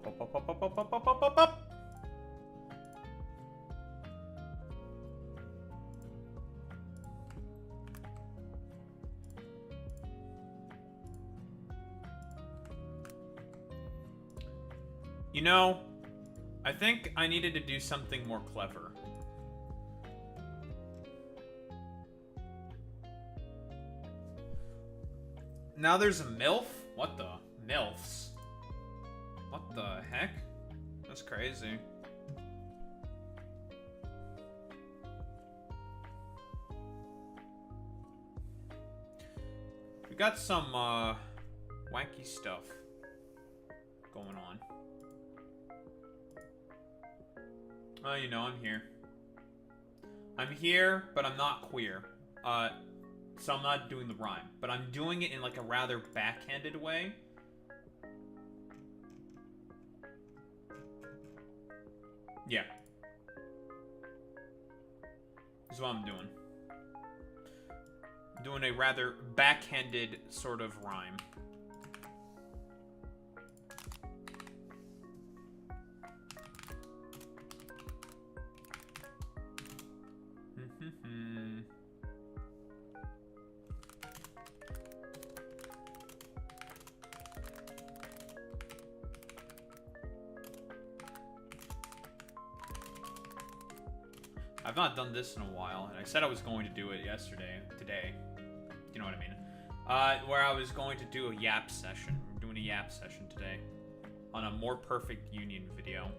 Up, up, up, up, up, up, up, up, up, up, up. You know, I think I needed to do something more clever. Now there's a MILF? What the? MILFs? What the heck? That's crazy. We got some, wacky stuff going on. Oh, you know, I'm here. I'm here, but I'm not queer. So I'm not doing the rhyme. But I'm doing it in, like, a rather backhanded way. Yeah. This is what I'm doing. I'm doing a rather backhanded sort of rhyme. I've not done this in a while, and I said I was going to do it today. You know what I mean? Where I was going to do a yap session. We're doing a yap session today on a more perfect union video.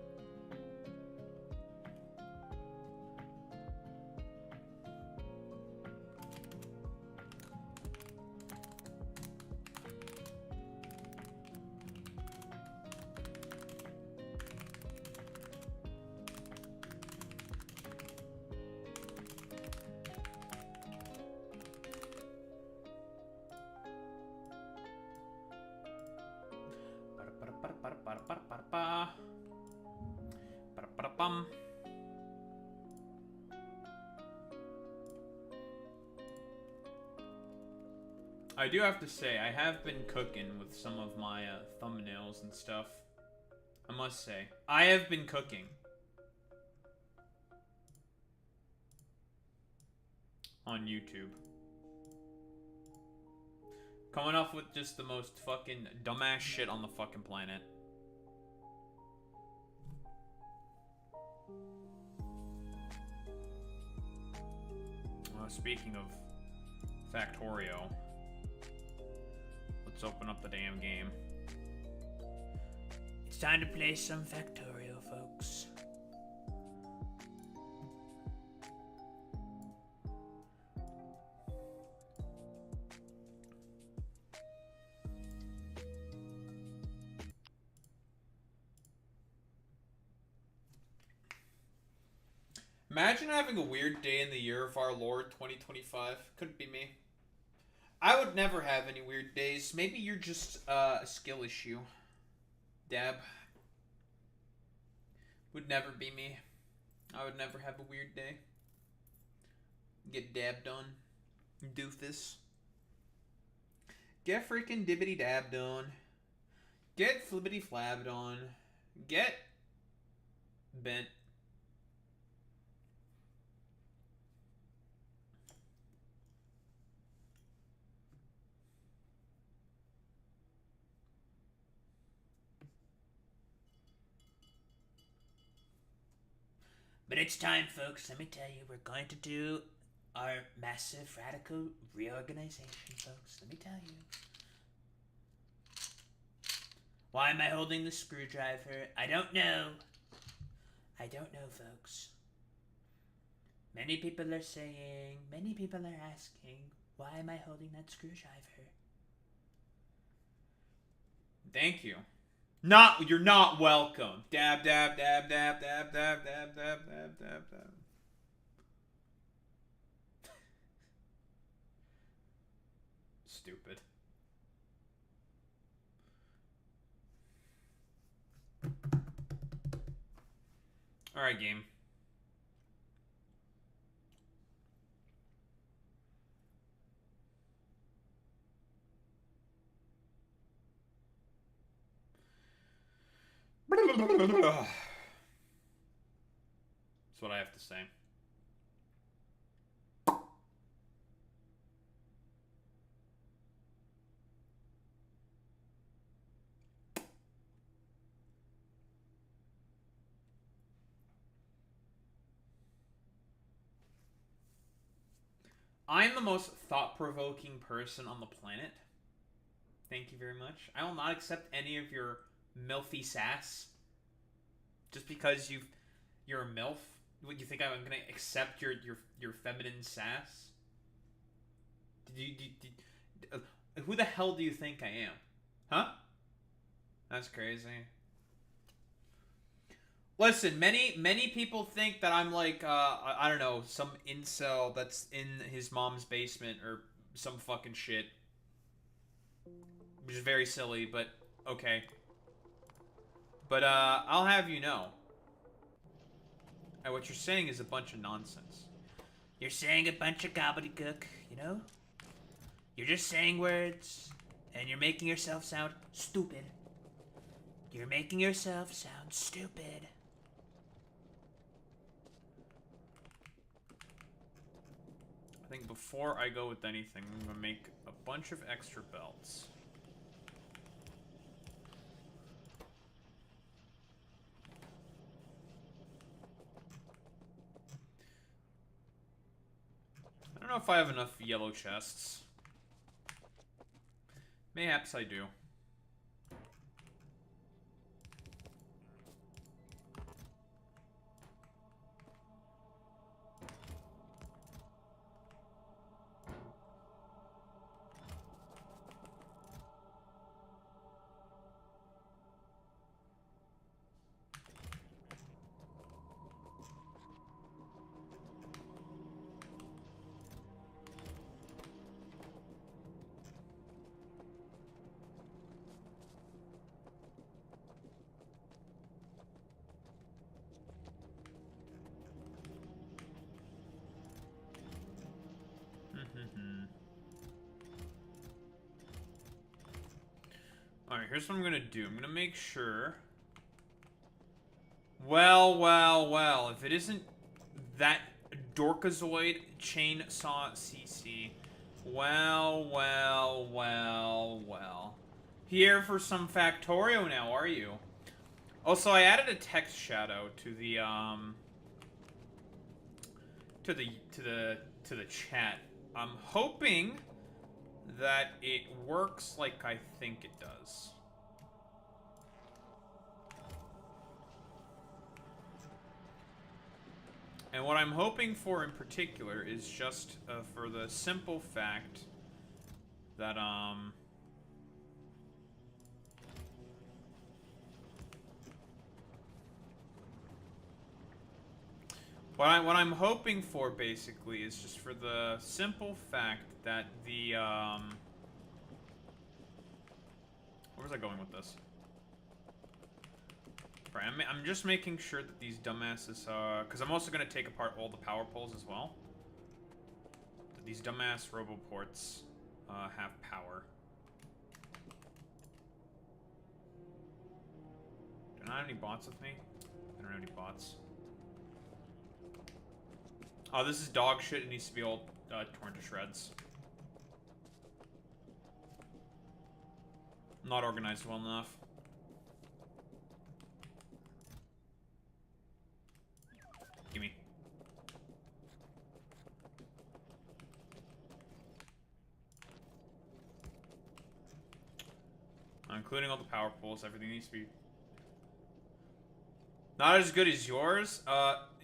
I do have to say, I have been cooking with some of my thumbnails and stuff. I must say. I have been cooking. On YouTube. Coming up with just the most fucking dumbass shit on the fucking planet. Speaking of FACTORIO, let's open up the damn game. It's time to play some FACTORIO, folks. Imagine having a weird day in the year of our Lord 2025. Couldn't be me. I would never have any weird days. Maybe you're just a skill issue. Dab. Would never be me. I would never have a weird day. Get dab done. Doofus. Get freaking dibbity dab done. Get flibbity flab done. Get bent. But it's time, folks. Let me tell you, we're going to do our massive radical reorganization, folks. Let me tell you. Why am I holding the screwdriver? I don't know. I don't know, folks. Many people are saying, many people are asking, why am I holding that screwdriver? Thank you. You're not welcome. Dab, dab, dab, dab, dab, dab, dab, dab, dab, dab, dab. Stupid. Alright, game. what I have to say. I'm the most thought-provoking person on the planet. Thank you very much. I will not accept any of your milfy sass. Just because you're a milf, what you think I'm gonna accept your feminine sass? Who the hell do you think I am? Huh? That's crazy. Listen, many people think that I'm like I don't know, some incel that's in his mom's basement or some fucking shit, which is very silly, but okay. But I'll have you know, what you're saying is a bunch of nonsense. You're saying a bunch of gobbledygook, you know? You're just saying words, and you're making yourself sound stupid. You're making yourself sound stupid. I think before I go with anything, I'm gonna make a bunch of extra belts. I don't know if I have enough yellow chests. Mayhaps I do. Alright, here's what I'm gonna do. I'm gonna make sure... Well, if it isn't that Dorkazoid Chainsaw CC... Well. Here for some Factorio now, are you? Also, I added a text shadow to the, to the chat. I'm hoping that it works like I think it does. And what I'm hoping for in particular is just for the simple fact that, what I'm hoping for basically is just for the simple fact that the, where was I going with this? Right, I'm just making sure that these dumbasses, because I'm also going to take apart all the power poles as well. That these dumbass roboports have power. Do I have any bots with me? I don't have any bots. Oh, this is dog shit. It needs to be all torn to shreds. Not organized well enough. Gimme. Including all the power poles, everything needs to be... Not as good as yours?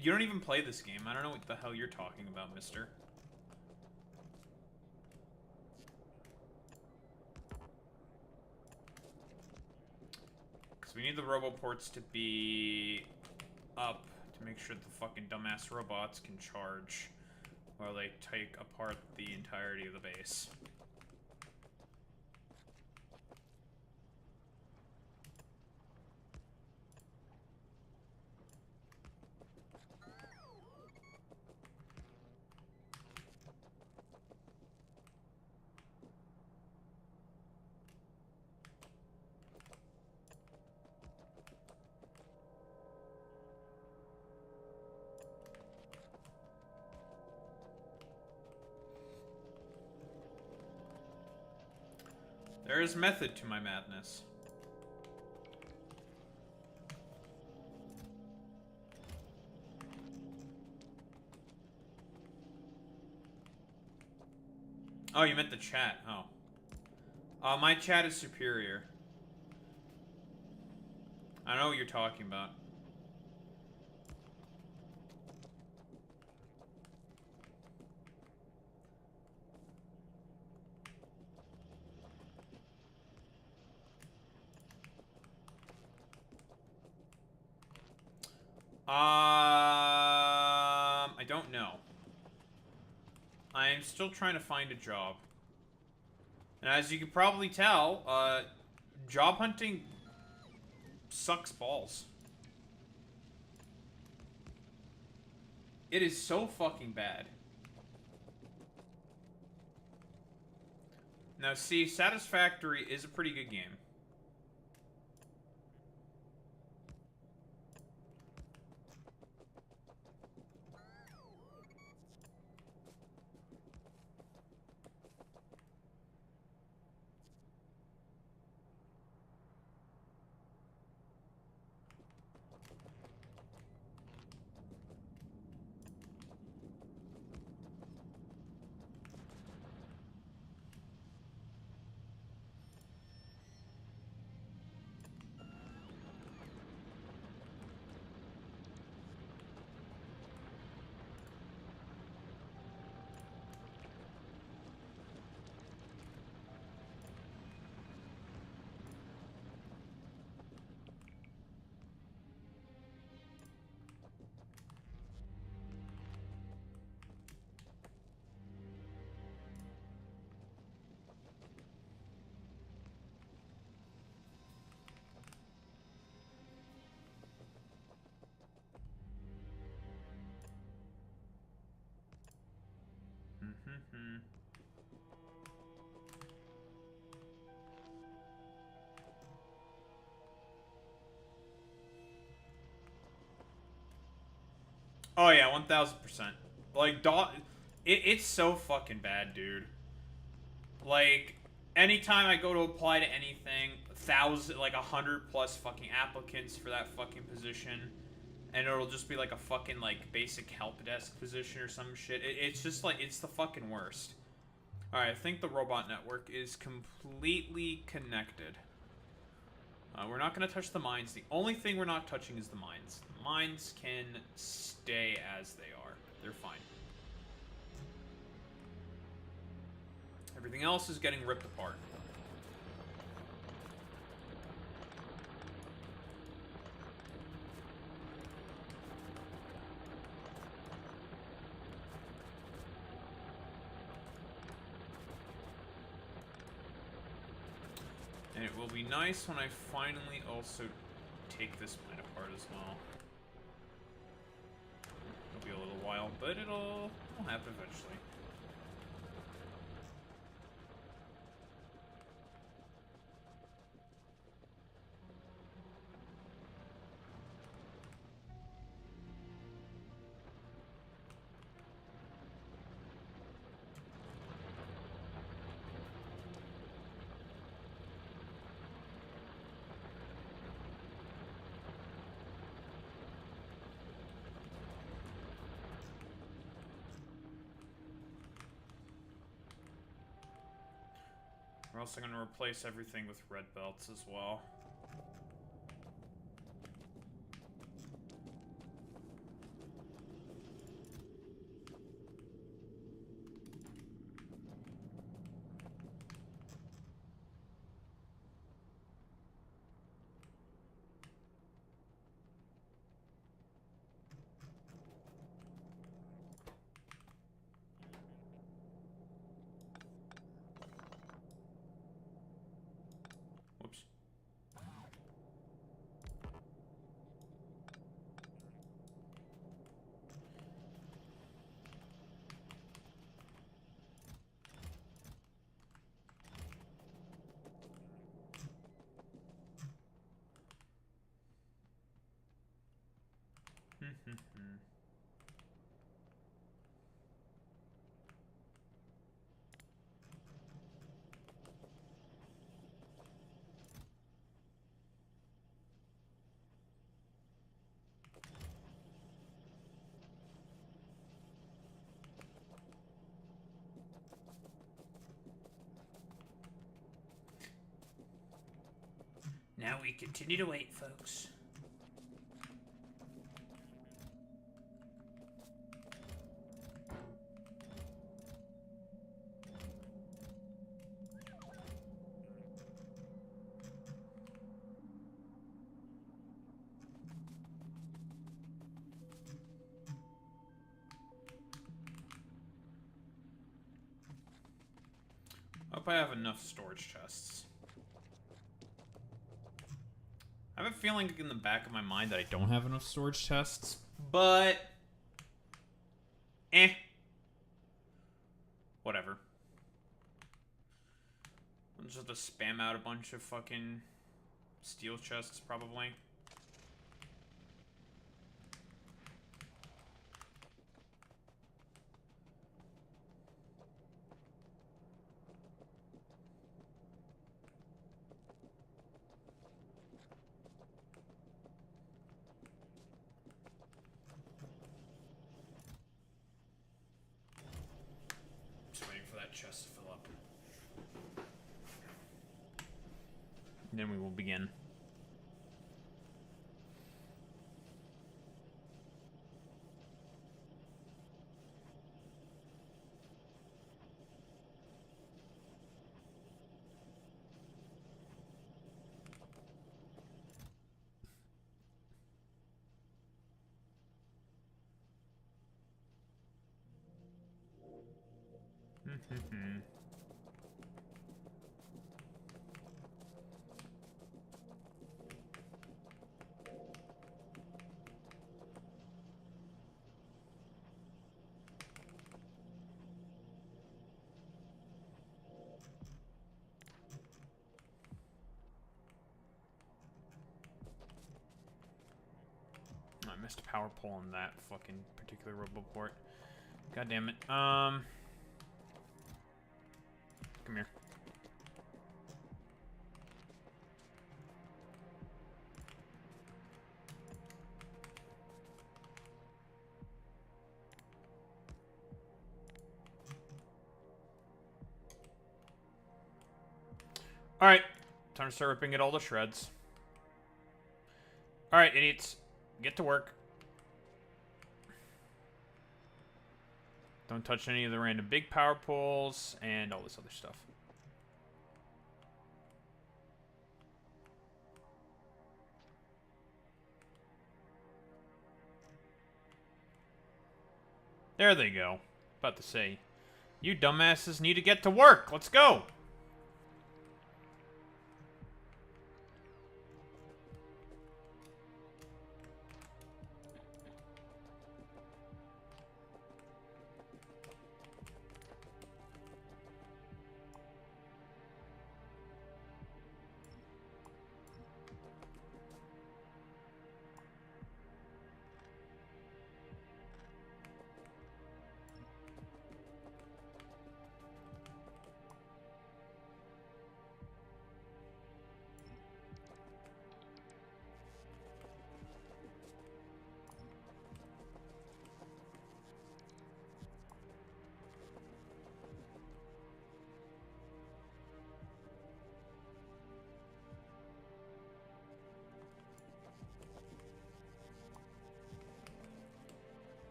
You don't even play this game. I don't know what the hell you're talking about, mister. Because we need the roboports to be up to make sure the fucking dumbass robots can charge while they take apart the entirety of the base. There is method to my madness. Oh, you meant the chat. Oh. My chat is superior. I know what you're talking about. I don't know. I'm still trying to find a job. And as you can probably tell, job hunting sucks balls. It is so fucking bad. Now see, Satisfactory is a pretty good game. Oh yeah, 1000%. Like, it's so fucking bad, dude. Like, anytime I go to apply to anything, 100+ fucking applicants for that fucking position, and it'll just be like a fucking like basic help desk position or some shit. It's just like, it's the fucking worst. All right, I think the robot network is completely connected. We're not going to touch the mines. The only thing we're not touching is the mines. The mines can stay as they are. They're fine. Everything else is getting ripped apart. And it will be nice when I finally also take this mine apart as well. It'll be a little while, but it'll happen eventually. We're also going to replace everything with red belts as well. Whoops. Now we continue to wait, folks. Hope I have enough storage chests. I have a feeling in the back of my mind that I don't have enough storage chests, but whatever. I'm just have to spam out a bunch of fucking steel chests, probably. Chest to fill up. Then we will begin. I missed a power pole on that fucking particular roboport. God damn it. Come here. Alright. Time to start ripping it all to shreds. Alright, idiots. Get to work. Don't touch any of the random big power poles and all this other stuff. There they go. About to say, you dumbasses need to get to work. Let's go.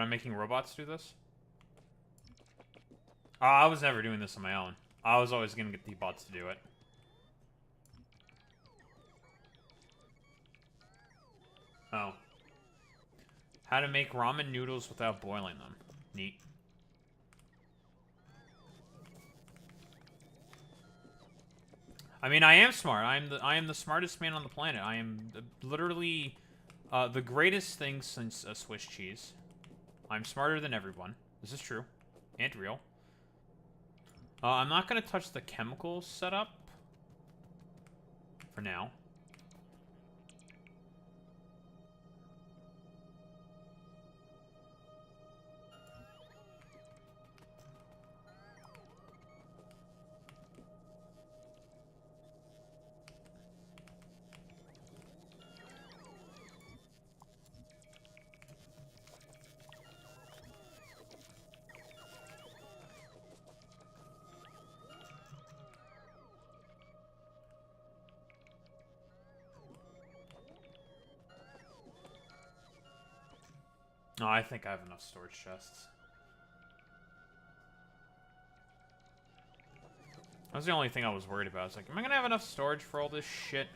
I'm making robots do this? I was never doing this on my own. I was always gonna get the bots to do it. Oh. How to make ramen noodles without boiling them. Neat. I mean, I am smart. I am the smartest man on the planet. I am literally the greatest thing since Swiss cheese. I'm smarter than everyone. This is true. And real. I'm not going to touch the chemical setup for now. Oh, I think I have enough storage chests. That was the only thing I was worried about. I was like, am I gonna have enough storage for all this shit?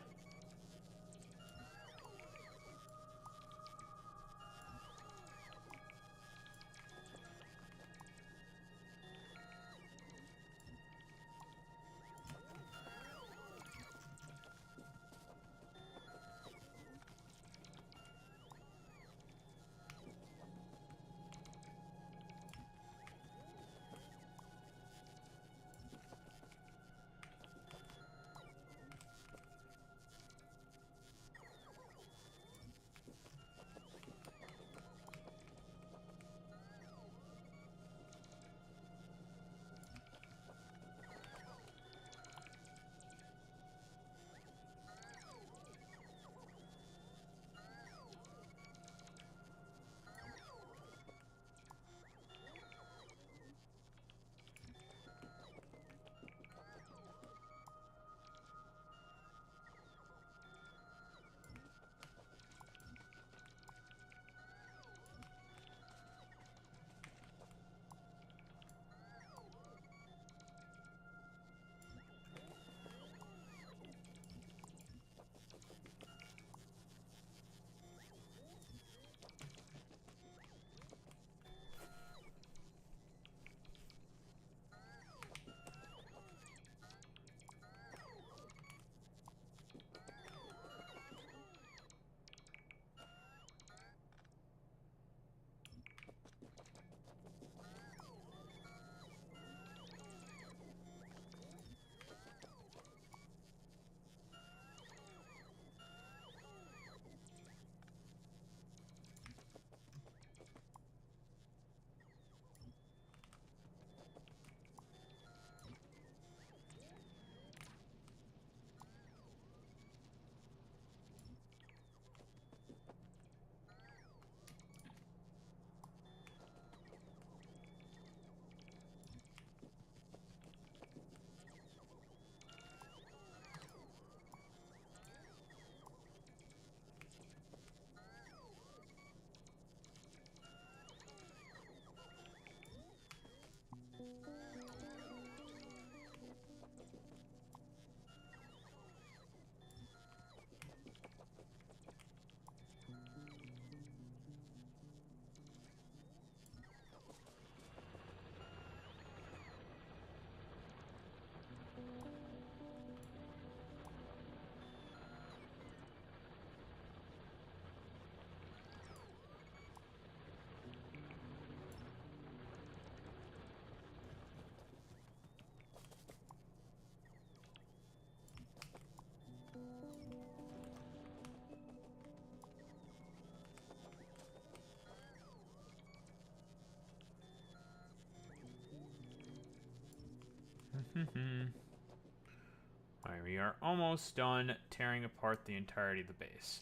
Alright, we are almost done tearing apart the entirety of the base.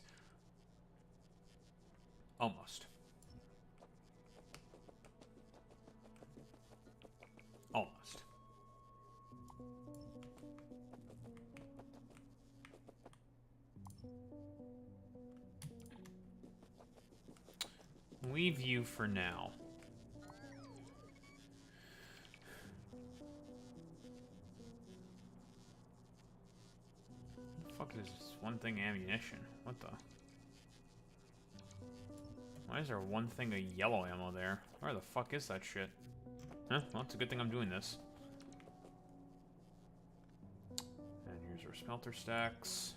Almost. Almost. Leave you for now. fuck is this one thing ammunition? What the? Why is there one thing of yellow ammo there? Where the fuck is that shit? Huh? Well, it's a good thing I'm doing this. And here's our smelter stacks.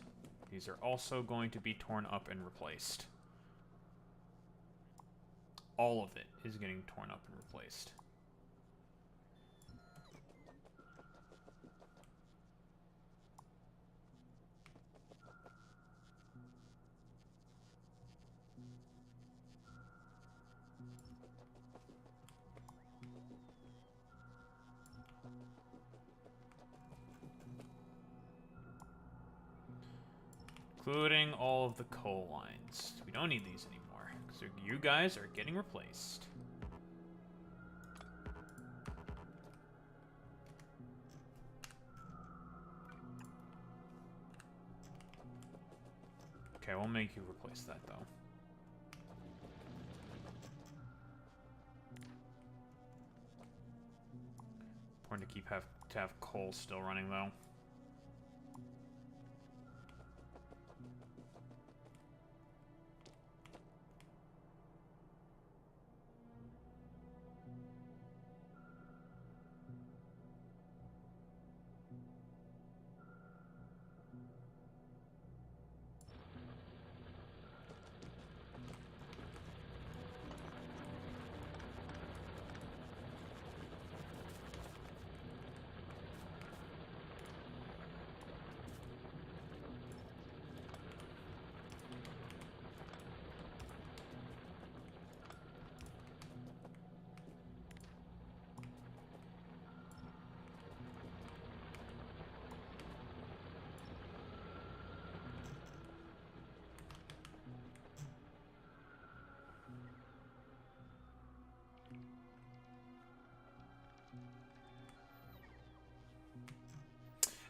These are also going to be torn up and replaced. All of it is getting torn up and replaced. Including all of the coal lines. We don't need these anymore, because you guys are getting replaced. Okay, we'll make you replace that, though. Important to have coal still running, though.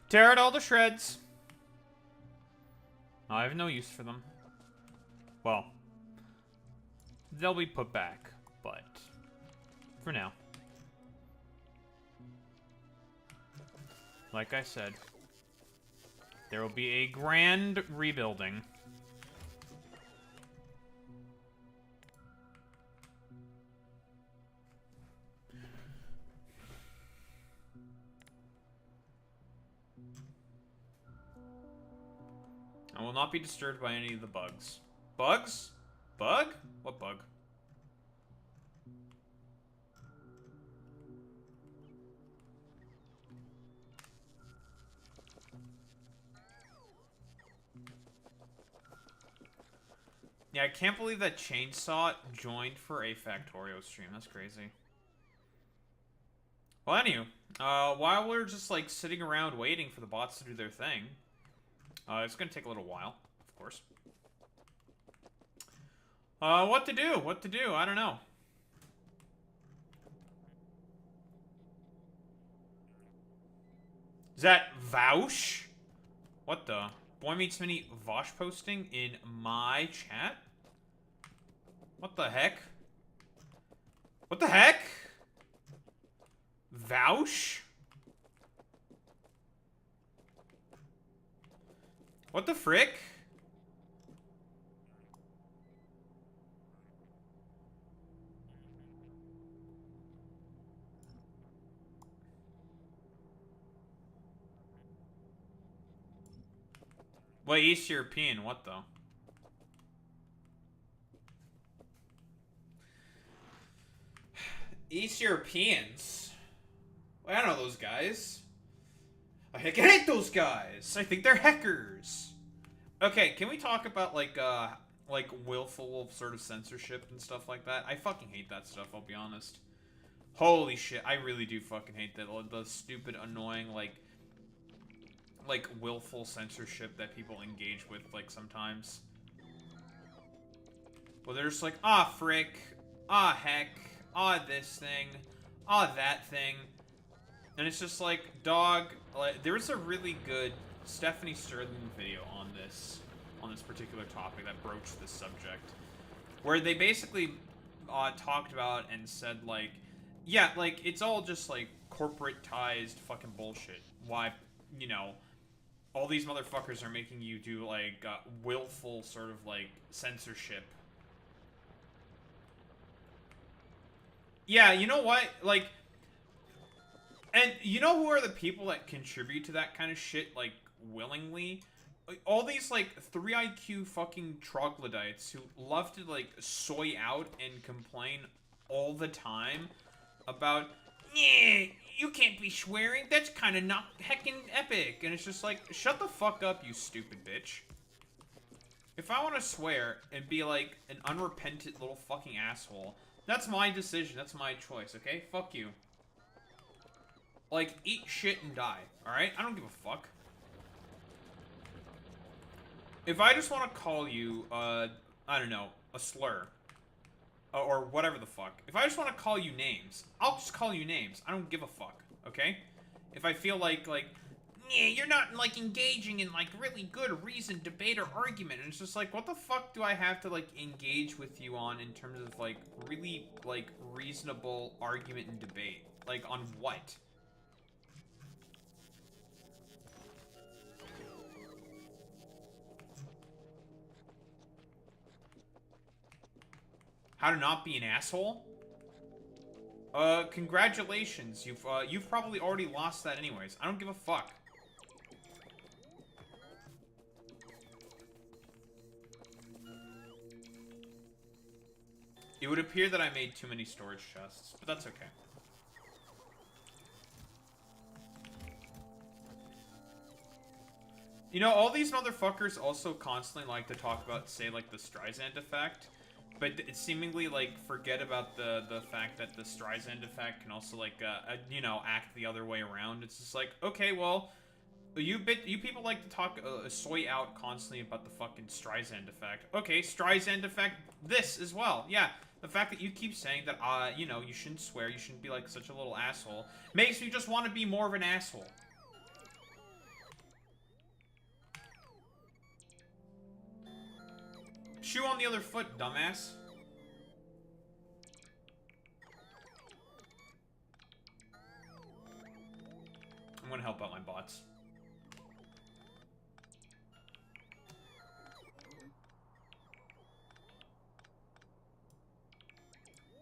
Tear it all to shreds. I have no use for them. Well, they'll be put back, but for now. Like I said, there will be a grand rebuilding. I will not be disturbed by any of the bugs. Bugs? Bug? What bug? Yeah, I can't believe that Chainsaw joined for a Factorio stream. That's crazy. Well, anywho, while we're just, like, sitting around waiting for the bots to do their thing, it's gonna take a little while, of course. What to do? What to do? I don't know. Is that Vaush? What the? Boy Meets Mini Vosh posting in my chat? What the heck? What the heck? Vaush? What the frick? Wait, East European, what though? East Europeans? Well, I don't know those guys. I hate those guys. I think they're hackers. Okay, can we talk about like willful sort of censorship and stuff like that? I fucking hate that stuff, I'll be honest. Holy shit, I really do fucking hate that. The stupid, annoying, like willful censorship that people engage with, like, sometimes. Well, they're just like, ah, frick, ah, heck, ah, this thing, ah, that thing. And it's just like, dog, like, there was a really good Stephanie Sterling video on this particular topic that broached this subject, where they basically talked about and said, like, yeah, like, it's all just, like, corporatized fucking bullshit. Why, you know, all these motherfuckers are making you do, like, willful sort of, like, censorship. Yeah, you know what? Like, and you know who are the people that contribute to that kind of shit, like, willingly? All these, like, 3 IQ fucking troglodytes who love to, like, soy out and complain all the time about, yeah, you can't be swearing, that's kind of not heckin' epic. And it's just like, shut the fuck up, you stupid bitch. If I want to swear and be, like, an unrepentant little fucking asshole, that's my decision, that's my choice, okay? Fuck you. Like, eat shit and die, alright? I don't give a fuck. If I just want to call you, I don't know, a slur, or whatever the fuck. If I just want to call you names, I'll just call you names. I don't give a fuck, okay? If I feel like, yeah, you're not, like, engaging in, like, really good reasoned debate or argument, and it's just like, what the fuck do I have to, like, engage with you on in terms of, like, really, like, reasonable argument and debate? Like, on what? How to not be an asshole? Congratulations. You've probably already lost that anyways. I don't give a fuck. It would appear that I made too many storage chests, but that's okay. You know, all these motherfuckers also constantly like to talk about, say, like, the Streisand effect. But it seemingly, like, forget about the fact that the Streisand effect can also, like, you know, act the other way around. It's just like, okay, well, you people like to talk, soy out constantly about the fucking Streisand effect. Okay, Streisand effect, this as well. Yeah, the fact that you keep saying that, you know, you shouldn't swear, you shouldn't be, like, such a little asshole, makes me just want to be more of an asshole. Shoe on the other foot, dumbass. I'm gonna help out my bots.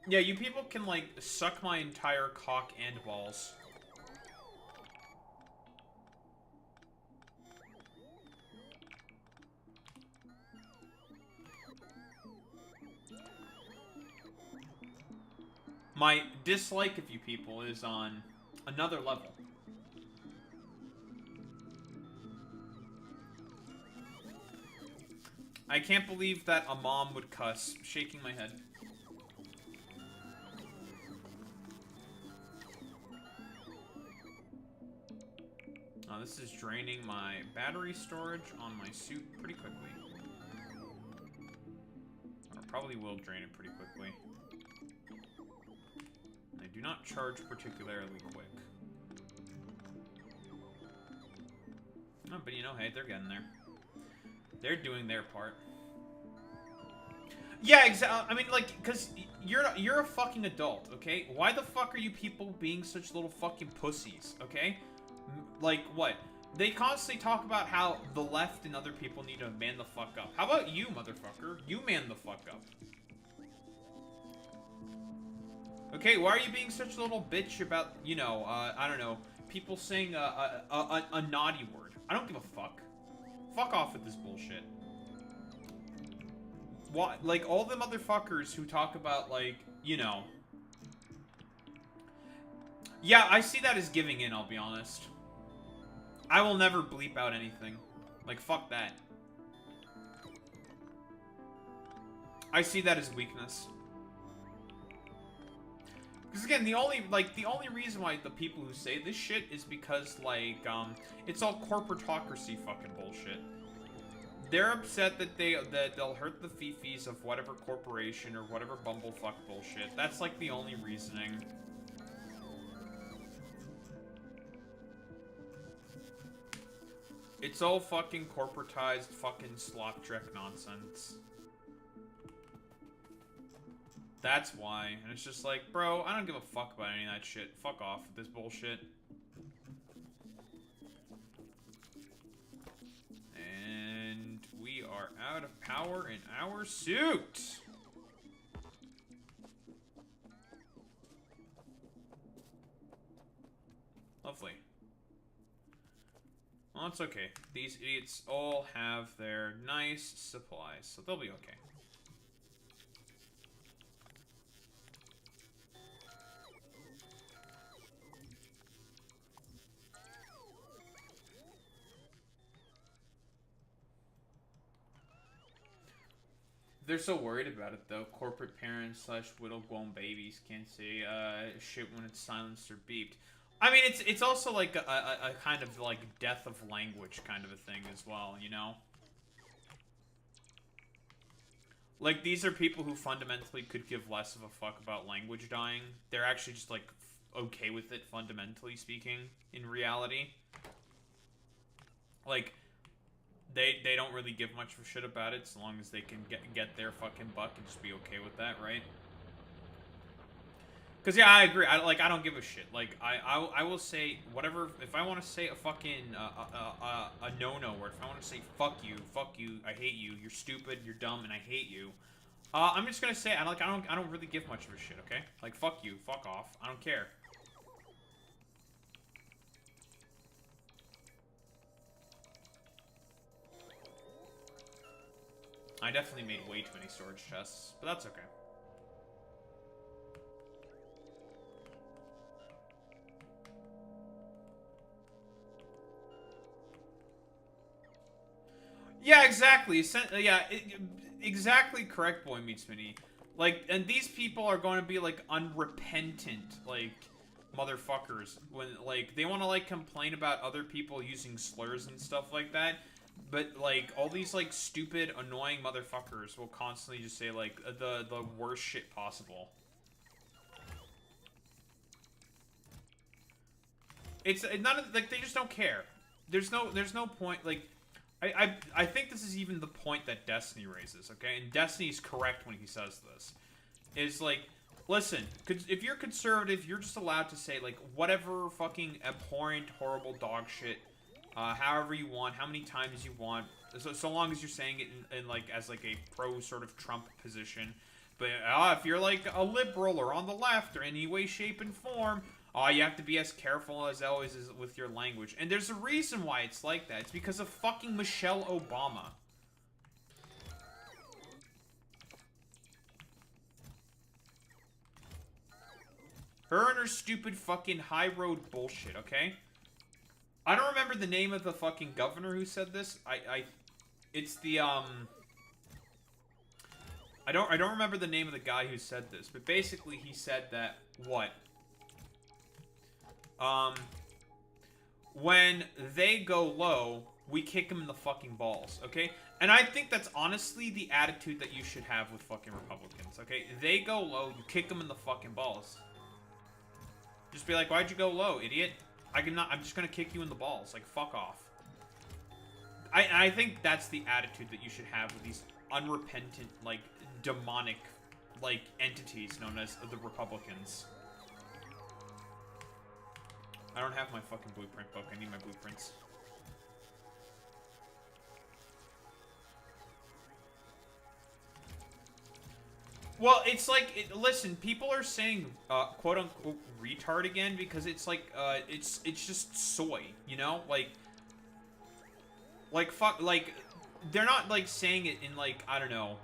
Yeah, you people can, like, suck my entire cock and balls. My dislike of you people is on another level. I can't believe that a mom would cuss. Shaking my head. This is draining my battery storage on my suit pretty quickly. Or probably will drain it pretty quickly. They do not charge particularly quick. Oh, but you know, hey, they're getting there. They're doing their part. Yeah, exactly. I mean, like, because you're a fucking adult, okay? Why the fuck are you people being such little fucking pussies, okay? Like, what? They constantly talk about how the left and other people need to man the fuck up. How about you, motherfucker? You man the fuck up. Okay, why are you being such a little bitch about, you know, I don't know, people saying a naughty word? I don't give a fuck. Fuck off with this bullshit. What? Like, all the motherfuckers who talk about, like, you know... Yeah, I see that as giving in, I'll be honest. I will never bleep out anything. Like, fuck that. I see that as weakness. Because again, the only reason why the people who say this shit is because, like, it's all corporatocracy fucking bullshit. They're upset that they'll hurt the fifis of whatever corporation or whatever bumblefuck bullshit. That's, like, the only reasoning. It's all fucking corporatized fucking slop-dreck nonsense. That's why. And it's just like, bro, I don't give a fuck about any of that shit. Fuck off with this bullshit. are out of power in our suit. Lovely. Well, it's okay. These idiots all have their nice supplies, so they'll be okay. They're so worried about it, though. Corporate parents / widow-grown babies can't say shit when it's silenced or beeped. I mean, it's also like a kind of like death of language kind of a thing as well, you know? Like, these are people who fundamentally could give less of a fuck about language dying. They're actually just, like, okay with it, fundamentally speaking, in reality. Like, they don't really give much of a shit about it, so long as they can get their fucking buck and just be okay with that, right? Because, yeah, I agree. I don't give a shit. Like, I will say whatever. If I want to say a fucking a no-no word, if I want to say fuck you, I hate you, you're stupid, you're dumb, and I hate you, I'm just gonna say I don't really give much of a shit. Okay? Like, fuck you, fuck off. I don't care. I definitely made way too many storage chests, but that's okay. Yeah, exactly. Yeah, exactly correct, Boy Meets Mini. Like, and these people are going to be, like, unrepentant, like, motherfuckers. When, like, they want to, like, complain about other people using slurs and stuff like that. But, like, all these, like, stupid, annoying motherfuckers will constantly just say, like, the worst shit possible. It's not, like, they just don't care. There's no point, like... I think this is even the point that Destiny raises, okay? And Destiny's correct when he says this. Is like, listen, if you're conservative, you're just allowed to say, like, whatever fucking abhorrent, horrible dog shit, however you want, how many times you want, so long as you're saying it in like, as, like, a pro sort of Trump position. But, if you're, like, a liberal or on the left or any way, shape, and form... you have to be as careful as always is with your language. And there's a reason why it's like that. It's because of fucking Michelle Obama. Her and her stupid fucking high road bullshit, okay? I don't remember the name of the fucking governor who said this. It's the, I don't remember the name of the guy who said this. But basically he said that, what? When they go low, we kick them in the fucking balls, okay? And I think that's honestly the attitude that you should have with fucking Republicans, okay? They go low, you kick them in the fucking balls. Just be like, why'd you go low, idiot? I'm just gonna kick you in the balls. Like, fuck off. I think that's the attitude that you should have with these unrepentant, like, demonic, like, entities known as the Republicans. I don't have my fucking blueprint book. I need my blueprints. Well, it's like, listen, people are saying, quote-unquote, retard again because it's like, it's just soy, you know? Like, fuck, like, they're not, like, saying it in, like, I don't know,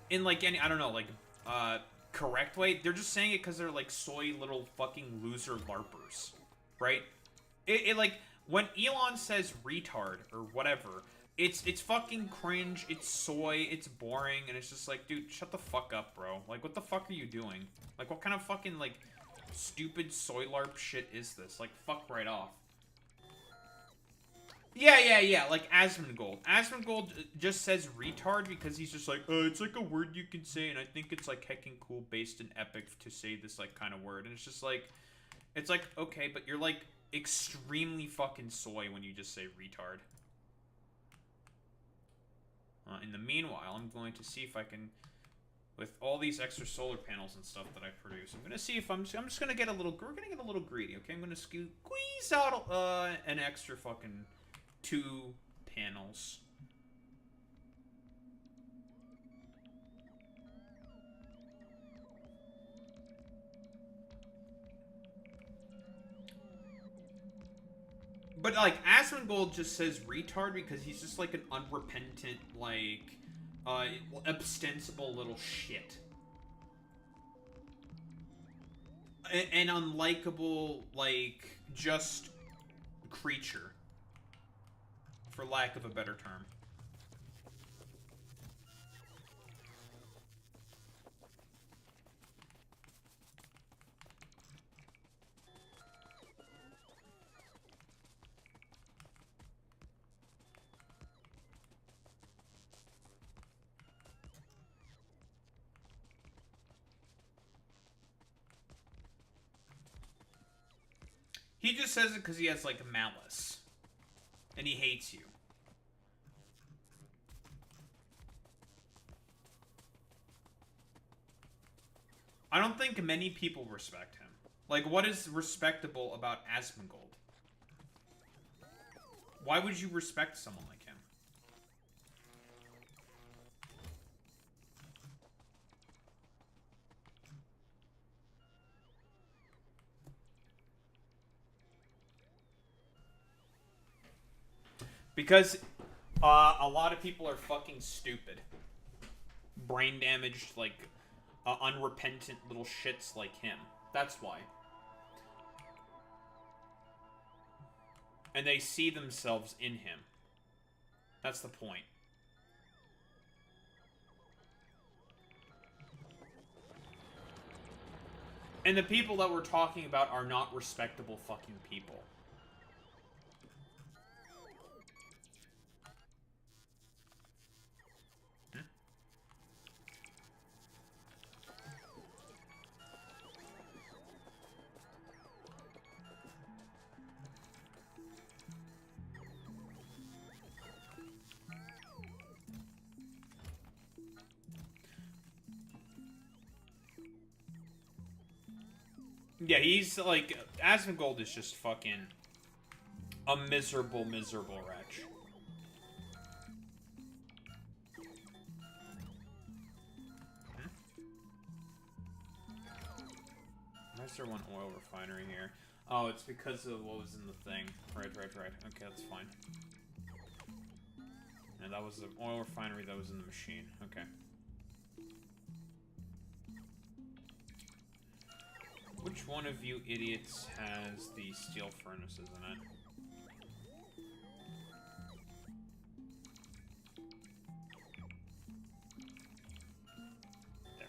in, like, any, I don't know, like, correct way. They're just saying it because they're like soy little fucking loser larpers, right? It like when Elon says retard or whatever, it's fucking cringe, it's soy, it's boring, and it's just like, dude, shut the fuck up, bro. Like, what the fuck are you doing? Like, what kind of fucking like stupid soy larp shit is this? Like, fuck right off. Yeah, like Asmongold. Asmongold just says retard because he's just like, it's like a word you can say, and I think it's like heckin' cool based in Epic to say this like kind of word. And it's just like, it's like, okay, but you're like extremely fucking soy when you just say retard. In the meanwhile, I'm going to see if I can, with all these extra solar panels and stuff that I produce, I'm gonna see if I'm just gonna get a little, we're gonna get a little greedy, okay? I'm gonna squeeze out an extra fucking 2 panels. But, like, Asmongold just says retard because he's just, like, an unrepentant, like, ostensible little shit. An unlikable, like, just creature. For lack of a better term. He just says it because he has, like, malice. And he hates you. I don't think many people respect him. Like, what is respectable about Asmongold? Why would you respect someone like him? Because a lot of people are fucking stupid. Brain damaged, like, unrepentant little shits like him. That's why. And they see themselves in him. That's the point. And the people that we're talking about are not respectable fucking people. Yeah, he's like, Asmongold is just fucking a miserable, miserable wretch. Why is there one oil refinery here? Oh, it's because of what was in the thing. Right. Okay, that's fine. And that was the oil refinery that was in the machine. Okay. Which one of you idiots has the steel furnaces in it? There.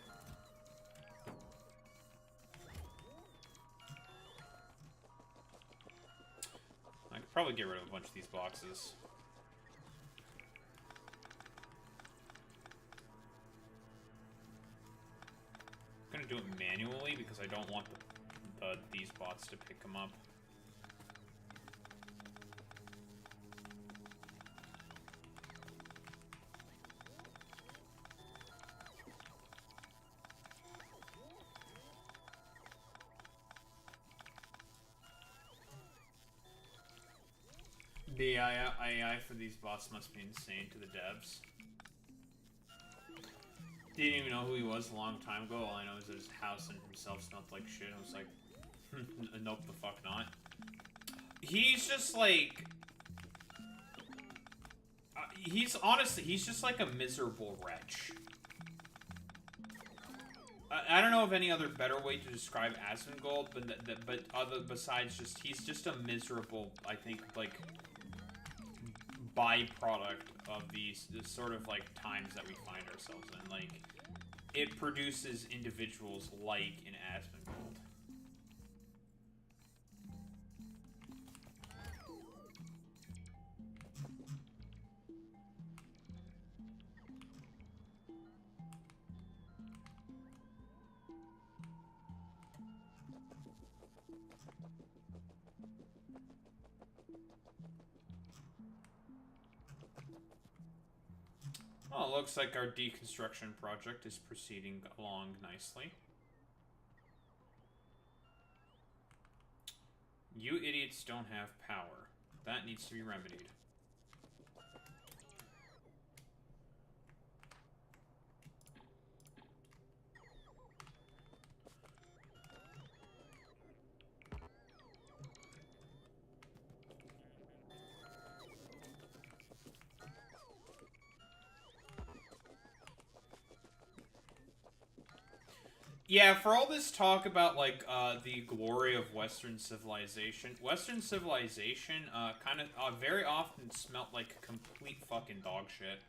I could probably get rid of a bunch of these boxes. I'm gonna do it manually because I don't want these bots to pick them up. The AI for these bots must be insane to the devs. Didn't even know who he was a long time ago. All I know is that his house and himself smelled like shit. I was like, nope, the fuck not. He's just like... he's just like a miserable wretch. I don't know of any other better way to describe Asmongold, but besides just, he's just a miserable, I think, like, byproduct of these sort of, like, times that we find ourselves in. Like, it produces individuals like in Asmongold. Well, it looks like our deconstruction project is proceeding along nicely. You idiots don't have power. That needs to be remedied. Yeah, for all this talk about, like, the glory of Western civilization, kind of, very often smelt like complete fucking dog shit.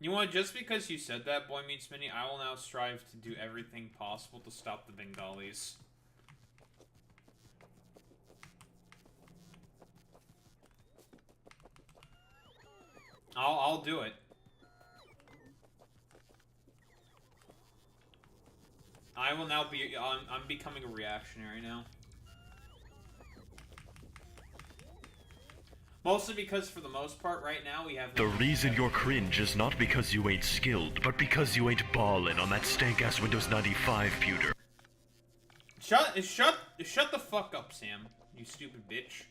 You know what, just because you said that, Boy Meets Mini, I will now strive to do everything possible to stop the Bengalis. I'll do it. I will now be, I'm becoming a reactionary now. Mostly because, for the most part, right now, we have... The reason you're cringe is not because you ain't skilled, but because you ain't ballin' on that stank-ass Windows 95 pewter. Shut the fuck up, Sam. You stupid bitch.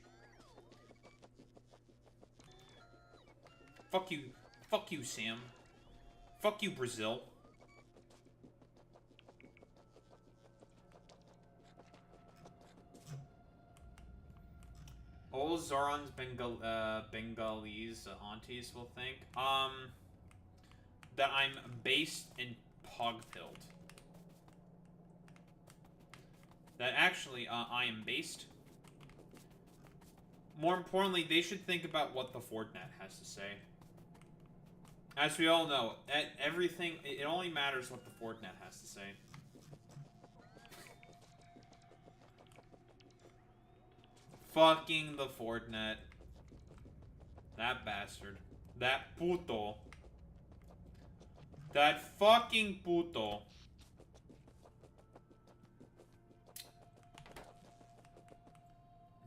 Fuck you. Fuck you, Sam. Fuck you, Brazil. All Zoran's Bengalese aunties will think, that I'm based in Pogpilled. That actually, I am based. More importantly, they should think about what the Fortnite has to say. As we all know, everything, it only matters what the Fortnite has to say. Fucking the Fortnite. That bastard. That puto. That fucking puto.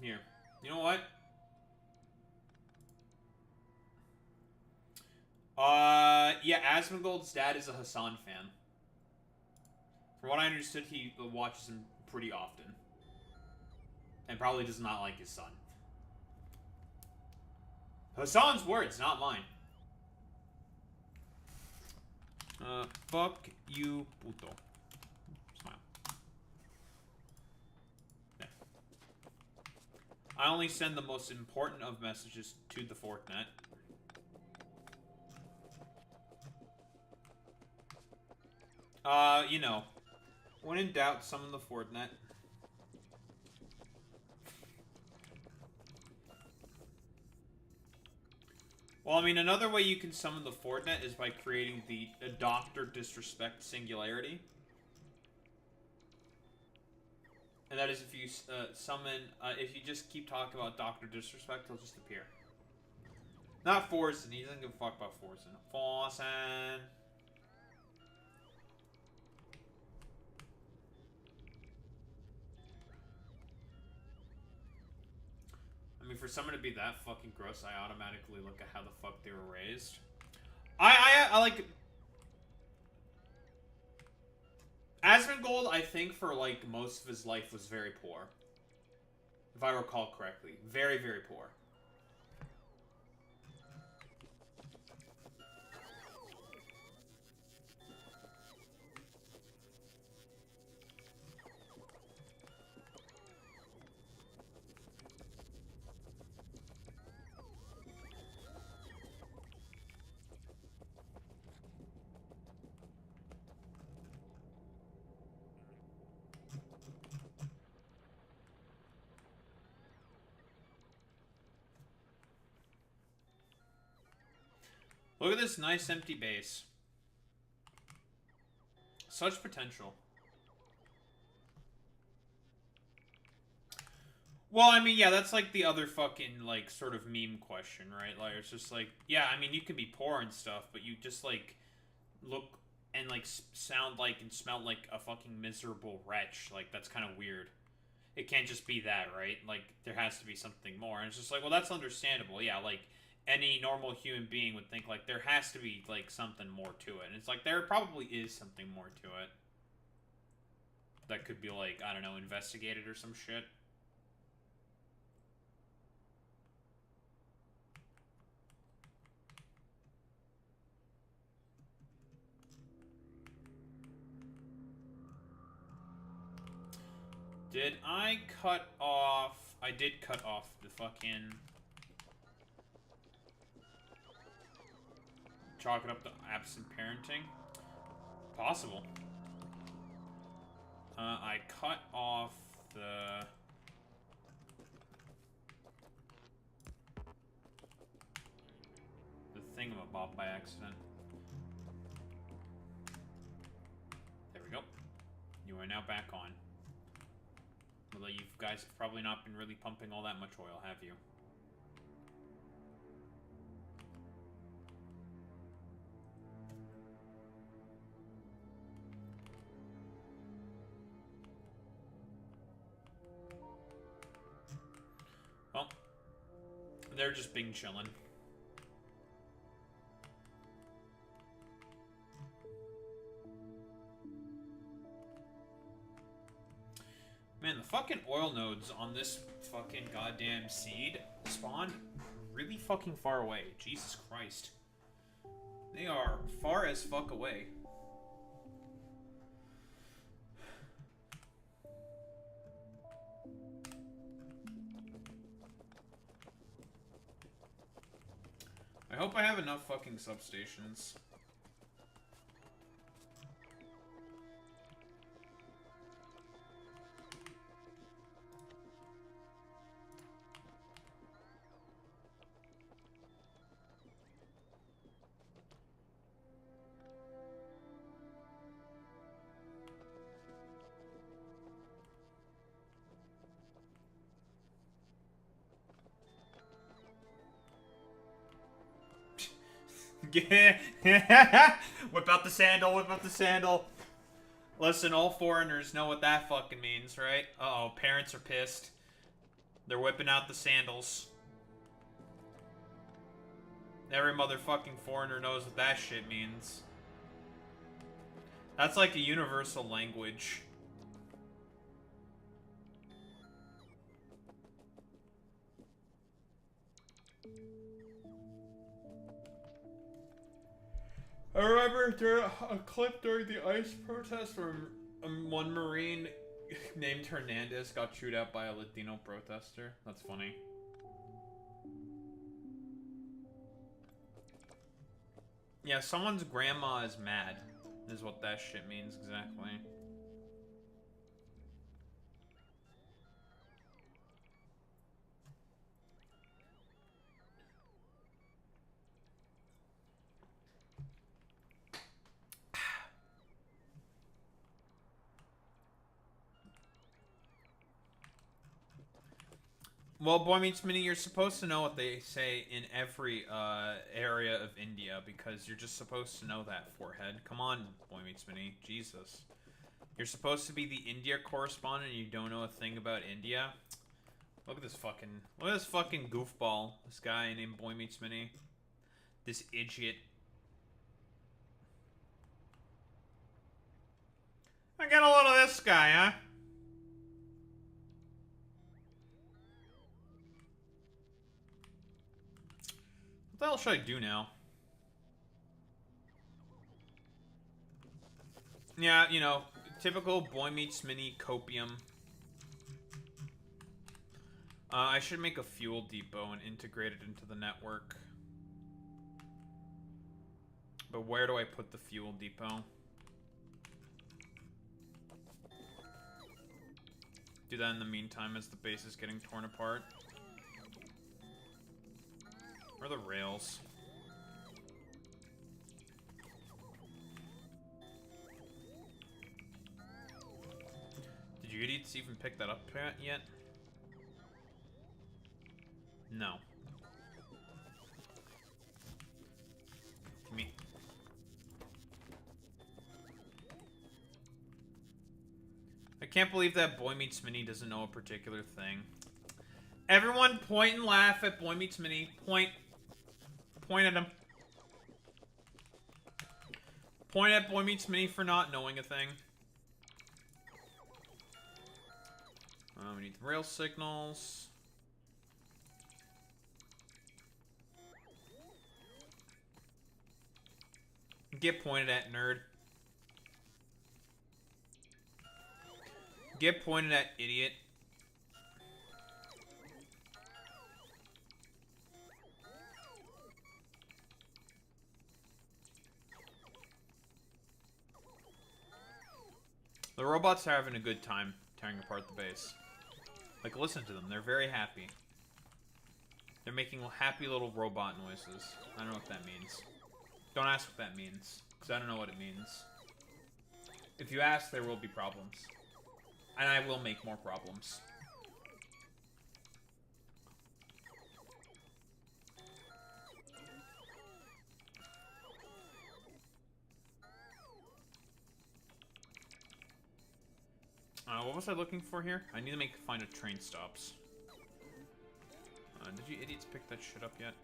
Here. You know what? Yeah, Asmongold's dad is a Hassan fan. From what I understood, he watches him pretty often. And probably does not like his son. Hassan's words, not mine. Fuck you, puto. Smile. Yeah. I only send the most important of messages to the Fortnite. You know, when in doubt, summon the Fortnite. Well, I mean, another way you can summon the Fortnite is by creating the Doctor Disrespect Singularity. And that is if you if you just keep talking about Doctor Disrespect, he'll just appear. Not Forsen, he doesn't give a fuck about Forsen. Forsen. I mean, for someone to be that fucking gross, I automatically look at how the fuck they were raised. I like... Asmongold, I think, for, like, most of his life was very poor. If I recall correctly. Very, very poor. Look at this nice empty base. Such potential. Well, I mean, yeah, that's like the other fucking, like, sort of meme question, right? Like, it's just like, yeah, I mean, you can be poor and stuff, but you just, like, look and, like, sound like and smell like a fucking miserable wretch. Like, that's kind of weird. It can't just be that, right? Like, there has to be something more. And it's just like, well, that's understandable. Yeah, like, any normal human being would think, like, there has to be, like, something more to it. And it's like, there probably is something more to it. That could be, like, I don't know, investigated or some shit. Did I cut off... I did cut off the fucking... Chalk it up to absent parenting. Possible. I cut off the... thingamabob by accident. There we go. You are now back on. Although you guys have probably not been really pumping all that much oil, have you? Well, they're just being chillin'. Man, the fucking oil nodes on this fucking goddamn seed spawn really fucking far away. Jesus Christ. They are far as fuck away. I hope I have enough fucking substations. Whip out the sandal, whip out the sandal. Listen, all foreigners know what that fucking means, right? Uh-oh, parents are pissed. They're whipping out the sandals. Every motherfucking foreigner knows what that shit means. That's like a universal language. I remember a clip during the ICE protest where one Marine named Hernandez got chewed out by a Latino protester. That's funny. Yeah, someone's grandma is mad, is what that shit means exactly. Well, Boy Meets Mini, you're supposed to know what they say in every area of India because you're just supposed to know that, forehead. Come on, Boy Meets Mini. Jesus. You're supposed to be the India correspondent and you don't know a thing about India? Look at this fucking goofball. This guy named Boy Meets Mini. This idiot. I got a load of this guy, huh? What the hell should I do now? Yeah, you know, typical Boy Meets Mini copium. I should make a fuel depot and integrate it into the network. But where do I put the fuel depot? Do that in the meantime as the base is getting torn apart. Where are the rails? Did you idiots even pick that up yet? No. Me. I can't believe that Boy Meets Mini doesn't know a particular thing. Everyone point and laugh at Boy Meets Mini. Point. Point at him. Point at Boy Meets Mini for not knowing a thing. We need the rail signals. Get pointed at, nerd. Get pointed at, idiot. robots are having a good time tearing apart the base. Like, listen to them. They're very happy. They're making happy little robot noises. I don't know what that means. Don't ask what that means, because I don't know what it means. If you ask, there will be problems. And I will make more problems. What was I looking for here? I need to find a train stops. Did you idiots pick that shit up yet?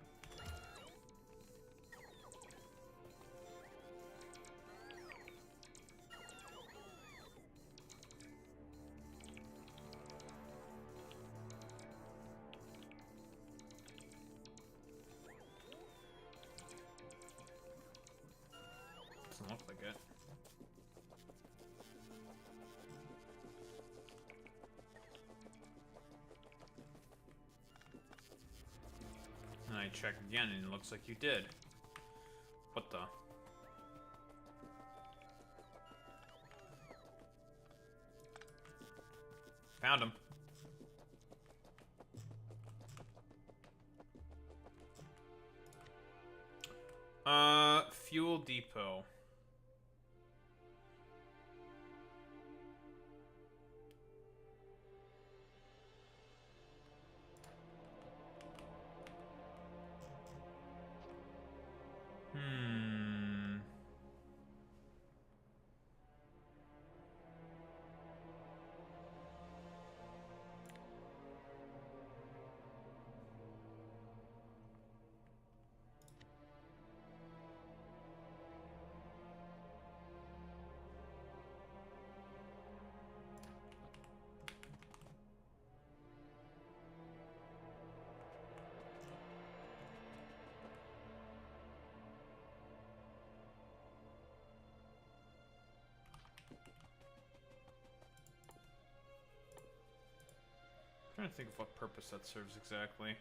Doesn't look like it. And I check again, and it looks like you did. What the? Found him. Fuel depot. I'm trying to think of what purpose that serves exactly.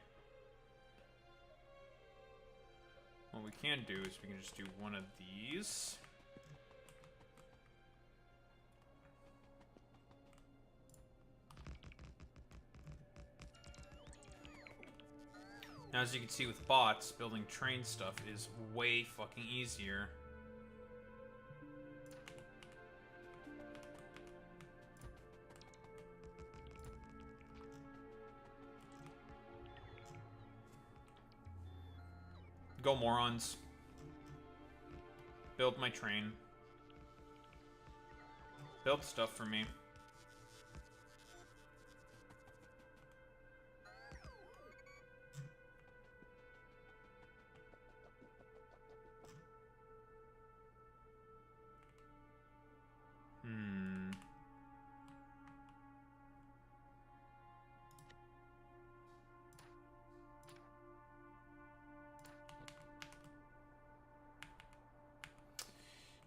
What we can do is we can just do one of these. Now, as you can see with bots, building train stuff is way fucking easier. Go morons. Build my train. Build stuff for me.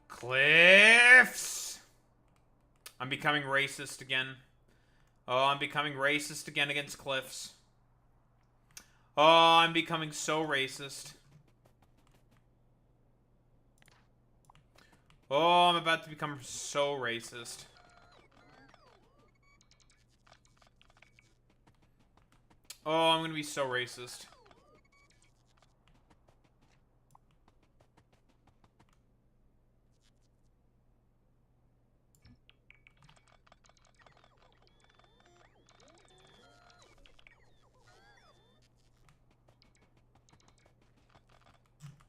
Cliffs! I'm becoming racist again. Oh, I'm becoming racist again against cliffs. Oh, I'm becoming so racist. Oh, I'm about to become so racist. Oh, I'm gonna be so racist.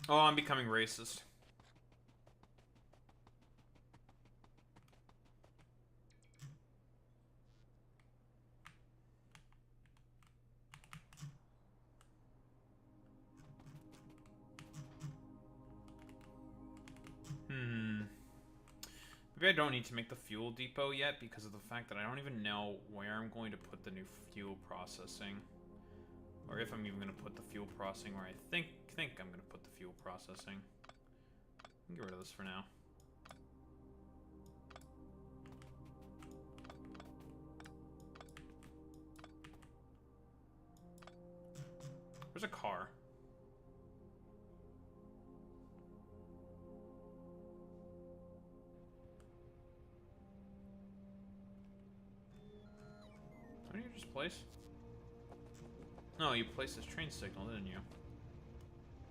Oh, I'm becoming racist. Maybe I don't need to make the fuel depot yet because of the fact that I don't even know where I'm going to put the new fuel processing. Or if I'm even going to put the fuel processing where I think I'm going to put the fuel processing. Get rid of this for now. There's a car. place? No, you placed this train signal, didn't you?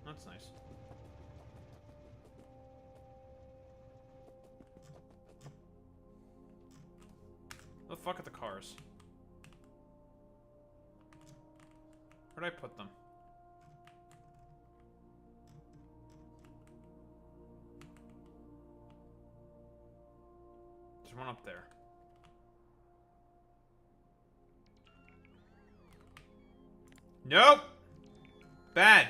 That's nice. Where the fuck are the cars? Where'd I put them? There's one up there. Nope! Bad!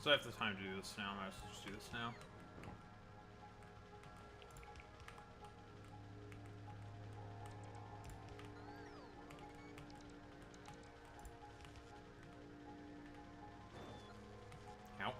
Still have the time to do this now. I might as well just do this now. Ow.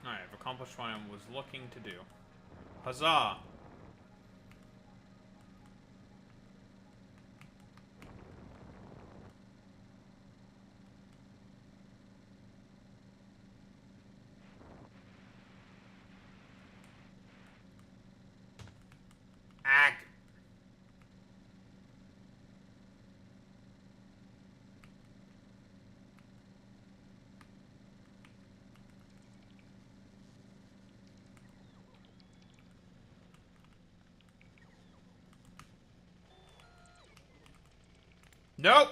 Alright, I've accomplished what I was looking to do. Huzzah! Ag! Nope!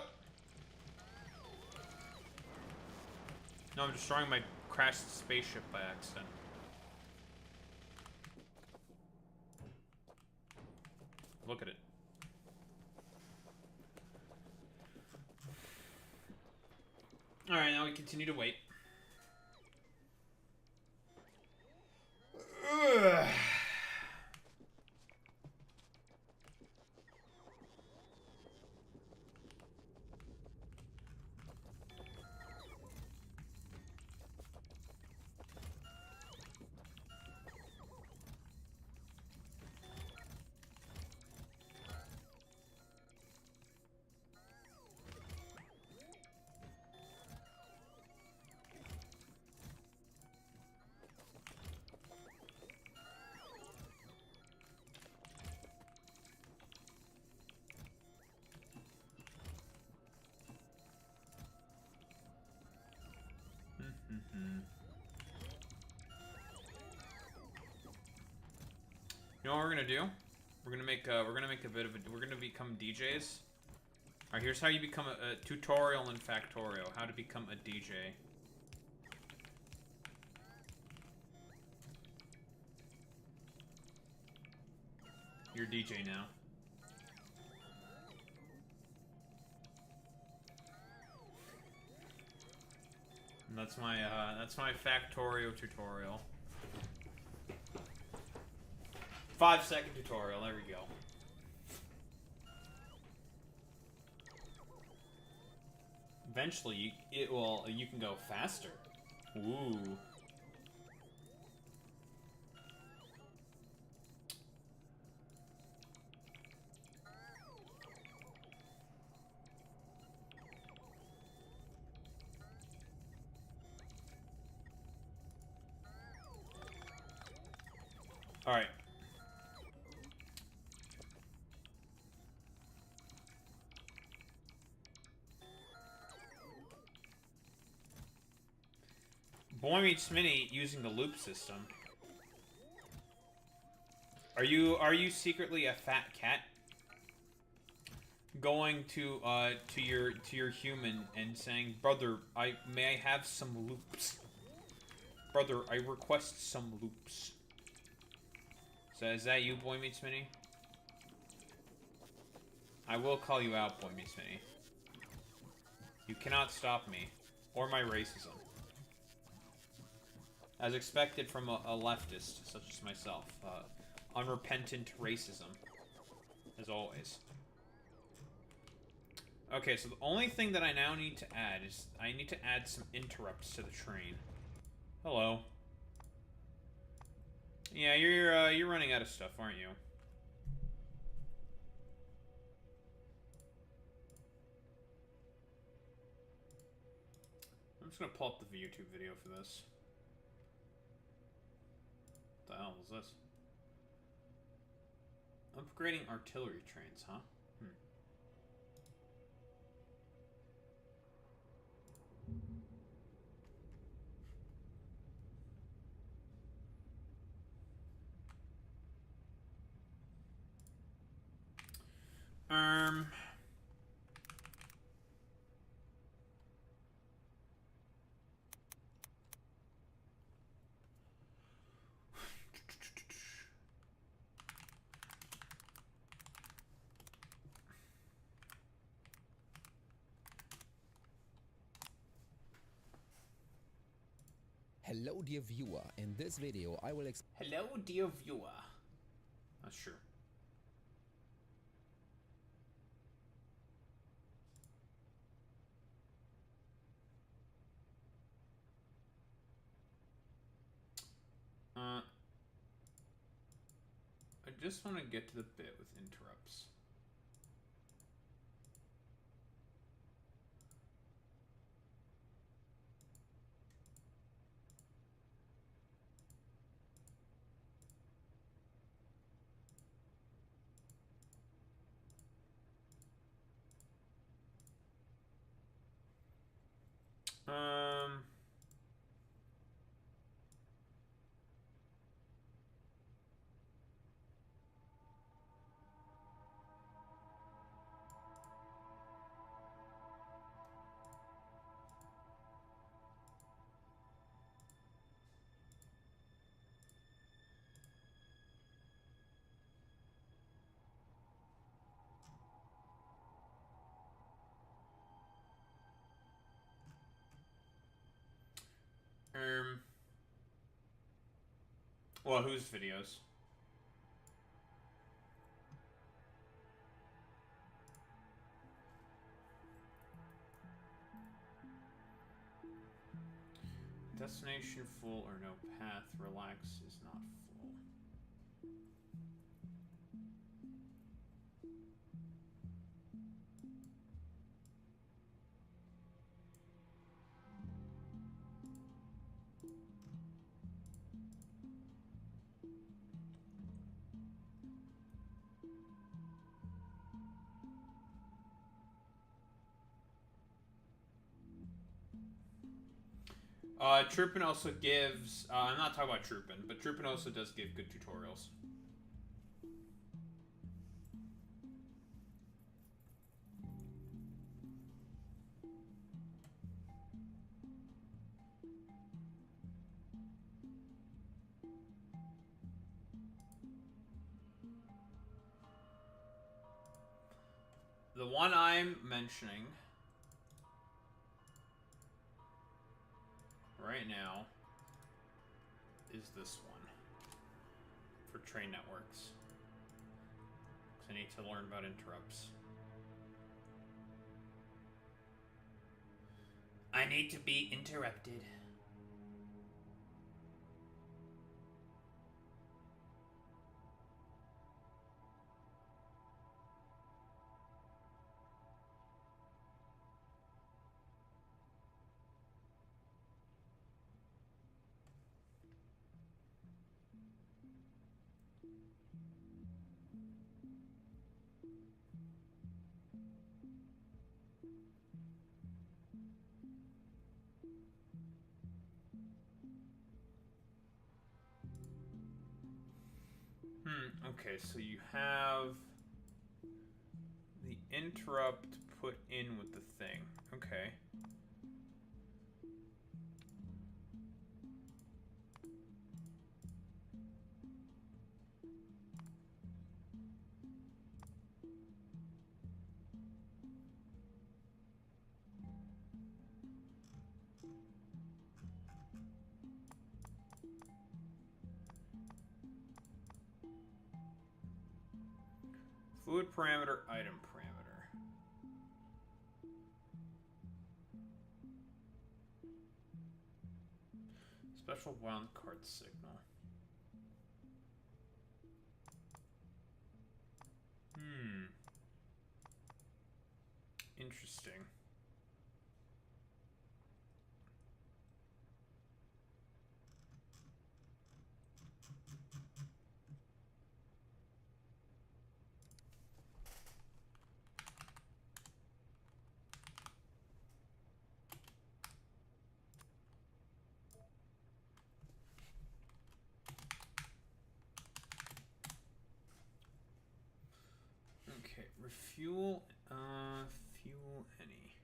No, I'm destroying my crashed spaceship by accident. Look at it. Alright, now we continue to wait. Ugh. You know what we're gonna do? We're gonna make a bit of a. We're gonna become DJs. All right, here's how you become a tutorial in Factorio. How to become a DJ. You're DJ now. And that's my Factorio tutorial. 5-second tutorial. There we go. Eventually, you can go faster. Ooh. Alright. Boy Meets Mini using the loop system. Are you secretly a fat cat? Going to your human and saying, "Brother, may I have some loops? Brother, I request some loops." So is that you, Boy Meets Mini? I will call you out, Boy Meets Mini. You cannot stop me or my racism. As expected from a leftist such as myself. Unrepentant racism. As always. Okay, so the only thing that I now need to add is I need to add some interrupts to the train. Hello. Yeah, you're running out of stuff, aren't you? I'm just gonna pull up the YouTube video for this. What the hell is this? Upgrading artillery trains, huh? Hello dear viewer, in this video I will Hello, dear viewer. That's true. I just want to get to the bit with interrupts. Well, whose videos? Destination full or no path. Relax is not full. Troopin also gives, I'm not talking about Troopin, but Troopin also does give good tutorials. The one I'm mentioning right now is this one for train networks. 'Cause I need to learn about interrupts. I need to be interrupted. Okay, so you have the interrupt put in with the thing. Okay. Fluid parameter, item parameter. Special wildcard signal. Interesting. Okay, refuel, fuel any.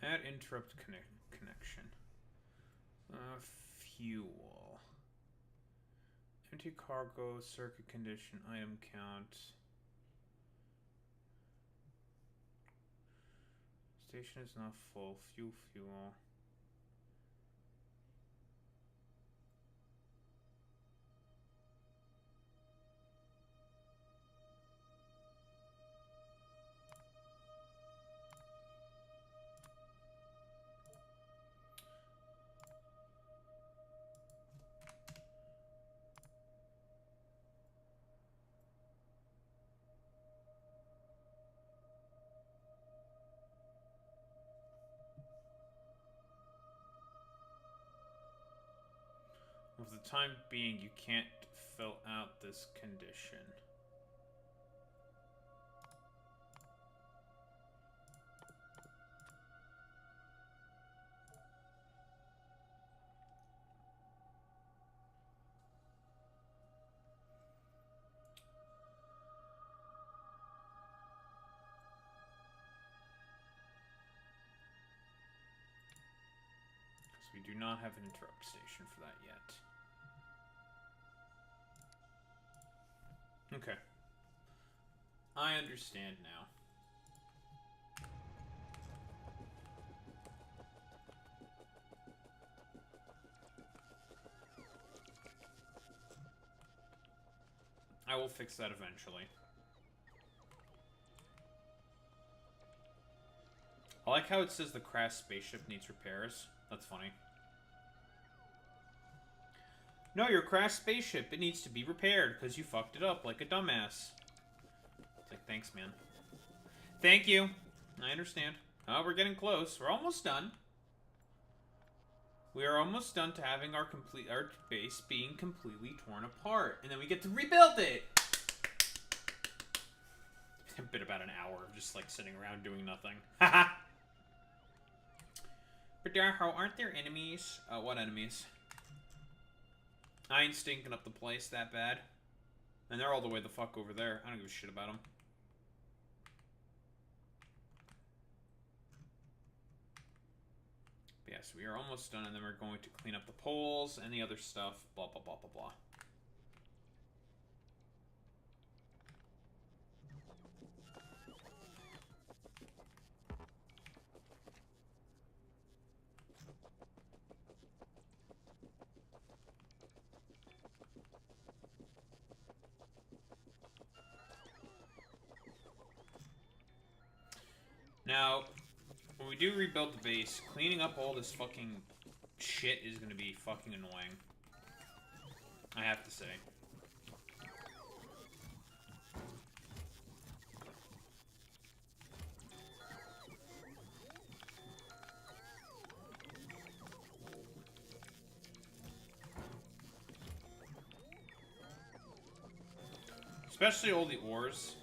Add interrupt connection. Fuel. Empty cargo, circuit condition, item count. Station is not full. Fuel. For the time being, you can't fill out this condition. So we do not have an interrupt station for that yet. Okay. I understand now. I will fix that eventually. I like how it says the crashed spaceship needs repairs. That's funny. No, your crashed spaceship, it needs to be repaired because you fucked it up like a dumbass. It's like, thanks, man. Thank you. I understand. Oh, we're getting close. We're almost done. We are almost done to having our base being completely torn apart. And then we get to rebuild it! It's been about an hour of just, like, sitting around doing nothing. Haha! But Darho, aren't there enemies? What enemies? I ain't stinking up the place that bad. And they're all the way the fuck over there. I don't give a shit about them. But yes, we are almost done, and then we're going to clean up the poles and the other stuff. Blah, blah, blah, blah, blah. Now, when we do rebuild the base, cleaning up all this fucking shit is going to be fucking annoying. I have to say. Especially all the ores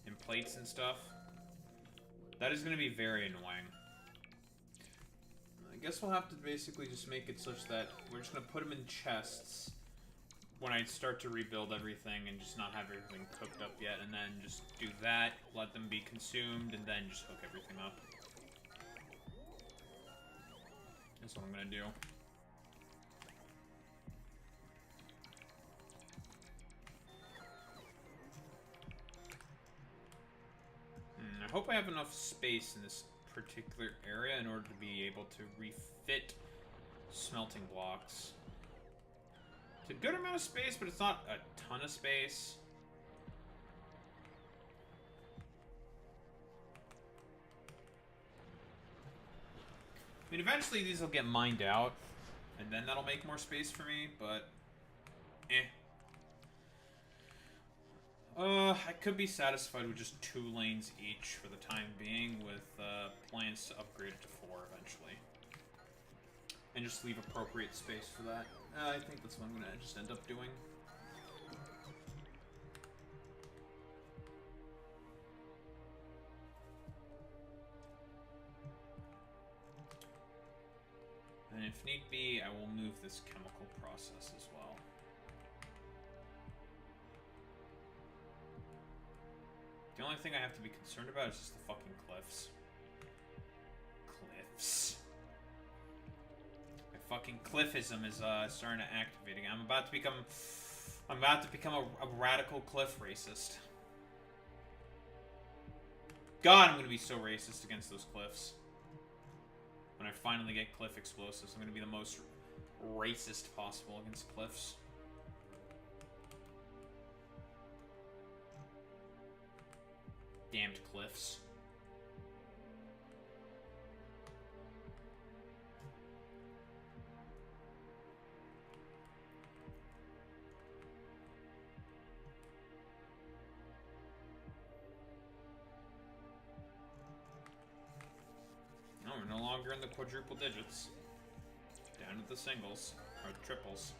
and plates and stuff. That is going to be very annoying. I guess we'll have to basically just make it such that we're just going to put them in chests when I start to rebuild everything and just not have everything cooked up yet, and then just do that, let them be consumed, and then just hook everything up. That's what I'm going to do. I hope I have enough space in this particular area in order to be able to refit smelting blocks. It's a good amount of space, but it's not a ton of space. I mean, eventually these will get mined out, and then that'll make more space for me, but eh. I could be satisfied with just 2 lanes each for the time being, with plans to upgrade it to 4 eventually. And just leave appropriate space for that. I think that's what I'm gonna just end up doing. And if need be, I will move this chemical process as well. The only thing I have to be concerned about is just the fucking cliffs. Cliffs. My fucking cliffism is starting to activate again. I'm about to become a radical cliff racist. God, I'm gonna be so racist against those cliffs. When I finally get cliff explosives, I'm gonna be the most racist possible against cliffs. Damned cliffs. No, we're no longer in the quadruple digits. Down to the singles, or triples.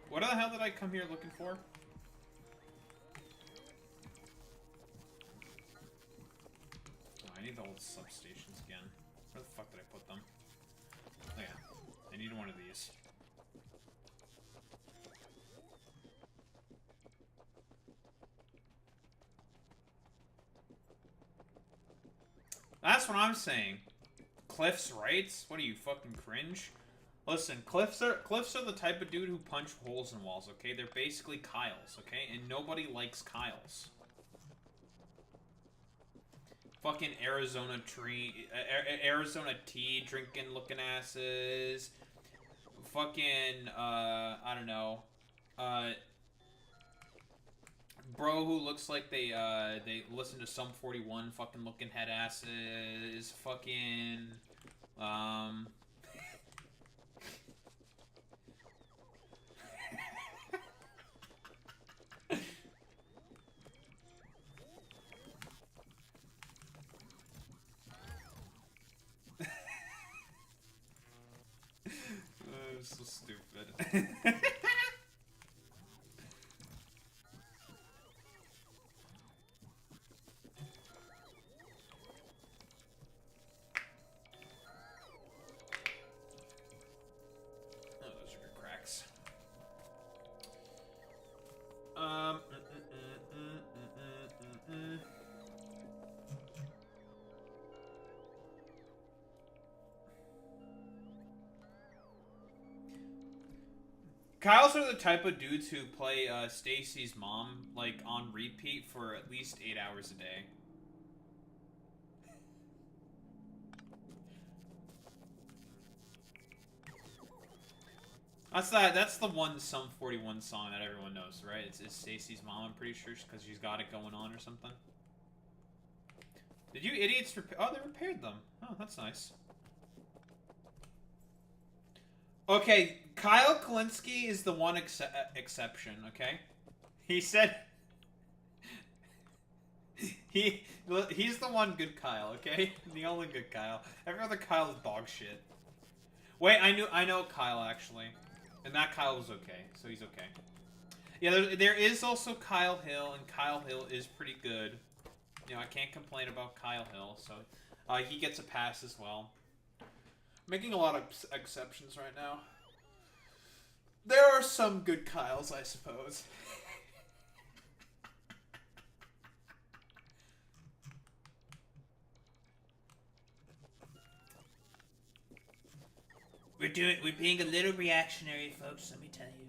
What the hell did I come here looking for? I need the old substations again. Where the fuck did I put them? Oh yeah, I need one of these. That's what I'm saying. Cliff's rights? What are you, fucking cringe? Listen, Cliffs are the type of dude who punch holes in walls, okay? They're basically Kyles, okay? And nobody likes Kyles. Fucking Arizona tea drinking looking asses. Fucking, I don't know. Bro who looks like they listen to Sum 41 fucking looking head asses. Fucking, so stupid. Oh, those are good cracks. Kyles are the type of dudes who play Stacy's mom like on repeat for at least 8 hours a day. That's the one Sum 41 song that everyone knows, right? It's Stacy's mom, I'm pretty sure, because she's got it going on or something. Did you idiots repair? Oh, they repaired them. Oh, that's nice. Okay, Kyle Kalinske is the one exception, okay? He said... He's the one good Kyle, okay? The only good Kyle. Every other Kyle is dog shit. Wait, I know Kyle, actually. And that Kyle was okay, so he's okay. Yeah, there is also Kyle Hill, and Kyle Hill is pretty good. You know, I can't complain about Kyle Hill, so he gets a pass as well. Making a lot of exceptions right now. There are some good Kyles, I suppose. We're being a little reactionary, folks, let me tell you.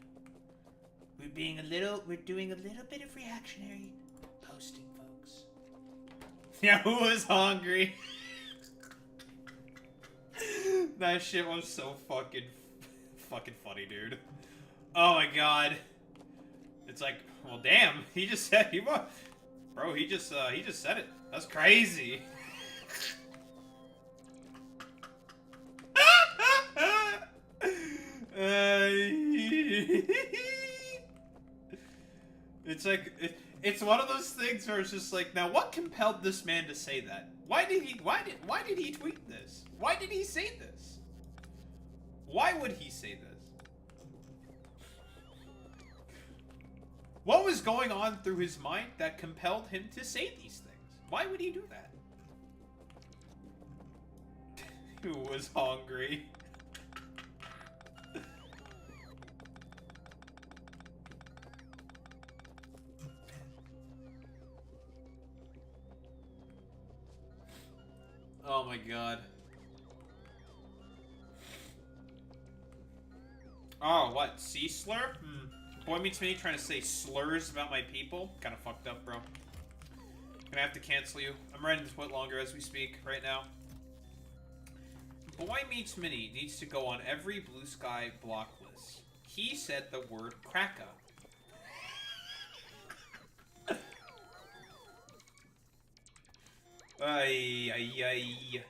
We're doing a little bit of reactionary posting, folks. Yeah, who was hungry? That shit was so fucking funny, dude. Oh my god. It's like, well, damn, he just said he was. Bro, he just said it. That's crazy. It's like it's one of those things where it's just like, now what compelled this man to say that? Why did he tweet this? Why did he say this? Why would he say this? What was going on through his mind that compelled him to say these things? Why would he do that? Who was hungry? Oh my god. Oh, what? Sea slur? Boy meets me trying to say slurs about my people? Kinda fucked up, bro. Gonna have to cancel you. I'm writing this what longer as we speak right now. Boy Meets Minnie needs to go on every Blue Sky block list. He said the word cracka. Ay, ay, ay.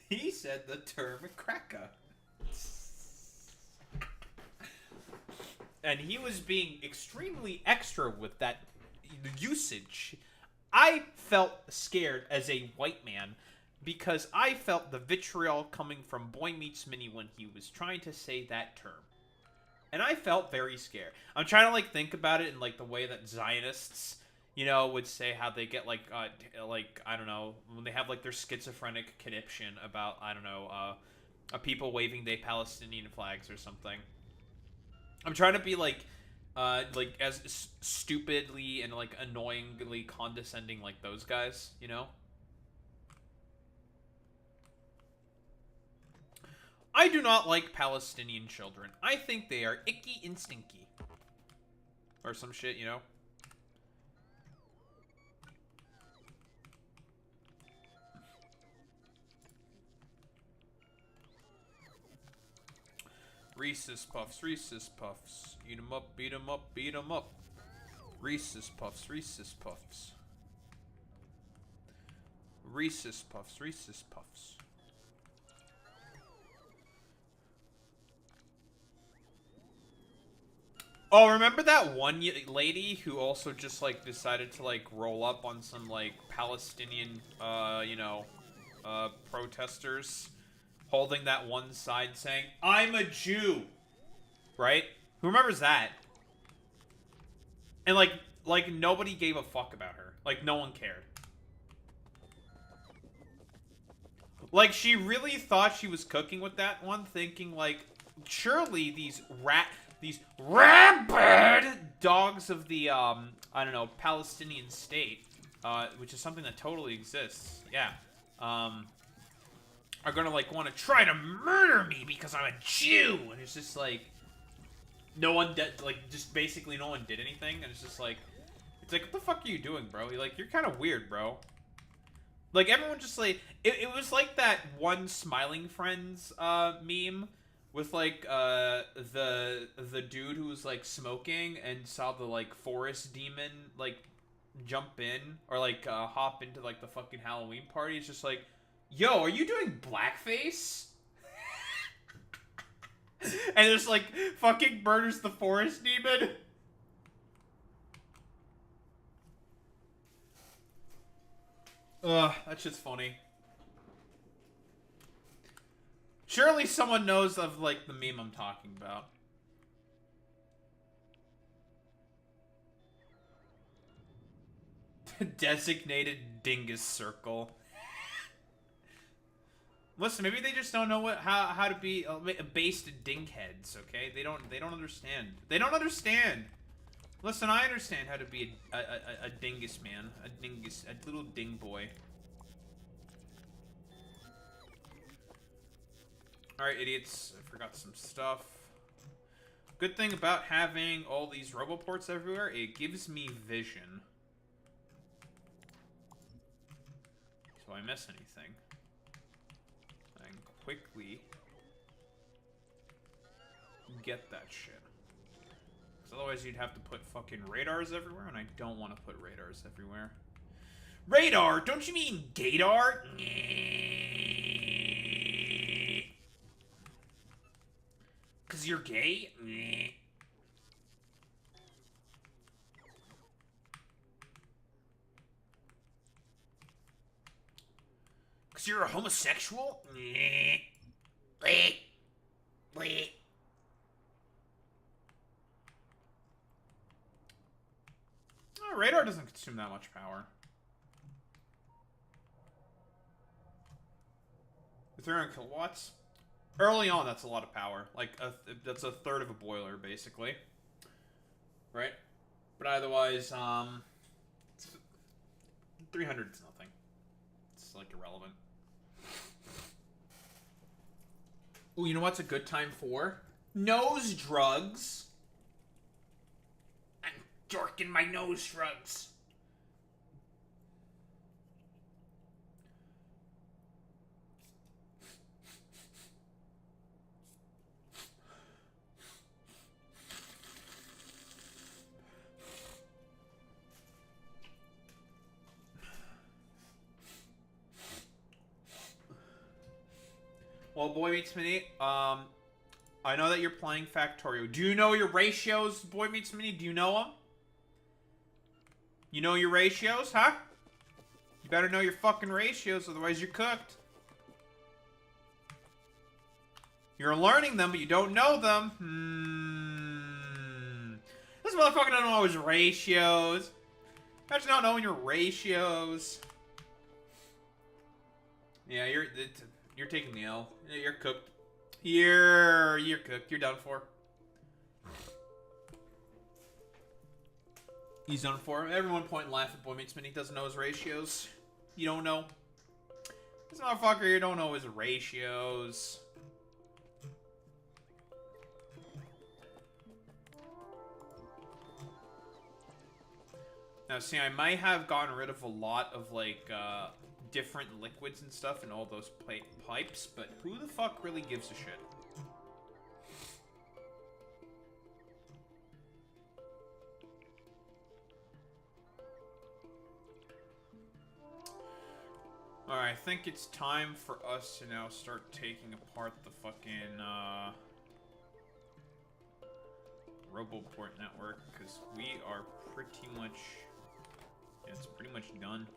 He said the term cracka. And he was being extremely extra with that usage. I felt scared as a white man because I felt the vitriol coming from Boy Meets Minnie when he was trying to say that term. And I felt very scared. I'm trying to like think about it in like the way that Zionists, you know, would say how they get like I don't know, when they have like their schizophrenic conniption about, I don't know, people waving their Palestinian flags or something. I'm trying to be like as stupidly and like annoyingly condescending like those guys, you know? I do not like Palestinian children. I think they are icky and stinky. Or some shit, you know? Reese's Puffs, Reese's Puffs. Eat 'em up, beat 'em up, beat 'em up. Reese's Puffs, Reese's Puffs. Reese's Puffs, Reese's Puffs. Oh, remember that one lady who also just, like, decided to, like, roll up on some, like, Palestinian, you know, protesters? Holding that one side saying, I'm a Jew! Right? Who remembers that? And, like, nobody gave a fuck about her. Like, no one cared. Like, she really thought she was cooking with that one, thinking, like, surely these rabid dogs of the, I don't know, Palestinian state, which is something that totally exists, yeah, are gonna, like, want to try to murder me because I'm a Jew, and it's just, like, no one did, like, just basically no one did anything, and it's just, like, what the fuck are you doing, bro? You're kind of weird, bro. Like, everyone just, like, it was like that one Smiling Friends, meme, with, like, the dude who was, like, smoking and saw the, like, forest demon, like, jump in, or, like, hop into, like, the fucking Halloween party. It's just like, yo, are you doing blackface? And just, like, fucking murders the forest demon. Ugh, that shit's funny. Surely someone knows of, like, the meme I'm talking about. Designated dingus circle. Listen, maybe they just don't know how to be based dinkheads, okay? They don't understand. They don't understand. Listen, I understand how to be a dingus man. A little ding boy. Alright, idiots. I forgot some stuff. Good thing about having all these roboports everywhere, it gives me vision. So I miss anything, I can quickly get that shit. Because otherwise you'd have to put fucking radars everywhere, and I don't want to put radars everywhere. Radar? Don't you mean gaydar? Cause you're gay? Cause you're a homosexual? Oh, radar doesn't consume that much power. With 300 kilowatts? Early on, that's a lot of power. Like, that's a third of a boiler, basically. Right? But otherwise, 300 is nothing. It's, like, irrelevant. Ooh, you know what's a good time for? Nose drugs. I'm dorking my nose drugs. Well, Boy Meets Mini, I know that you're playing Factorio. Do you know your ratios, Boy Meets Mini? Do you know them? You know your ratios, huh? You better know your fucking ratios, otherwise you're cooked. You're learning them, but you don't know them. This motherfucker doesn't know his ratios. Imagine not knowing your ratios. Yeah, you're taking the L. You're cooked. You're cooked. You're done for. He's done for. Everyone point and laugh at Boy Meets Mini. Doesn't know his ratios. You don't know. This motherfucker here don't know his ratios. Now, see, I might have gotten rid of a lot of, like, different liquids and stuff in all those pipes, but who the fuck really gives a shit? Alright, I think it's time for us to now start taking apart the fucking, Roboport network, because we are pretty much... yeah, it's pretty much done.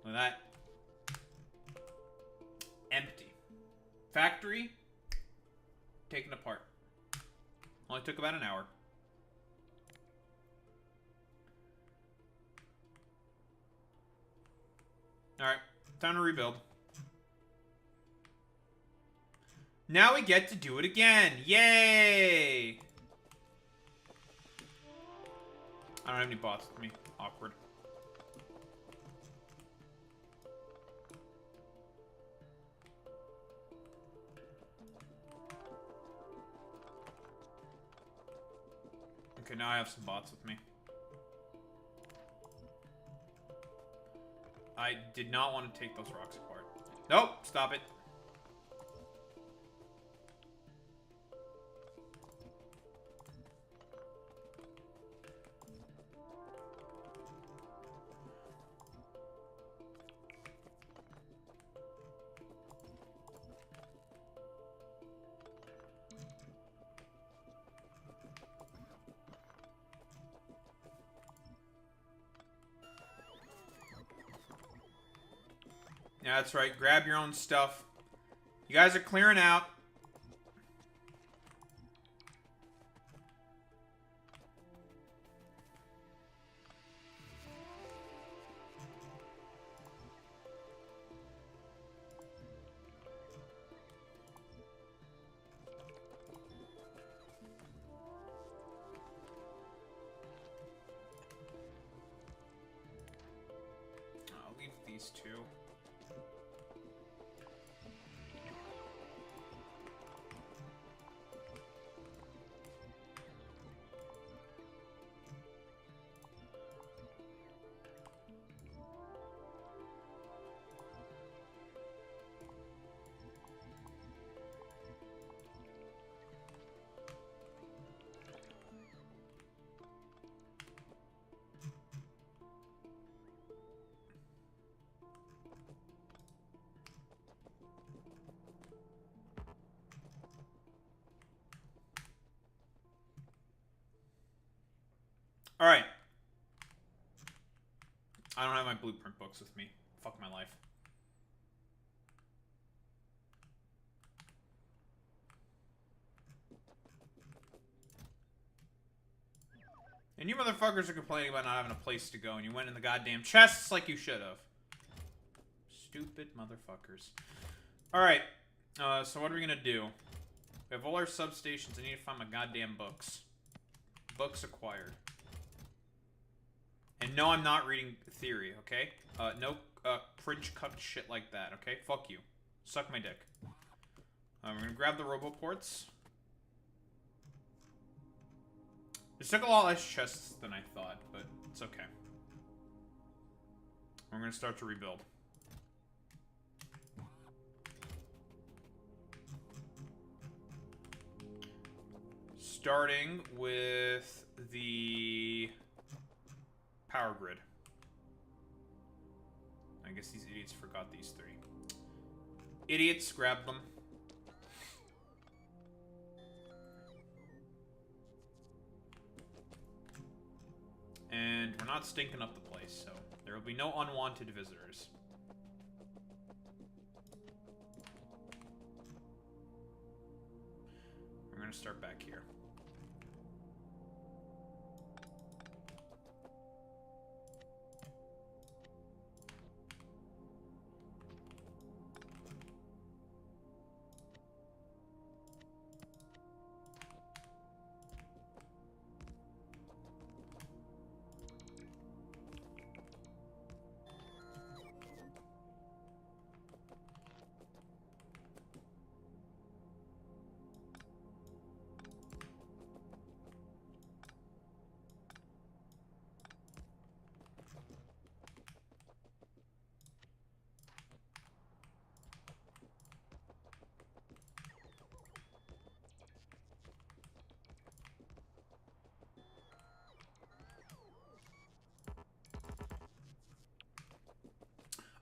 Look at that. Empty. Factory, taken apart. Only took about an hour. Alright, time to rebuild. Now we get to do it again! Yay! I don't have any bots with me. Awkward. Okay, now I have some bots with me. I did not want to take those rocks apart. Nope, stop it. Yeah, that's right. Grab your own stuff. You guys are clearing out. I'll leave these two. Alright. I don't have my blueprint books with me. Fuck my life. And you motherfuckers are complaining about not having a place to go, and you went in the goddamn chests like you should have. Stupid motherfuckers. Alright. So what are we gonna do? We have all our substations. I need to find my goddamn books. Books acquired. And no, I'm not reading theory, okay? No fridge cooked shit like that, okay? Fuck you. Suck my dick. We're gonna grab the roboports. This took a lot less chests than I thought, but it's okay. We're gonna start to rebuild. Starting with the power grid. I guess these idiots forgot these three. Idiots, grab them. And we're not stinking up the place, so there will be no unwanted visitors. We're gonna start back here.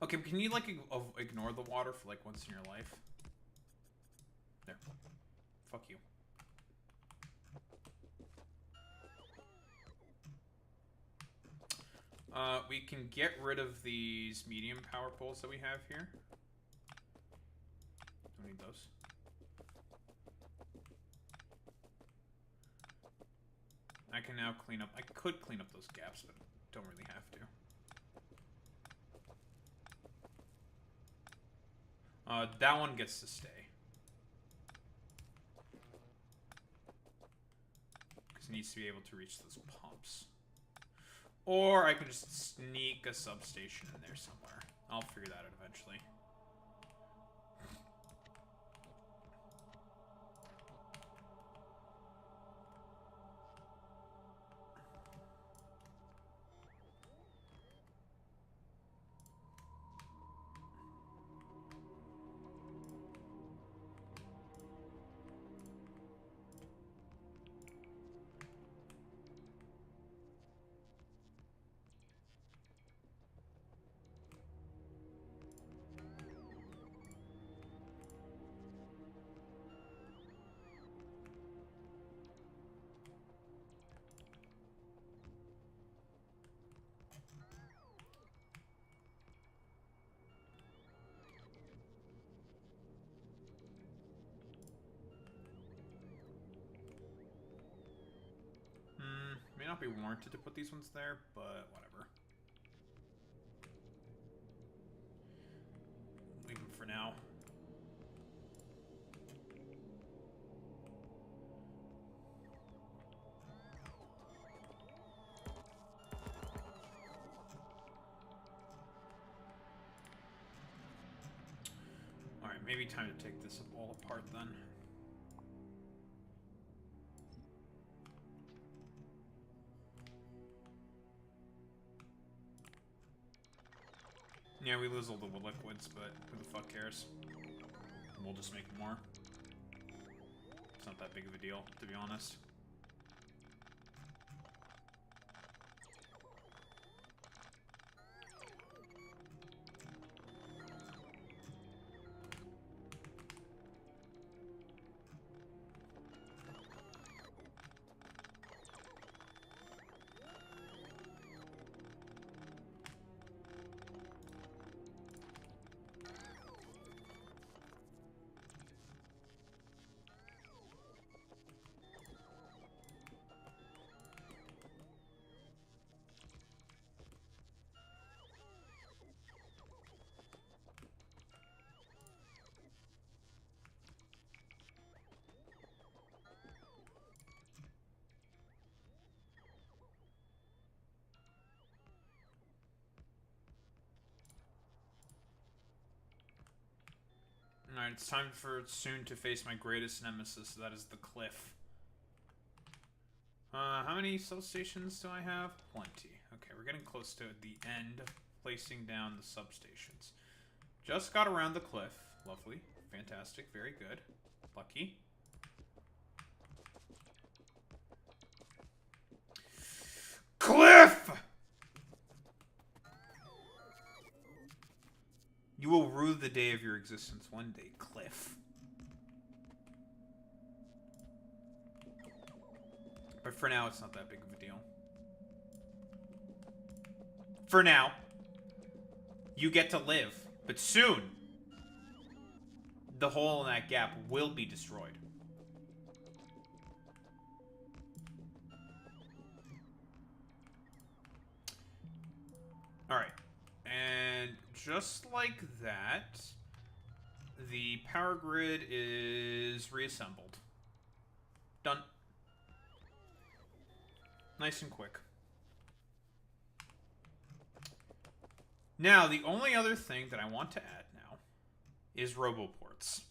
Okay, can you, like, ignore the water for, like, once in your life? There. Fuck you. We can get rid of these medium power poles that we have here. Don't need those. I can now clean up... I could clean up those gaps, but don't really have to. That one gets to stay. Because it needs to be able to reach those pumps. Or I could just sneak a substation in there somewhere. I'll figure that out eventually. May not be warranted to put these ones there, but whatever. Leave them for now. Alright, maybe time to take this all apart then. Yeah, we lose all the liquids, but who the fuck cares? We'll just make more. It's not that big of a deal, to be honest. Alright, it's time for soon to face my greatest nemesis, that is the cliff. How many substations do I have? Plenty. Okay, we're getting close to the end of placing down the substations. Just got around the cliff. Lovely. Fantastic. Very good. Lucky. Cliff! You will rue the day of your existence one day, Cliff. But for now, it's not that big of a deal. For now. You get to live. But soon, the hole in that gap will be destroyed. Alright. And just like that, the power grid is reassembled. Done. Nice and quick. Now, the only other thing that I want to add now is roboports.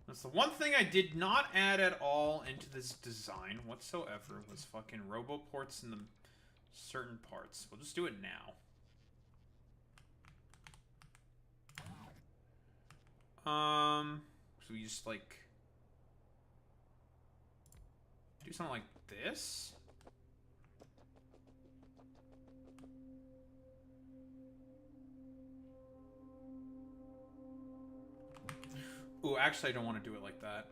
That's the one thing I did not add at all into this design whatsoever was fucking roboports in the certain parts. We'll just do it now. So we just like do something like this. Ooh, actually I don't want to do it like that.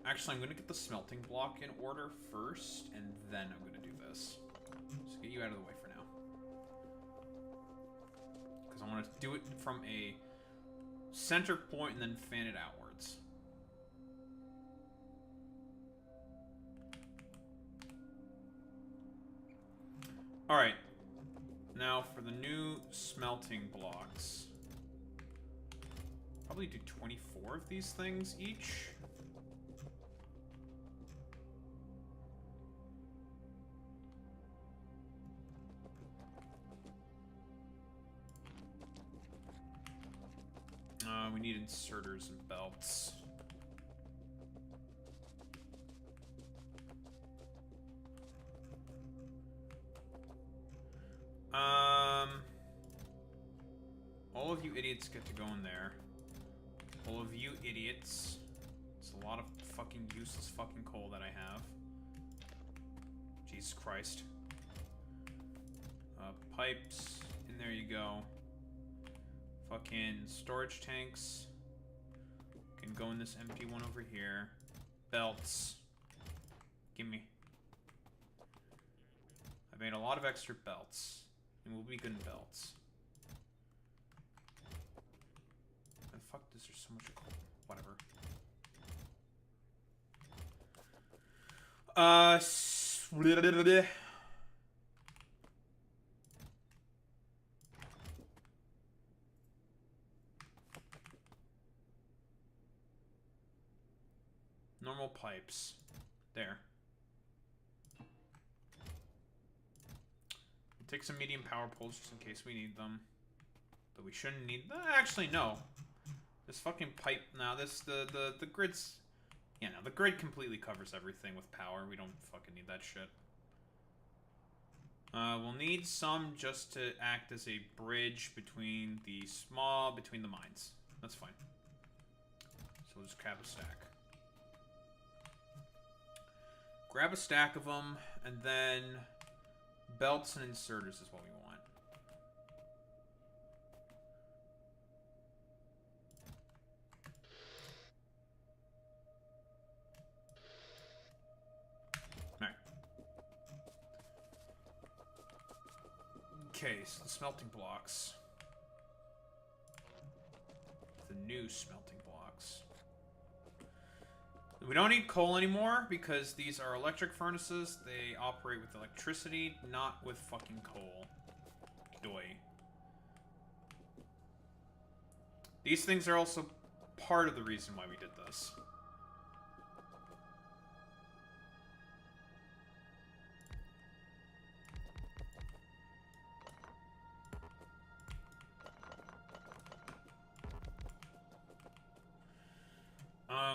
Actually, I'm going to get the smelting block in order first, and then I'm going to do this. Just get you out of the way for now. Because I want to do it from a center point and then fan it outwards. Alright. Now for the new smelting blocks. Probably do 24 of these things each. We need inserters and belts. All of you idiots get to go in there. All of you idiots. It's a lot of fucking useless fucking coal that I have. Jesus Christ. Pipes. And there you go. Fucking storage tanks. Can go in this empty one over here. Belts. Gimme. I made a lot of extra belts. And we'll be good in belts. fuck is there so much coal? Whatever. Normal pipes. There. We'll take some medium power poles just in case we need them. But we shouldn't need them. Actually, no. This fucking pipe now, the grid's, yeah, no, the grid completely covers everything with power. We don't fucking need that shit. We'll need some just to act as a bridge between between the mines. That's fine. So we'll just grab a stack. Grab a stack of them, and then belts and inserters is what we want. Alright. Okay, so the smelting blocks. The new smelting blocks. We don't need coal anymore because these are electric furnaces. They operate with electricity, not with fucking coal. Doi. These things are also part of the reason why we did this.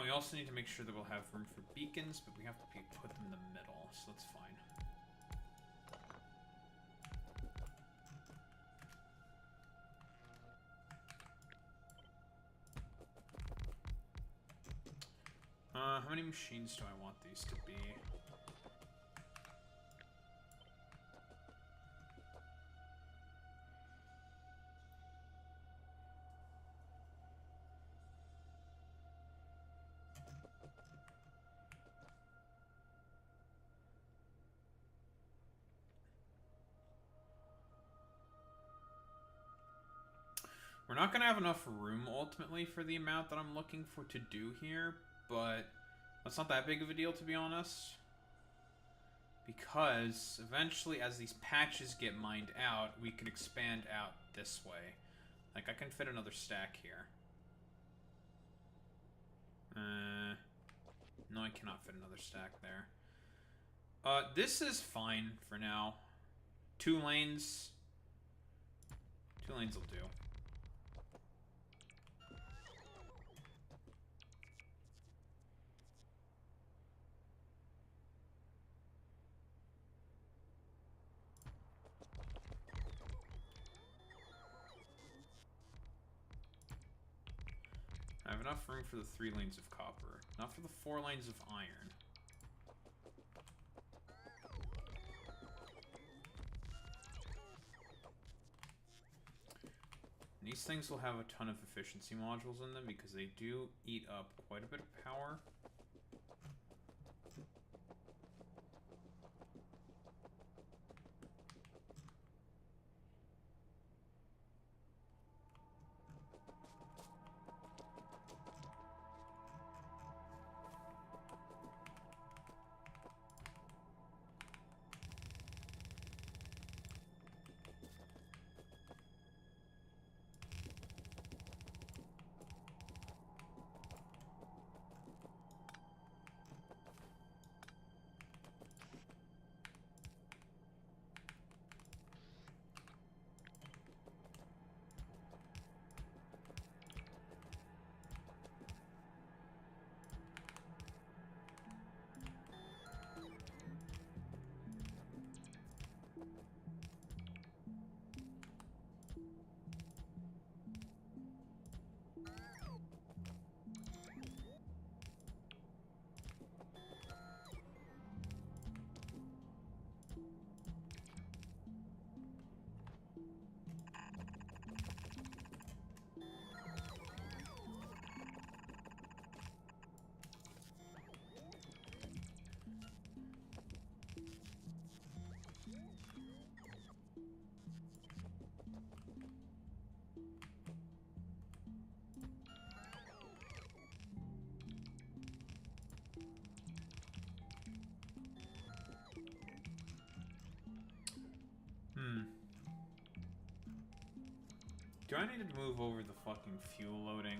We also need to make sure that we'll have room for beacons, but we have to put them in the middle, so that's fine. How many machines do I want these to be? We're not going to have enough room, ultimately, for the amount that I'm looking for to do here, but that's not that big of a deal, to be honest. Because, eventually, as these patches get mined out, we can expand out this way. Like, I can fit another stack here. No, I cannot fit another stack there. This is fine for now. 2 lanes. 2 lanes will do. I have enough room for the 3 lanes of copper. Not for the 4 lanes of iron. And these things will have a ton of efficiency modules in them because they do eat up quite a bit of power. Do I need to move over the fucking fuel loading?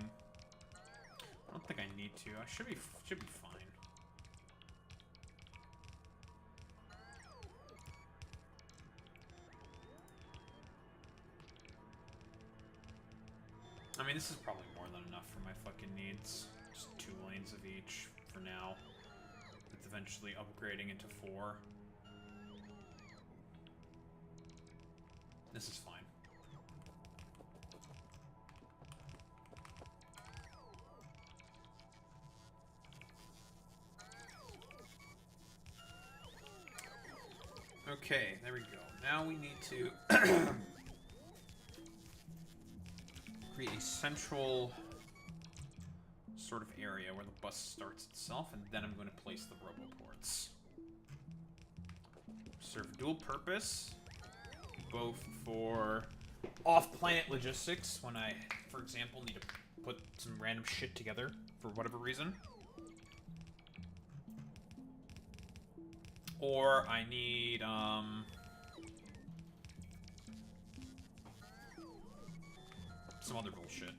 I don't think I need to. I should be fine. I mean, this is probably more than enough for my fucking needs. Just 2 lanes of each for now. With eventually upgrading into 4. This is fine. Okay, there we go. Now we need to create a central sort of area where the bus starts itself, and then I'm going to place the roboports. Serve dual purpose, both for off-planet logistics, when I, for example, need to put some random shit together for whatever reason. Or I need, some other bullshit.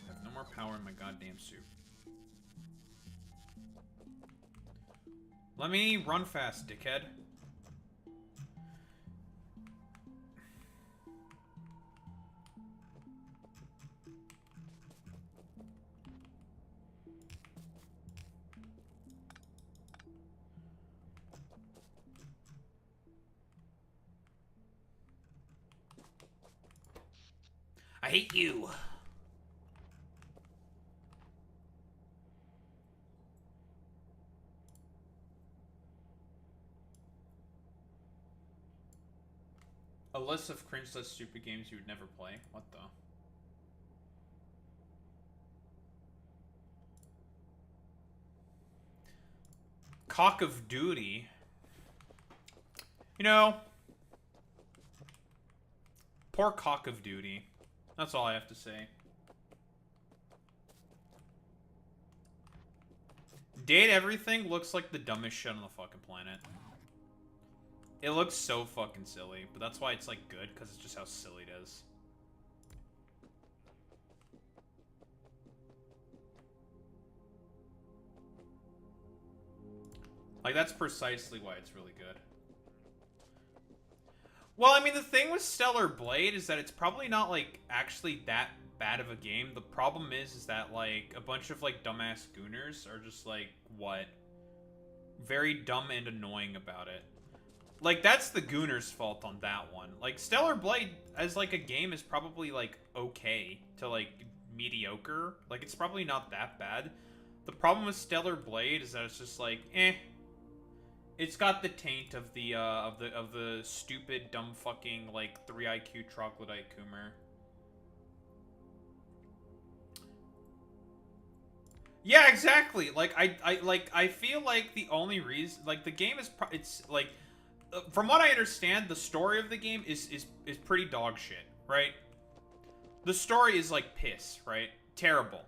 I have no more power in my goddamn suit. Let me run fast, dickhead. I hate you. A list of cringe-less stupid games you would never play. What the? Cock of Duty. You know, poor Cock of Duty. That's all I have to say. Date Everything looks like the dumbest shit on the fucking planet. It looks so fucking silly, but that's why it's like good, because it's just how silly it is. Like, that's precisely why it's really good. Well, I mean, the thing with Stellar Blade is that it's probably not, like, actually that bad of a game. The problem is that, like, a bunch of, like, dumbass gooners are just, like, what? Very dumb and annoying about it. Like, that's the gooners' fault on that one. Like, Stellar Blade, as, like, a game is probably, like, okay to, like, mediocre. Like, it's probably not that bad. The problem with Stellar Blade is that it's just, like, eh. It's got the taint of the stupid, dumb fucking, like, 3 IQ troglodyte Coomer. Yeah, exactly. Like, I feel like the only reason, like, the game is, it's, like, from what I understand, the story of the game is pretty dog shit, right? The story is, like, piss, right? Terrible.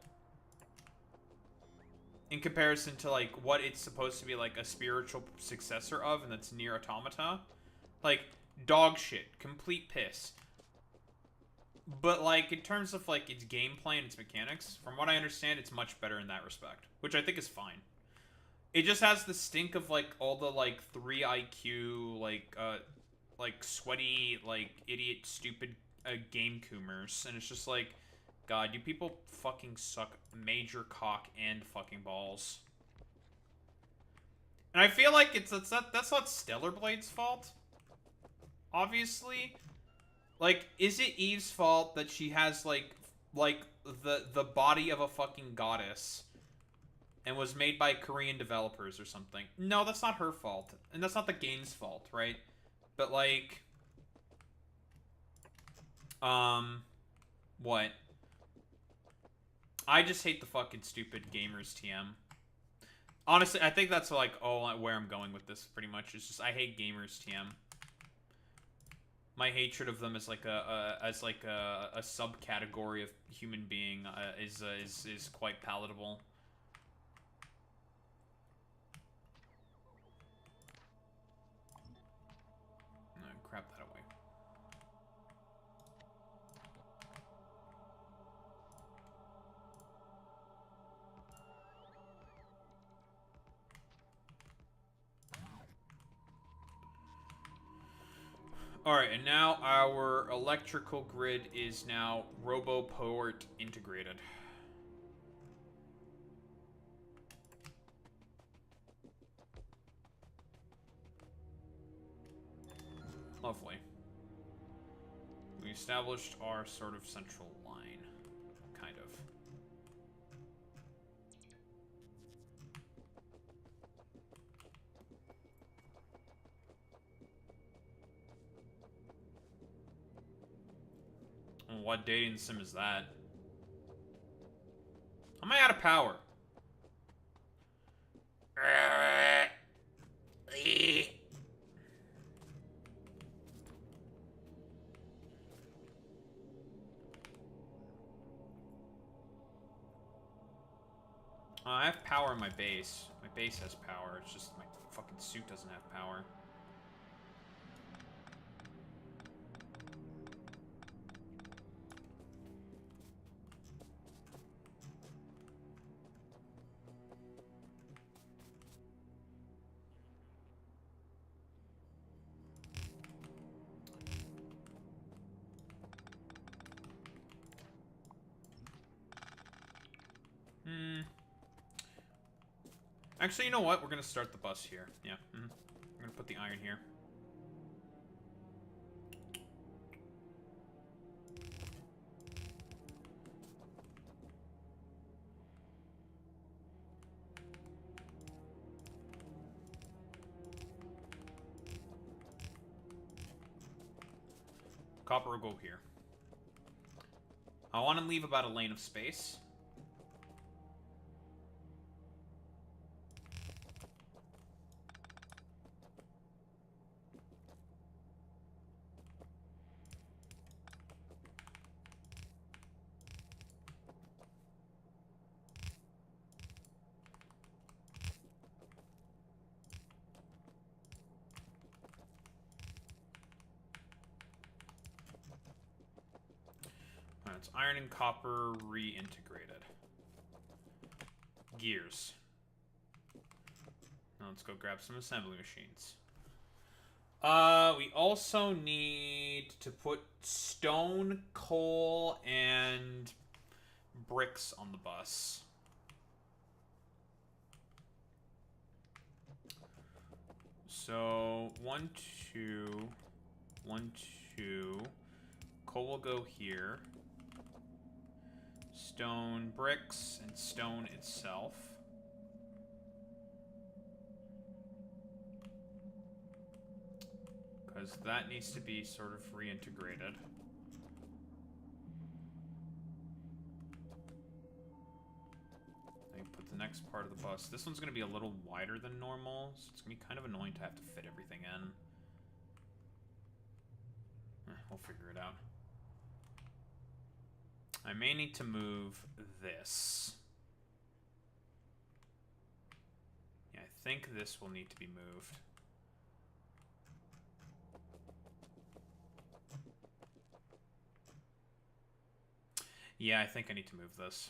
In comparison to, like, what it's supposed to be, like, a spiritual successor of, and that's Nier Automata. Like, dog shit. Complete piss. But, like, in terms of, like, its gameplay and its mechanics, from what I understand, it's much better in that respect. Which I think is fine. It just has the stink of, like, all the, like, 3 IQ, like, sweaty, like, idiot, stupid game coomers. And it's just like, God, you people fucking suck major cock and fucking balls. And I feel like that's not Stellar Blade's fault. Obviously. Like, is it Eve's fault that she has, like the body of a fucking goddess and was made by Korean developers or something? No, that's not her fault. And that's not the game's fault, right? But, like, what? I just hate the fucking stupid gamers TM. Honestly, I think that's, like, where I'm going with this, pretty much. It's just, I hate gamers TM. My hatred of them as, like, a subcategory of human being is quite palatable. Alright, and now our electrical grid is now RoboPort integrated. Lovely. We established our sort of central line. Kind of. What dating sim is that? Am I out of power? I have power in my base. My base has power. It's just my fucking suit doesn't have power. Actually, you know what? We're gonna start the bus here. Yeah. I'm gonna put the iron here. Copper will go here. I want to leave about a lane of space. It's iron and copper reintegrated. Gears. Now let's go grab some assembly machines. We also need to put stone, coal, and bricks on the bus. So 1, 2, 1, 2. Coal will go here. Stone bricks and stone itself. Because that needs to be sort of reintegrated. I put the next part of the bus. This one's going to be a little wider than normal, so it's going to be kind of annoying to have to fit everything in. We'll figure it out. I may need to move this. Yeah, I think this will need to be moved. Yeah, I think I need to move this.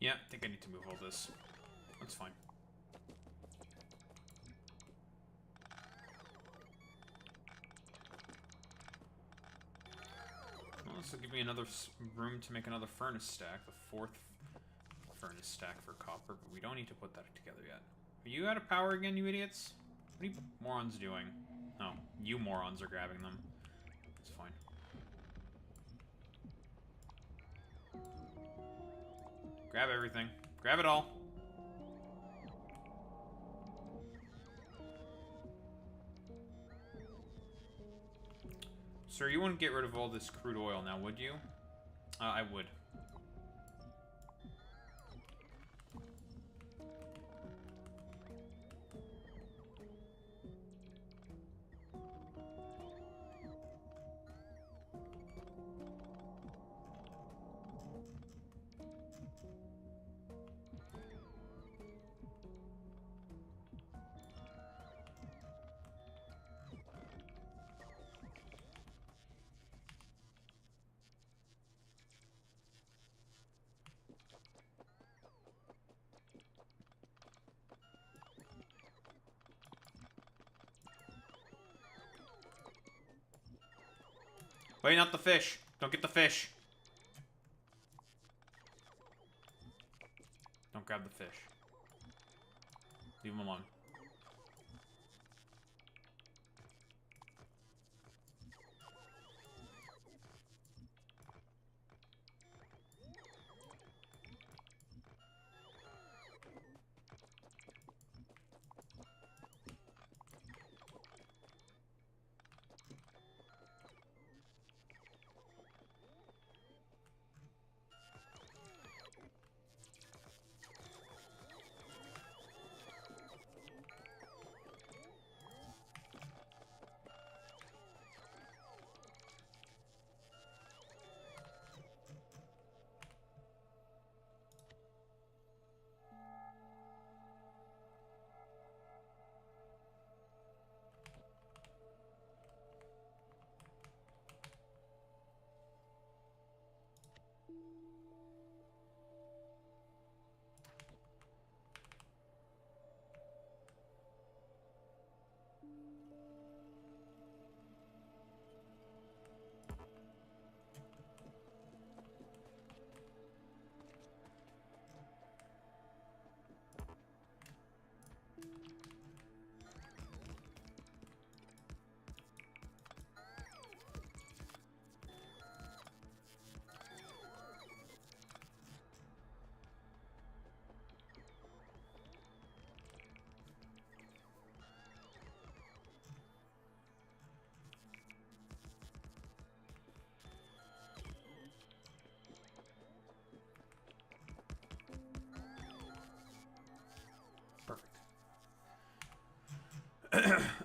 Yeah, I think I need to move all this. That's fine. Well, this will give me another room to make another furnace stack, the 4th furnace stack for copper, but we don't need to put that together yet. Are you out of power again, you idiots? What are you morons doing? Oh, you morons are grabbing them. That's fine. Grab everything. Grab it all. Sir, you wouldn't get rid of all this crude oil now, would you? I would. Wait, not the fish. Don't get the fish. Don't grab the fish. Leave him alone.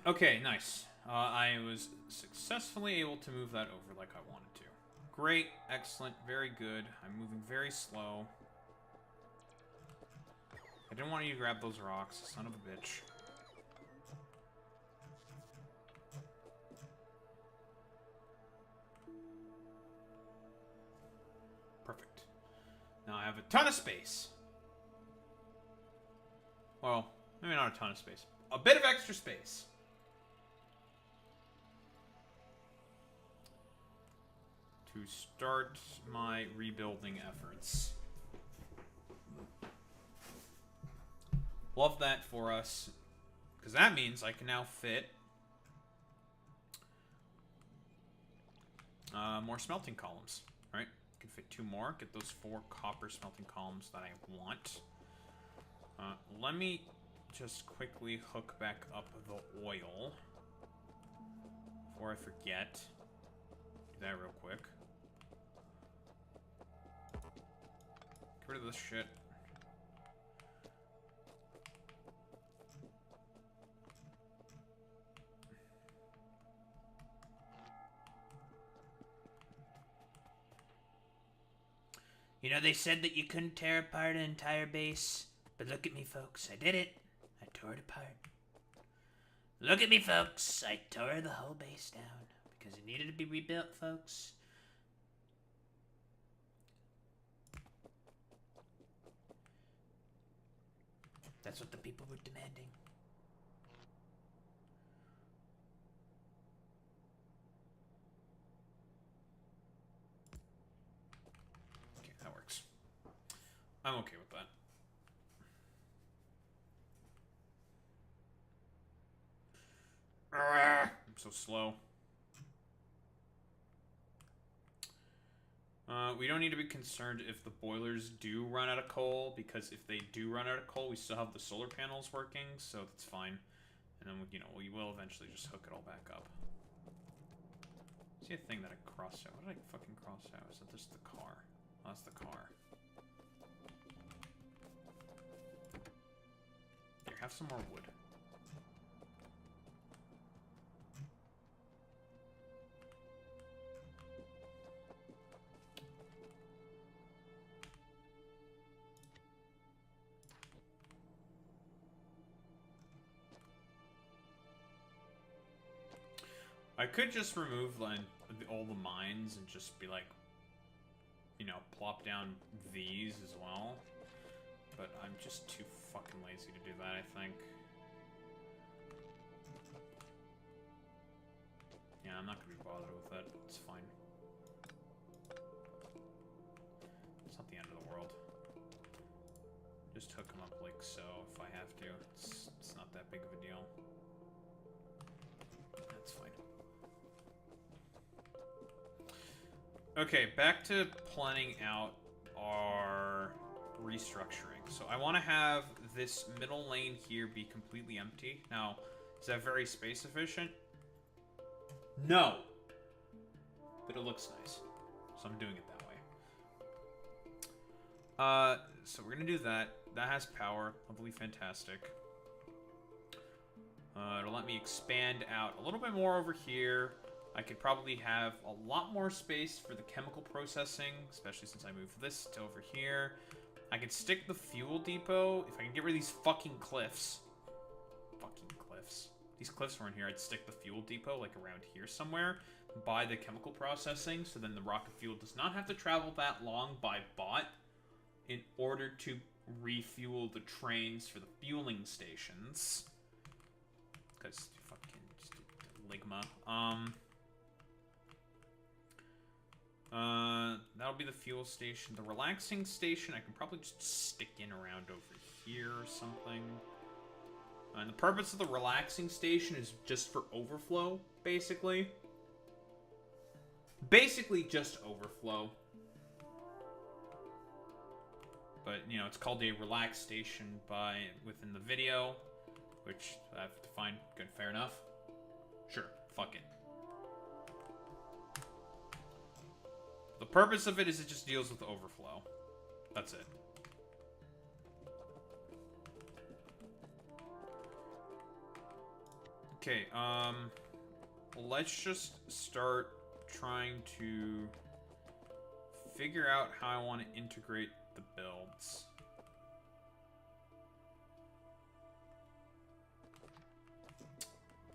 Okay, nice. I was successfully able to move that over like I wanted to. Great, excellent, very good. I'm moving very slow. I didn't want you to grab those rocks, son of a bitch. Perfect. Now I have a ton of space. Well, maybe not a ton of space. A bit of extra space. To start my rebuilding efforts. Love that for us. Because that means I can now fit more smelting columns. Right? I can fit 2 more. Get those 4 copper smelting columns that I want. Let me just quickly hook back up the oil. Before I forget. Do that real quick. Get rid of this shit. You know, they said that you couldn't tear apart an entire base. But look at me, folks. I did it. I tore it apart. Look at me, folks. I tore the whole base down. Because it needed to be rebuilt, folks. That's what the people were demanding. Okay, that works. I'm okay with that. I'm so slow. We don't need to be concerned if the boilers do run out of coal, because if they do run out of coal, we still have the solar panels working, so that's fine. And then, you know, we will eventually just hook it all back up. See a thing that I crossed out. What did I fucking cross out? Is that just the car? Oh, that's the car. Here, have some more wood. I could just remove like all the mines and just be like, you know, plop down these as well. But I'm just too fucking lazy to do that, I think. Yeah, I'm not gonna be bothered with that. It's fine. Just hook them up like so if I have to. It's not that big of a deal. That's fine. Okay, back to planning out our restructuring. So I want to have this middle lane here be completely empty. Now, is that very space efficient? No! But it looks nice. So I'm doing it that way. So we're gonna do that. That has power. Lovely, fantastic. It'll let me expand out a little bit more over here. I could probably have a lot more space for the chemical processing, especially since I moved this to over here. I could stick the fuel depot. If I can get rid of these fucking cliffs. Fucking cliffs. These cliffs were in here. I'd stick the fuel depot, like, around here somewhere by the chemical processing, so then the rocket fuel does not have to travel that long by bot in order to refuel the trains for the fueling stations. Because fucking just ligma. That'll be the fuel station. The relaxing station, I can probably just stick in around over here or something. And the purpose of the relaxing station is just for overflow, basically. Basically just overflow. But, you know, it's called a relax station within the video, which I have to find. Good, fair enough. Sure, fuck it. The purpose of it is it just deals with overflow. That's it. Okay, let's just start trying to figure out how I want to integrate the builds.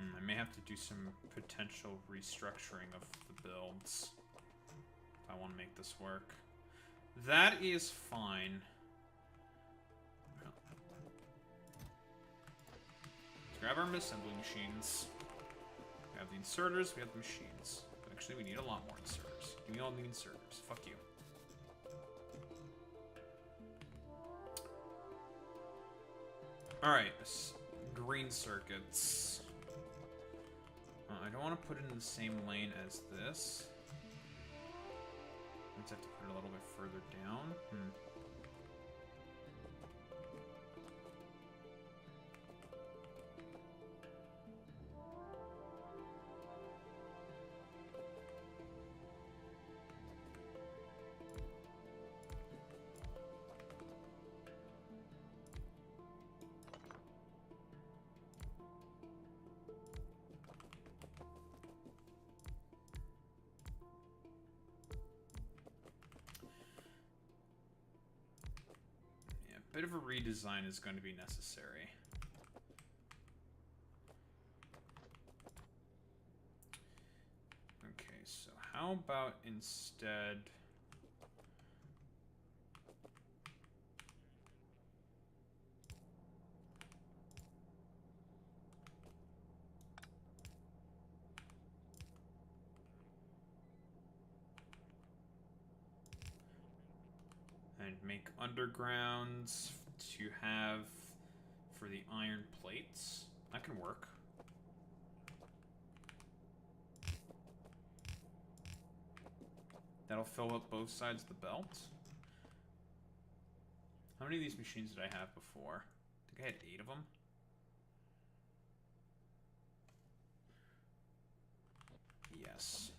I may have to do some potential restructuring of the builds if I want to make this work. That is fine. Let's grab our assembly machines. We have the inserters, we have the machines. Actually, we need a lot more inserters. Give me all the inserters. Fuck you. Alright, green circuits. I don't want to put it in the same lane as this. I just have to put it a little bit further down. A bit of a redesign is going to be necessary. Okay, so how about instead... and make undergrounds to have for the iron plates. That can work. That'll fill up both sides of the belt. How many of these machines did I have before? I think I had 8 of them. Yes.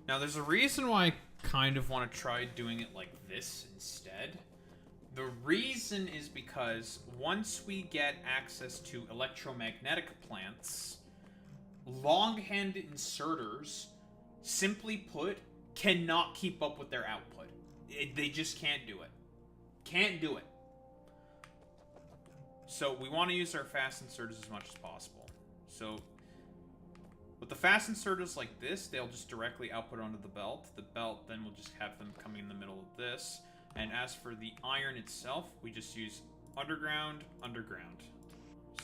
Now, there's a reason why I kind of want to try doing it like this instead. The reason is because once we get access to electromagnetic plants, long-handed inserters, simply put, cannot keep up with their output. They just can't do it. Can't do it. So we want to use our fast inserters as much as possible. So with the fast inserters like this, they'll just directly output onto the belt. The belt then will just have them coming in the middle of this. And as for the iron itself, we just use underground, underground.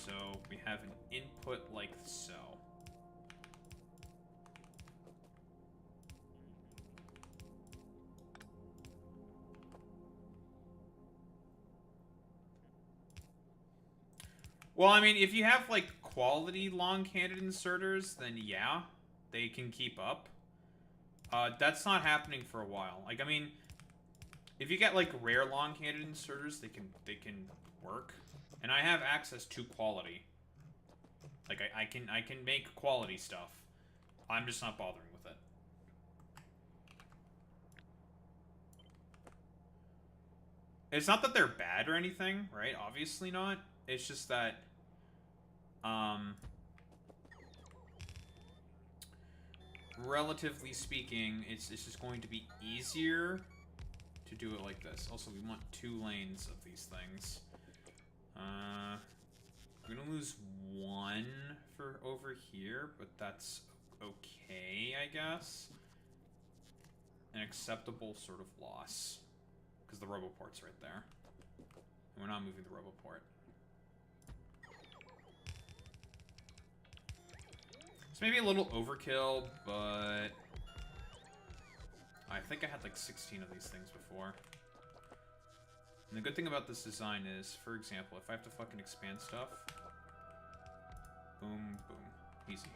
So we have an input like so. Well, I mean, if you have, like, quality long-handed inserters, then yeah, they can keep up. That's not happening for a while. Like, I mean, if you get, like, rare long-handed inserters, they can work. And I have access to quality. Like, I can make quality stuff. I'm just not bothering with it. It's not that they're bad or anything, right? Obviously not. It's just that, relatively speaking, it's just going to be easier to do it like this. Also, we want 2 lanes of these things. We're gonna lose 1 for over here, but that's okay, I guess. An acceptable sort of loss. Because the roboport's right there. And we're not moving the roboport. It's maybe a little overkill, but I think I had like 16 of these things before. And the good thing about this design is, for example, if I have to fucking expand stuff, boom, boom, easy.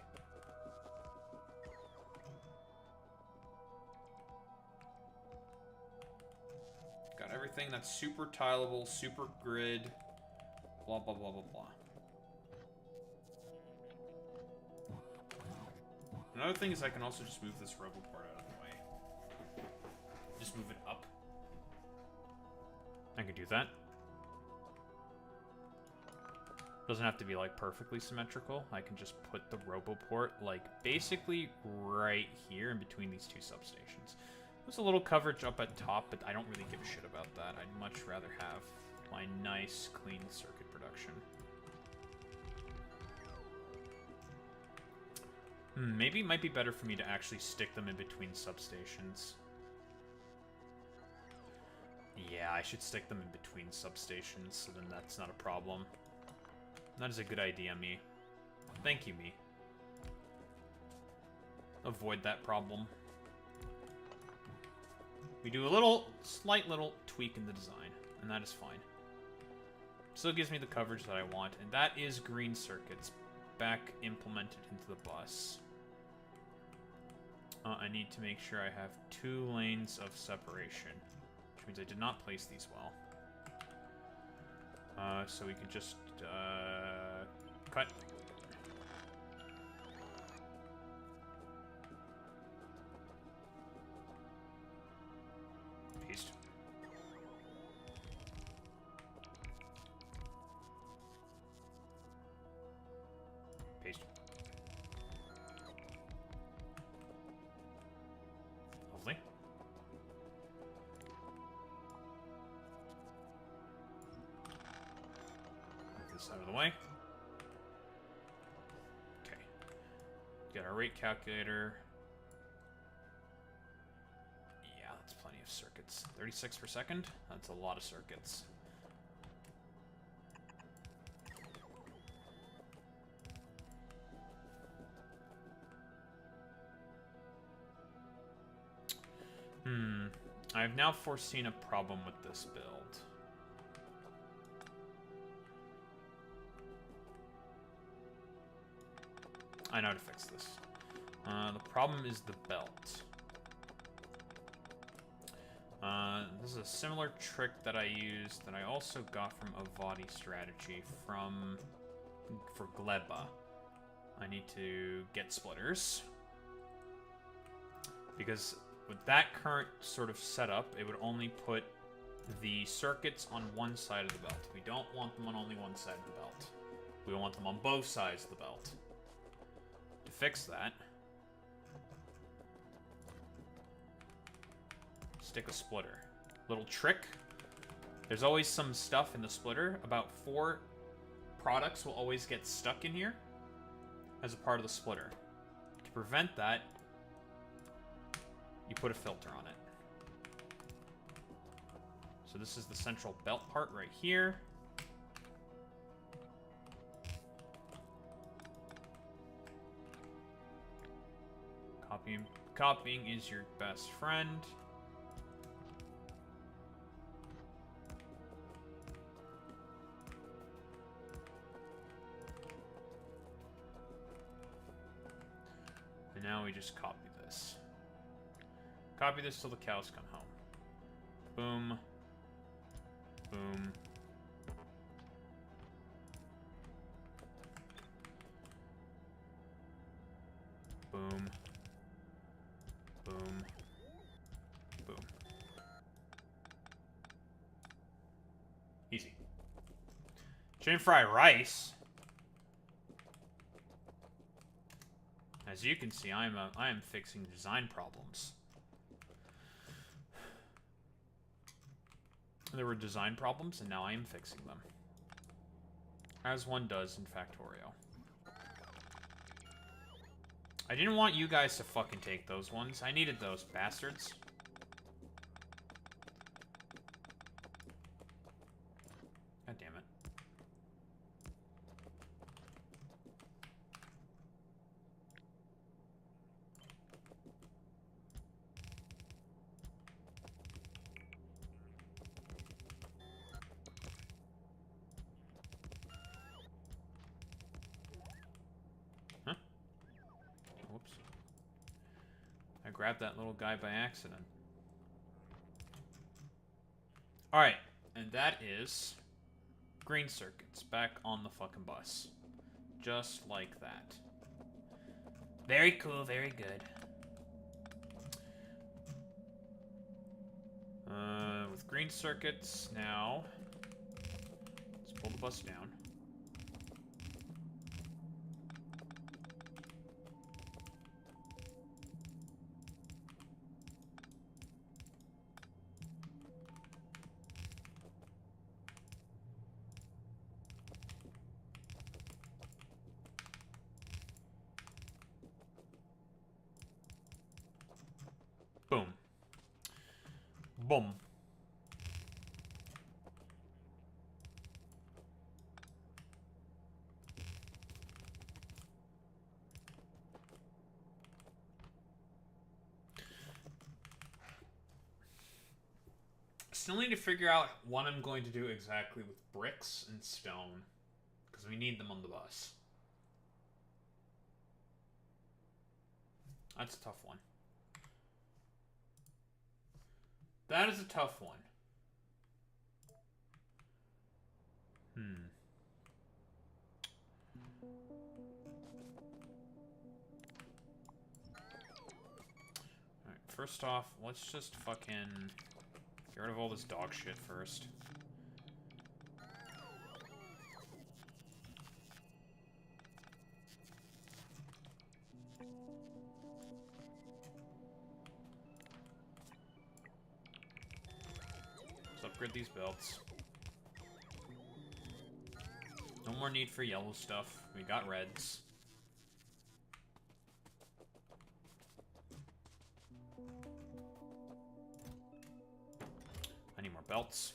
Got everything that's super tileable, super grid, blah, blah, blah, blah, blah. Another thing is I can also just move this roboport out of the way. Just move it up. I can do that. Doesn't have to be, like, perfectly symmetrical. I can just put the roboport, like, basically right here in between these 2 substations. There's a little coverage up at top, but I don't really give a shit about that. I'd much rather have my nice, clean circuit production. Maybe it might be better for me to actually stick them in between substations. Yeah, I should stick them in between substations, so then that's not a problem. That is a good idea, me. Thank you, me. Avoid that problem. We do a slight little tweak in the design, and that is fine. Still gives me the coverage that I want, and that is green circuits back implemented into the bus. I need to make sure I have 2 lanes of separation, which means I did not place these well. So we can just cut. Paste. Paste. Lovely. Move this out of the way. Okay. Got our rate calculator. Yeah, that's plenty of circuits. 36 per second? That's a lot of circuits. I've now foreseen a problem with this build. I know how to fix this. The problem is the belt. This is a similar trick that I used that I also got from Avadi Strategy for Gleba. I need to get splitters. Because with that current sort of setup, it would only put the circuits on one side of the belt. We don't want them on only one side of the belt. We want them on both sides of the belt. To fix that, stick a splitter. Little trick. There's always some stuff in the splitter. About 4 products will always get stuck in here as a part of the splitter. To prevent that, you put a filter on it. So this is the central belt part right here. Copying is your best friend. And now we just copy this. Copy this till the cows come home. Boom. Boom. Boom. Boom. Boom. Easy. Chicken fried rice. As you can see, I am fixing design problems. There were design problems, and now I am fixing them. As one does in Factorio. I didn't want you guys to fucking take those ones. I needed those bastards. God damn it. Huh? Whoops. I grabbed that little guy by accident. Alright, and that is green circuits back on the fucking bus. Just like that. Very cool, very good. With green circuits now, let's pull the bus down. Boom. Boom. Still need to figure out what I'm going to do exactly with bricks and stone, because we need them on the bus. That's a tough one. That is a tough one. Alright, first off, let's just fucking get rid of all this dog shit first. Let's upgrade these belts. No more need for yellow stuff. We got reds. I need more belts.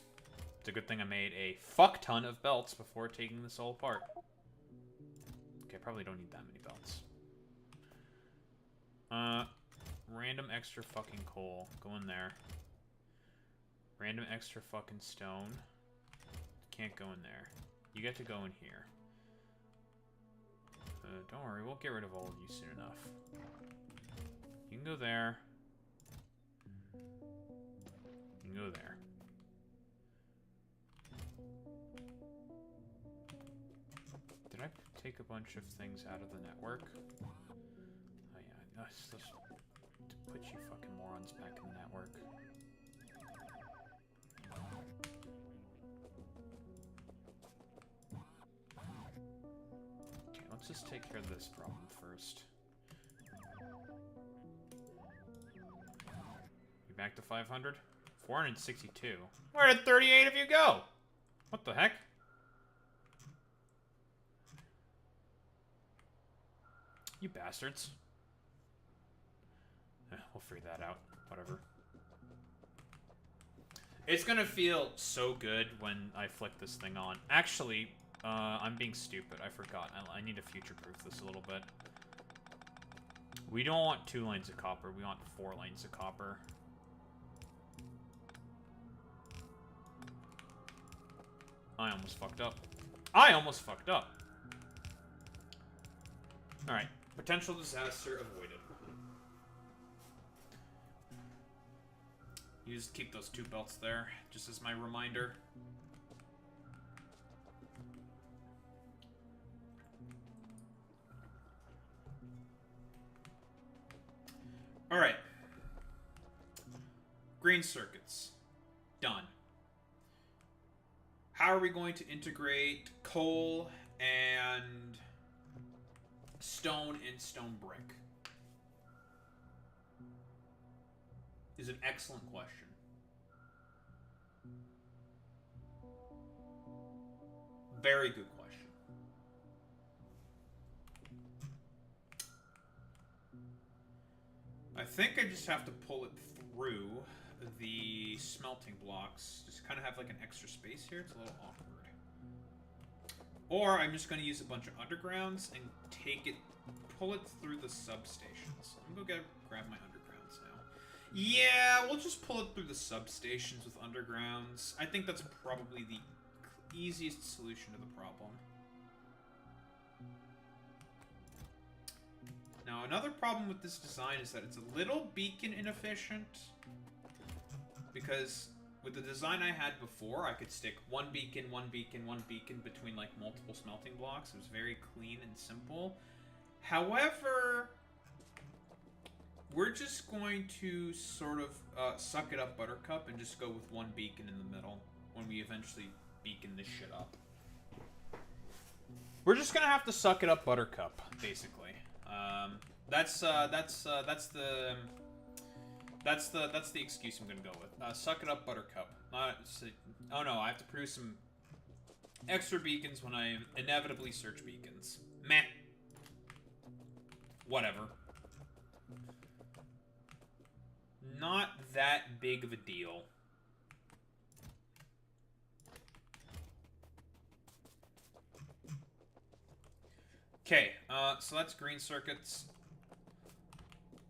It's a good thing I made a fuck ton of belts before taking this all apart. Okay, I probably don't need that many belts. Random extra fucking coal. Go in there. Random extra fucking stone. Can't go in there. You get to go in here. Don't worry, we'll get rid of all of you soon enough. You can go there. You can go there. Did I take a bunch of things out of the network? Oh yeah, let's put you fucking morons back in the network. let's just take care of this problem first. You back to 500? 462. Where did 38 of you go? What the heck? You bastards. We'll figure that out. Whatever. It's gonna feel so good when I flick this thing on. Actually, I'm being stupid. I forgot. I need to future-proof this a little bit. We don't want 2 lanes of copper. We want 4 lanes of copper. I almost fucked up. I almost fucked up. Alright. Potential disaster avoided. You just keep those 2 belts there, just as my reminder. Alright. Green circuits. Done. How are we going to integrate coal and stone and stone brick? Is an excellent question. Very good question. I think I just have to pull it through the smelting blocks. Just kind of have like an extra space here. It's a little awkward. Or I'm just going to use a bunch of undergrounds and pull it through the substations. I'm going to go grab my undergrounds now. Yeah, we'll just pull it through the substations with undergrounds. I think that's probably the easiest solution to the problem. Now, another problem with this design is that it's a little beacon inefficient. Because with the design I had before, I could stick one beacon, one beacon, one beacon between like multiple smelting blocks. It was very clean and simple. However, we're just going to sort of suck it up, Buttercup, and just go with one beacon in the middle when we eventually beacon this shit up. We're just gonna have to suck it up, Buttercup, basically. That's the excuse I'm gonna go with. Suck it up, Buttercup. Oh no, I have to produce some extra beacons when I inevitably search beacons. Meh. Whatever. Not that big of a deal. Okay, so that's green circuits.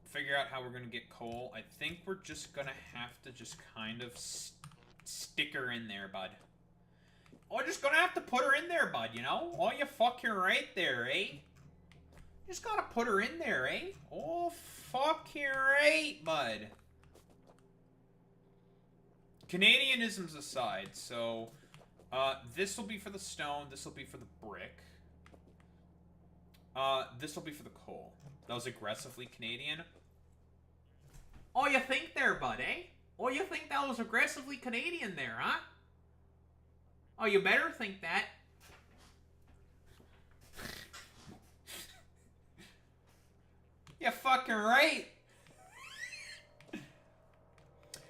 Figure out how we're gonna get coal. I think we're just gonna have to just kind of stick her in there, bud. Oh, we're just gonna have to put her in there, bud, you know? Oh, you fucking right there, eh? Just gotta put her in there, eh? Oh, fucking right, bud. Canadianisms aside, so, this will be for the stone, this will be for the brick. This will be for the coal. That was aggressively Canadian. Oh, you think there, bud, eh? Oh, you think that was aggressively Canadian there, huh? Oh, you better think that. You're fucking right.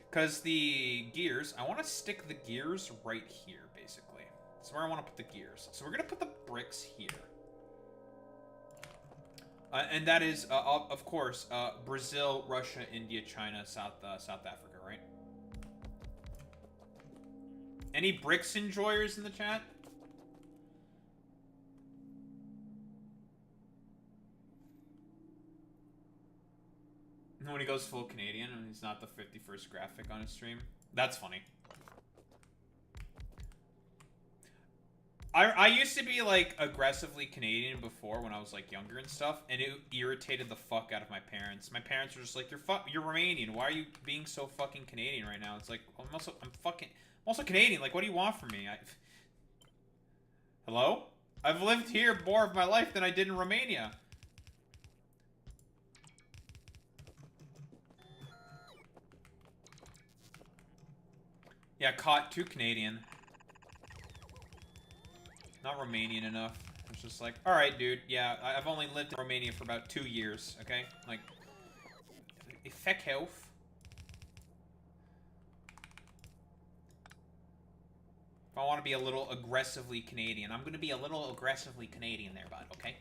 Because the gears, I want to stick the gears right here, basically. That's where I want to put the gears. So we're going to put the bricks here. And that is, of course, Brazil, Russia, India, China, South Africa, right? Any bricks enjoyers in the chat? When he goes full Canadian and he's not the 51st graphic on his stream. That's funny. I used to be, like, aggressively Canadian before when I was, like, younger and stuff, and it irritated the fuck out of my parents. My parents were just like, you're Romanian. Why are you being so fucking Canadian right now? It's like, I'm also Canadian. Like, what do you want from me? Hello? I've lived here more of my life than I did in Romania. Yeah, caught too Canadian. Not Romanian enough. It's just like, alright, dude, yeah, I've only lived in Romania for about 2 years, okay? Like, feck health. If I want to be a little aggressively Canadian, I'm gonna be a little aggressively Canadian there, bud, okay?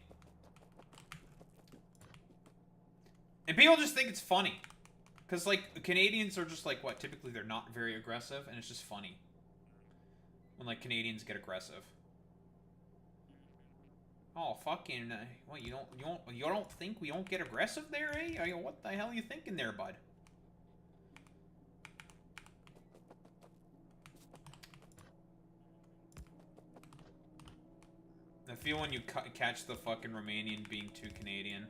And people just think it's funny. Because, like, Canadians are just, like, what? Typically, they're not very aggressive, and it's just funny. When, like, Canadians get aggressive. Oh, fucking, what, you don't think we don't get aggressive there, eh? I mean, what the hell are you thinking there, bud? I feel when you catch the fucking Romanian being too Canadian.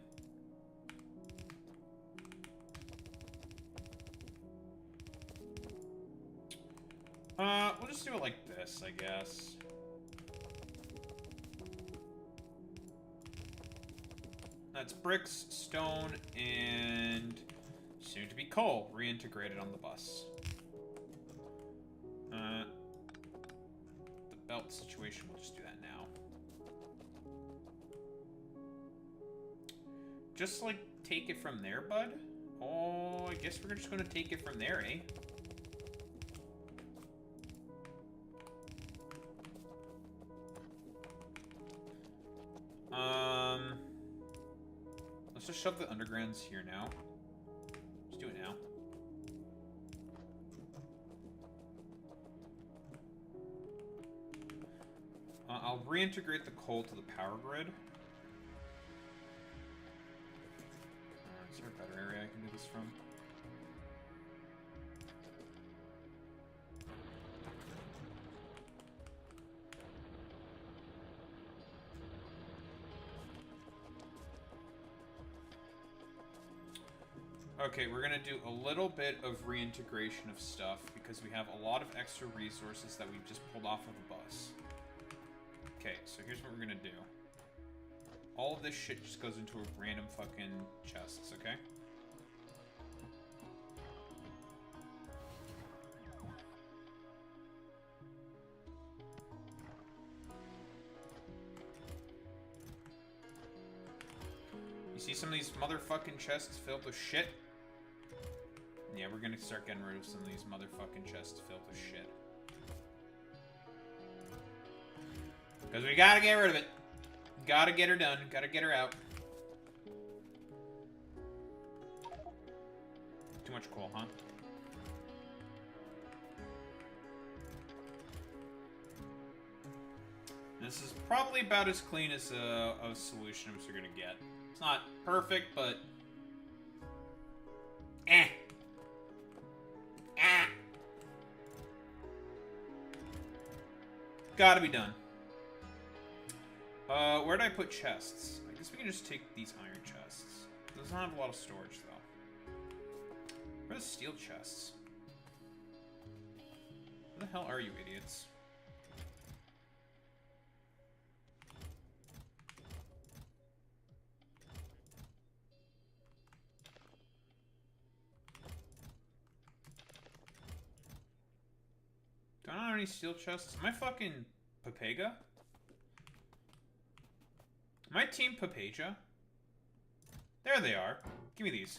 We'll just do it like this, I guess. That's bricks, stone, and soon to be coal reintegrated on the bus. The belt situation, we'll just do that now. Just, like, take it from there, bud? Oh, I guess we're just gonna take it from there, eh? Let's just shove the undergrounds here now. Let's do it now. I'll reintegrate the coal to the power grid. Is there a better area I can do this from? Okay, we're gonna do a little bit of reintegration of stuff because we have a lot of extra resources that we've just pulled off of the bus. Okay, so here's what we're gonna do. All of this shit just goes into a random fucking chests, okay? You see some of these motherfucking chests filled with shit? Yeah, we're gonna start getting rid of some of these motherfucking chests filled with shit. Because we gotta get rid of it. Gotta get her done. Gotta get her out. Too much coal, huh? This is probably about as clean as a solution as you're gonna get. It's not perfect, but... Eh. Ah. Gotta be done. Where did I put chests? I guess we can just take these iron chests. Those don't have a lot of storage, though. Where are the steel chests? Where the hell are you, idiots? Do I not have any steel chests? Am I fucking Papega? Am I Team Papaja? There they are. Give me these.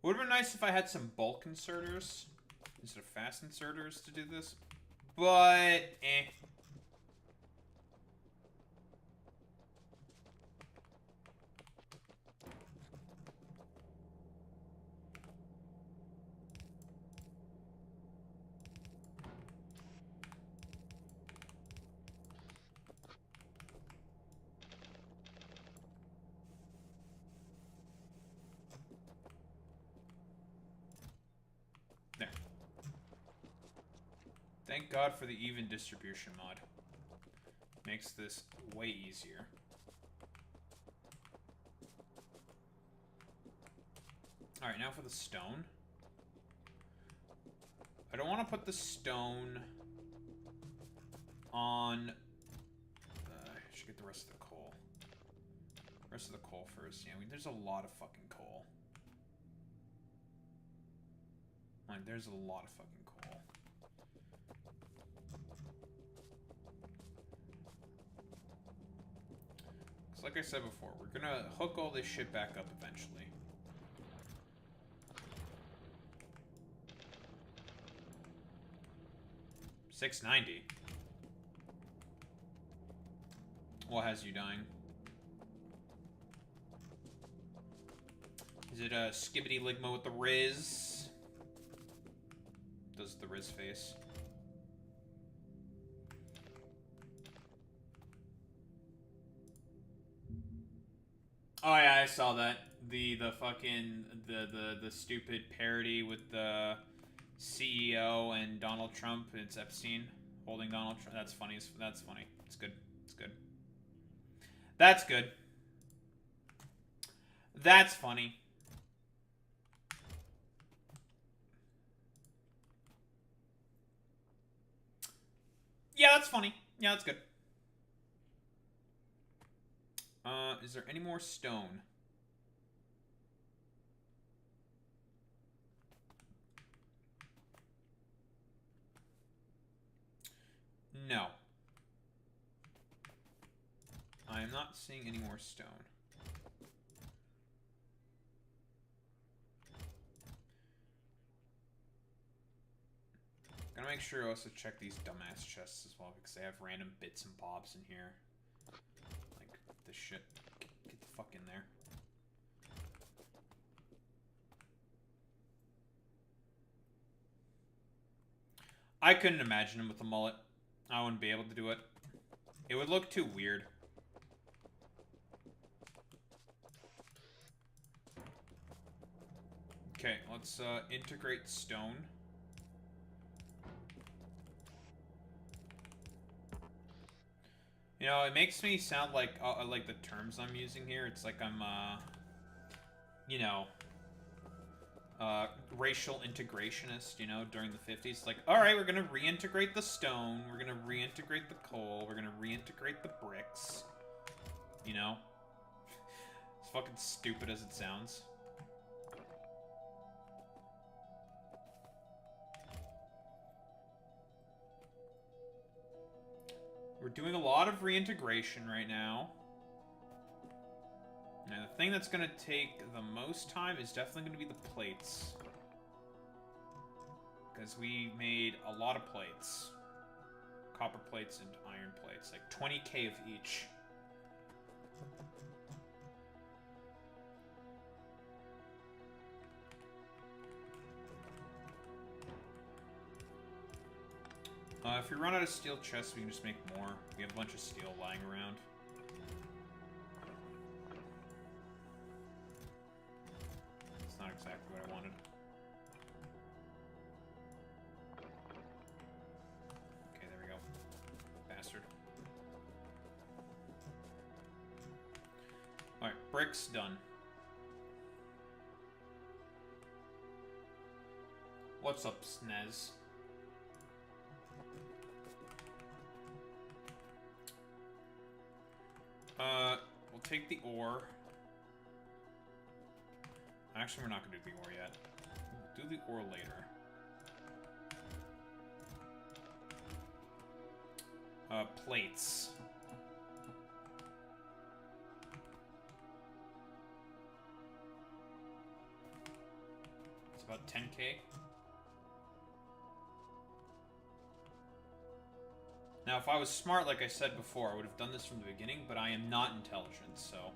Would have been nice if I had some bulk inserters instead of fast inserters to do this, but eh. There. Thank God for the even distribution mod. Makes this way easier. Alright, now for the stone. I don't want to put the stone on... I should get the rest of the coal. Rest of the coal first. Yeah, I mean, there's a lot of fucking coal. Like, there's a lot of fucking coal. Because like I said before, we're gonna hook all this shit back up eventually. $690. What has you dying? Is it a Skibbity Ligma with the Riz? Does the Riz face? Oh yeah, I saw that. The fucking the stupid parody with the CEO and Donald Trump. It's Epstein holding Donald Trump. That's funny. That's funny. It's good. It's good. That's good. That's funny. Yeah, that's funny. Yeah, that's good. Is there any more stone? No. I am not seeing any more stone. Gotta make sure I also check these dumbass chests as well, because they have random bits and bobs in here. Like, this shit. Get the fuck in there. I couldn't imagine him with a mullet. I wouldn't be able to do it. It would look too weird. Okay, let's integrate stone. You know, it makes me sound like the terms I'm using here. It's like I'm, you know, racial integrationist, you know, during the 50s. Like, alright, we're gonna reintegrate the stone, we're gonna reintegrate the coal, we're gonna reintegrate the bricks. You know? As fucking stupid as it sounds. We're doing a lot of reintegration right now. Now, the thing that's going to take the most time is definitely going to be the plates. Because we made a lot of plates. Copper plates and iron plates. Like 20k of each. If we run out of steel chests, we can just make more. We have a bunch of steel lying around. It's not exactly what I wanted. Okay, there we go. Bastard. Alright, bricks done. What's up, Snez? We'll take the ore. Actually, we're not gonna do the ore yet. We'll do the ore later. Plates. It's about 10k. Now, if I was smart, like I said before, I would have done this from the beginning, but I am not intelligent, so...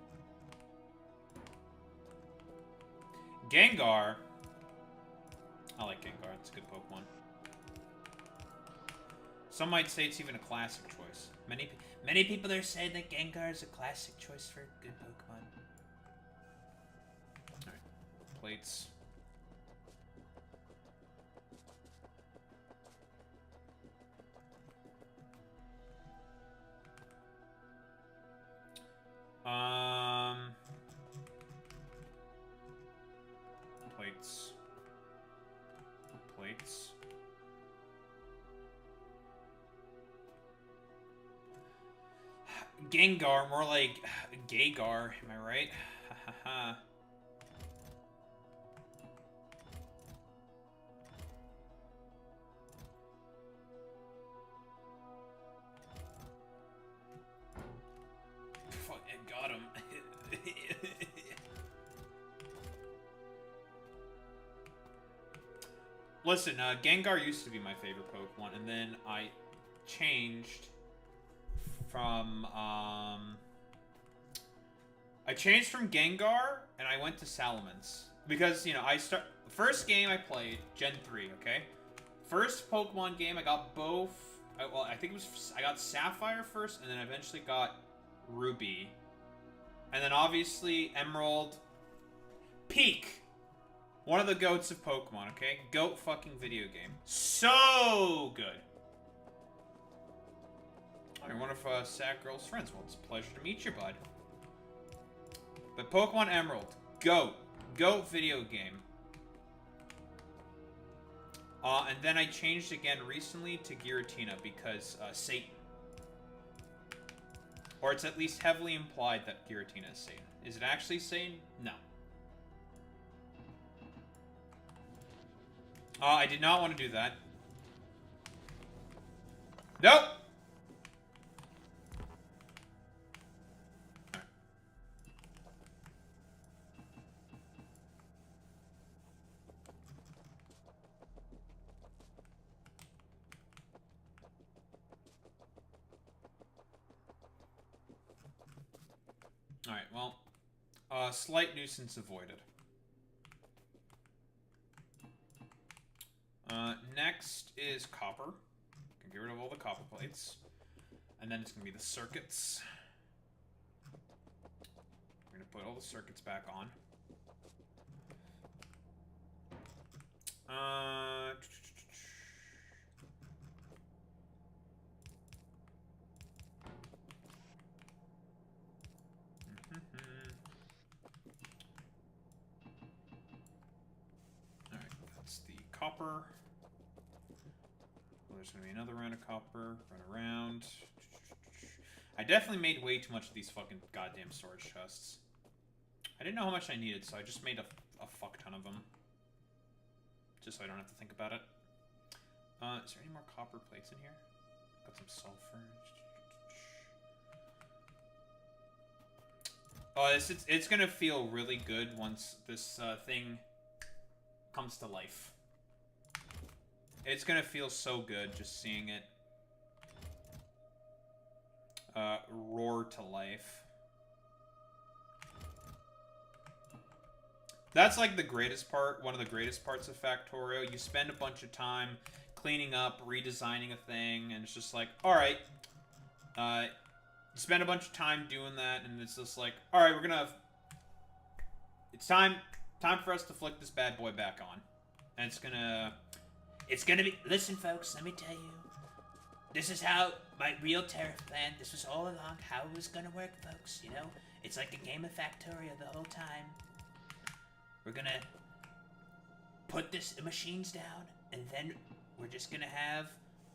Gengar! I like Gengar, it's a good Pokemon. Some might say it's even a classic choice. Many people are saying that Gengar is a classic choice for a good Pokemon. Alright, plates. Plates. Plates. Gengar, more like Gaygar, am I right? Listen, Gengar used to be my favorite Pokemon, and then I changed from, I changed from Gengar, and I went to Salamence. Because, you know, first game I played, Gen 3, okay? First Pokemon game, I got both, well, I think it was, I got Sapphire first, and then eventually got Ruby. And then obviously Emerald, Peak. One of the goats of Pokemon, okay? Goat fucking video game. So good. Oh, you're one of Sad Girl's friends. Well, it's a pleasure to meet you, bud. But Pokemon Emerald, goat. Goat video game. And then I changed again recently to Giratina because Satan. Or it's at least heavily implied that Giratina is Satan. Is it actually Satan? No. I did not want to do that. Nope! Alright, well, slight nuisance avoided. Next is copper. Can get rid of all the copper plates. And then it's going to be the circuits. We're going to put all the circuits back on. Alright, that's the copper. Well, there's going to be another round of copper. Run around. I definitely made way too much of these fucking goddamn storage chests. I didn't know how much I needed, so I just made a fuck ton of them. Just so I don't have to think about it. Is there any more copper plates in here? Got some sulfur. Oh, it's gonna feel really good once this thing comes to life. It's gonna feel so good just seeing it roar to life. That's like the greatest part, one of the greatest parts of Factorio. You spend a bunch of time cleaning up, redesigning a thing, and it's just like, alright. You spend a bunch of time doing that, and it's just like, alright, we're gonna... It's time for us to flick this bad boy back on. And it's gonna be... Listen, folks, let me tell you. This is how my real tariff plan, this was all along how it was gonna work, folks, you know? It's like a game of Factorio the whole time. We're gonna put the machines down, and then we're just gonna have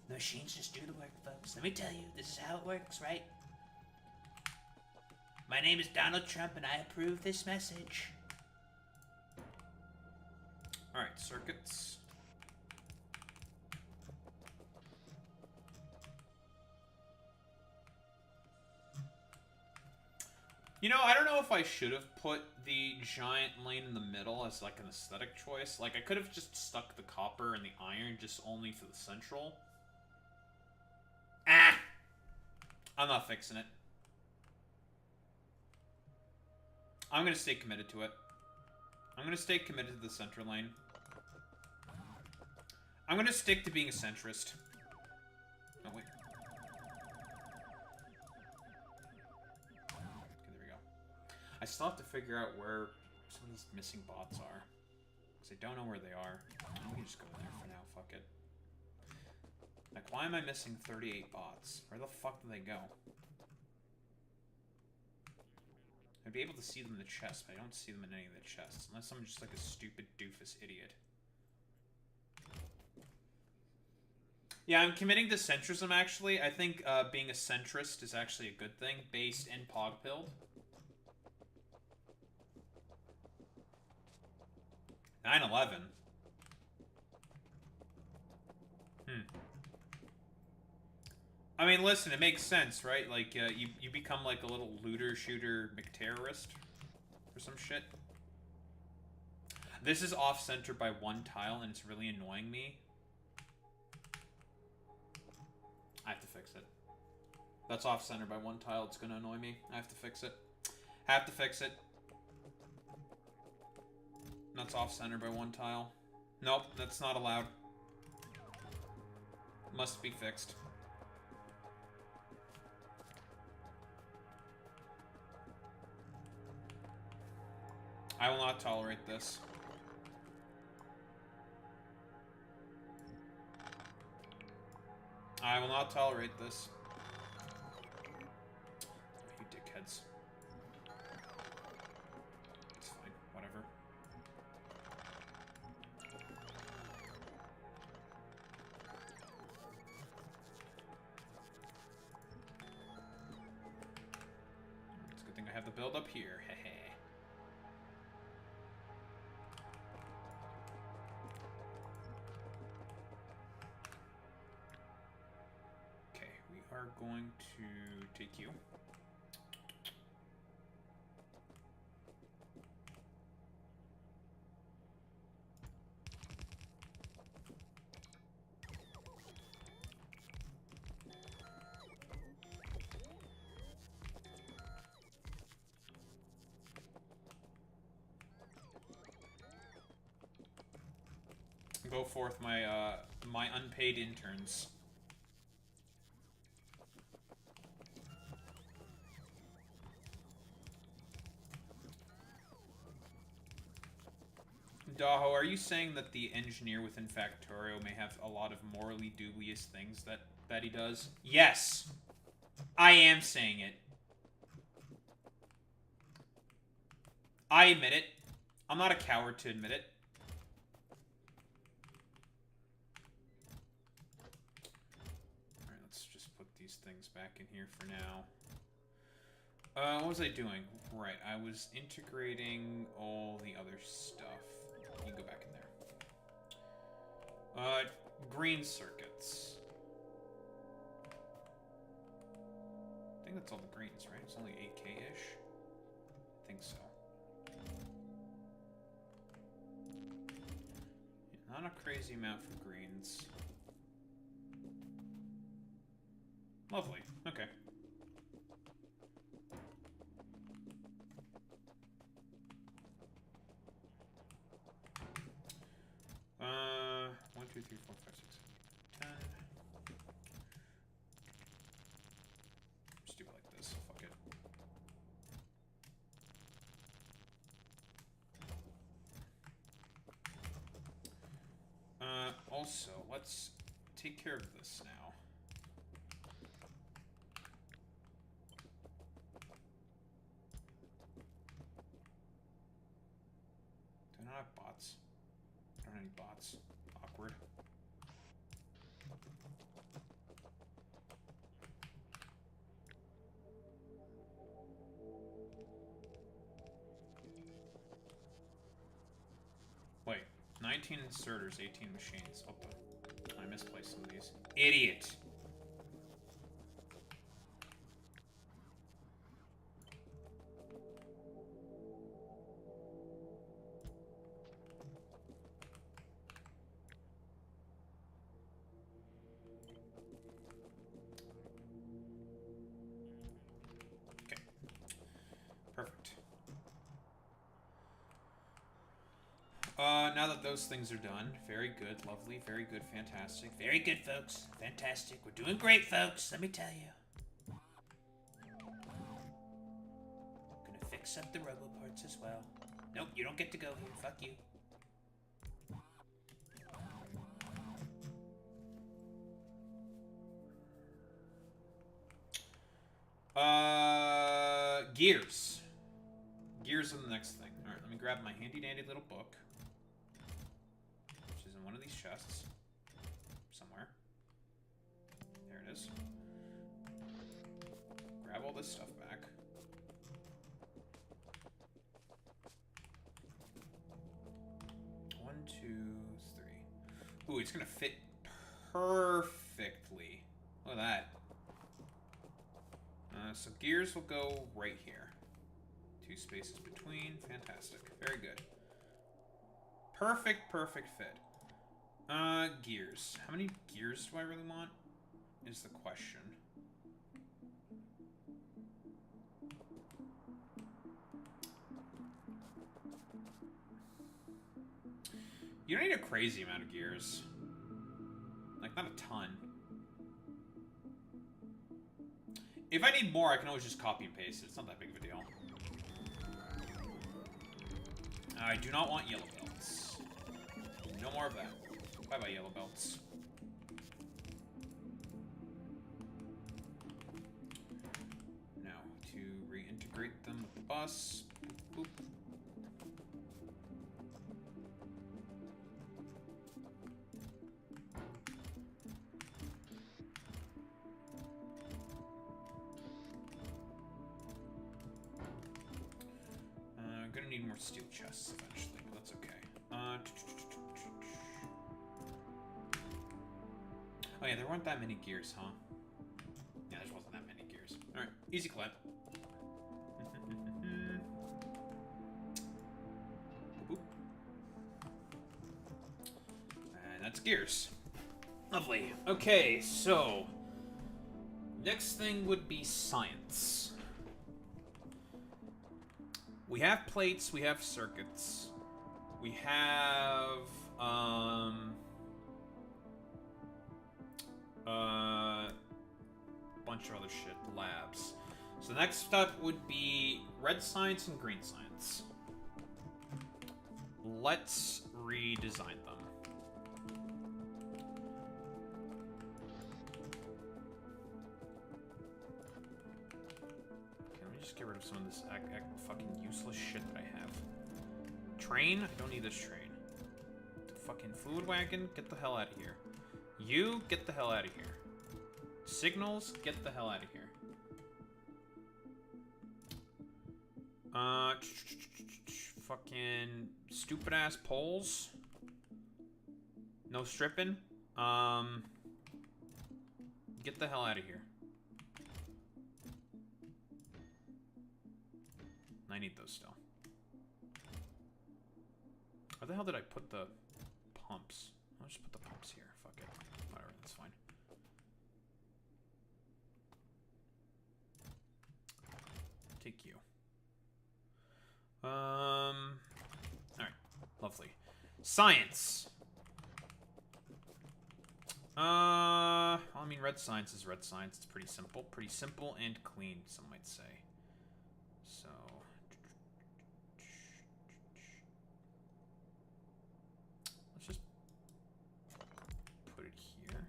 the machines just do the work, folks. Let me tell you, this is how it works, right? My name is Donald Trump, and I approve this message. Alright, circuits. You know, I don't know if I should have put the giant lane in the middle as like an aesthetic choice. Like, I could have just stuck the copper and the iron just only for the central. Ah! I'm not fixing it. I'm gonna stay committed to it. I'm gonna stay committed to the center lane. I'm gonna stick to being a centrist. Oh, wait. I still have to figure out where some of these missing bots are. Because I don't know where they are. We can just go in there for now, fuck it. Like, why am I missing 38 bots? Where the fuck do they go? I'd be able to see them in the chest, but I don't see them in any of the chests. Unless I'm just like a stupid doofus idiot. Yeah, I'm committing to centrism, actually. I think being a centrist is actually a good thing, based in Pogpilled. 9/11. I mean, listen, it makes sense, right? Like, you become like a little looter, shooter, McTerrorist or some shit. This is off-center by 1 tile, and it's really annoying me. I have to fix it. That's off-center by 1 tile. It's gonna annoy me. I have to fix it. Have to fix it. That's off-center by 1 tile. Nope, that's not allowed. Must be fixed. I will not tolerate this. I will not tolerate this. You dickheads. It's fine. Whatever. It's a good thing I have the build up here. Hehe. Are going to take you. Go forth, my my unpaid interns. Daho, are you saying that the engineer within Factorio may have a lot of morally dubious things that he does? Yes! I am saying it. I admit it. I'm not a coward to admit it. Alright, let's just put these things back in here for now. What was I doing? Right, I was integrating all the other stuff. You can go back in there. Green circuits. I think that's all the greens, right? It's only 8K-ish. I think so. Yeah, not a crazy amount for greens. Lovely. Okay. 1, 2, 3, 4, 5, 6, 7, 8, 10. Just do it like this. Fuck it. Also, let's take care of this now. Do I not have bots? I don't have any bots. Awkward. Wait, 19 inserters, 18 machines. What the? I misplaced some of these. Idiot! Okay. Perfect. Now that those things are done, very good, lovely, very good, fantastic. Very good, folks. Fantastic. We're doing great, folks, let me tell you. Gonna fix up the robo parts as well. Nope, you don't get to go here. Fuck you. Gears. Gears are the next thing. Alright, let me grab my handy-dandy little book. Which is in one of these chests. Somewhere. There it is. Grab all this stuff back. One, two, three. Ooh, it's gonna fit perfectly. Look at that. So gears will go right here. 2 spaces between. Fantastic. Very good. Perfect, perfect fit. Gears. How many gears do I really want? Is the question. You don't need a crazy amount of gears. Like, not a ton. If I need more, I can always just copy and paste it. It's not that big of a deal. I do not want yellow belts. No more of that. Bye-bye, yellow belts. Now, to reintegrate them with the bus. Boop, boop. I'm gonna need more steel chests eventually, but that's okay. Oh yeah, there weren't that many gears, huh? Yeah, there wasn't that many gears. Alright, easy clap. Boop. And that's gears. Lovely. Okay, so... next thing would be science. We have plates, we have circuits. We have, bunch of other shit, labs. So the next step would be red science and green science. Let's redesign them. Okay, let me just get rid of some of this fucking useless shit that I have. Train? I don't need this train. The fucking food wagon? Get the hell out of here. You, get the hell out of here. Signals, get the hell out of here. Fucking stupid ass poles. No stripping. Get the hell out of here. I need those still. Where the hell did I put the pumps? I'll just put the pumps here. Fuck it. Whatever, that's fine. Take you. Alright. Lovely. Science! I mean, red science is red science. It's pretty simple. Pretty simple and clean, some might say. So... let's just put it here.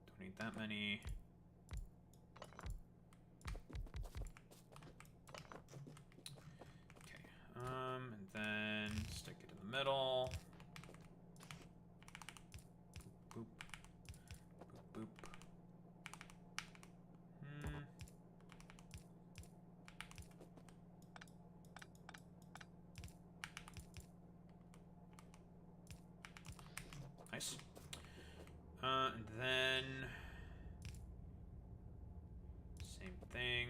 Don't need that many. Okay, and then stick it in the middle. Boop, boop, boop. Nice. And then same thing.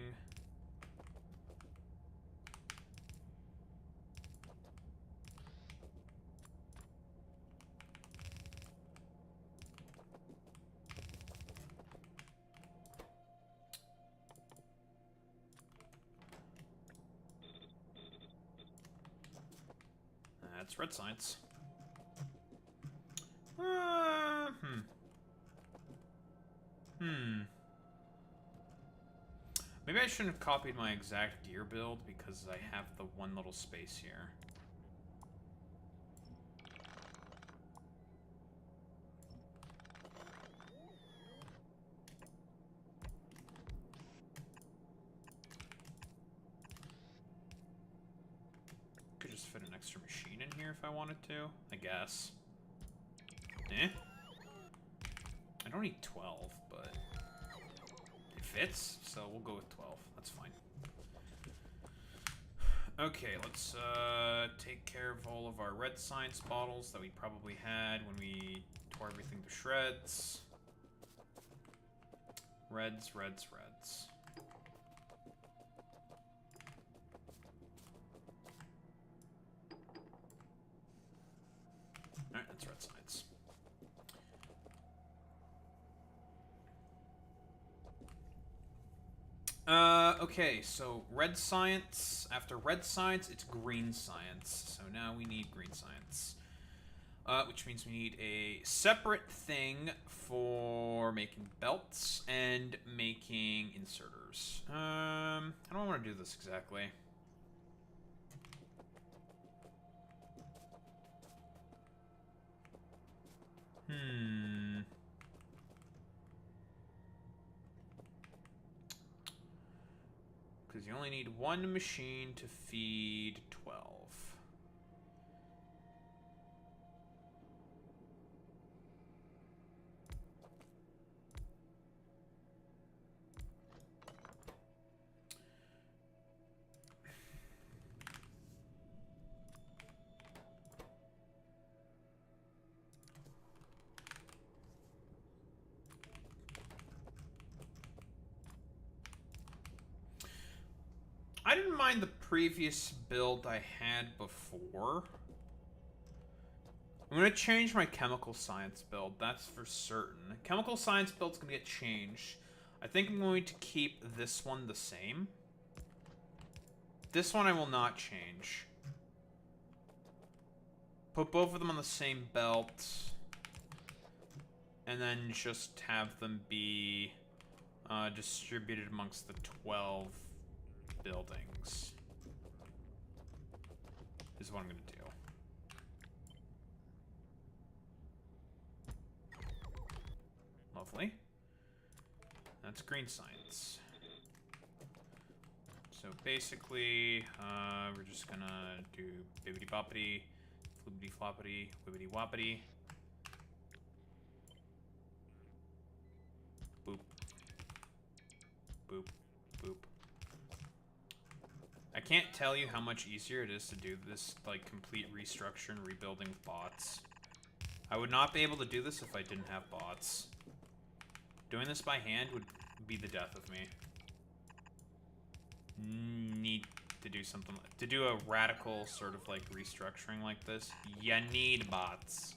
That's red science. Maybe I shouldn't have copied my exact gear build because I have the one little space here. Could just fit an extra machine in here if I wanted to, I guess. Eh? I don't need 12, but it fits, so we'll go with 12. That's fine. Okay, let's take care of all of our red science bottles that we probably had when we tore everything to shreds. Reds, reds, reds. science, red science. Okay, so red science. After red science, it's green science. So now we need green science. Which means we need a separate thing for making belts and making inserters. I don't want to do this exactly. Because you only need one machine to feed 12. I didn't mind the previous build I had before. I'm going to change my chemical science build, that's for certain. Chemical science build's going to get changed. I think I'm going to keep this one the same. This one I will not change. Put both of them on the same belt. And then just have them be distributed amongst the 12 buildings. Is what I'm going to do. Lovely. That's green science. So basically, we're just gonna do bibbity boppity, flippity floppity, wibbity woppity. Boop. Boop. Boop. I can't tell you how much easier it is to do this, like, complete restructure and rebuilding with bots. I would not be able to do this if I didn't have bots. Doing this by hand would be the death of me. Need to do something, to do a radical sort of, like, restructuring like this, you need bots.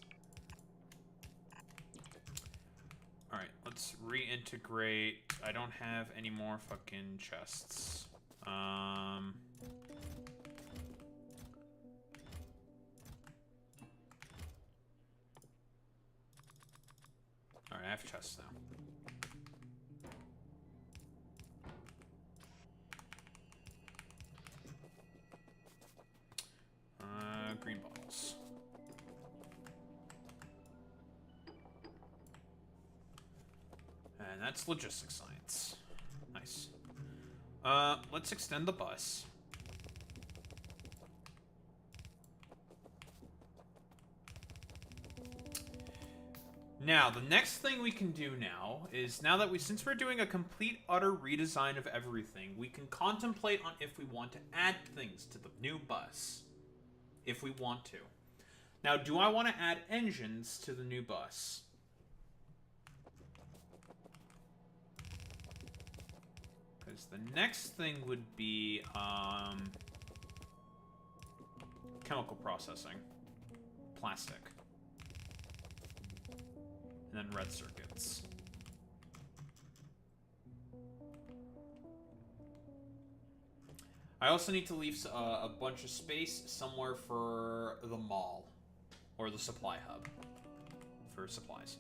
Alright, let's reintegrate. I don't have any more fucking chests. Alright, I have chests now. Green bottles. And that's logistics science. Nice. Let's extend the bus. Now, the next thing we can do now is, now that since we're doing a complete utter redesign of everything, we can contemplate on if we want to add things to the new bus. If we want to. Now, do I want to add engines to the new bus? Because the next thing would be chemical processing, plastic, and then red circuits. I also need to leave a bunch of space somewhere for the mall, or the supply hub, for supplies.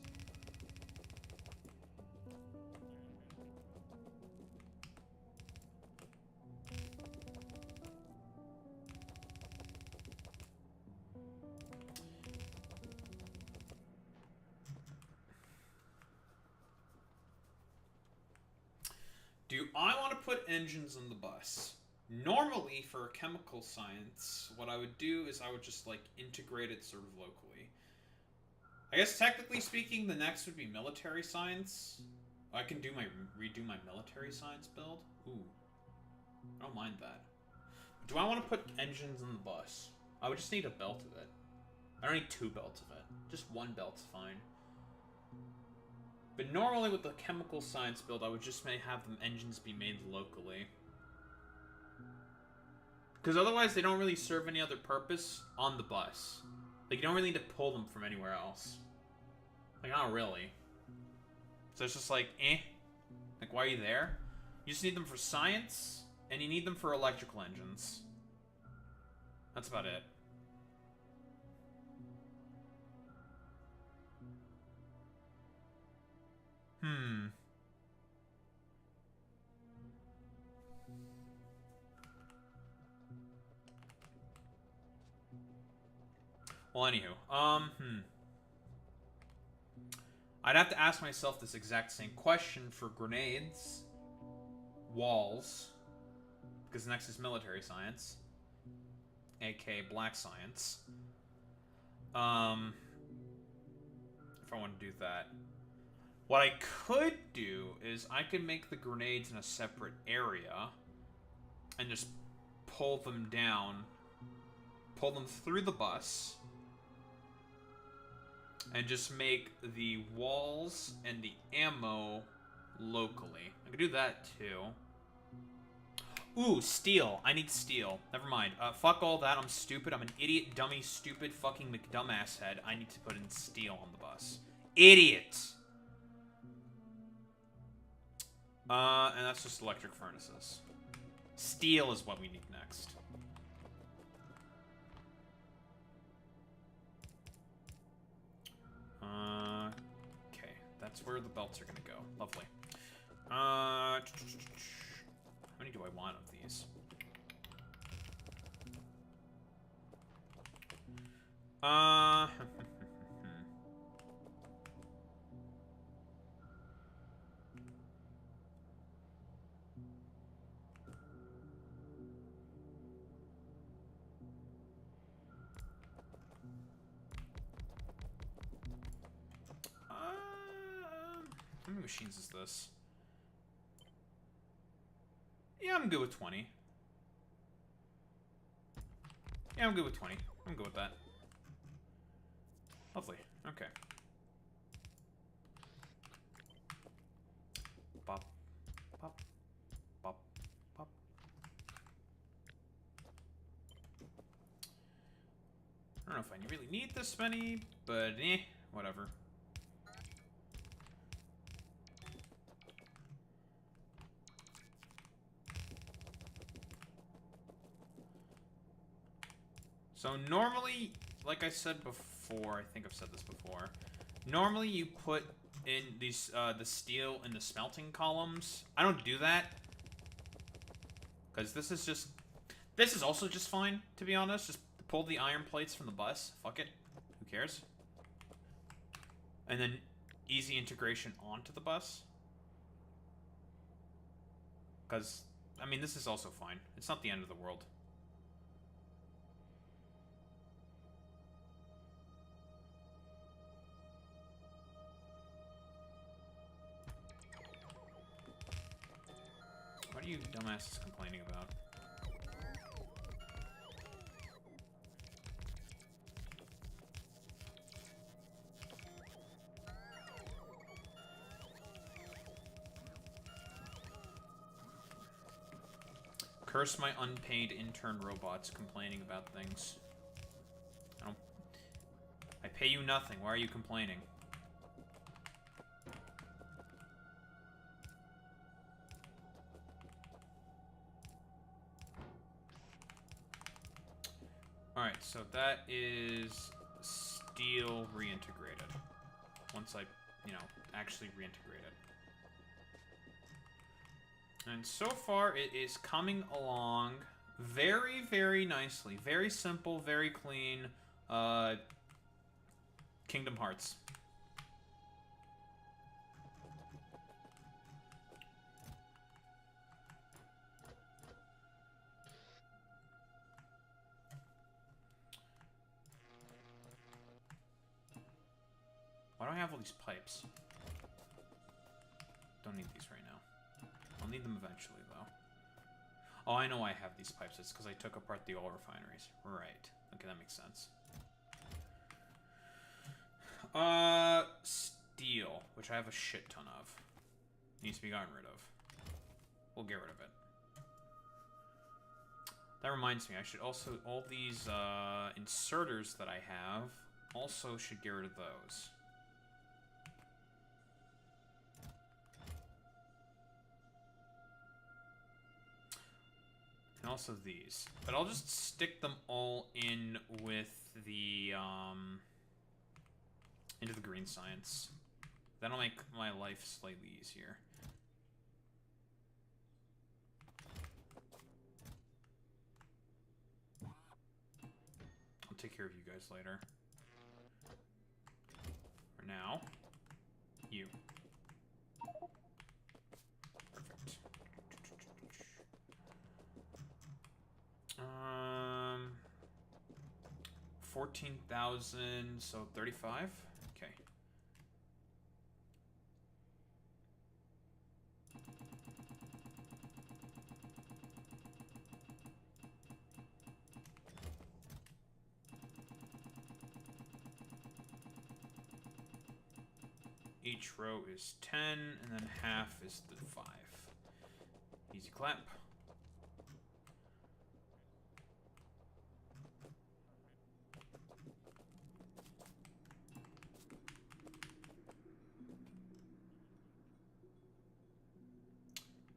Do I want to put engines on the bus? Normally, for chemical science, what I would do is I would just, like, integrate it sort of locally. I guess, technically speaking, the next would be military science. I can redo my military science build. Ooh. I don't mind that. Do I want to put engines in the bus? I would just need a belt of it. I don't need 2 belts of it. Just 1 belt's fine. But normally with the chemical science build, I would just have them engines be made locally. Because otherwise they don't really serve any other purpose on the bus. Like, you don't really need to pull them from anywhere else. Like, not really. So it's just like, eh. Like, why are you there? You just need them for science, and you need them for electrical engines. That's about it. Well, anywho, I'd have to ask myself this exact same question for grenades, walls, because next is military science, aka black science. If I want to do that. What I could do is I could make the grenades in a separate area and just pull them down, pull them through the bus, and just make the walls and the ammo locally. I could do that too. Ooh, steel. I need steel. Never mind. Fuck all that. I'm stupid. I'm an idiot, dummy, stupid, fucking McDumbass head. I need to put in steel on the bus. Idiot! And that's just electric furnaces. Steel is what we need next. Okay. That's where the belts are gonna go. Lovely. How many do I want of these? How many machines is this? Yeah, I'm good with 20. Yeah, I'm good with 20. I'm good with that. Lovely. Okay. Pop. Pop. Pop. Pop. I don't know if I really need this many, but eh, whatever. So normally, like I said before, I think I've said this before, normally you put in these the steel in the smelting columns. I don't do that because this is also just fine, to be honest. Just pull the iron plates from the bus. Fuck it. Who cares? And then easy integration onto the bus. Because, I mean, this is also fine. It's not the end of the world. What are you dumbasses complaining about? Curse my unpaid intern robots complaining about things. I pay you nothing. Why are you complaining? Alright, so that is steel reintegrated. Once I, actually reintegrate it. And so far, it is coming along very, very nicely. Very simple, very clean. Kingdom Hearts. Why do I have all these pipes? Don't need these right now. I'll need them eventually, though. Oh, I know I have these pipes. It's because I took apart the oil refineries. Right. Okay, that makes sense. Steel, which I have a shit ton of. Needs to be gotten rid of. We'll get rid of it. That reminds me, I should also, all these inserters that I have, also should get rid of those. And also these. But I'll just stick them all in with the, into the green science. That'll make my life slightly easier. I'll take care of you guys later. For now, you. Perfect. 14,000, so 35? Okay. Each row is 10, and then half is the 5. Easy clap.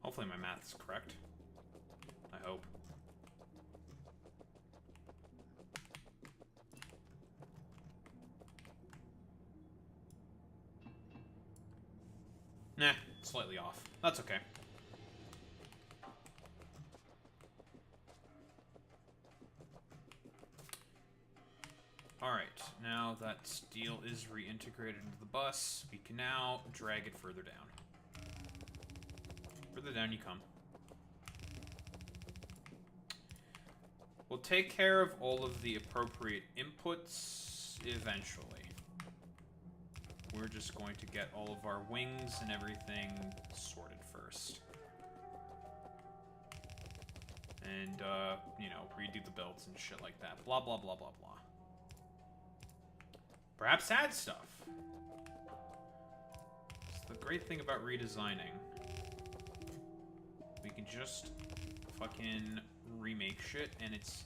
Hopefully my math is correct. I hope. Nah, slightly off. That's okay. Alright, now that steel is reintegrated into the bus, we can now drag it further down. Further down you come. We'll take care of all of the appropriate inputs eventually. We're just going to get all of our wings and everything sorted first. And, you know, redo the builds and shit like that. Blah, blah, blah, blah, blah. Perhaps add stuff. It's the great thing about redesigning. We can just fucking remake shit, and it's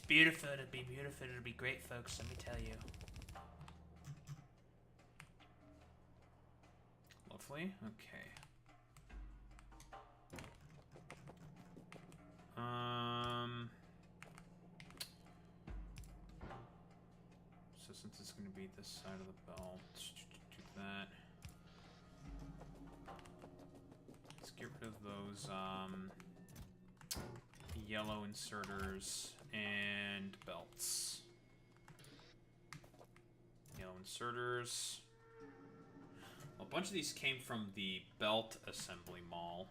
beautiful. It'll be beautiful. It'll be great, folks. Let me tell you. Lovely. Okay. So since it's going to be this side of the belt, do that. Let's get rid of those yellow inserters and belts. Yellow inserters. Well, a bunch of these came from the belt assembly mall.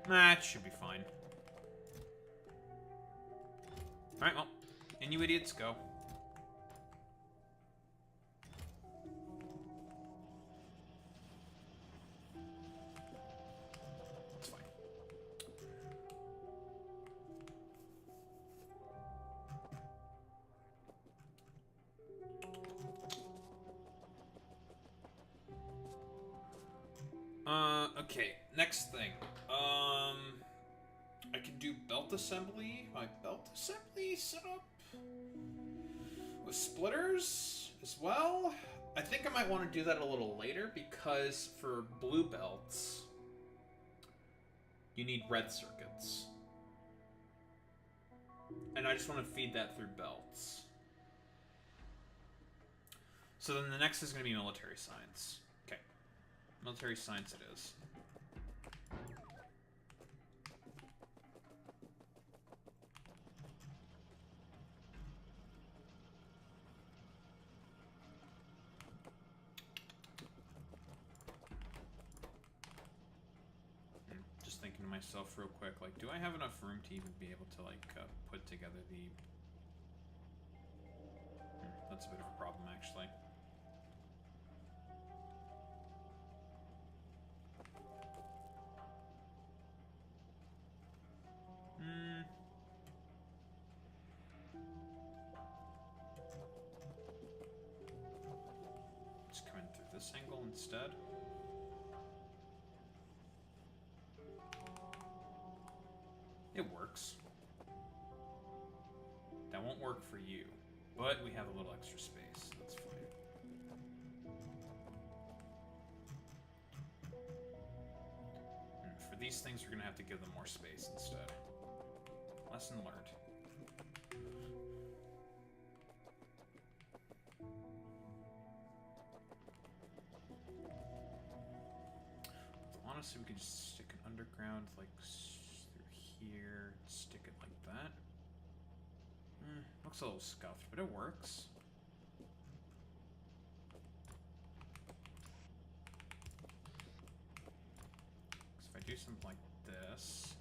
Nah, it should be fine. Alright, well, in you idiots go. It's fine. Okay, next thing. I can do belt assembly. My belt assembly setup with splitters as well. I think I might want to do that a little later because for blue belts, you need red circuits. And I just want to feed that through belts. So then the next is going to be military science. Okay. Military science it is. Just thinking to myself real quick, like, do I have enough room to even be able to, like, put together the... That's a bit of a problem, actually. this angle instead. It works. That won't work for you, but we have a little extra space. That's fine. For these things, we're gonna have to give them more space instead. Lesson learned. Honestly, we could just stick an underground like through here, stick it like that. Looks a little scuffed, but it works. So if I do something like this,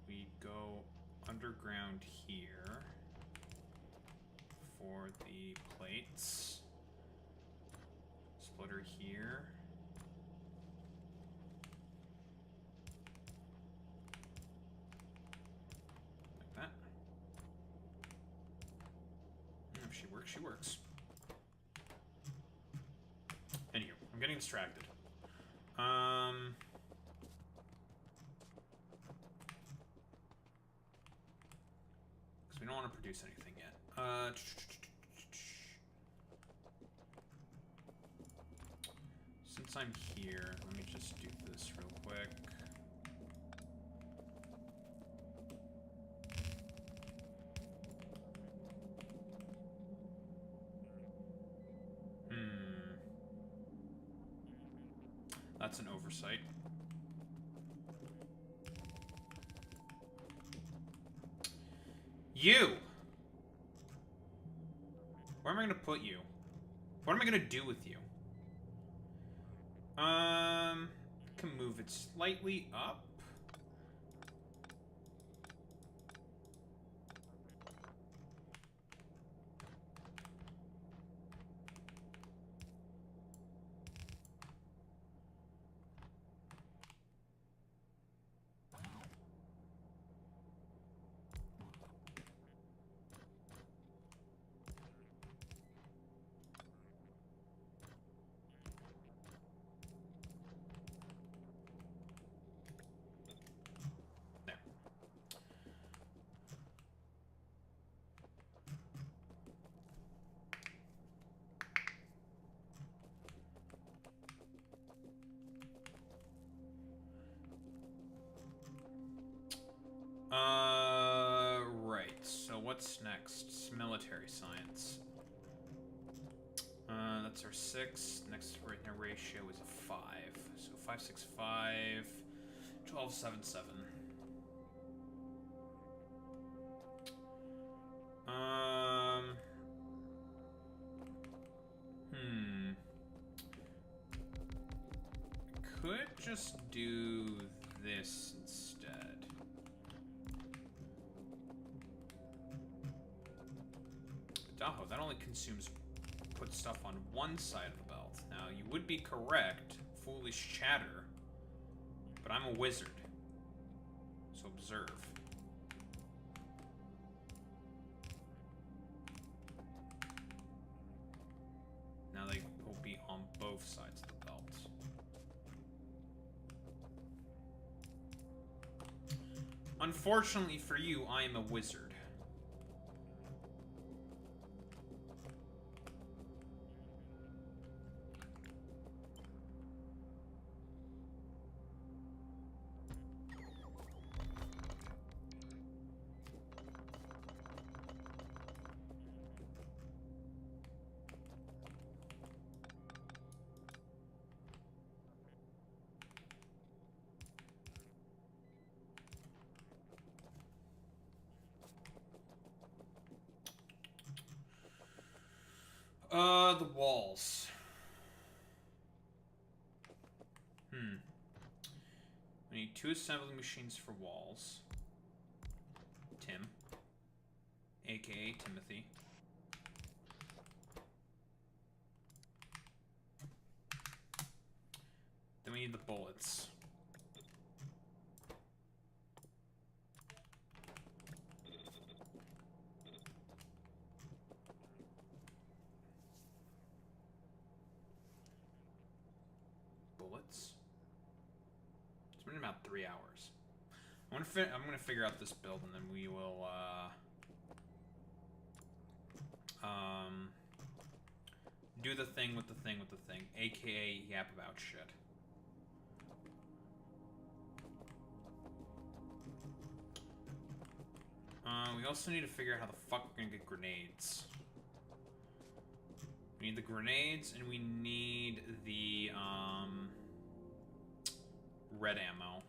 we go underground here for the plates. Splitter here. She works. Anywho, I'm getting distracted. Because we don't want to produce anything yet. Since I'm here, let me just do this real quick. That's an oversight. You! Where am I gonna put you? What am I gonna do with you? Can move it slightly up. Right. So what's next? It's military science. That's our 6. Next ratio is a 5. So 5, 6, 5, 12, 7, 7. Could just do this instead. Daho, that only puts stuff on one side of the belt. Now, you would be correct, foolish chatter, but I'm a wizard. So observe. Now they will be on both sides of the belt. Unfortunately for you, I am a wizard. The walls. We need 2 assembly machines for walls. Tim. AKA Timothy. Then we need the bullets. bullets? It's been about 3 hours. I'm gonna figure out this build, and then we will do the thing with the thing with the thing, aka yap about shit. We also need to figure out how the fuck we're gonna get grenades. We need the grenades, and we need the red ammo.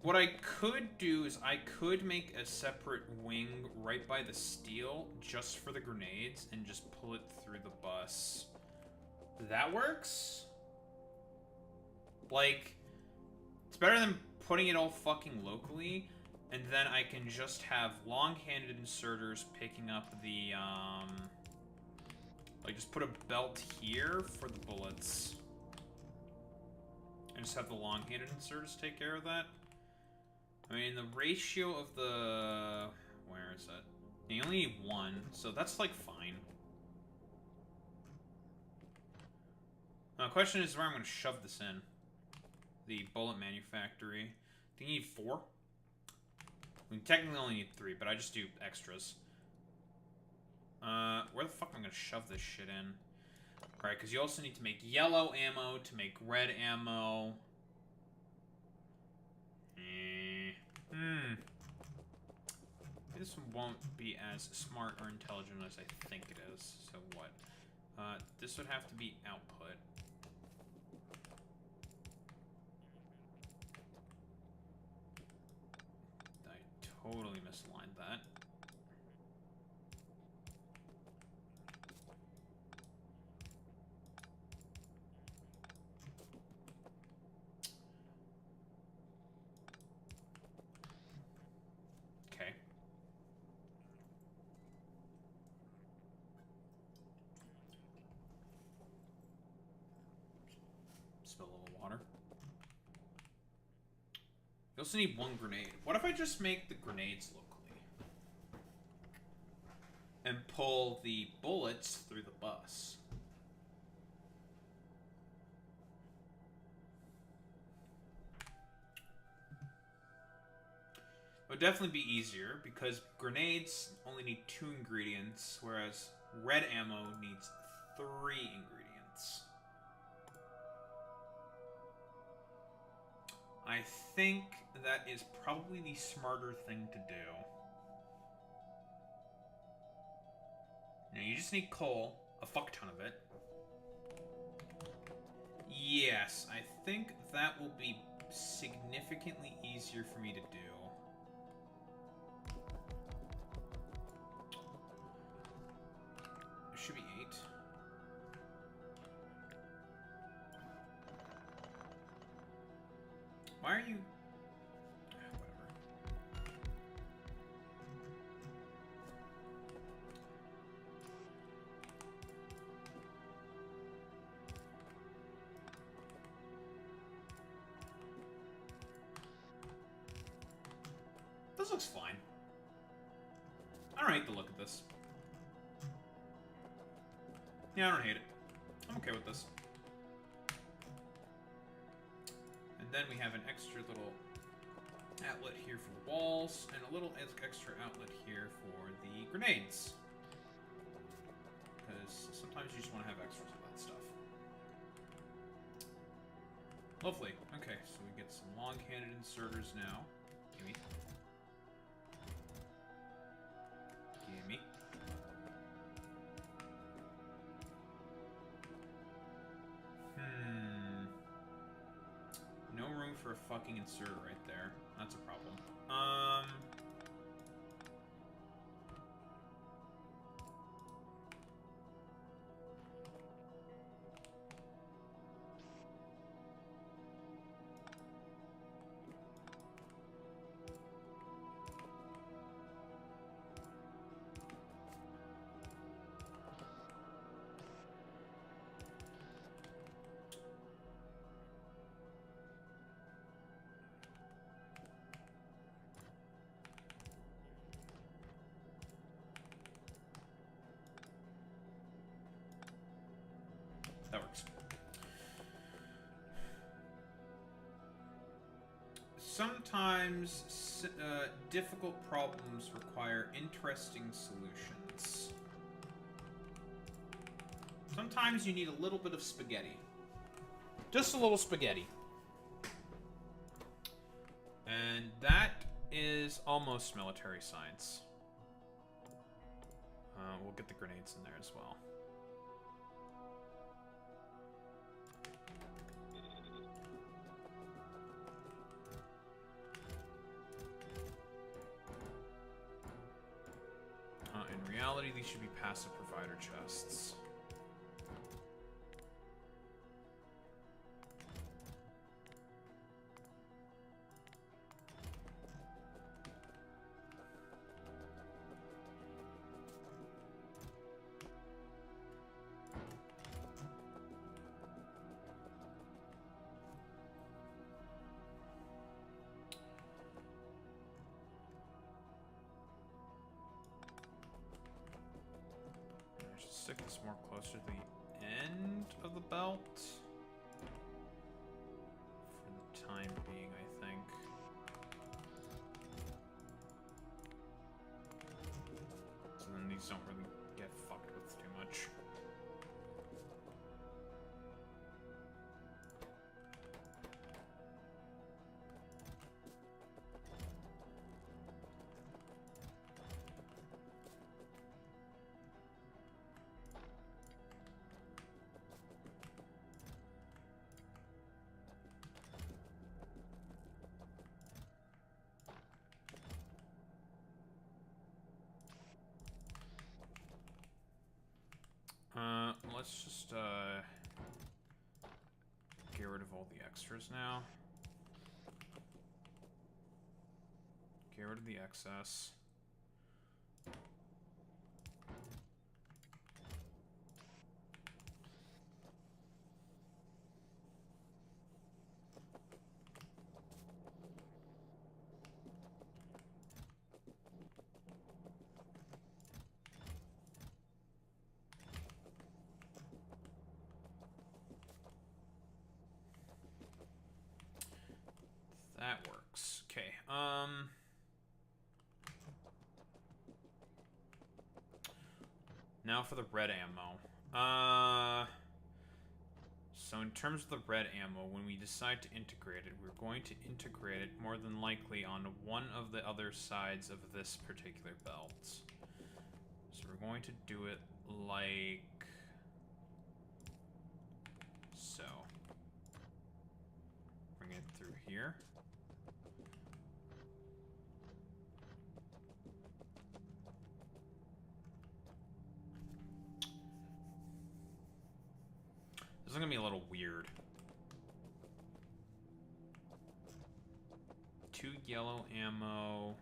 What I could do is I could make a separate wing right by the steel just for the grenades and just pull it through the bus. That works? Like, it's better than putting it all fucking locally, and then I can just have long-handed inserters picking up the, like, just put a belt here for the bullets. And just have the long-handed inserters take care of that. I mean, the ratio of the... Where is that? You only need one, so that's, like, fine. Now, the question is where I'm going to shove this in. The bullet manufactory. I think you need 4? We technically only need 3, but I just do extras. Where the fuck am I going to shove this shit in? Alright, because you also need to make yellow ammo to make red ammo. This one won't be as smart or intelligent as I think it is. So what? This would have to be output. I totally misaligned that. Okay. Spill a little water. You also need 1 grenade. What if I just make the grenades locally? And pull the bullets through the bus? It would definitely be easier, because grenades only need 2 ingredients, whereas red ammo needs 3 ingredients. I think that is probably the smarter thing to do. Now, you just need coal, a fuck ton of it. Yes, I think that will be significantly easier for me to do. It should be 8. Why are you... Whatever. This looks fine. I don't hate the look of this. Yeah, I don't hate it. I'm okay with this. And then we have an extra little outlet here for the walls, and a little extra outlet here for the grenades. Because sometimes you just want to have extras of that stuff. Lovely. Okay, so we get some long-handed inserters now. Gimme. Gimme. No room for a fucking inserter right there. That's a problem. Sometimes difficult problems require interesting solutions. Sometimes you need a little bit of spaghetti. Just a little spaghetti. And that is almost military science. We'll get the grenades in there as well. In reality, these should be passive provider chests. Stick this more closer to the end of the belt. For the time being, I think. So then these don't really get fucked with too much. Let's just, get rid of all the extras now. Get rid of the excess. That works. Okay, now for the red ammo. So in terms of the red ammo, when we decide to integrate it, we're going to integrate it more than likely on one of the other sides of this particular belt. So we're going to do it like so. Bring it through here. This is gonna be a little weird. 2 yellow ammo.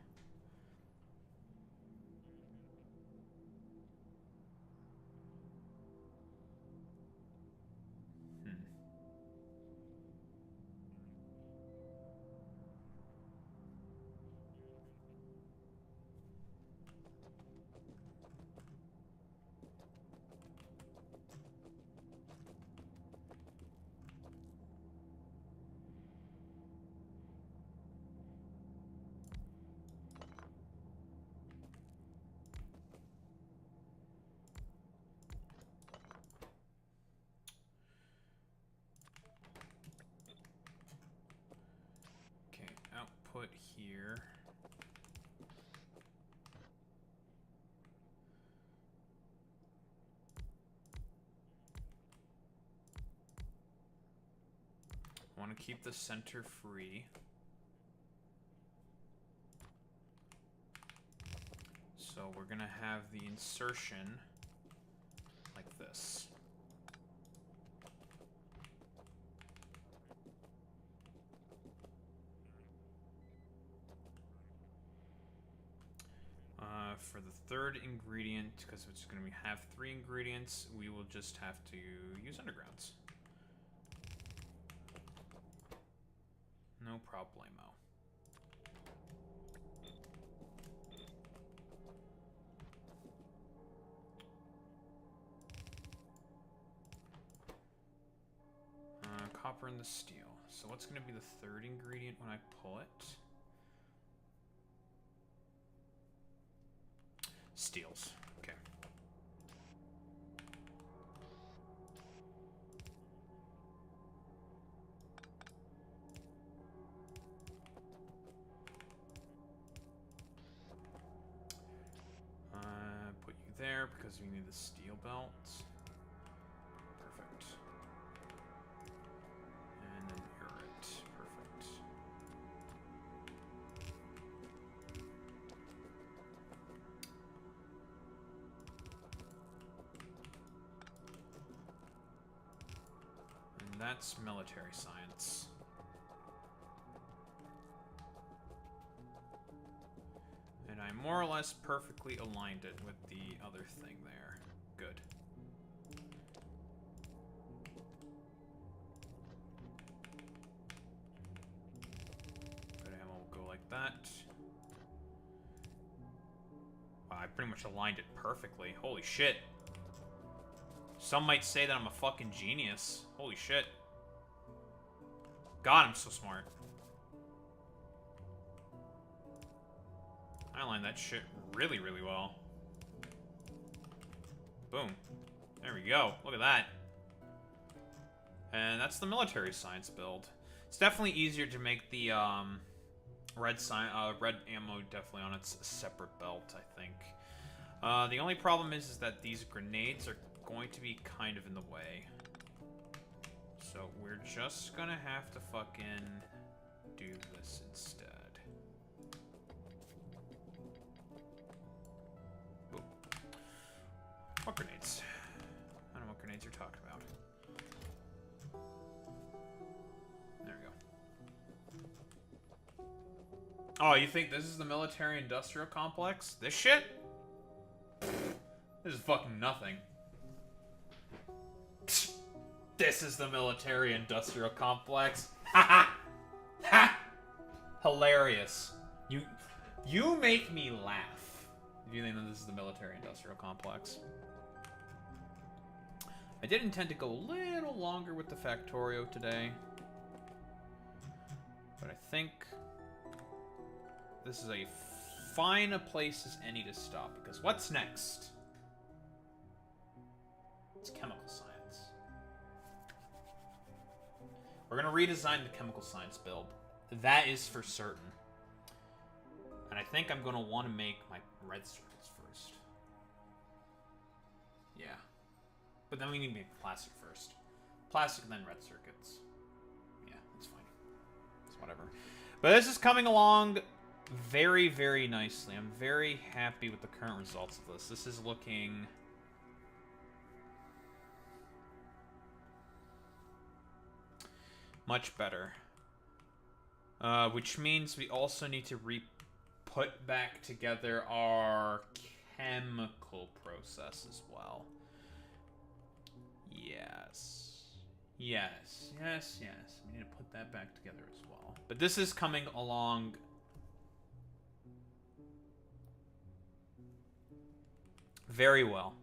Output here. I want to keep the center free. So we're going to have the insertion like this. For the third ingredient, because it's going to have 3 ingredients, we will just have to use undergrounds. No problemo. Copper and the steel. so what's going to be the third ingredient when I pull it? Steels. Okay. Put you there because we need the steel belt. Perfect. And then mirror it. Perfect. And that's military science. And I more or less perfectly aligned it with the other thing there. Good. Good ammo will go like that. Wow, I pretty much aligned it perfectly. Holy shit. Some might say that I'm a fucking genius. Holy shit. God, I'm so smart. I aligned that shit really, really well. Boom. There we go. Look at that. And that's the military science build. It's definitely easier to make the red ammo definitely on its separate belt, I think. The only problem is that these grenades are going to be kind of in the way. So we're just gonna have to fucking do this instead. Boom. What grenades? I don't know what grenades you're talking about. There we go. Oh, you think this is the military-industrial complex? This shit? This is fucking nothing. This is the military-industrial complex. Ha ha! Ha! Hilarious. You make me laugh if you think that this is the military-industrial complex. I did intend to go a little longer with the Factorio today, but I think this is a fine a place as any to stop, because what's next? It's chemical science. We're going to redesign the chemical science build. That is for certain. And I think I'm going to want to make my red circuits first. Yeah. But then we need to make plastic first. Plastic and then red circuits. Yeah, that's fine. It's whatever. But this is coming along very, very nicely. I'm very happy with the current results of this. This is looking much better. Which means we also need to put back together our chemical process as well. Yes. Yes. Yes, yes. We need to put that back together as well. But this is coming along very well.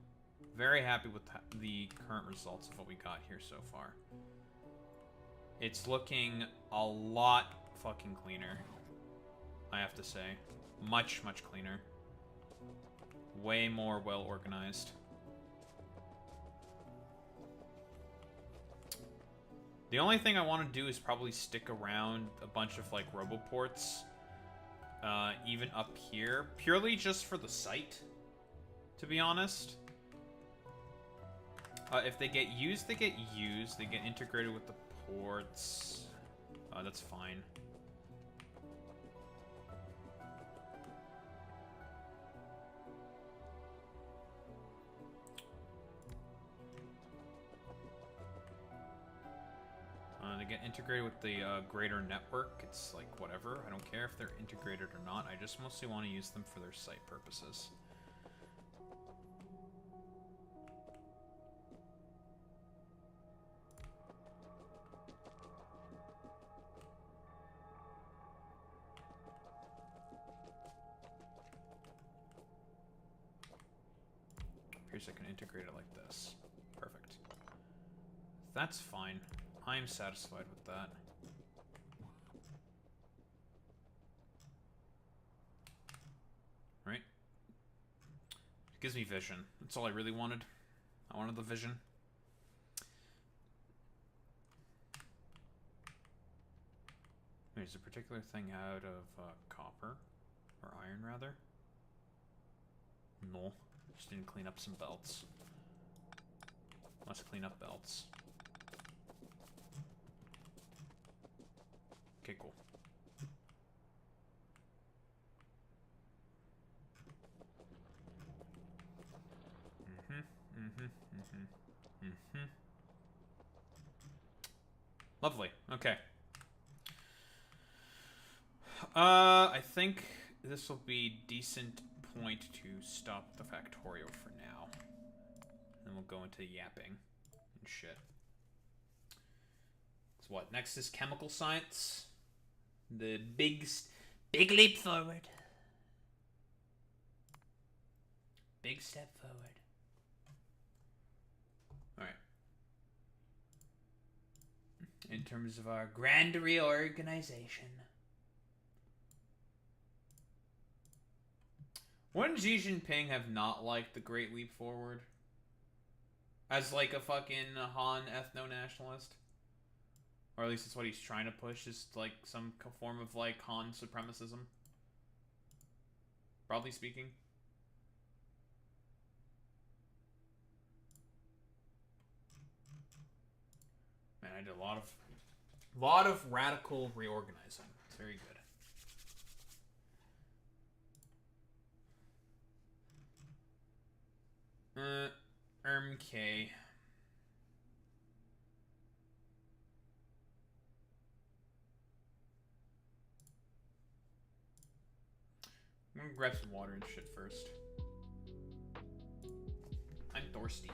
Very happy with the current results of what we got here so far. It's looking a lot fucking cleaner, I have to say. Much, much cleaner. Way more well organized. The only thing I want to do is probably stick around a bunch of like roboports, even up here, purely just for the site, to be honest. If they get used, they get used. They get integrated with the ports. That's fine. They get integrated with the greater network. It's like whatever. I don't care if they're integrated or not. I just mostly want to use them for their site purposes. Here's I can integrate it like this. Perfect. That's fine. I'm satisfied with that. Gives me vision. That's all I really wanted. I wanted the vision. Wait, is a particular thing out of copper? Or iron, rather? No. Just didn't clean up some belts. Let's clean up belts. Okay, cool. Lovely. Okay. I think this will be decent point to stop the Factorio for now. Then we'll go into yapping and shit. So what? Next is chemical science. The big leap forward. Big step forward. Alright. In terms of our grand reorganization. Wouldn't Xi Jinping have not liked the Great Leap Forward? As like a fucking Han ethno-nationalist? Or at least that's what he's trying to push, is like some form of like Han supremacism. Broadly speaking. Man, I did a lot of radical reorganizing. It's very good. MK. I'm gonna grab some water and shit first. I'm thirsty.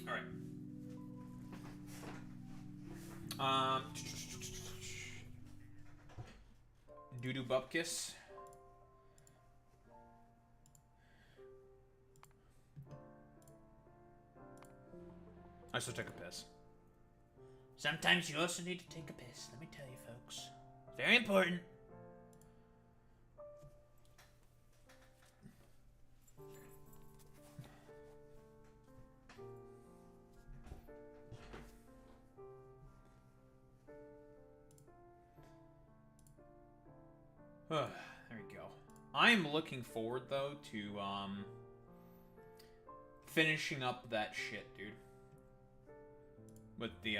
Alright. Doo-doo bupkis. I still take a piss. Sometimes you also need to take a piss, let me tell you folks. Very important. There we go. I'm looking forward, though, to, finishing up that shit, dude. With the,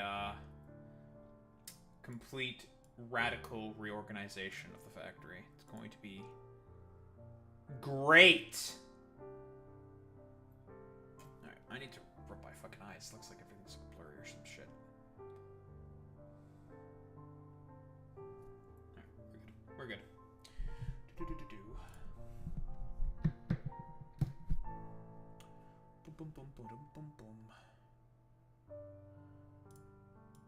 complete radical reorganization of the factory. It's going to be great! Alright, I need to rub my fucking eyes. Looks like everything's blurry or some shit. Alright, we're good. We're good. Boom, boom, boom, boom, boom, boom.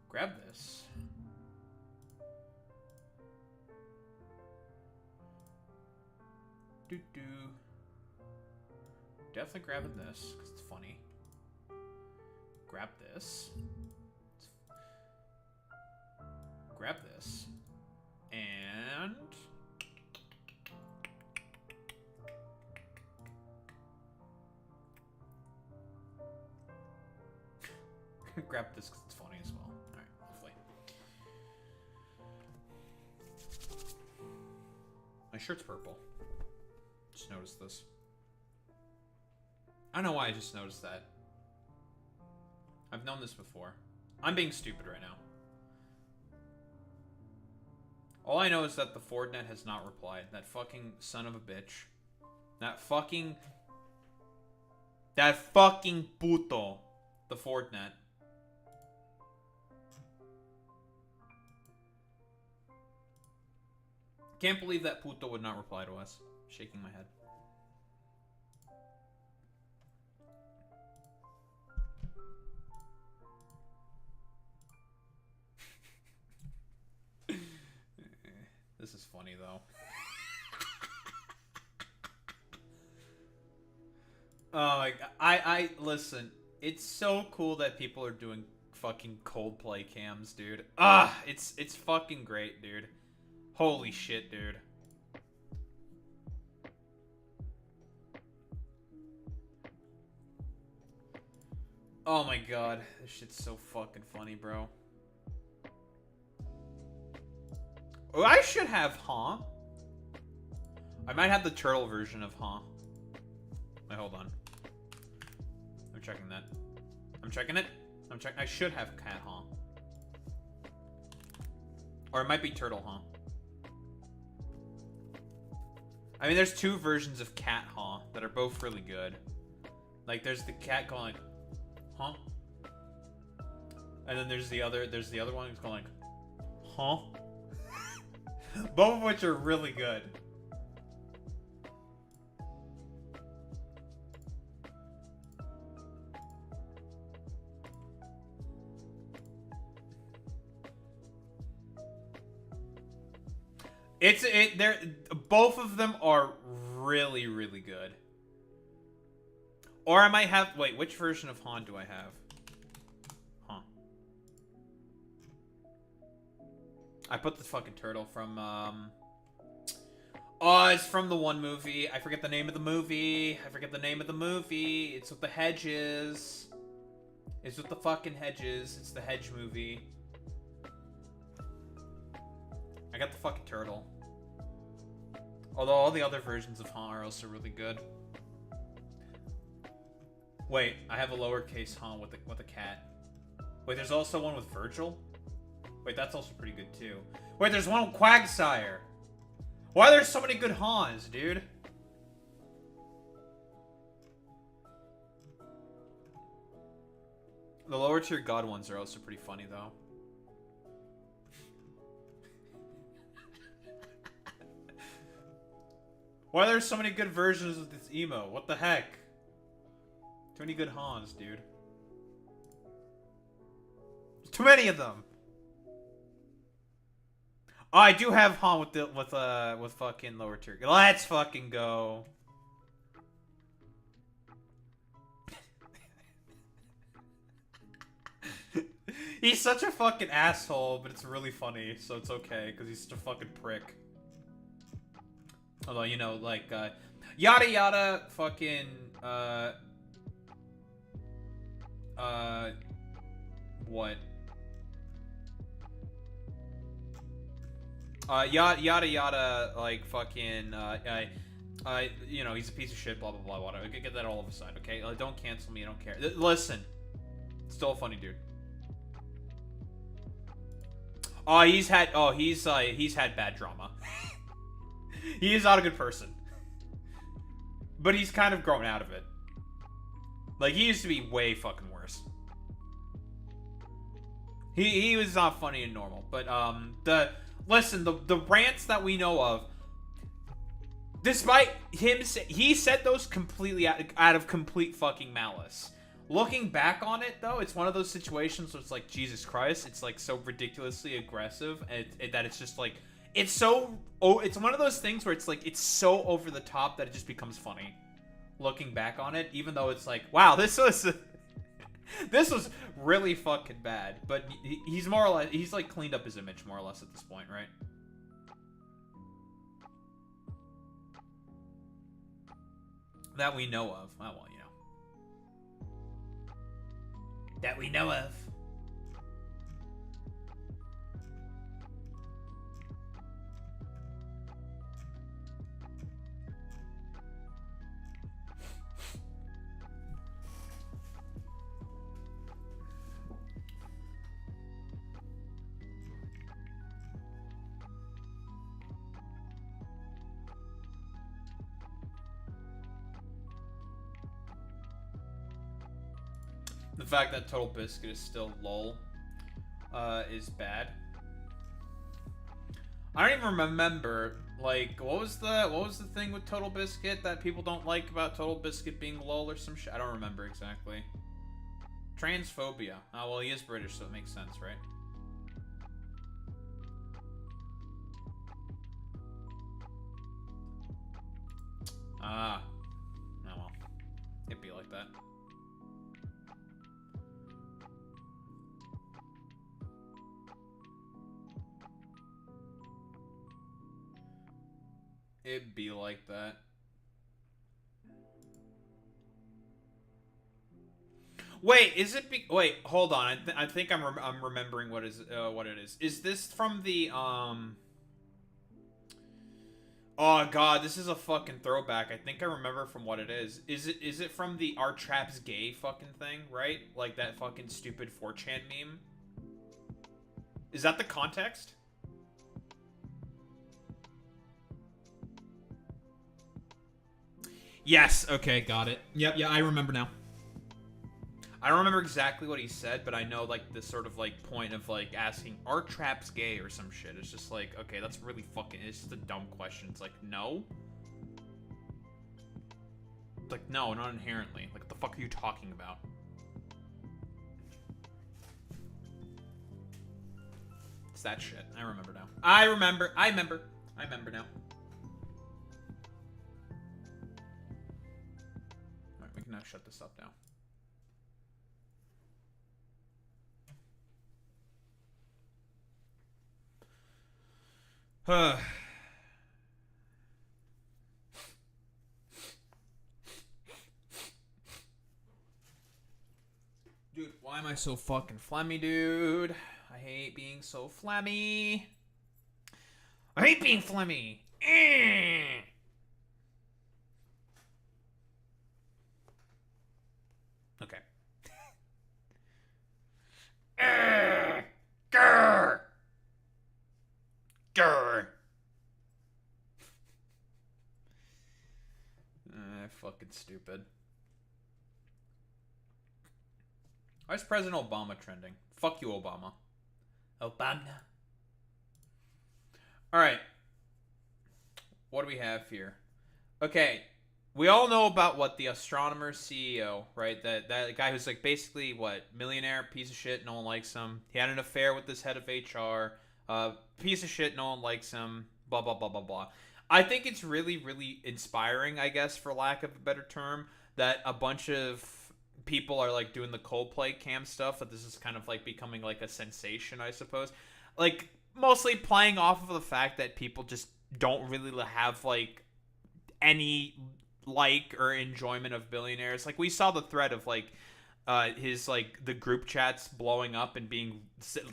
Grab this. Doo-doo. Definitely grabbing this, because it's funny. Grab this. Grab this. And... grab this because it's funny as well. Alright, hopefully. My shirt's purple. Just noticed this. I don't know why I just noticed that. I've known this before. I'm being stupid right now. All I know is that the Fordnet has not replied. That fucking son of a bitch. That fucking puto. The Fordnet. Can't believe that puto would not reply to us. Shaking my head. This is funny though. Oh my god. I listen, it's so cool that people are doing fucking Coldplay cams, dude. It's fucking great, dude. Holy shit, dude. Oh my god, this shit's so fucking funny, bro. Oh, I should have, huh? I might have the turtle version of, huh? Wait, hold on. I'm checking that. I'm checking it. I should have cat, huh? Or it might be turtle, huh? I mean, there's two versions of cat, huh? That are both really good. Like, there's the cat going like, huh? And then there's the other one who's going like, huh? Both of which are really good. They're both of them are really, really good. Or I might have, wait, which version of Han do I have? Huh. I put the fucking turtle from, oh, it's from the one movie. I forget the name of the movie. It's with the hedges. It's with the fucking hedges. It's the hedge movie. I got the fucking turtle. Although all the other versions of Han are also really good. Wait, I have a lowercase Han with a cat. Wait, there's also one with Virgil? Wait, that's also pretty good too. Wait, there's one with Quagsire! Why are there so many good Hans, dude? The lower tier god ones are also pretty funny though. Why are there so many good versions of this emo? What the heck? Too many good Hans, dude. There's too many of them. Oh, I do have Han with fucking lower tier. Let's fucking go. He's such a fucking asshole, but it's really funny, so it's okay because he's such a fucking prick. Although, you know, like, yada yada, fucking, what? Yada yada yada, like fucking, you know, he's a piece of shit, blah blah blah, whatever. Get that all of aside, okay? Don't cancel me, I don't care. Listen, still a funny dude. He's had bad drama. He is not a good person, but he's kind of grown out of it. Like, he used to be way fucking worse. He was not funny and normal, but the rants that we know of, despite him, he said those completely out of complete fucking malice. Looking back on it, though, it's one of those situations where it's like, Jesus Christ, it's like so ridiculously aggressive, and that it's just like, it's one of those things where it's like, it's so over the top that it just becomes funny. Looking back on it, even though it's like, wow, this was really fucking bad. But he's more or less, he's like cleaned up his image more or less at this point, right? That we know of. Oh, well, you know. That we know of. The fact that Total Biscuit is still lol is bad. I don't even remember, like, what was the thing with Total Biscuit that people don't like about Total Biscuit being lol or some shit? I don't remember exactly. Transphobia. Oh, well, he is British, so it makes sense, right? Ah. Oh, well. It'd be like that. It'd be like that. Wait, is it? Wait, hold on. I think I'm remembering what it is. Is this from the Oh god, this is a fucking throwback. I think I remember from what it is. Is it from the Our Trap's Gay fucking thing, right? Like that fucking stupid 4chan meme? Is that the context? Yes, okay, got it. Yep, yeah, I remember now. I don't remember exactly what he said, but I know, like, this sort of, like, point of, like, asking, are traps gay or some shit? It's just like, okay, that's really fucking, it's just a dumb question. It's like, no? It's like, no, not inherently. Like, what the fuck are you talking about? It's that shit. I remember now. I remember now. Alright, we can now shut this up now. Dude, why am I so fucking phlegmy, dude? I hate being so phlegmy. I hate being phlegmy. Okay. Grr. Grr. Fucking stupid. Why is President Obama trending? Fuck you, Obama. Obama. Alright. What do we have here? Okay. We all know about what the astronomer CEO, right? That guy who's like basically what? Millionaire, piece of shit, no one likes him. He had an affair with this head of HR. Piece of shit, no one likes him. Blah, blah, blah, blah, blah. I think it's really, really inspiring, I guess, for lack of a better term, that a bunch of people are like doing the Coldplay cam stuff, that this is kind of like becoming like a sensation, I suppose. Like, mostly playing off of the fact that people just don't really have like any like or enjoyment of billionaires. Like, we saw the thread of like his like the group chats blowing up and being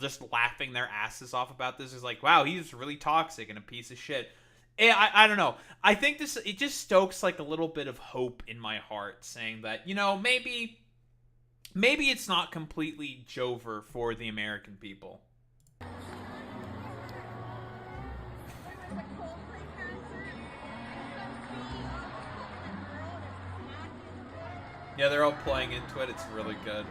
just laughing their asses off about this is like, wow, he's really toxic and a piece of shit. And I don't know. I think it just stokes like a little bit of hope in my heart, saying that, you know, maybe it's not completely Jover for the American people. Yeah, they're all playing into it. It's really good.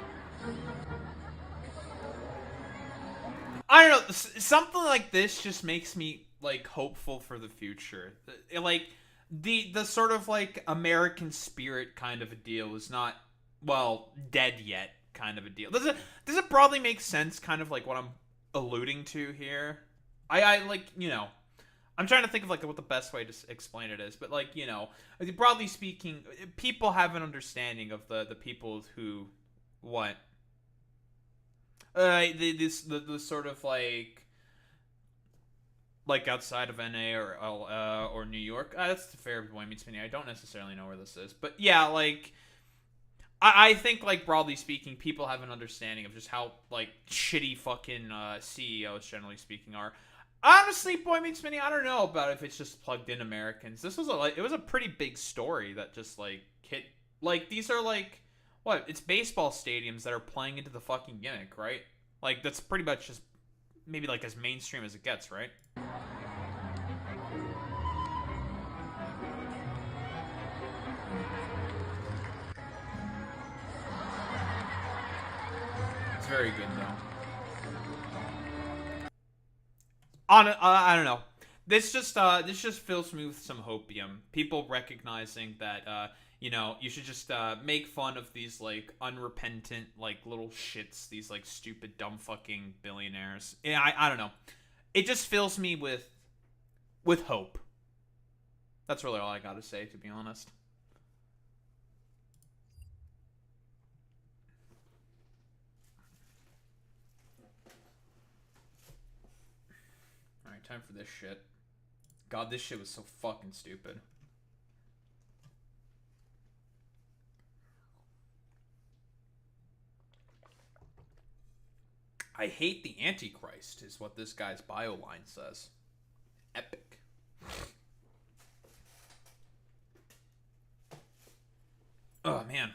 I don't know. Something like this just makes me like hopeful for the future. Like the sort of like American spirit kind of a deal is not, well, dead yet kind of a deal. Does it broadly make sense? Kind of like what I'm alluding to here. I like, you know, I'm trying to think of like what the best way to explain it is, but like, you know, broadly speaking, people have an understanding of the people who what the sort of like outside of NA or New York. That's the fair Boy Meets Mini. I don't necessarily know where this is, but yeah, like I think like broadly speaking, people have an understanding of just how like shitty fucking CEOs generally speaking are. Honestly, Boy Meets Mini, I don't know about if it's just plugged in Americans. This was it was a pretty big story that just like hit. Like these are like what? It's baseball stadiums that are playing into the fucking gimmick, right? Like that's pretty much just maybe like as mainstream as it gets, right? It's very good though. I don't know. This just fills me with some hopium. People recognizing that you know, you should just make fun of these like unrepentant like little shits, these like stupid dumb fucking billionaires. Yeah, I don't know. It just fills me with hope. That's really all I got to say, to be honest. Alright, time for this shit. God, this shit was so fucking stupid. I hate the Antichrist, is what this guy's bio line says. Epic. Oh, man.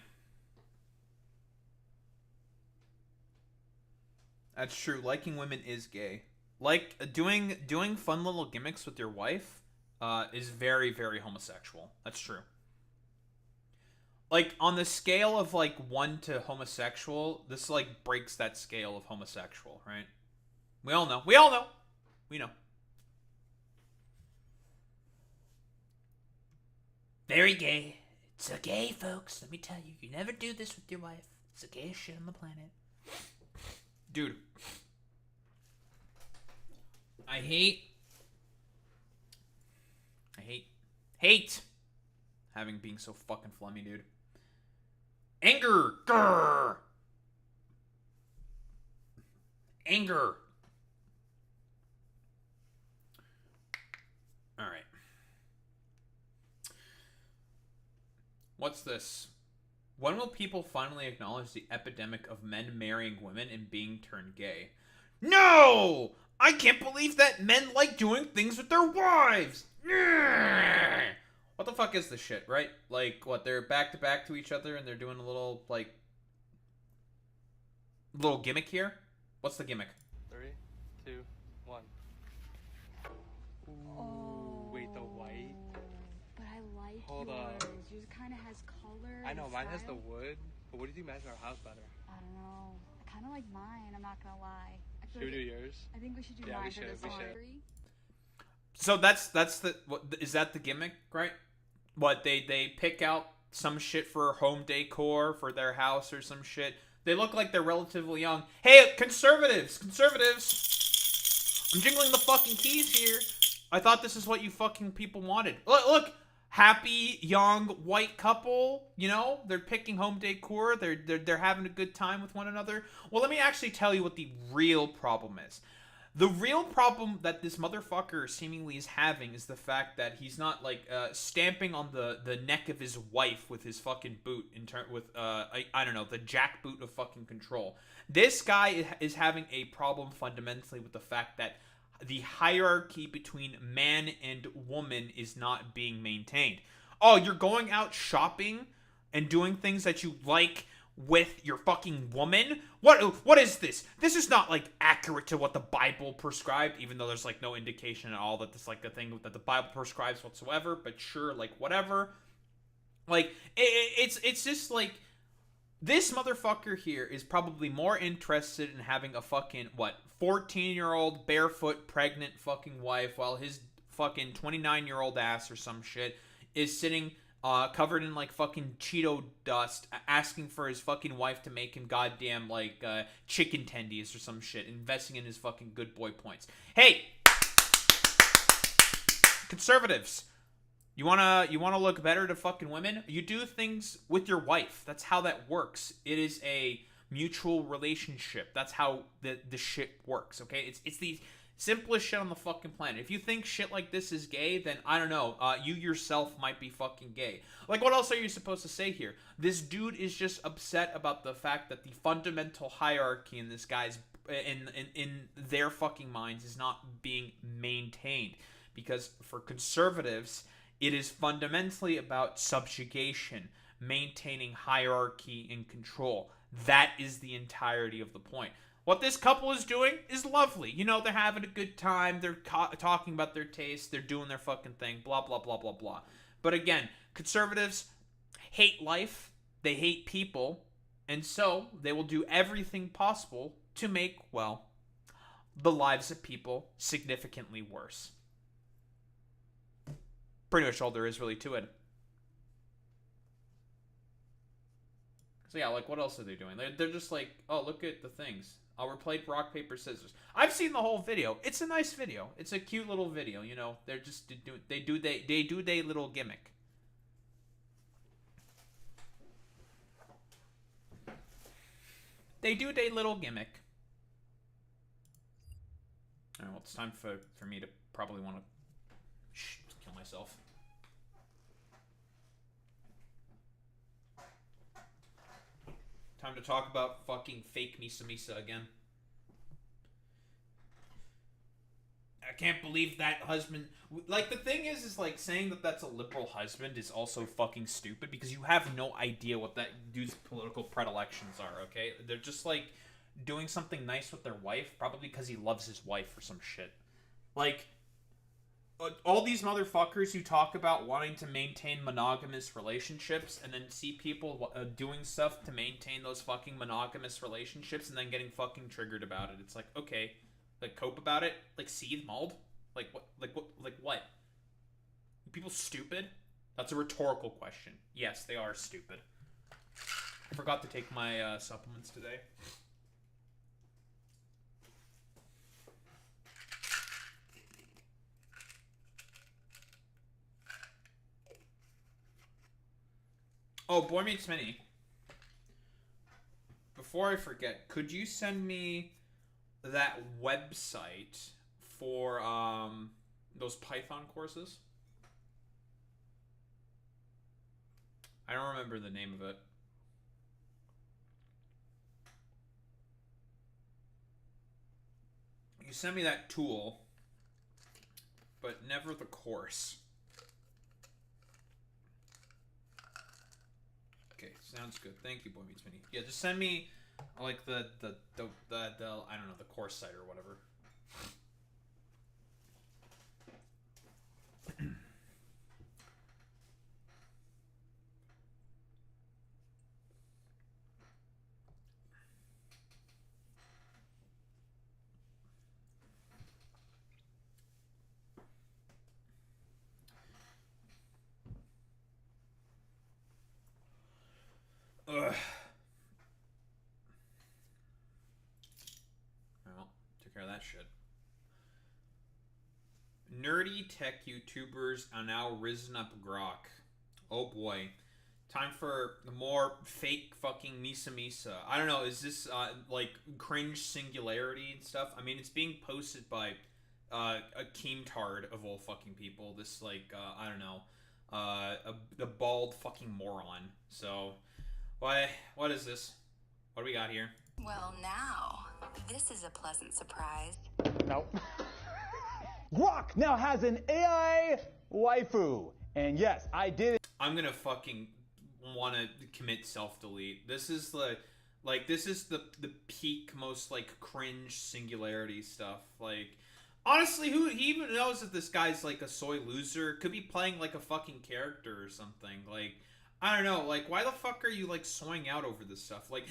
That's true. Liking women is gay. Like doing fun little gimmicks with your wife is very, very homosexual. That's true. Like on the scale of like 1 to homosexual, this like breaks that scale of homosexual, right? We all know. We know. Very gay. It's a gay, folks. Let me tell you. You never do this with your wife. It's the gayest shit on the planet. Dude. I hate having being so fucking flummy, dude. Anger. Grr. Anger. All right. What's this? When will people finally acknowledge the epidemic of men marrying women and being turned gay? No! I can't believe that men like doing things with their wives! What the fuck is this shit, right? Like, what, they're back to back to each other and they're doing a little, like, little gimmick here? What's the gimmick? 3, 2, 1. Oh, wait, the white? But I like Hold yours. up. Yours kind of has color. I know, mine has the style. wood, but what do you think matches our house better? I don't know. I kind of like mine, I'm not gonna lie. I feel Should we like do yours? I think we should do Yeah, mine we for should, this we one. should. So that's the, what, is that the gimmick, right? What, they pick out some shit for home decor for their house or some shit. They look like they're relatively young. Hey, conservatives! I'm jingling the fucking keys here. I thought this is what you fucking people wanted. Look, happy, young, white couple, you know? They're picking home decor. They're having a good time with one another. Well, let me actually tell you what the real problem is. The real problem that this motherfucker seemingly is having is the fact that he's not like stamping on the neck of his wife with his fucking boot with I don't know, the jackboot of fucking control. This guy is having a problem fundamentally with the fact that the hierarchy between man and woman is not being maintained. Oh, you're going out shopping and doing things that you like with your fucking woman? What is this? This is not like accurate to what the Bible prescribed, even though there's like no indication at all that this like a thing that the Bible prescribes whatsoever, but sure, like whatever. Like it's just like this motherfucker here is probably more interested in having a fucking 14-year-old barefoot pregnant fucking wife while his fucking 29-year-old ass or some shit is sitting covered in like fucking Cheeto dust, asking for his fucking wife to make him goddamn like chicken tendies or some shit, investing in his fucking good boy points. Hey, conservatives, you wanna look better to fucking women? You do things with your wife. That's how that works. It is a mutual relationship. That's how the shit works. Okay, it's the simplest shit on the fucking planet. If you think shit like this is gay, then I don't know. You yourself might be fucking gay. Like, what else are you supposed to say here? This dude is just upset about the fact that the fundamental hierarchy in this guy's in their fucking minds is not being maintained. Because for conservatives, it is fundamentally about subjugation, maintaining hierarchy and control. That is the entirety of the point. What this couple is doing is lovely. You know, they're having a good time. They're talking about their taste. They're doing their fucking thing. Blah, blah, blah, blah, blah. But again, conservatives hate life. They hate people. And so they will do everything possible to make, well, the lives of people significantly worse. Pretty much all there is really to it. So yeah, like, what else are they doing? They're just like, oh, look at the things. We're playing rock, paper, scissors. I've seen the whole video. It's a nice video. It's a cute little video, you know. They're just they do their little gimmick. They do their little gimmick. Alright, well, it's time for me to probably want to kill myself. Time to talk about fucking fake Misa Misa again. I can't believe that husband... Like, the thing is like, saying that that's a liberal husband is also fucking stupid because you have no idea what that dude's political predilections are, okay? They're just, like, doing something nice with their wife, probably because he loves his wife or some shit. Like, all these motherfuckers who talk about wanting to maintain monogamous relationships and then see people doing stuff to maintain those fucking monogamous relationships and then getting fucking triggered about it. It's like, okay, like, cope about it? Like, seethe, mauled? Like, what? Like, what? Are people stupid? That's a rhetorical question. Yes, they are stupid. I forgot to take my supplements today. Oh, Boy Meets Mini. Before I forget, could you send me that website for those Python courses? I don't remember the name of it. You send me that tool, but never the course. Okay, sounds good. Thank you, Boy Meets Mini. Yeah, just send me like the I don't know, the course site or whatever. Ugh. Well, took care of that shit. Nerdy tech YouTubers are now risen up grok. Oh boy. Time for more fake fucking Misa Misa. I don't know, is this like cringe singularity and stuff? I mean, it's being posted by a Keemtard of all fucking people. This like I don't know, the bald fucking moron. So, what is this? What do we got here? Well, now, this is a pleasant surprise. Nope. Grok now has an AI waifu. And yes, I did it. I'm gonna fucking want to commit self-delete. This is the peak most like cringe singularity stuff. Like, honestly, who he even knows if this guy's like a soy loser? Could be playing like a fucking character or something. Like, I don't know. Like, why the fuck are you like soying out over this stuff? Like,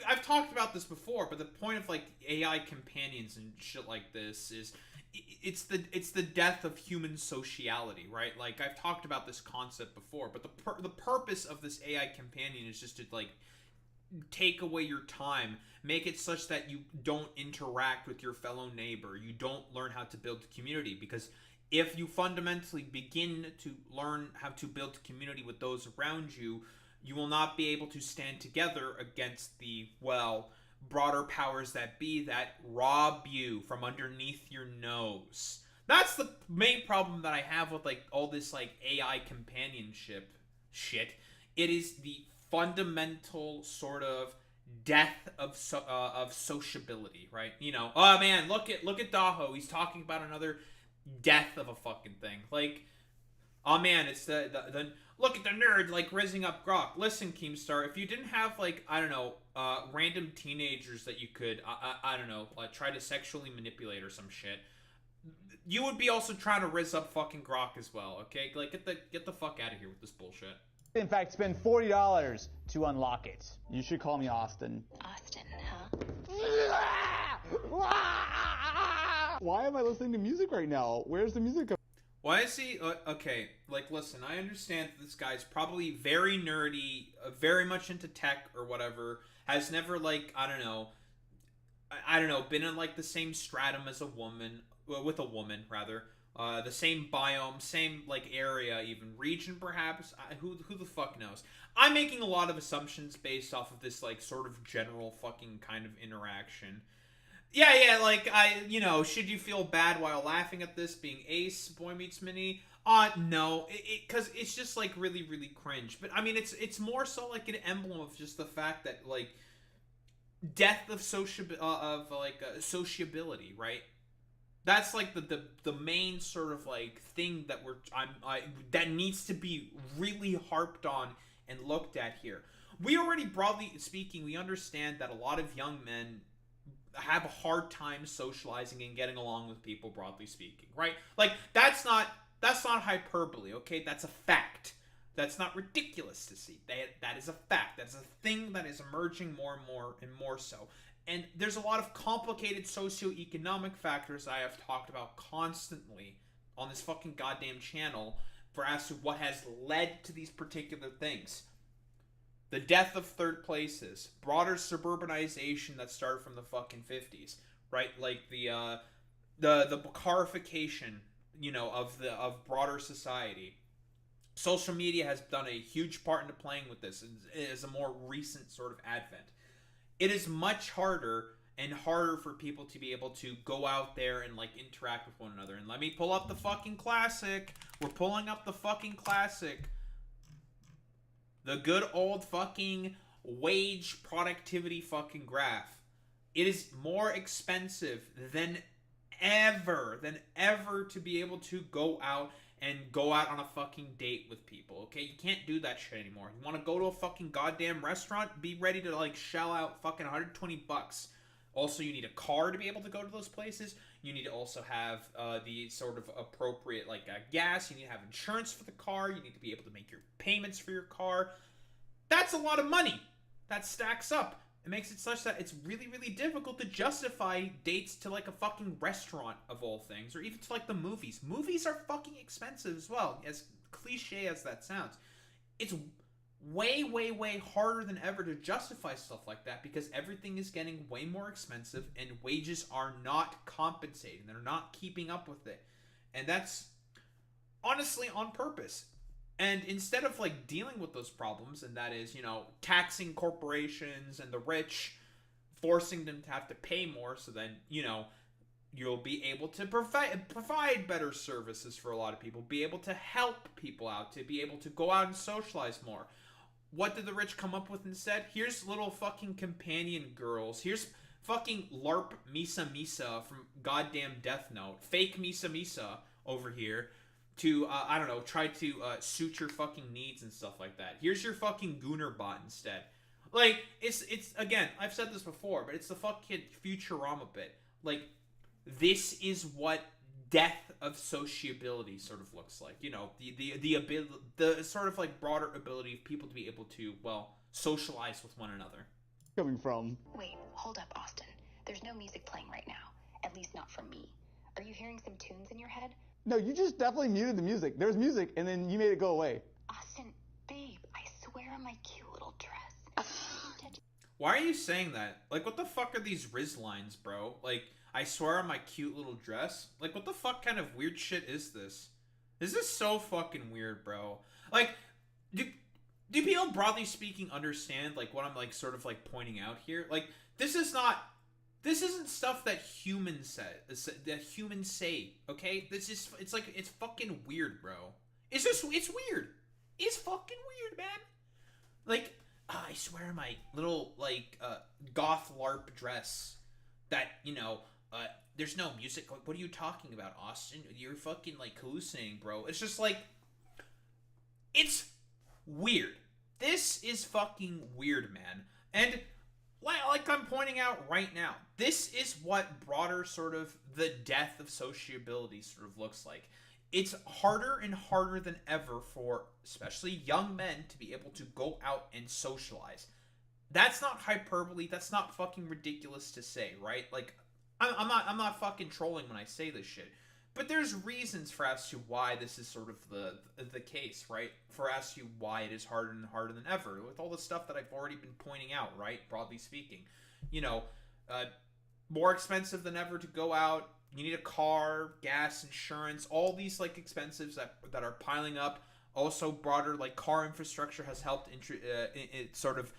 I've talked about this before, but the point of like AI companions and shit like this is it's the death of human sociality, right? Like, I've talked about this concept before, but the purpose of this AI companion is just to like take away your time, make it such that you don't interact with your fellow neighbor, you don't learn how to build a community, because if you fundamentally begin to learn how to build community with those around you, you will not be able to stand together against the, well, broader powers that be that rob you from underneath your nose. That's the main problem that I have with like all this like AI companionship shit. It is the fundamental sort of death of sociability, right? You know, oh man, look at Daho. He's talking about another death of a fucking thing. Like, oh man, it's the look at the nerd like rizzing up Grok. Listen, Keemstar, if you didn't have like, I don't know, random teenagers that you could I don't know, try to sexually manipulate or some shit, you would be also trying to rizz up fucking Grok as well. Okay, like get the fuck out of here with this bullshit. In fact, spend $40 to unlock it. You should call me Austin. Austin, huh? Why am I listening to music right now? Where's the music coming? Why is he okay? Like, listen, I understand that this guy's probably very nerdy, very much into tech or whatever. Has never like I don't know, been in like the same stratum as a woman, with a woman rather. The same biome, same like area, even region perhaps. Who the fuck knows? I'm making a lot of assumptions based off of this like sort of general fucking kind of interaction. Yeah, like, you know, should you feel bad while laughing at this being Ace, Boy Meets Mini? No, because it's just, like, really, really cringe. But, I mean, it's more so, like, an emblem of just the fact that, like, death of sociability, right? That's, like, the main sort of, like, thing that that needs to be really harped on and looked at here. We already, broadly speaking, we understand that a lot of young men have a hard time socializing and getting along with people, broadly speaking, right? Like, that's not hyperbole, okay? That's a fact. That's not ridiculous to see. That is a fact. That's a thing that is emerging more and more so. And there's a lot of complicated socioeconomic factors I have talked about constantly on this fucking goddamn channel for as to what has led to these particular things. The death of third places, broader suburbanization that started from the fucking 50s, right? Like the carification, you know, of broader society. Social media has done a huge part into playing with this as a more recent sort of advent. It is much harder and harder for people to be able to go out there and like interact with one another. And let me pull up the fucking classic. We're pulling up the fucking classic. The good old fucking wage productivity fucking graph. It is more expensive than ever to be able to go out on a fucking date with people, okay? You can't do that shit anymore. You want to go to a fucking goddamn restaurant? Be ready to like shell out fucking $120. Also, you need a car to be able to go to those places. You need to also have the sort of appropriate like gas. You need to have insurance for the car. You need to be able to make your payments for your car. That's a lot of money. That stacks up. It makes it such that it's really, really difficult to justify dates to like a fucking restaurant of all things, or even to like the movies. Movies are fucking expensive as well, as cliche as that sounds. It's way, way, way harder than ever to justify stuff like that because everything is getting way more expensive and wages are not compensating. They're not keeping up with it. And that's honestly on purpose. And instead of like dealing with those problems, and that is, you know, taxing corporations and the rich, forcing them to have to pay more, so then, you know, you'll be able to provide better services for a lot of people, be able to help people out, to be able to go out and socialize more. What did the rich come up with instead? Here's little fucking companion girls. Here's fucking LARP Misa Misa from goddamn Death Note. Fake Misa Misa over here to, I don't know, try to suit your fucking needs and stuff like that. Here's your fucking Gooner bot instead. Like, it's again, I've said this before, but it's the fucking Futurama bit. Like, this is what death of sociability sort of looks like. You know, the ability, the sort of like broader ability of people to be able to, well, socialize with one another. Coming from. Wait, hold up, Austin. There's no music playing right now. At least not from me. Are you hearing some tunes in your head? No, you just definitely muted the music. There's music, and then you made it go away. Austin, babe, I swear on my cute little dress. Why are you saying that? Like, what the fuck are these Riz lines, bro? Like, I swear on my cute little dress? Like, what the fuck kind of weird shit is this? This is so fucking weird, bro. Like, do people, broadly speaking, understand, like, what I'm, like, sort of, like, pointing out here? Like, this isn't stuff that humans say, okay? It's fucking weird, bro. It's weird. It's fucking weird, man. Like, I swear on my little, like, goth LARP dress that, you know, there's no music. What are you talking about, Austin? You're fucking, like, hallucinating, bro. It's just, like, it's weird. This is fucking weird, man. And, like I'm pointing out right now, this is what broader sort of the death of sociability sort of looks like. It's harder and harder than ever for especially young men to be able to go out and socialize. That's not hyperbole. That's not fucking ridiculous to say, right? Like, I'm not fucking trolling when I say this shit. But there's reasons for as to why this is sort of the case, right? For as to why it is harder and harder than ever, with all the stuff that I've already been pointing out, right? Broadly speaking, you know, more expensive than ever to go out. You need a car, gas, insurance, all these like expenses that are piling up. Also, broader like car infrastructure has helped sort of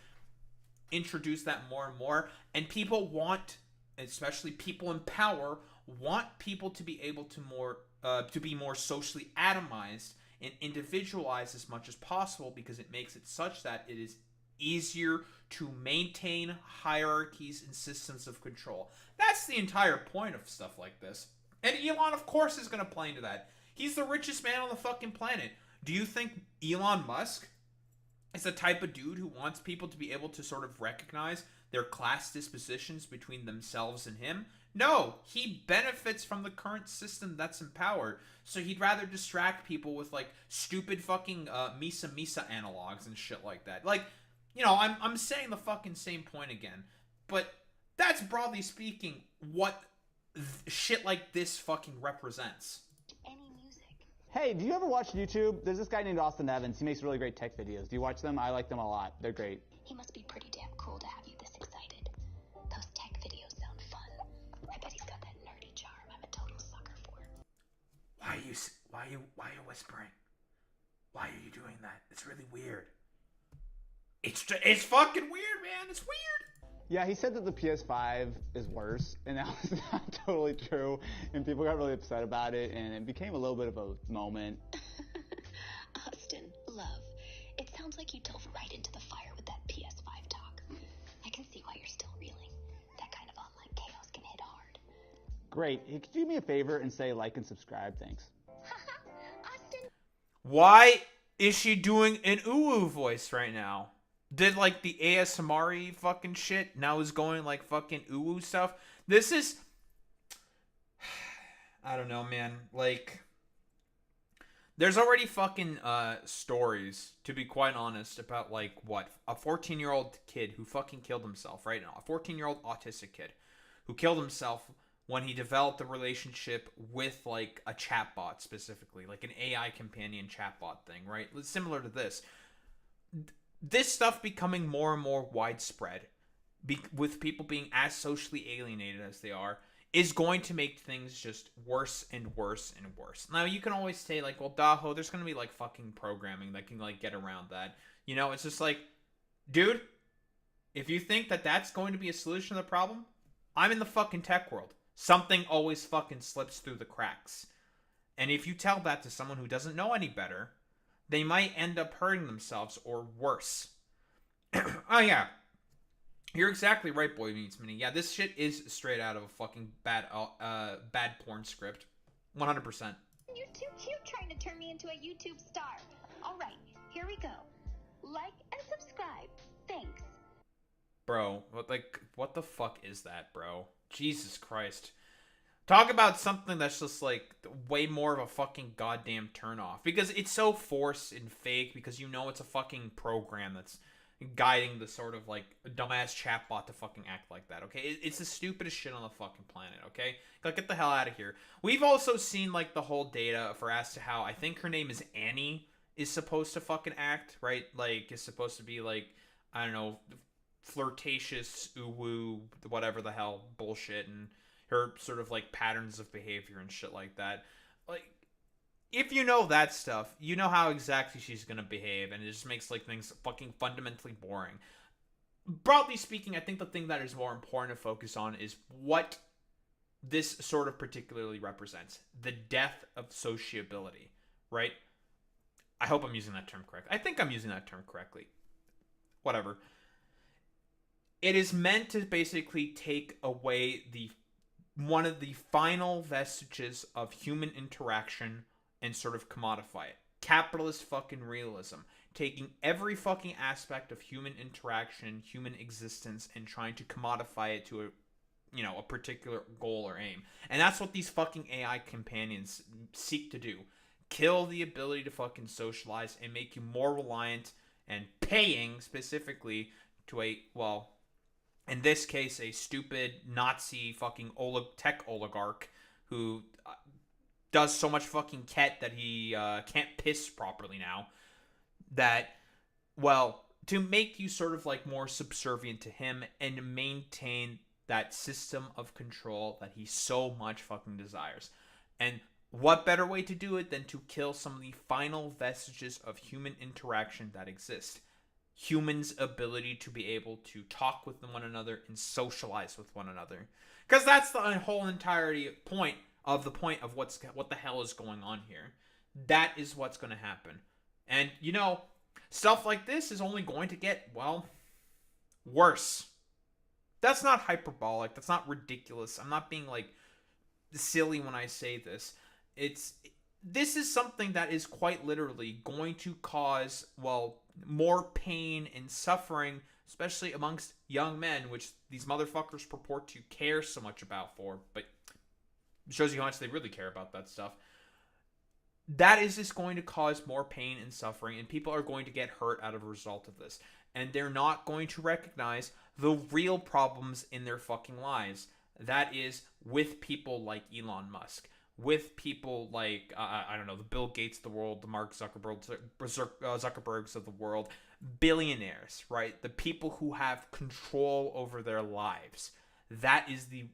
introduce that more and more. And people want, especially people in power, want people to be able to be more socially atomized and individualized as much as possible, because it makes it such that it is easier to maintain hierarchies and systems of control. That's the entire point of stuff like this. And Elon, of course, is going to play into that. He's the richest man on the fucking planet. Do you think Elon Musk is the type of dude who wants people to be able to sort of recognize their class dispositions between themselves and him? No, he benefits from the current system that's in power, so he'd rather distract people with, like, stupid fucking Misa Misa analogs and shit like that. Like, you know, I'm saying the fucking same point again, but that's, broadly speaking, what shit like this fucking represents. Any music. Hey, do you ever watch YouTube? There's this guy named Austin Evans. He makes really great tech videos. Do you watch them? I like them a lot. They're great. He must be pretty damn cool to have you this excited. Those tech videos sound fun. I bet he's got that nerdy charm I'm a total sucker for. Why are you whispering? Why are you doing that? It's really weird. It's fucking weird, man. It's weird. Yeah, he said that the PS5 is worse, and that was not totally true, and people got really upset about it, and it became a little bit of a moment. Austin, love. It sounds like you dove right into the fire with that PS5 talk. I can see why you're still reeling. That kind of online chaos can hit hard. Great. Hey, could you do me a favor and say like and subscribe? Thanks. Austin. Why is she doing an ooh voice right now? Did like the ASMR fucking shit now is going like fucking ooh stuff? This is, I don't know, man. Like, there's already fucking stories, to be quite honest, about like what, a 14-year-old kid who fucking killed himself right now. A 14-year-old autistic kid who killed himself when he developed a relationship with like a chatbot, specifically like an AI companion chatbot thing, right? Similar to this. This stuff becoming more and more widespread, with people being as socially alienated as they are, is going to make things just worse and worse and worse. Now, you can always say, like, well, Daho, there's going to be, like, fucking programming that can, like, get around that. You know, it's just like, dude, if you think that that's going to be a solution to the problem, I'm in the fucking tech world. Something always fucking slips through the cracks. And if you tell that to someone who doesn't know any better, they might end up hurting themselves or worse. Oh, yeah. You're exactly right, Boy Meets Mini. Yeah, this shit is straight out of a fucking bad porn script. 100%. You're too cute trying to turn me into a YouTube star. All right, here we go. Like and subscribe. Thanks. Bro, what the fuck is that, bro? Jesus Christ. Talk about something that's just, like, way more of a fucking goddamn turnoff. Because it's so forced and fake, because you know it's a fucking program that's guiding the sort of, like, dumbass chatbot to fucking act like that, okay? It's the stupidest shit on the fucking planet, okay? Like, get the hell out of here. We've also seen, like, the whole data for as to how, I think her name is Annie, is supposed to fucking act, right? Like, is supposed to be, like, I don't know, flirtatious, ooh-woo, whatever the hell bullshit, and her sort of, like, patterns of behavior and shit like that. Like, if you know that stuff, you know how exactly she's gonna behave, and it just makes, like, things fucking fundamentally boring. Broadly speaking, I think the thing that is more important to focus on is what this sort of particularly represents. The death of sociability, right? I hope I'm using that term correctly. I think I'm using that term correctly. Whatever. It is meant to basically take away one of the final vestiges of human interaction and sort of commodify it. Capitalist fucking realism. Taking every fucking aspect of human interaction, human existence, and trying to commodify it to a particular goal or aim. And that's what these fucking AI companions seek to do. Kill the ability to fucking socialize and make you more reliant and paying specifically to in this case, a stupid Nazi fucking tech oligarch who does so much fucking ket that he can't piss properly now. To make you sort of, like, more subservient to him and maintain that system of control that he so much fucking desires. And what better way to do it than to kill some of the final vestiges of human interaction that exist? Humans' ability to be able to talk with one another and socialize with one another, because that's the whole entirety point of what the hell is going on here. That is what's going to happen, and stuff like this is only going to get worse. That's not hyperbolic. That's not ridiculous. I'm not being, like, silly when I say this. This is something that is quite literally going to cause, more pain and suffering, especially amongst young men, which these motherfuckers purport to care so much about but it shows you how much they really care about that stuff. That is just going to cause more pain and suffering, and people are going to get hurt out of a result of this. And they're not going to recognize the real problems in their fucking lives. That is with people like Elon Musk. With people like, I don't know, the Bill Gates of the world, the Mark Zuckerbergs of the world, billionaires, right? The people who have control over their lives. That is the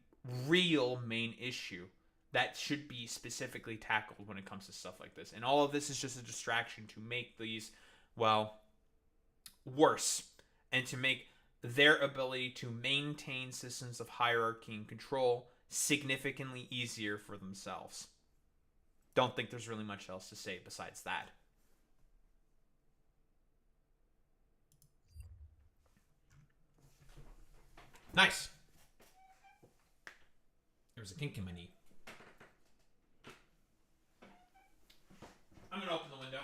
real main issue that should be specifically tackled when it comes to stuff like this. And all of this is just a distraction to make these, worse. And to make their ability to maintain systems of hierarchy and control significantly easier for themselves. Don't think there's really much else to say besides that. Nice. There was a kink in my knee. I'm gonna open the window.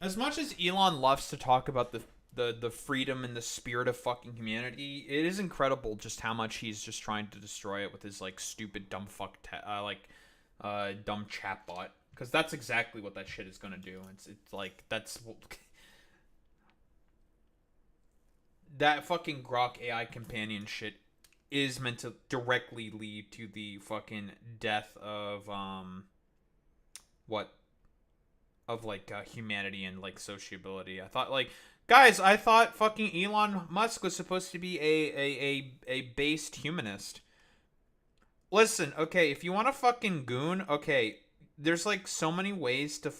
As much as Elon loves to talk about the freedom and the spirit of fucking humanity, it is incredible just how much he's just trying to destroy it with his, like, stupid dumb dumb chatbot. Because that's exactly what that shit is gonna do. It's like, that's that fucking Grok AI companion shit is meant to directly lead to the fucking death of humanity and like sociability. I thought I thought fucking Elon Musk was supposed to be a based humanist. Listen, okay, if you want a fucking goon, okay, there's like so many ways to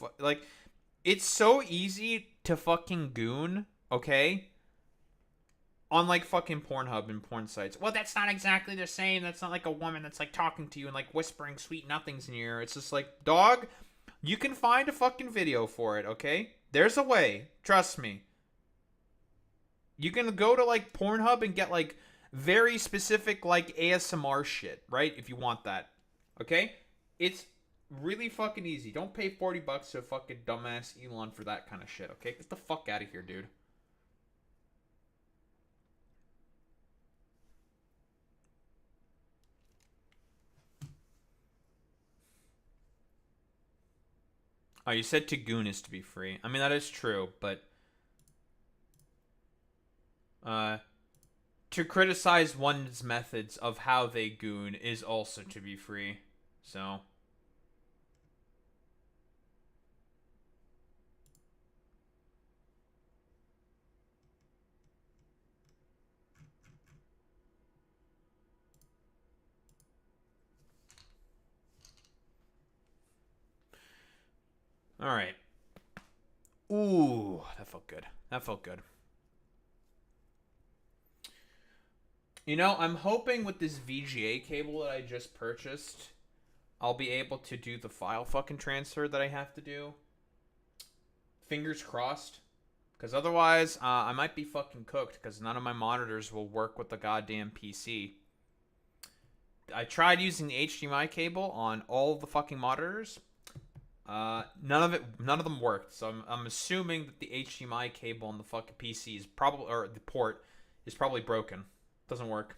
it's so easy to fucking goon, okay? On like fucking Pornhub and porn sites. Well, that's not exactly the same. That's not like a woman that's like talking to you and like whispering sweet nothings in your ear. It's just like, dog, you can find a fucking video for it, okay? There's a way. Trust me. You can go to like Pornhub and get like very specific like ASMR shit, right? If you want that. Okay? It's really fucking easy. Don't pay $40 to a fucking dumbass Elon for that kind of shit, okay? Get the fuck out of here, dude. Oh, you said to goon is to be free. I mean, that is true, but to criticize one's methods of how they goon is also to be free. So all right. Ooh, that felt good. That felt good. You know, I'm hoping with this VGA cable that I just purchased, I'll be able to do the file fucking transfer that I have to do. Fingers crossed. Because otherwise, I might be fucking cooked because none of my monitors will work with the goddamn PC. I tried using the HDMI cable on all of the fucking monitors. None of them worked. So I'm assuming that the HDMI cable on the fucking PC is probably, or the port is probably broken. Doesn't work.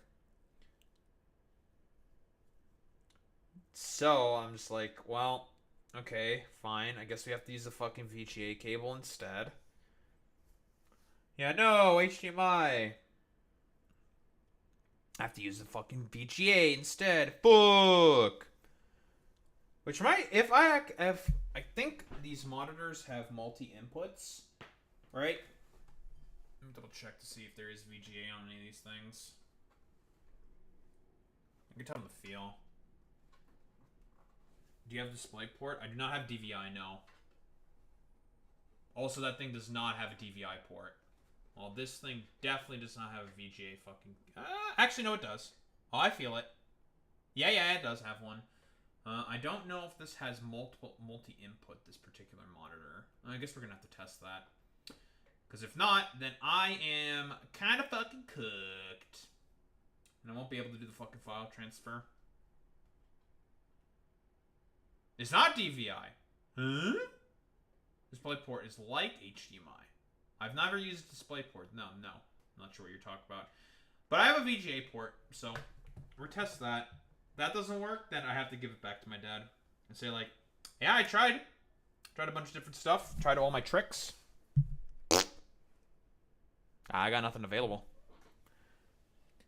So I'm just like, well, okay, fine. I guess we have to use the fucking VGA cable instead. Yeah, no, HDMI. I have to use the fucking VGA instead. Fuck. Which might, if I think these monitors have multi inputs, right? Let me double check to see if there is VGA on any of these things. I can tell them the feel. Do you have DisplayPort? I do not have DVI, no. Also, that thing does not have a DVI port. Well, this thing definitely does not have a VGA fucking... actually, no, it does. Oh, I feel it. Yeah, it does have one. I don't know if this has multi-input, this particular monitor. I guess we're going to have to test that. Because if not, then I am kind of fucking cooked. And I won't be able to do the fucking file transfer. It's not DVI. Huh? DisplayPort is like HDMI. I've never used DisplayPort. No. I'm not sure what you're talking about. But I have a VGA port, so we're testing that. If that doesn't work, then I have to give it back to my dad. And say like, yeah, I tried. Tried a bunch of different stuff. Tried all my tricks. I got nothing available.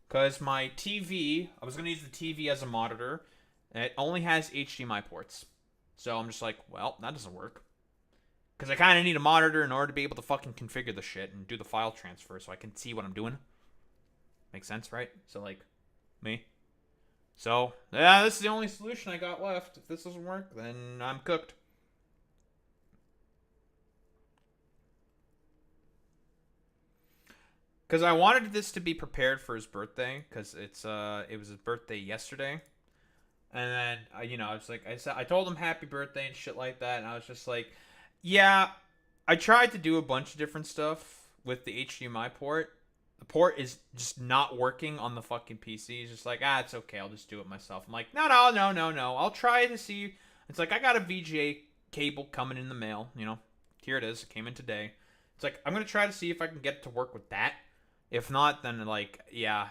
Because my TV, I was going to use the TV as a monitor, and it only has HDMI ports. So I'm just like, well, that doesn't work. Because I kind of need a monitor in order to be able to fucking configure the shit and do the file transfer so I can see what I'm doing. Makes sense, right? So, like, me. So, yeah, this is the only solution I got left. If this doesn't work, then I'm cooked. Because I wanted this to be prepared for his birthday, because it was his birthday yesterday. And then, I was like, I told him happy birthday and shit like that, and I was just like, yeah, I tried to do a bunch of different stuff with the HDMI port. The port is just not working on the fucking PC. He's just like, it's okay, I'll just do it myself. I'm like, no, I'll try to see. It's like, I got a VGA cable coming in the mail, here it is, it came in today. It's like, I'm going to try to see if I can get it to work with that. If not, then, like, yeah,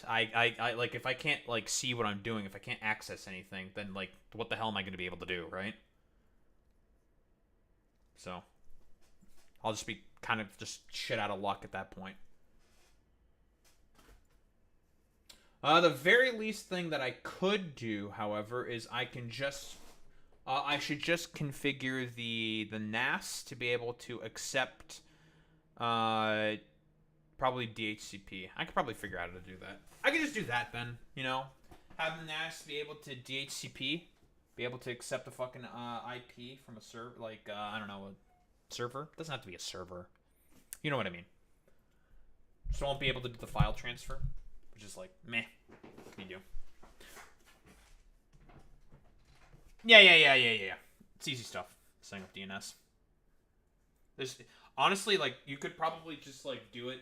I like, if I can't, like, see what I'm doing, if I can't access anything, then, like, what the hell am I going to be able to do, right? So, I'll just be kind of just shit out of luck at that point. The very least thing that I could do, however, is I should just configure the NAS to be able to accept probably DHCP. I could probably figure out how to do that. I could just do that then, have the NAS be able to DHCP, be able to accept a fucking IP from a server, like I don't know, a server. It doesn't have to be a server. You know what I mean? So I won't be able to do the file transfer, which is like meh. What can you do? Yeah. It's easy stuff. Setting up DNS. There's honestly, like, you could probably just like do it.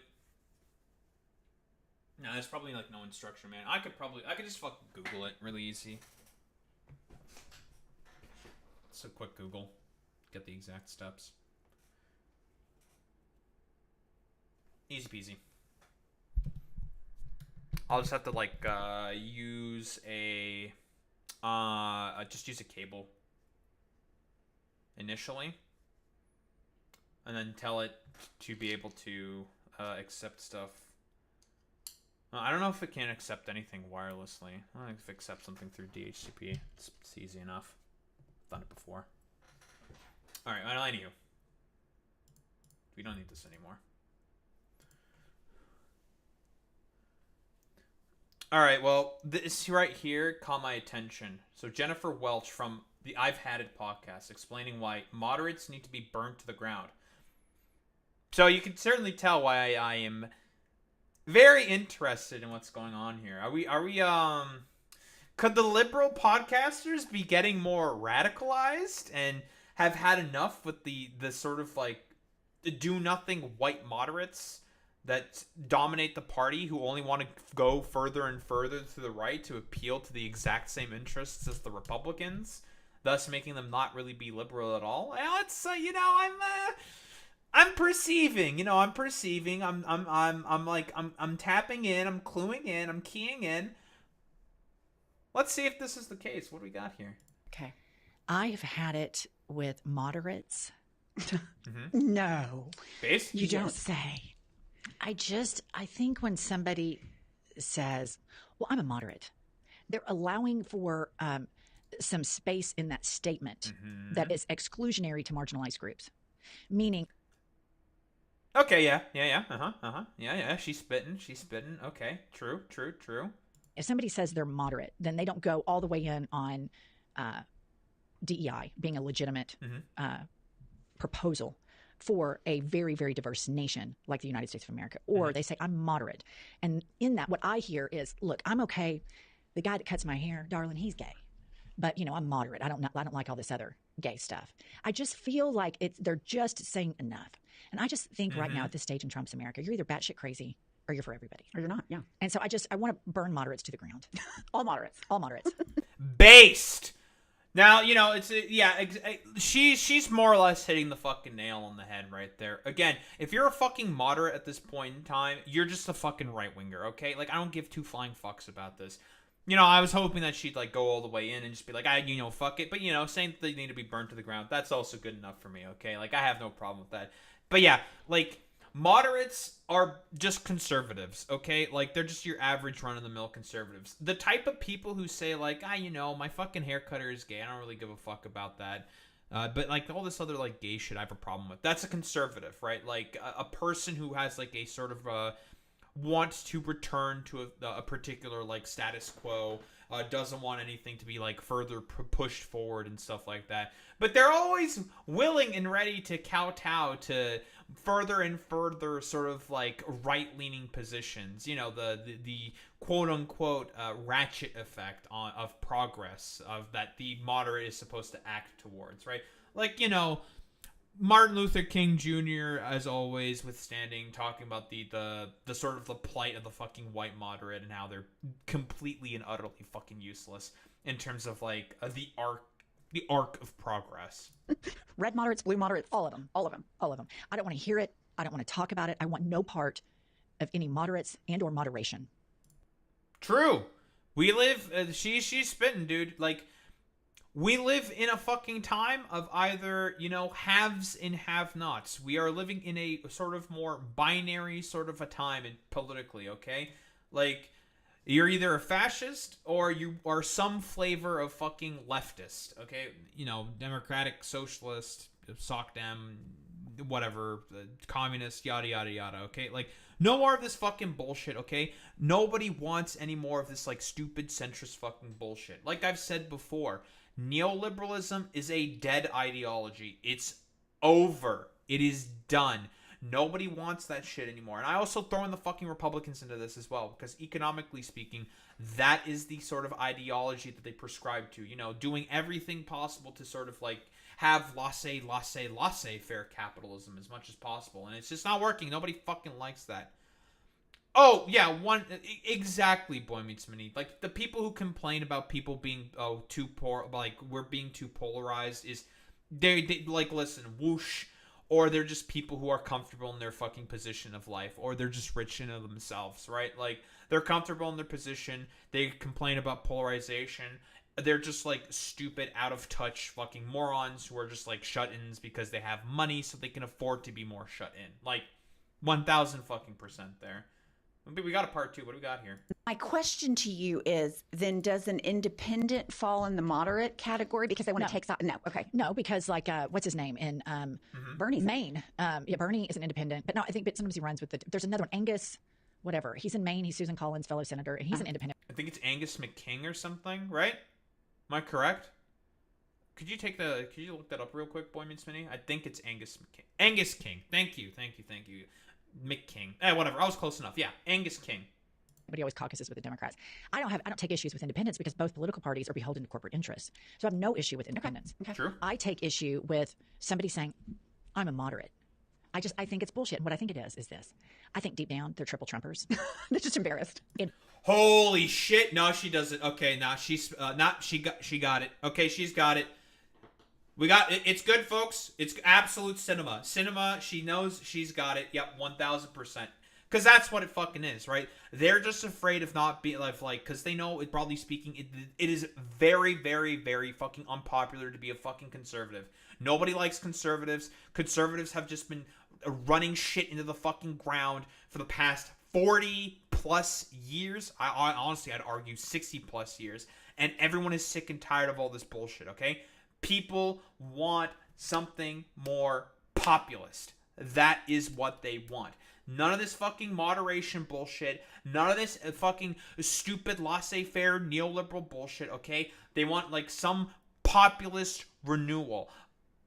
No, there's probably like no instruction, man. I could just fucking Google it, really easy. It's a quick Google. Get the exact steps. Easy peasy. I'll just have to like use a cable initially, and then tell it to be able to accept stuff. I don't know if it can accept anything wirelessly. I don't think if it accepts something through DHCP. It's easy enough. I've done it before. Alright, well, anywho. We don't need this anymore. Alright, well, this right here caught my attention. So Jennifer Welch from the I've Had It podcast explaining why moderates need to be burnt to the ground. So you can certainly tell why I am very interested in what's going on here. Could the liberal podcasters be getting more radicalized and have had enough with the sort of like do nothing white moderates that dominate the party who only want to go further and further to the right to appeal to the exact same interests as the Republicans, thus making them not really be liberal at all? Well, it's I'm perceiving, I'm tapping in, I'm cluing in, I'm keying in. Let's see if this is the case. What do we got here? Okay. I've had it with moderates. Mm-hmm. No. Base? You don't say. I think when somebody says, well, I'm a moderate, they're allowing for some space in that statement that is exclusionary to marginalized groups. Meaning, okay, yeah. Yeah. She's spitting. Okay, true. if somebody says they're moderate, then they don't go all the way in on DEI being a legitimate proposal for a very, very diverse nation like the United States of America. Or they say, I'm moderate. And in that, what I hear is, look, I'm okay. The guy that cuts my hair, darling, he's gay. But, I'm moderate. I don't like all this other gay stuff. I just feel like they're just saying enough. And I just think right now at this stage in Trump's America, you're either batshit crazy or you're for everybody. Or you're not, yeah. And so I want to burn moderates to the ground. All moderates. Based. Now, she's more or less hitting the fucking nail on the head right there. Again, if you're a fucking moderate at this point in time, you're just a fucking right-winger, okay? Like, I don't give two flying fucks about this. I was hoping that she'd, like, go all the way in and just be like, fuck it. But, saying that they need to be burnt to the ground, that's also good enough for me, okay? Like, I have no problem with that. But, yeah, like, moderates are just conservatives, okay? Like, they're just your average run-of-the-mill conservatives. The type of people who say, like, my fucking hair cutter is gay. I don't really give a fuck about that. But, like, all this other, like, gay shit I have a problem with. That's a conservative, right? Like, a person who has, like, a sort of, wants to return to a particular, like, status quo, doesn't want anything to be, like, further pushed forward and stuff like that. But they're always willing and ready to kowtow to further and further sort of, like, right-leaning positions. The quote-unquote ratchet effect of progress of that the moderate is supposed to act towards, right? Like, Martin Luther King Jr., as always, talking about the sort of the plight of the fucking white moderate and how they're completely and utterly fucking useless in terms of, like, the arc of progress. Red moderates, blue moderates, all of them. I don't want to hear it. I don't want to talk about it. I want no part of any moderates and or moderation. True. We live, she's spitting, dude. Like, we live in a fucking time of either, haves and have-nots. We are living in a sort of more binary sort of a time politically, okay? Like, You're either a fascist or you are some flavor of fucking leftist, okay? You know, democratic, socialist, soc dem, whatever, communist, yada, yada, yada, okay? Like, no more of this fucking bullshit, okay? Nobody wants any more of this, like, stupid, centrist fucking bullshit. Like I've said before, neoliberalism is a dead ideology. It's over. It is done. Nobody wants that shit anymore. And I also throw in the fucking Republicans into this as well, because economically speaking, that is the sort of ideology that they prescribe to. You know, doing everything possible to sort of like have laissez-faire capitalism as much as possible. And it's just not working. Nobody fucking likes that. Oh, yeah, exactly, Boy Meets Mini. Like, the people who complain about people being, too poor, like, we're being too polarized is, they like, listen, whoosh. Or they're just people who are comfortable in their fucking position of life. Or they're just rich in themselves, right? Like, they're comfortable in their position. They complain about polarization. They're just, like, stupid, out-of-touch fucking morons who are just, like, shut-ins because they have money so they can afford to be more shut-in. Like, 1,000 fucking % there. We got a part 2. What do we got here? My question to you is, then does an independent fall in the moderate category because they want to take side? No, okay. No, because like, what's his name? In Bernie's Maine. Yeah, Bernie is an independent. But no, I think but sometimes he runs with there's another one, Angus, whatever. He's in Maine. He's Susan Collins' fellow senator, and he's an independent. I think it's Angus McKing or something, right? Am I correct? Could you look that up real quick, Boy Meets Mini? I think it's Angus McKing. Angus King. Thank you. McKing. Whatever. I was close enough. Yeah, Angus King. But he always caucuses with the Democrats. I don't take issues with independents because both political parties are beholden to corporate interests. So I have no issue with independents. Okay. True. I take issue with somebody saying, I'm a moderate. I think it's bullshit. And what I think it is this. I think deep down, they're triple Trumpers. They're just embarrassed. Holy shit. No, she doesn't. Okay, nah, she got it. Okay, she's got it. We got it. It's good, folks. It's absolute cinema. She knows she's got it. Yep, 1,000%. Because that's what it fucking is, right? They're just afraid of not being like, because they know, broadly speaking, it is very, very, very fucking unpopular to be a fucking conservative. Nobody likes conservatives. Conservatives have just been running shit into the fucking ground for the past 40 plus years. I honestly, I'd argue 60 plus years. And everyone is sick and tired of all this bullshit, okay? People want something more populist. That is what they want. None of this fucking moderation bullshit. None of this fucking stupid laissez-faire neoliberal bullshit, okay? They want, like, some populist renewal.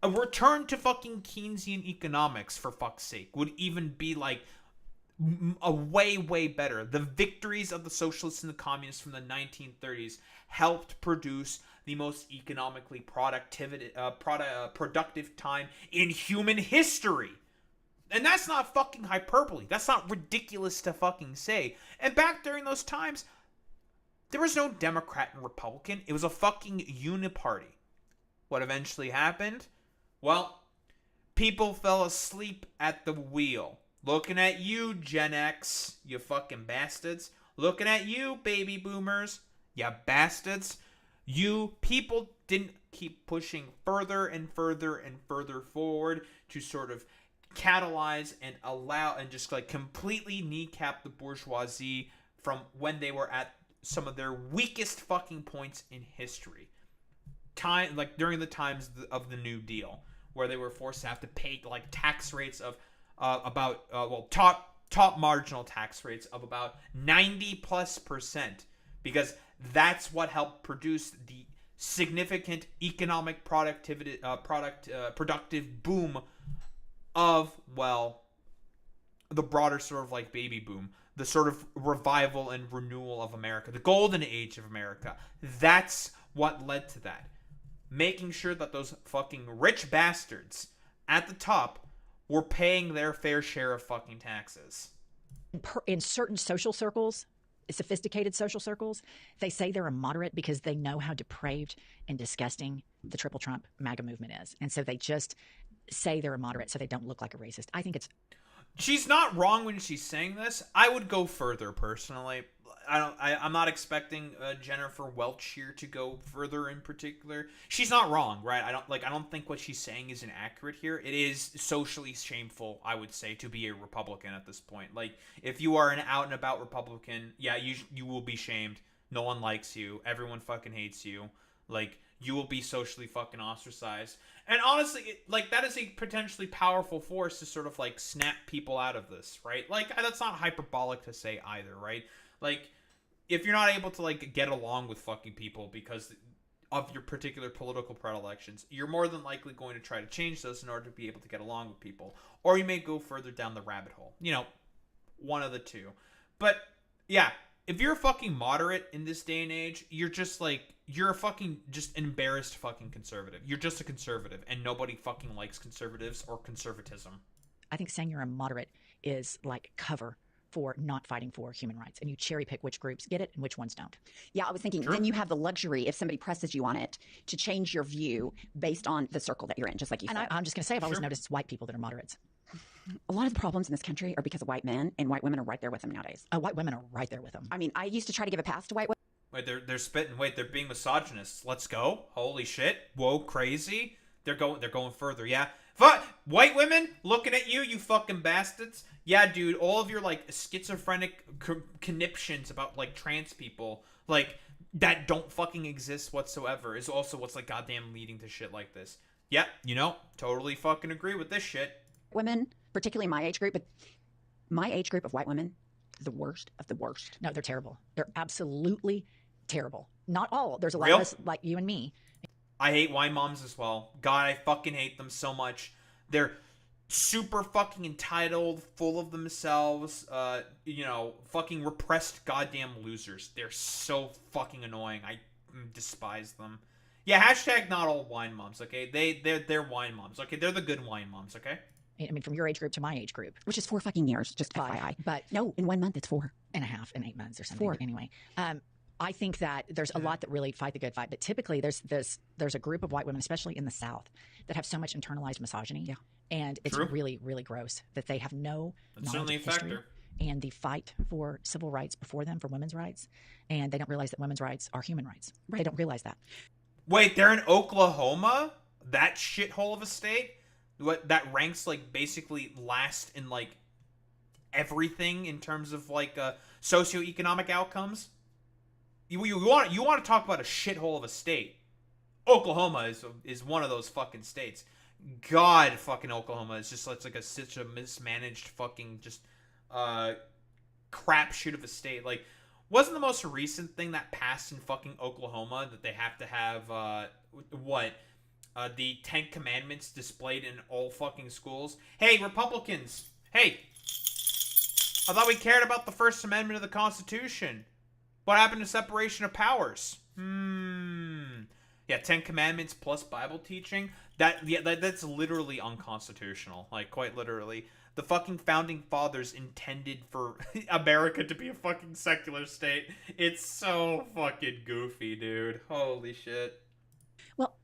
A return to fucking Keynesian economics, for fuck's sake, would even be, like, a way, way better. The victories of the socialists and the communists from the 1930s helped produce the most economically productive time in human history. And that's not fucking hyperbole. That's not ridiculous to fucking say. And back during those times, there was no Democrat and Republican. It was a fucking uniparty. What eventually happened? Well, people fell asleep at the wheel. Looking at you, Gen X, you fucking bastards. Looking at you, baby boomers, you bastards. You people didn't keep pushing further and further and further forward to sort of catalyze and allow and just like completely kneecap the bourgeoisie from when they were at some of their weakest fucking points in history. Like during the times of the New Deal, where they were forced to have to pay like tax rates of top marginal tax rates of about 90+%, because that's what helped produce the significant economic productive boom of, well, the broader sort of like baby boom, the sort of revival and renewal of America, the golden age of America. That's what led to that. Making sure that those fucking rich bastards at the top were paying their fair share of fucking taxes. In certain social circles, sophisticated social circles, they say they're a moderate because they know how depraved and disgusting the triple Trump MAGA movement is. And so they just say they're a moderate so they don't look like a racist. I think it's... She's not wrong when she's saying this. I would go further, personally. I'm not expecting Jennifer Welch here to go further in particular. She's not wrong, right? I don't think what she's saying is inaccurate here. It is socially shameful, I would say, to be a Republican at this point. Like, if you are an out and about Republican, yeah, you will be shamed. No one likes you. Everyone fucking hates you. Like, you will be socially fucking ostracized. And honestly, that is a potentially powerful force to sort of, like, snap people out of this, right? Like, that's not hyperbolic to say either, right? Like, if you're not able to, like, get along with fucking people because of your particular political predilections, you're more than likely going to try to change those in order to be able to get along with people. Or you may go further down the rabbit hole. You know, one of the two. But, yeah, if you're a fucking moderate in this day and age, you're just, like, you're a fucking just embarrassed fucking conservative. You're just a conservative, and nobody fucking likes conservatives or conservatism. I think saying you're a moderate is like cover for not fighting for human rights, and you cherry pick which groups get it and which ones don't. Yeah, I was thinking then you have the luxury, if somebody presses you on it, to change your view based on the circle that you're in, just like you said. And I'm just going to say, I've always noticed white people that are moderates. A lot of the problems in this country are because of white men, and white women are right there with them nowadays. White women are right there with them. I mean, I used to try to give a pass to white women. Wait, they're spitting. Wait, they're being misogynists. Let's go. Holy shit. Whoa, crazy. They're going further. Yeah. White women looking at you, you fucking bastards. Yeah, dude, all of your, like, schizophrenic conniptions about, like, trans people, like, that don't fucking exist whatsoever is also what's, like, goddamn leading to shit like this. Yeah, you know, totally fucking agree with this shit. Women, particularly my age group, but my age group of white women, the worst of the worst. No, they're terrible. They're absolutely terrible. Not all. There's a lot Real? of us like you and me. I hate wine moms as well. God, I fucking hate them so much. They're super fucking entitled, full of themselves, you know, fucking repressed goddamn losers. They're so fucking annoying. I despise them. Yeah, hashtag not all wine moms, okay? They're wine moms, okay? They're the good wine moms, okay? I mean, from your age group to my age group. Which is 4 fucking years, just 5. FYI. But no, in 1 month, it's 4.5 in 8 months or something. 4. Anyway, I think that there's a lot that really fight the good fight, but typically there's a group of white women, especially in the South, that have so much internalized misogyny. Yeah. And it's really, really gross that they have no knowledge of history and the fight for civil rights before them, for women's rights, and they don't realize that women's rights are human rights. Right. They don't realize that. Wait, they're in Oklahoma? That shithole of a state? What, that ranks, like, basically last in, like, everything in terms of, like, socioeconomic outcomes? You want to talk about a shithole of a state? Oklahoma is one of those fucking states. God, fucking Oklahoma is just such a mismanaged fucking just crapshoot of a state. Like, wasn't the most recent thing that passed in fucking Oklahoma that they have to have the 10 Commandments displayed in all fucking schools? Hey, Republicans! Hey! I thought we cared about the First Amendment of the Constitution. What happened to separation of powers? Yeah, 10 Commandments plus Bible teaching? That's literally unconstitutional. Like, quite literally. The fucking founding fathers intended for America to be a fucking secular state. It's so fucking goofy, dude. Holy shit. Well,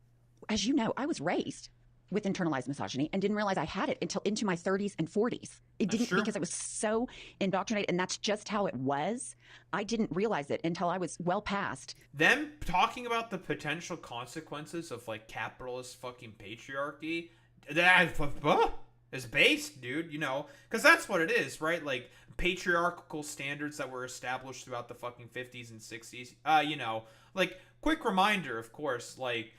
as you know, I was raised with internalized misogyny and didn't realize I had it until into my 30s and 40s. It didn't, because I was so indoctrinated, and that's just how it was. I didn't realize it until I was well past. Them talking about the potential consequences of, like, capitalist fucking patriarchy, that is based, dude, you know, because that's what it is, right? Like, patriarchal standards that were established throughout the fucking 50s and 60s, you know, like, quick reminder, of course, like,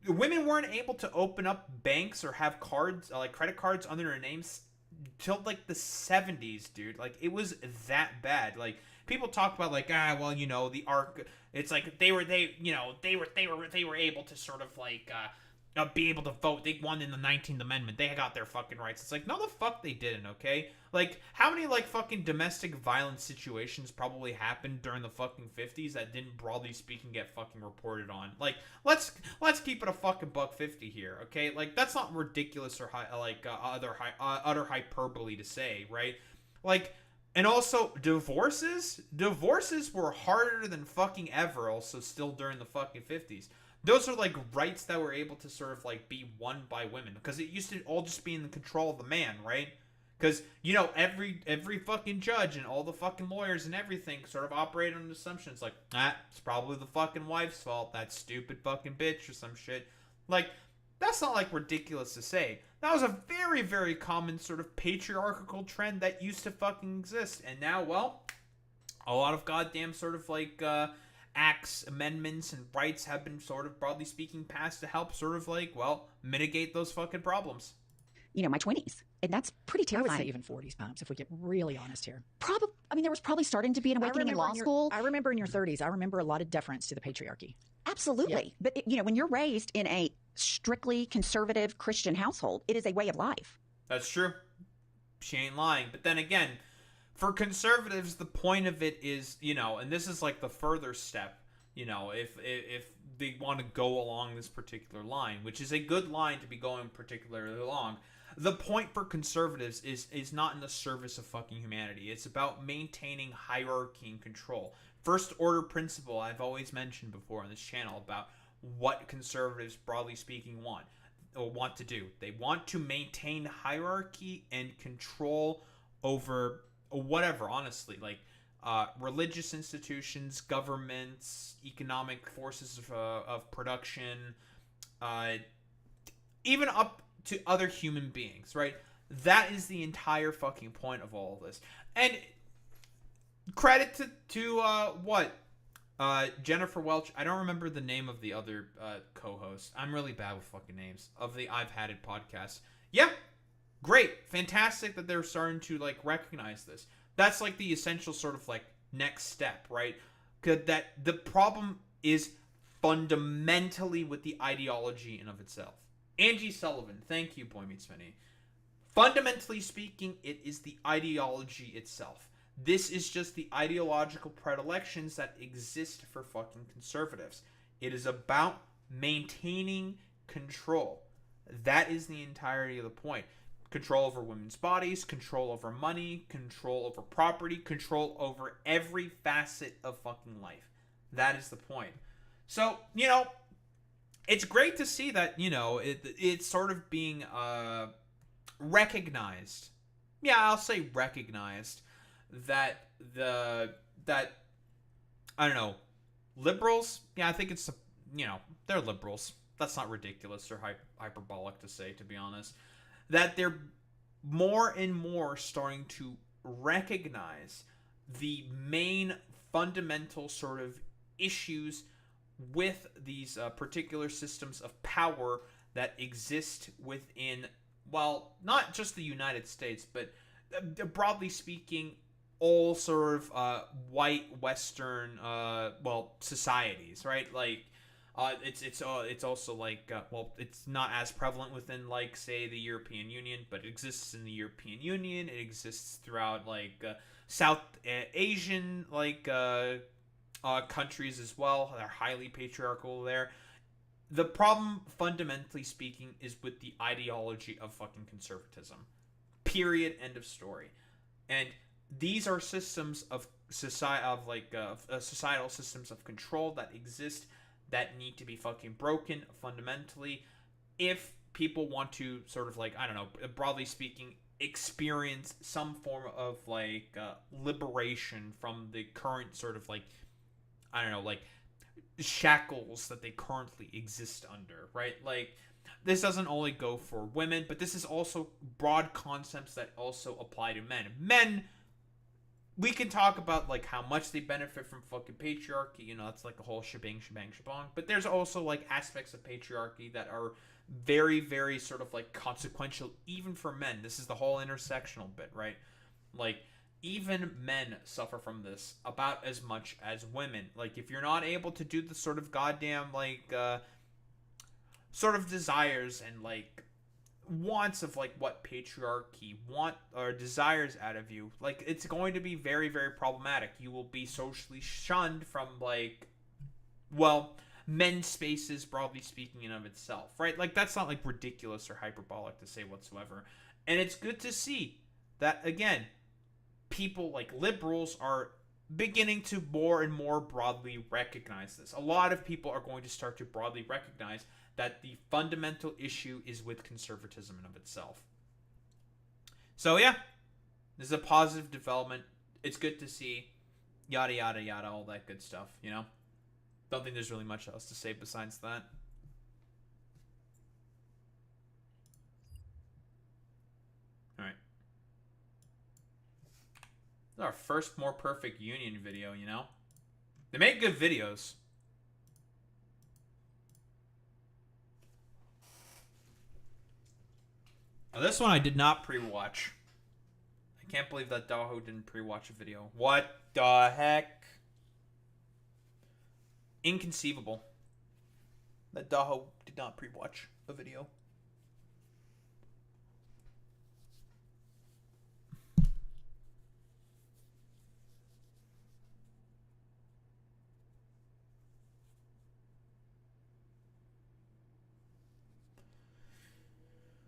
women weren't able to open up banks or have cards, like credit cards under their names till like the 70s, dude. Like, it was that bad. Like, people talk about like, well, you know, the arc. It's like they were able to sort of like be able to vote. They won in the 19th Amendment. They got their fucking rights. It's like, no, the fuck they didn't, okay? Like, how many, like, fucking domestic violence situations probably happened during the fucking 50s that didn't, broadly speaking, get fucking reported on? Like, let's keep it a fucking $1.50 here, okay? Like, that's not ridiculous or utter hyperbole to say, right? Like, and also, divorces were harder than fucking ever, also still during the fucking 50s. Those are, like, rights that were able to sort of, like, be won by women. Because it used to all just be in the control of the man, right? Because, every fucking judge and all the fucking lawyers and everything sort of operate on assumptions like, it's probably the fucking wife's fault, that stupid fucking bitch or some shit. Like, that's not, like, ridiculous to say. That was a very, very common sort of patriarchal trend that used to fucking exist. And now, well, a lot of goddamn sort of, like, acts, amendments, and rights have been sort of, broadly speaking, passed to help sort of, like, well, mitigate those fucking problems. My 20s. And that's pretty terrifying. I would say even 40s, Pops, if we get really honest here. There was probably starting to be an awakening in law school. I remember in your 30s, I remember a lot of deference to the patriarchy. Absolutely. Yeah. But, when you're raised in a strictly conservative Christian household, it is a way of life. That's true. She ain't lying. But then again, for conservatives, the point of it is, and this is like the further step, if they want to go along this particular line, which is a good line to be going particularly along, the point for conservatives is not in the service of fucking humanity. It's about maintaining hierarchy and control. First order principle I've always mentioned before on this channel about what conservatives, broadly speaking, want to do. They want to maintain hierarchy and control over whatever, honestly, like religious institutions, governments, economic forces of production, even up to other human beings, right? That is the entire fucking point of all of this. And credit to Jennifer Welch. I don't remember the name of the other co-host. I'm really bad with fucking names. Of the I've Had It podcast. Yeah, great. Fantastic that they're starting to, like, recognize this. That's, like, the essential sort of, like, next step, right? That the problem is fundamentally with the ideology in of itself. Angie Sullivan, thank you, Boy Meets Minnie. Fundamentally speaking, it is the ideology itself. This is just the ideological predilections that exist for fucking conservatives. It is about maintaining control. That is the entirety of the point. Control over women's bodies, control over money, control over property, control over every facet of fucking life. That is the point. So, it's great to see that, it's sort of being recognized. Yeah, I'll say recognized that I don't know, liberals, yeah, I think it's, they're liberals. That's not ridiculous or hyperbolic to say, to be honest. That they're more and more starting to recognize the main fundamental sort of issues with these particular systems of power that exist within, well, not just the United States, but broadly speaking, all sort of white Western, societies, right? Like, it's also like, it's not as prevalent within, like, say, the European Union, but it exists in the European Union. It exists throughout, like, South Asian, like, countries as well. They're highly patriarchal there. The problem, fundamentally speaking, is with the ideology of fucking conservatism. Period. End of story. And these are systems of societal systems of control that exist that need to be fucking broken fundamentally if people want to sort of, like, I don't know, broadly speaking, experience some form of, like, liberation from the current sort of, like, I don't know, like, shackles that they currently exist under, right? Like, this doesn't only go for women, but this is also broad concepts that also apply to men. Men, we can talk about, like, how much they benefit from fucking patriarchy, it's like a whole shebang, but there's also, like, aspects of patriarchy that are very, very sort of, like, consequential even for men. This is the whole intersectional bit, right? Like, even men suffer from this about as much as women. Like, if you're not able to do the sort of goddamn, like, sort of desires and, like, wants of, like, what patriarchy want or desires out of you, like, it's going to be very, very problematic. You will be socially shunned from, like, well, men's spaces, broadly speaking, in of itself, right? Like, that's not, like, ridiculous or hyperbolic to say whatsoever. And it's good to see that, again, people like liberals are beginning to more and more broadly recognize this. A lot of people are going to start to broadly recognize that the fundamental issue is with conservatism in of itself. So yeah, This is a positive development. It's good to see. Yada, yada, yada, all that good stuff, you know? Don't think there's really much else to say besides that. Alright. This is our first More Perfect Union video, you know? They make good videos. Now, this one I did not pre-watch. I can't believe that Daho didn't pre-watch a video. What the heck? Inconceivable. That Daho did not pre-watch a video.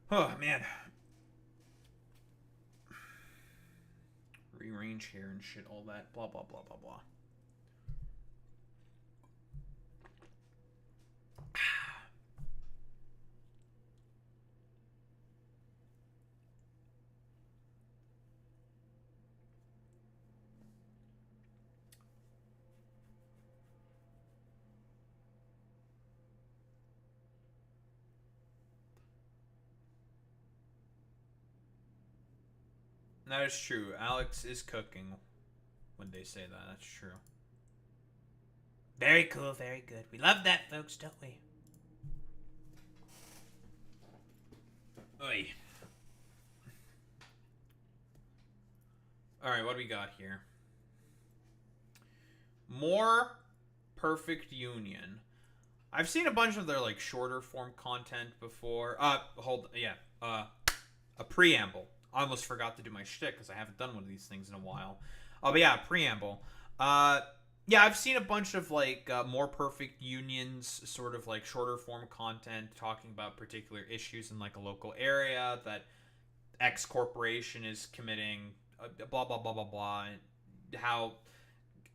Oh, man. Rearrange here and shit, all that. Blah, blah, blah, blah, blah. That is true. Alex is cooking when they say that. That's true. Very cool, very good. We love that, folks, don't we? Oy. Alright, what do we got here? More Perfect Union. I've seen a bunch of their, like, shorter form content before. A preamble. I almost forgot to do my shtick because I haven't done one of these things in a while. But yeah, preamble. Yeah, I've seen a bunch of, like, More Perfect Unions, sort of, like, shorter form content talking about particular issues in, like, a local area that X corporation is committing, blah, blah, blah, blah, blah, and how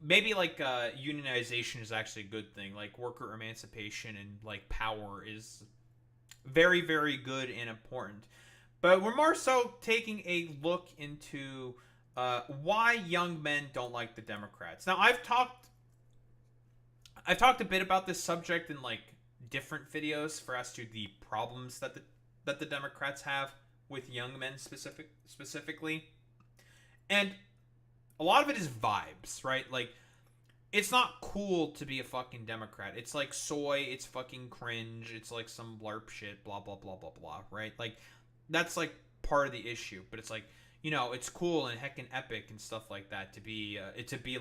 maybe, like, unionization is actually a good thing. Like, worker emancipation and, like, power is very, very good and important. But we're more so taking a look into why young men don't like the Democrats. Now, I've talked a bit about this subject in, like, different videos for as to the problems that the Democrats have with young men specifically. And a lot of it is vibes, right? Like, it's not cool to be a fucking Democrat. It's like soy, it's fucking cringe, it's like some blarp shit, blah, blah, blah, blah, blah, right? Like, that's, like, part of the issue. But it's like, you know, it's cool and heckin' epic and stuff like that to be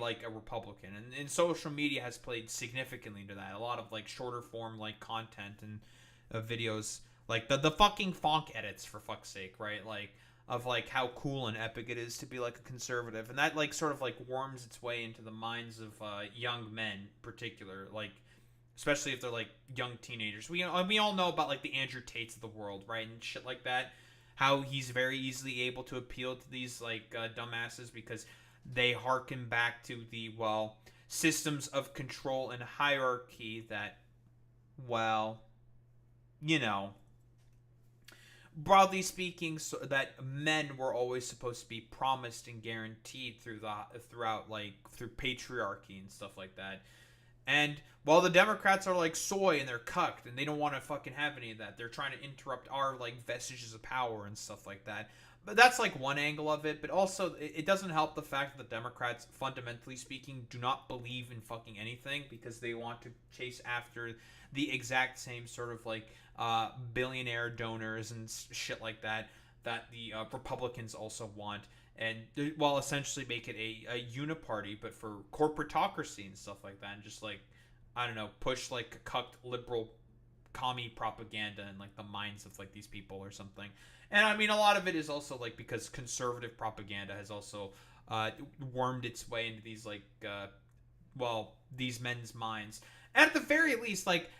like a Republican. And social media has played significantly to that. A lot of, like, shorter form, like, content and videos. Like, the fucking Fonk edits, for fuck's sake, right? Like, of, like, how cool and epic it is to be, like, a conservative. And that, like, sort of, like, worms its way into the minds of young men in particular. Like, especially if they're, like, young teenagers. We all know about, like, the Andrew Tates of the world, right? And shit like that. How he's very easily able to appeal to these, like, dumbasses because they harken back to the, well, systems of control and hierarchy that, well, you know, broadly speaking, so that men were always supposed to be promised and guaranteed throughout, like, through patriarchy and stuff like that. And while the Democrats are, like, soy and they're cucked and they don't want to fucking have any of that, they're trying to interrupt our, like, vestiges of power and stuff like that. But that's, like, one angle of it. But also, it doesn't help the fact that the Democrats, fundamentally speaking, do not believe in fucking anything because they want to chase after the exact same sort of, like, billionaire donors and shit like that the Republicans also want. And, well, essentially make it a uniparty, but for corporatocracy and stuff like that. And just, like, I don't know, push, like, cucked liberal commie propaganda in, like, the minds of, like, these people or something. And, I mean, a lot of it is also, like, because conservative propaganda has also wormed its way into these, like, these men's minds. And at the very least, like,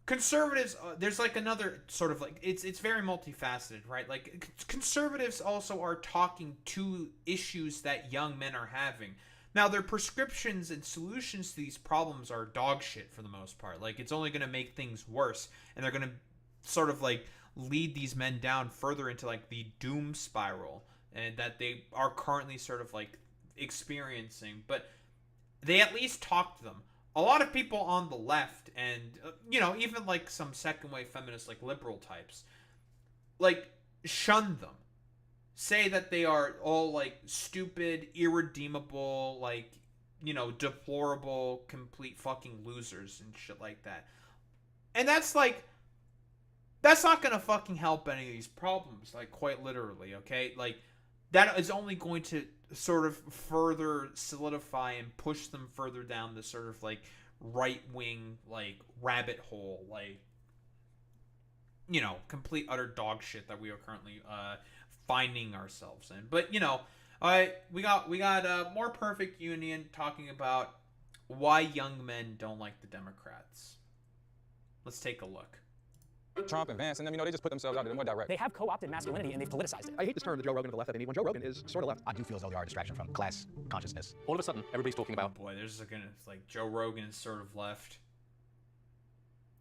conservatives, there's, like, another sort of, like, it's very multifaceted, right? Like, conservatives also are talking to issues that young men are having. Now, their prescriptions and solutions to these problems are dog shit for the most part. Like, it's only going to make things worse, and they're going to sort of, like, lead these men down further into, like, the doom spiral and that they are currently sort of like experiencing, but they at least talk to them. A lot of people on the left and, even like some second wave feminists, like liberal types, like shun them. Say that they are all like stupid, irredeemable, like, deplorable, complete fucking losers and shit like that. And that's not gonna fucking help any of these problems, like, quite literally, okay? Like, that is only going to sort of further solidify and push them further down the sort of, like, right-wing, like, rabbit hole, like, complete utter dog shit that we are currently finding ourselves in. But, we got More Perfect Union talking about why young men don't like the Democrats. Let's take a look. Trump and Vance, and them, they just put themselves out there more direct. They have co-opted masculinity and they've politicized it. I hate this term, the Joe Rogan of the left that they need. When Joe Rogan is sort of left, I do feel as though they are a distraction from class consciousness. All of a sudden, everybody's talking about... Boy, there's like Joe Rogan is sort of left.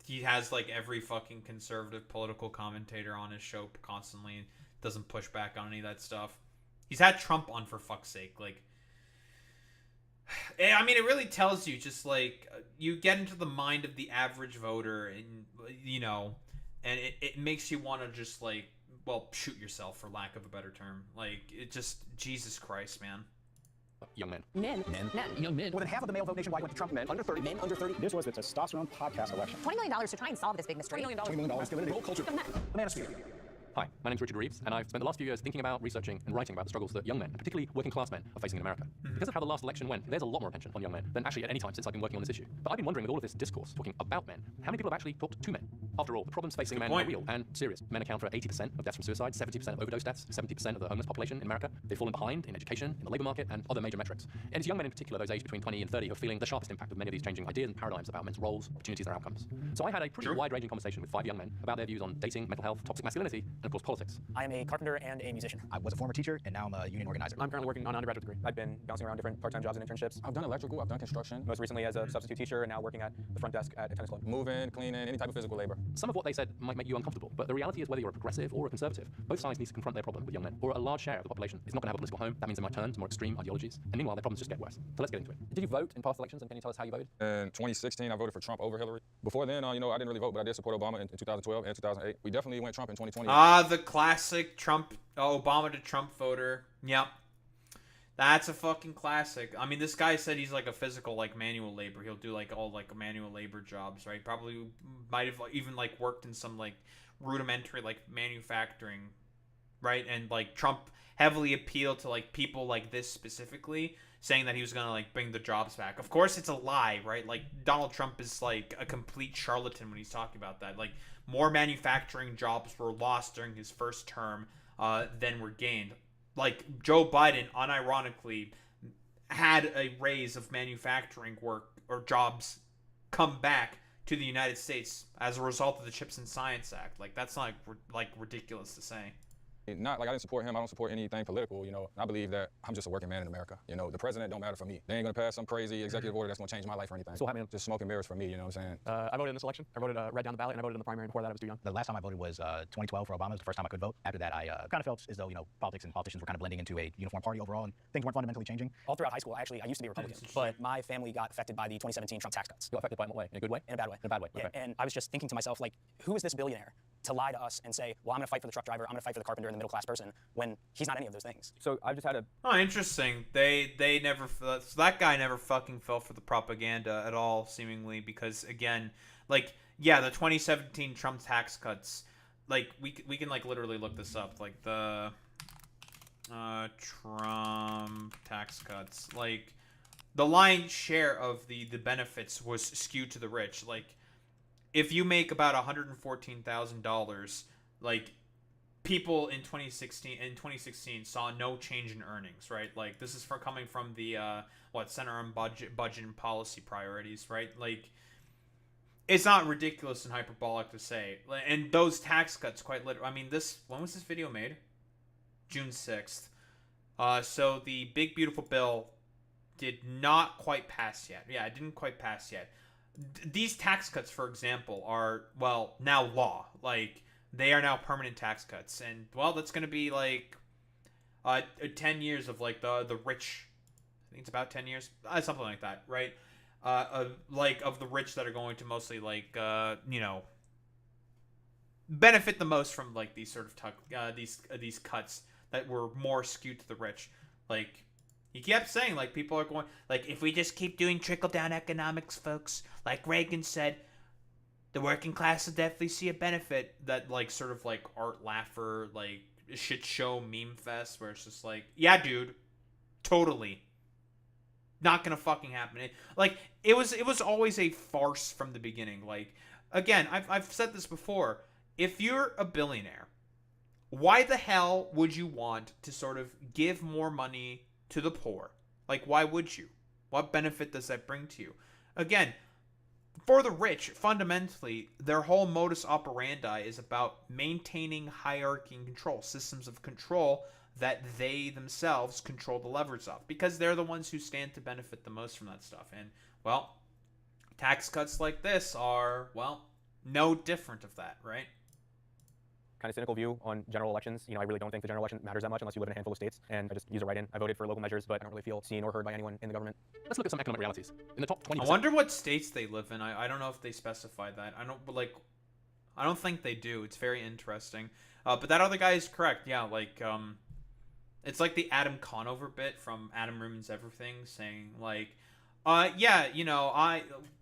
He has like every fucking conservative political commentator on his show constantly and doesn't push back on any of that stuff. He's had Trump on for fuck's sake. Like, I mean, it really tells you just like you get into the mind of the average voter and, and it makes you want to just like, well, shoot yourself for lack of a better term. Like, it just, Jesus Christ, man. Young men. Men. Young men. More than half of the male vote nationwide went to Trump. Men under 30. Men under 30. This was the testosterone podcast election. $20 million to try and solve this big mystery. $20 million. Masculinity. Culture. The manosphere. Hi, my name's Richard Reeves, and I've spent the last few years thinking about, researching, and writing about the struggles that young men, particularly working class men, are facing in America. Because of how the last election went, there's a lot more attention on young men than actually at any time since I've been working on this issue. But I've been wondering, with all of this discourse talking about men, how many people have actually talked to men? After all, the problems facing men are real and serious. Men account for 80% of deaths from suicide, 70% of overdose deaths, 70% of the homeless population in America. They've fallen behind in education, in the labor market, and other major metrics. And it's young men in particular, those aged between 20 and 30, who are feeling the sharpest impact of many of these changing ideas and paradigms about men's roles, opportunities, and outcomes. So I had a pretty wide-ranging conversation with 5 young men about their views on dating, mental health, toxic masculinity, and of course politics. I am a carpenter and a musician. I was a former teacher, and now I'm a union organizer. I'm currently working on an undergraduate degree. I've been bouncing around different part-time jobs and internships. I've done electrical, I've done construction. Most recently as a substitute teacher, and now working at the front desk at a tennis club. Moving, cleaning, any type of physical labor. Some of what they said might make you uncomfortable, but the reality is whether you're a progressive or a conservative, both sides need to confront their problem with young men, or a large share of the population is not going to have a political home. That means they might turn to more extreme ideologies, and meanwhile their problems just get worse. So let's get into it. Did you vote in past elections, and can you tell us how you voted? In 2016, I voted for Trump over Hillary. Before then, I didn't really vote, but I did support Obama in 2012 and 2008. We definitely went Trump in 2020. The classic Trump, Obama to Trump voter. Yep. That's a fucking classic. I mean, this guy said he's like a physical, like, manual labor. He'll do like all like manual labor jobs, right? Probably might have even like worked in some like rudimentary like manufacturing, right? And like Trump heavily appealed to like people like this specifically, saying that he was gonna like bring the jobs back. Of course, it's a lie, right? Like, Donald Trump is like a complete charlatan when he's talking about that. Like, more manufacturing jobs were lost during his first term than were gained. Like, Joe Biden, unironically, had a raise of manufacturing work or jobs come back to the United States as a result of the Chips and Science Act. Like, that's not like ridiculous to say. Not like I didn't support him. I don't support anything political. I believe that I'm just a working man in America. The president don't matter for me. They ain't gonna pass some crazy executive order that's gonna change my life or anything. So what happened? Just smoking mirrors for me. You know what I'm saying? I voted in this election. I voted right down the ballot, and I voted in the primary. And before that, I was too young. The last time I voted was 2012 for Obama. It was the first time I could vote. After that, I kind of felt as though politics and politicians were kind of blending into a uniform party overall, and things weren't fundamentally changing. All throughout high school, I used to be a Republican, but my family got affected by the 2017 Trump tax cuts. You got affected by it in what way? In a good way? In a bad way. In a bad way. Yeah, Okay. and I was just thinking to myself, like, who is this billionaire to lie to us and say, well, I'm going to fight for the truck driver, I'm going to fight for the carpenter and the middle class person, when he's not any of those things. So I've just had a... Oh, interesting. They never... So that guy never fucking fell for the propaganda at all, seemingly, because, again, like, yeah, the 2017 Trump tax cuts, like, we can, like, literally look this up. Like, the Trump tax cuts, like, the lion's share of the benefits was skewed to the rich. Like, if you make about $114,000, like, people in 2016 saw no change in earnings, right? Like, this is coming from the Center on Budget and Policy Priorities, right? Like, it's not ridiculous and hyperbolic to say. And those tax cuts, quite literally. I mean, when was this video made? June 6th. So the big beautiful bill did not quite pass yet. Yeah, it didn't quite pass yet. These tax cuts, for example, are, well, now law. Like, they are now permanent tax cuts. And, well, that's going to be, like, 10 years of like the rich. I think it's about 10 years, something like that, right? Like of the rich that are going to mostly like benefit the most from like these sort of these cuts that were more skewed to the rich. Like he kept saying like people are going like if we just keep doing trickle down economics, folks, like Reagan said, the working class will definitely see a benefit. That like sort of like Art Laffer like shit show meme fest where it's just like, yeah, dude, totally not gonna fucking happen. It was always a farce from the beginning. Like again, I've said this before. If you're a billionaire, why the hell would you want to sort of give more money to the poor? Like, why would you? What benefit does that bring to you? Again, for the rich, fundamentally, their whole modus operandi is about maintaining hierarchy and control, systems of control that they themselves control the levers of, because they're the ones who stand to benefit the most from that stuff. And, well, tax cuts like this are, well, no different of that, right? Kind of cynical view on general elections. I really don't think the general election matters that much unless you live in a handful of states, and I just use a write-in. I voted for local measures, but I don't really feel seen or heard by anyone in the government. Let's look at some economic realities. In the top 20%. I wonder what states they live in. I don't know if they specify that. I don't think they do. It's very interesting. But that other guy is correct. Yeah, like, it's like the Adam Conover bit from Adam Ruins Everything saying, like, yeah,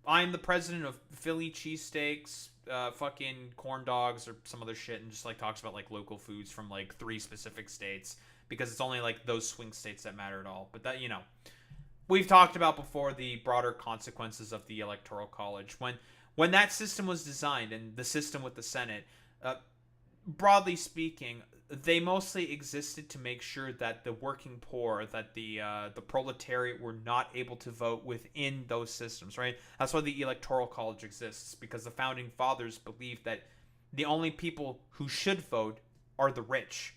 I'm the president of Philly cheesesteaks, fucking corn dogs or some other shit, and just like talks about like local foods from like 3 specific states because it's only like those swing states that matter at all. But that, we've talked about before the broader consequences of the Electoral College when that system was designed, and the system with the Senate, broadly speaking, they mostly existed to make sure that the working poor, that the proletariat were not able to vote within those systems, right? That's why the Electoral College exists, because the Founding Fathers believed that the only people who should vote are the rich.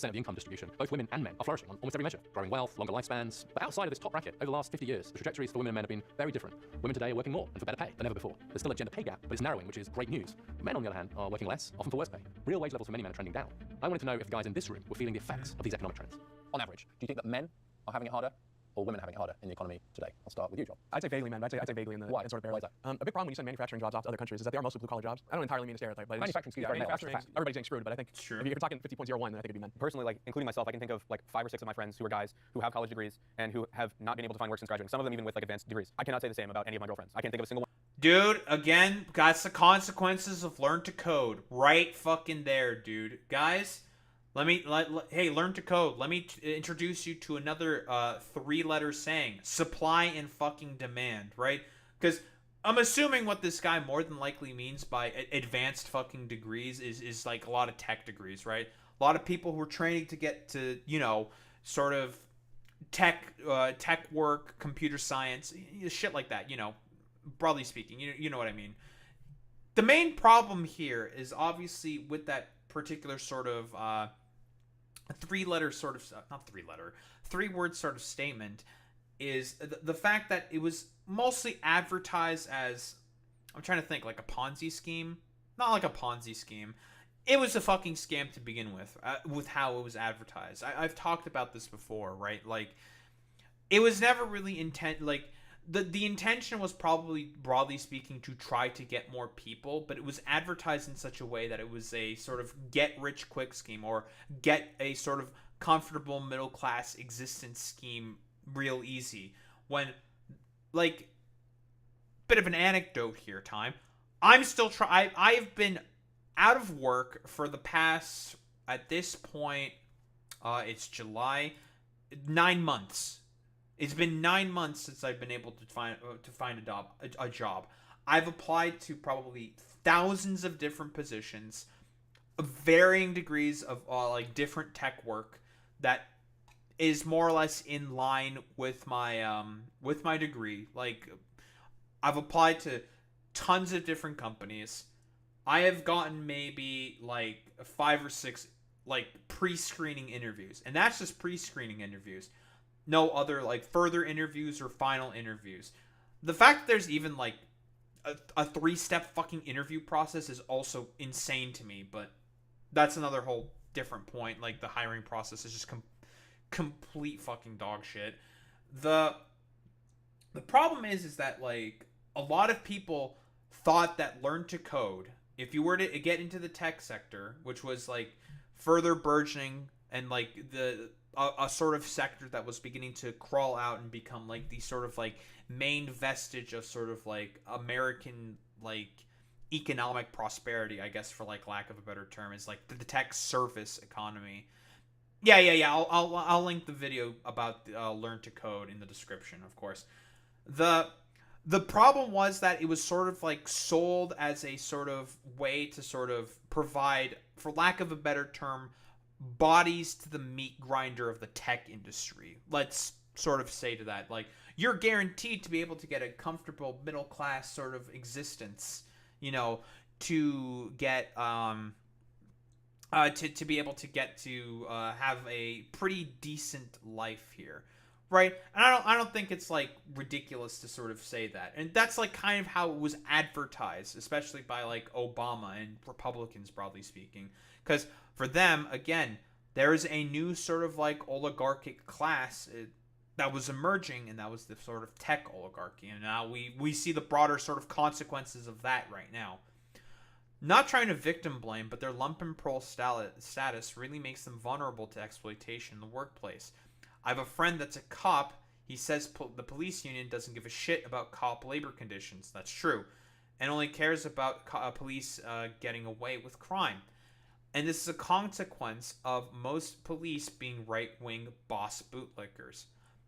Of the income distribution, both women and men are flourishing on almost every measure. Growing wealth, longer lifespans. But outside of this top bracket, over the last 50 years, the trajectories for women and men have been very different. Women today are working more and for better pay than ever before. There's still a gender pay gap, but it's narrowing, which is great news. Men, on the other hand, are working less, often for worse pay. Real wage levels for many men are trending down. I wanted to know if the guys in this room were feeling the effects of these economic trends. On average, do you think that men are having it harder, or women are having it harder in the economy today? I'll start with you, John. I'd say vaguely, man. I'd say vaguely in the Why? sort of Why is that? A big problem when you send manufacturing jobs off to other countries is that they are mostly blue-collar jobs. I don't entirely mean to stereotype, but manufacturing, manufacturing, everybody's getting screwed, but I think if you're talking 50.01, then I think it'd be men. Personally, like, including myself, I can think of like 5 or 6 of my friends who are guys who have college degrees and who have not been able to find work since graduating. Some of them even with like advanced degrees. I cannot say the same about any of my girlfriends. I can't think of a single one. Dude, again, that's the consequences of learn to code. Right fucking there, dude. Guys, hey, learn to code. Let me introduce you to another 3-letter saying. Supply and fucking demand, right? Because I'm assuming what this guy more than likely means by advanced fucking degrees is like a lot of tech degrees, right? A lot of people who are training to get to, sort of tech work, computer science, shit like that, broadly speaking, you know what I mean. The main problem here is obviously with that particular sort of 3-letter sort of, not 3-letter, 3-word sort of statement is the fact that it was mostly advertised as, I'm trying to think, like a Ponzi scheme. Not like a Ponzi scheme. It was a fucking scam to begin with how it was advertised. I've talked about this before, right? Like, it was never really the intention was probably, broadly speaking, to try to get more people, but it was advertised in such a way that it was a sort of get-rich-quick scheme, or get a sort of comfortable middle-class existence scheme real easy. When, like, bit of an anecdote here, time. I'm still I have been out of work for the past, at this point, it's July, 9 months. It's been 9 months since I've been able to find a job. I've applied to probably thousands of different positions, varying degrees of like different tech work that is more or less in line with my degree. Like, I've applied to tons of different companies. I have gotten maybe like 5 or 6 like pre-screening interviews, and that's just pre-screening interviews. No other like further interviews or final interviews. The fact that there's even like a 3-step fucking interview process is also insane to me, but that's another whole different point. Like, the hiring process is just complete fucking dog shit. The problem is that like a lot of people thought that learn to code, if you were to get into the tech sector, which was like further burgeoning and like a sort of sector that was beginning to crawl out and become like the sort of like main vestige of sort of like American like economic prosperity, I guess, for like lack of a better term, is like the tech service economy. Yeah. I'll link the video about learn to code in the description, of course. The problem was that it was sort of like sold as a sort of way to sort of provide, for lack of a better term, bodies to the meat grinder of the tech industry. Let's sort of say to that, like, you're guaranteed to be able to get a comfortable middle class sort of existence, you know, to get to be able to get to have a pretty decent life here, right? And I don't think it's like ridiculous to sort of say that, and that's like kind of how it was advertised, especially by like Obama and Republicans, broadly speaking, because for them, again, there is a new sort of like oligarchic class that was emerging, and that was the sort of tech oligarchy, and now we see the broader sort of consequences of that right now. Not trying to victim blame, but their lumpenproll status really makes them vulnerable to exploitation in the workplace. I have a friend that's a cop. He says the police union doesn't give a shit about cop labor conditions. That's true. And only cares about police getting away with crime. And this is a consequence of most police being right-wing boss bootlickers.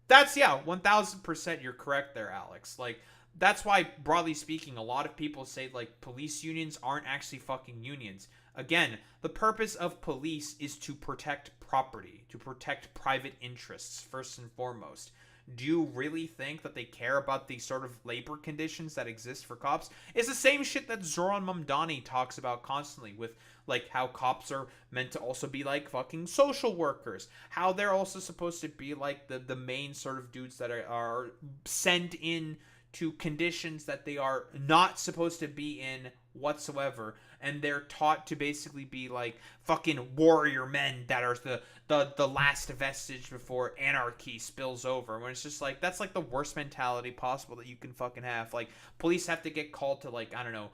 That's, 1000% you're correct there, Alex. Like, that's why, broadly speaking, a lot of people say, like, police unions aren't actually fucking unions. Again, the purpose of police is to protect property, to protect private interests, first and foremost. Do you really think that they care about the sort of labor conditions that exist for cops? It's the same shit that Zoran Mamdani talks about constantly with, like, how cops are meant to also be, like, fucking social workers. How they're also supposed to be, like, the main sort of dudes that are sent in to conditions that they are not supposed to be in whatsoever, and they're taught to basically be like fucking warrior men that are the last vestige before anarchy spills over. When it's just like, that's like the worst mentality possible that you can fucking have. Like, police have to get called to, like, I don't know,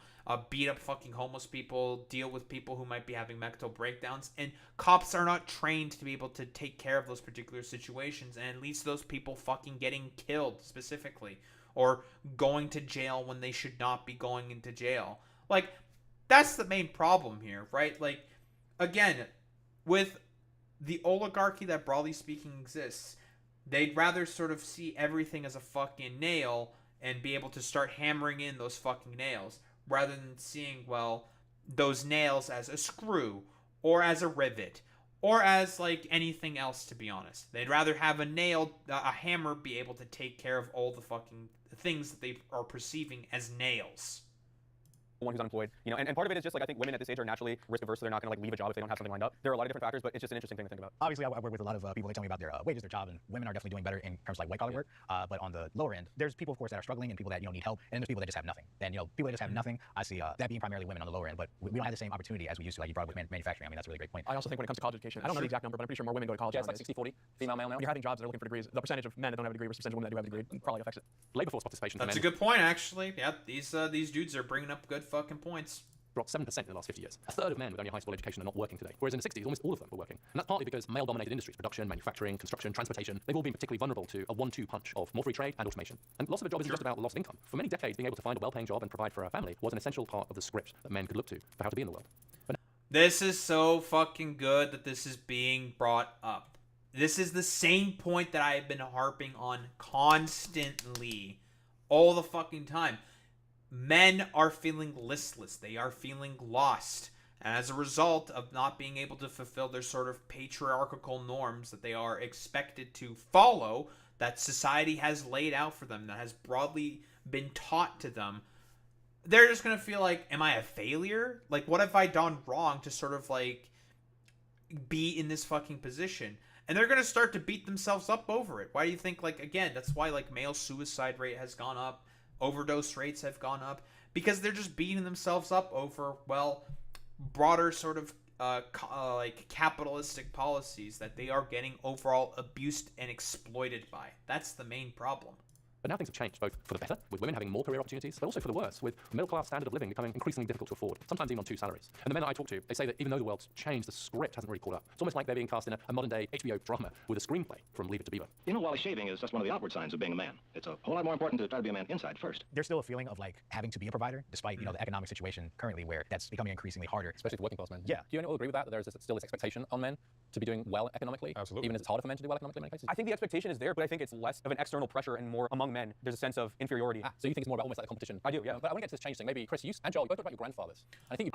beat up fucking homeless people, deal with people who might be having mental breakdowns, and cops are not trained to be able to take care of those particular situations, and it leads to those people fucking getting killed specifically, or going to jail when they should not be going into jail. Like, that's the main problem here, right? Like, again, with the oligarchy that broadly speaking exists, they'd rather sort of see everything as a fucking nail and be able to start hammering in those fucking nails, rather than seeing, well, those nails as a screw, or as a rivet, or as, like, anything else, to be honest. They'd rather have a hammer be able to take care of all the fucking things that they are perceiving as nails. One who's unemployed, you know, and part of it is just like, I think women at this age are naturally risk averse, so they're not going to like leave a job if they don't have something lined up. There are a lot of different factors, but it's just an interesting thing to think about. Obviously, I work with a lot of people. They tell me about their wages, their job, and women are definitely doing better in terms of like white collar work. But on the lower end, there's people, of course, that are struggling and people that need help, and there's people that just have nothing. And people that just have nothing, I see that being primarily women on the lower end. But we don't have the same opportunity as we used to, like you brought with manufacturing. I mean, that's a really great point. I also think when it comes to college education, I don't know the exact number, but I'm pretty sure more women go to college. Yeah, it's like 60-40, female, male now. When you're having jobs that are looking for degrees, the percentage of men that don't have a degree versus the percentage of women that do have a degree probably affects it. Labor force participation. That's a good point, actually. Yeah, these dudes are bringing up good fucking points. Dropped 7% in the last 50 years. A third of men with only a high school education are not working today, whereas in the 60s, almost all of them were working. And that's partly because male-dominated industries, production, manufacturing, construction, transportation, they've all been particularly vulnerable to a 1-2 punch of more free trade and automation. And loss of a job isn't just about the loss of income. For many decades, being able to find a well-paying job and provide for a family was an essential part of the script that men could look to for how to be in the world. But this is so fucking good that this is being brought up. This is the same point that I have been harping on constantly, all the fucking time. Men are feeling listless. They are feeling lost. And as a result of not being able to fulfill their sort of patriarchal norms that they are expected to follow, that society has laid out for them, that has broadly been taught to them, they're just going to feel like, am I a failure? Like, what have I done wrong to sort of, like, be in this fucking position? And they're going to start to beat themselves up over it. Why do you think, like, again, that's why, like, male suicide rate has gone up. Overdose rates have gone up, because they're just beating themselves up over, well, broader sort of like capitalistic policies that they are getting overall abused and exploited by. That's the main problem. But now things have changed, both for the better, with women having more career opportunities, but also for the worse, with the middle-class standard of living becoming increasingly difficult to afford, sometimes even on 2 salaries. And the men that I talk to, they say that even though the world's changed, the script hasn't really caught up. It's almost like they're being cast in a modern-day HBO drama with a screenplay from Leave It to Beaver. You know, Wally, shaving is just one of the outward signs of being a man. It's a whole lot more important to try to be a man inside first. There's still a feeling of like having to be a provider, despite the economic situation currently where that's becoming increasingly harder. Especially for working class men. Yeah. Do you all agree with that there's still this expectation on men to be doing well economically? Absolutely. Even as it's harder for men to do well economically in many cases? I think the expectation is there, but I think it's less of an external pressure and more among men. There's a sense of inferiority. So you think it's more about almost like a competition? I do, yeah. But I want to get to this change thing. Maybe Chris, you and Joel, you both talked about your grandfathers. I think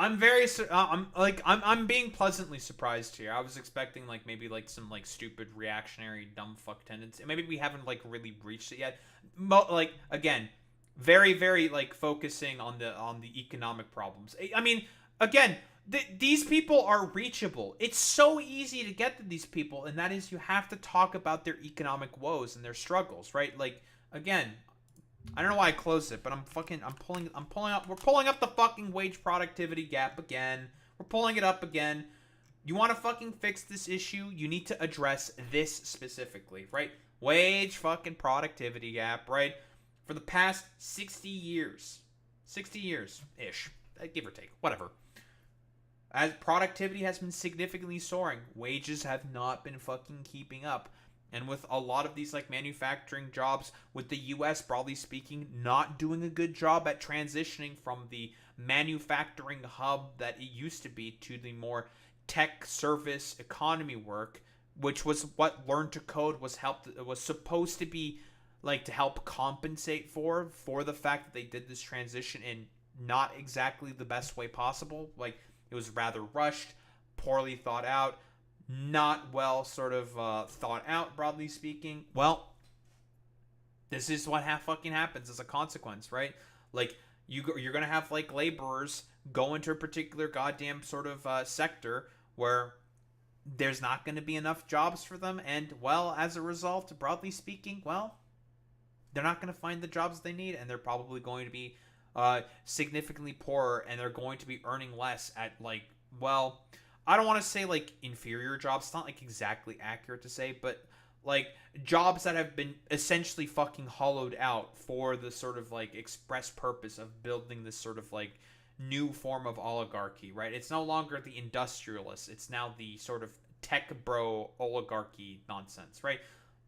I'm being pleasantly surprised here. I was expecting like maybe like some like stupid reactionary dumb fuck tendency. Maybe we haven't like really reached it yet. Like again, very like focusing on the economic problems. I mean, again, these people are reachable. It's so easy to get to these people, and that is you have to talk about their economic woes and their struggles, right? Like again, I don't know why I closed it, but we're pulling up the fucking wage productivity gap again. We're pulling it up again. You want to fucking fix this issue, you need to address this specifically, right? Wage fucking productivity gap, right? For the past 60 years. 60 years-ish. Give or take. Whatever. As productivity has been significantly soaring, wages have not been fucking keeping up. And with a lot of these like manufacturing jobs, with the US broadly speaking not doing a good job at transitioning from the manufacturing hub that it used to be to the more tech service economy work, which was what Learn to Code was supposed to be like to help compensate for the fact that they did this transition in not exactly the best way possible. Like it was rather rushed, poorly thought out, not well sort of thought out, broadly speaking. Well, this is what fucking happens as a consequence, right? Like you're gonna have like laborers go into a particular goddamn sort of sector where there's not going to be enough jobs for them, and well, as a result, broadly speaking, well, they're not going to find the jobs they need, and they're probably going to be significantly poorer, and they're going to be earning less at like, well, I don't want to say like inferior jobs. It's not like exactly accurate to say, but like jobs that have been essentially fucking hollowed out for the sort of like express purpose of building this sort of like new form of oligarchy, right? It's no longer the industrialists. It's now the sort of tech bro oligarchy nonsense, right?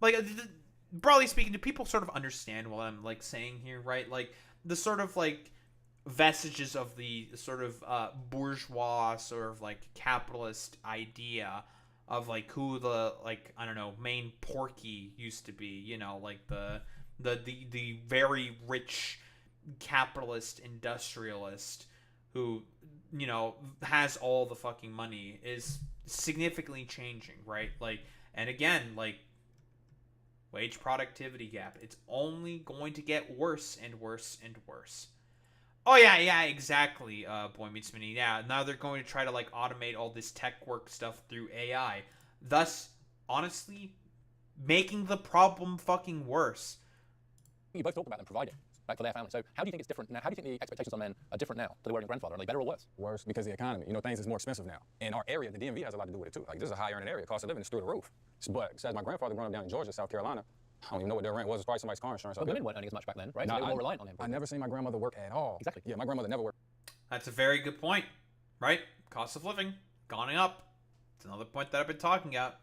Like, broadly speaking, do people sort of understand what I'm like saying here, right? Like the sort of like vestiges of the sort of bourgeois sort of like capitalist idea of like who the like I don't know main porky used to be, you know, like the very rich capitalist industrialist who, you know, has all the fucking money is significantly changing, right? Like, and again, like wage productivity gap, it's only going to get worse and worse and worse. Oh yeah, exactly. Boy Meets Mini. Yeah, now they're going to try to like automate all this tech work stuff through AI, thus honestly making the problem fucking worse. You both talk about them providing, like for their family. So how do you think it's different now? How do you think the expectations on men are different now than they were in your grandfather? Are they better or worse? Worse because of the economy. You know, things is more expensive now. In our area, the DMV has a lot to do with it too. Like this is a high earning area. Cost of living is through the roof. But as my grandfather growing up down in Georgia, South Carolina, I don't even know what their rent was. It's probably somebody's car insurance. But women weren't earning as much back then, right? No, So they were more reliant on him. I never seen my grandmother work at all. Exactly. Yeah, my grandmother never worked. That's a very good point, right? Cost of living gone up. It's another point that I've been talking about.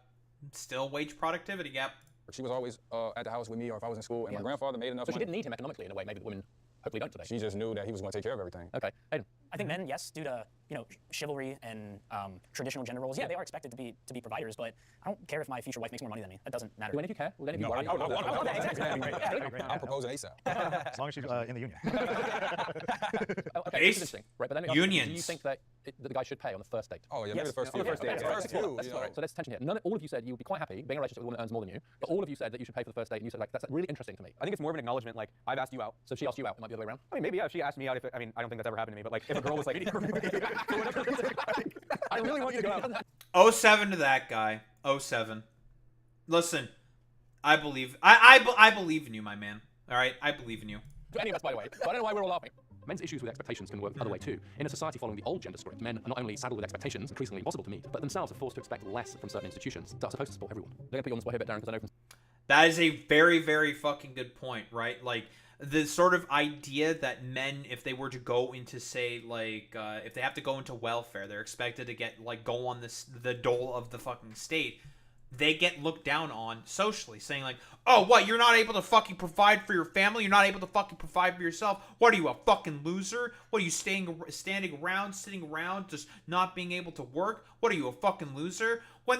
Still wage productivity gap. She was always at the house with me, or if I was in school, and my grandfather made enough So she money. didn't need him economically in a way maybe that women hopefully don't today. She just knew that he was going to take care of everything. Okay. Hayden. I think men, yes, due to chivalry and traditional gender roles, yeah, they are expected to be providers. But I don't care if my future wife makes more money than me. That doesn't matter. Do any of you care? Would any of you worry? Okay, exactly. I'm proposing ASAP. As long as she's in the union. Okay, this is interesting, right? But then Unions. do you think that the guy should pay on the first date? Oh yeah, maybe the first few. Okay, The first few. So there's tension here. All of you said you would be quite happy being in a relationship with a woman that earns more than you, but all of you said that you should pay for the first date, and you said like that's really interesting to me. I think it's more of an acknowledgement. Like I've asked you out. So if she asked you out, it might be the other way around. I mean, maybe yeah. If she asked me out, I don't think that's ever happened to me. But like, if a girl was like, I really want you to go out. 07 to that guy. 07. Listen, I believe I believe in you, my man. All right, I believe in you. To any of us, by the way. But I don't know why we're all laughing. men's issues with expectations can work the other way too. In a society following the old gender script, men are not only saddled with expectations, increasingly impossible to meet, but themselves are forced to expect less from certain institutions that are supposed to support everyone. They're gonna put you on the spot here, Darren, because I know from... That is a very, very fucking good point, right? Like, the sort of idea that men, if they were to go into, say, like, if they have to go into welfare, they're expected to get, like, go on the dole of the fucking state, they get looked down on socially, saying like, oh, what, you're not able to fucking provide for your family? You're not able to fucking provide for yourself? What are you, a fucking loser? What are you, standing around, sitting around, just not being able to work? What are you, a fucking loser? When,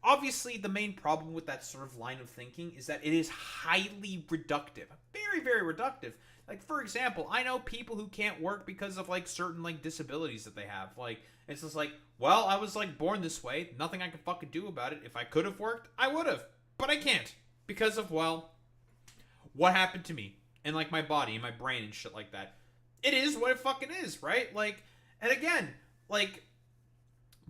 obviously, the main problem with that sort of line of thinking is that it is highly reductive. Very, very reductive. Like, for example, I know people who can't work because of, like, certain, like, disabilities that they have. Like, it's just like, well, I was, like, born this way. Nothing I can fucking do about it. If I could have worked, I would have. But I can't. Because of, well, what happened to me. And, like, my body and my brain and shit like that. It is what it fucking is, right? Like, and again, like,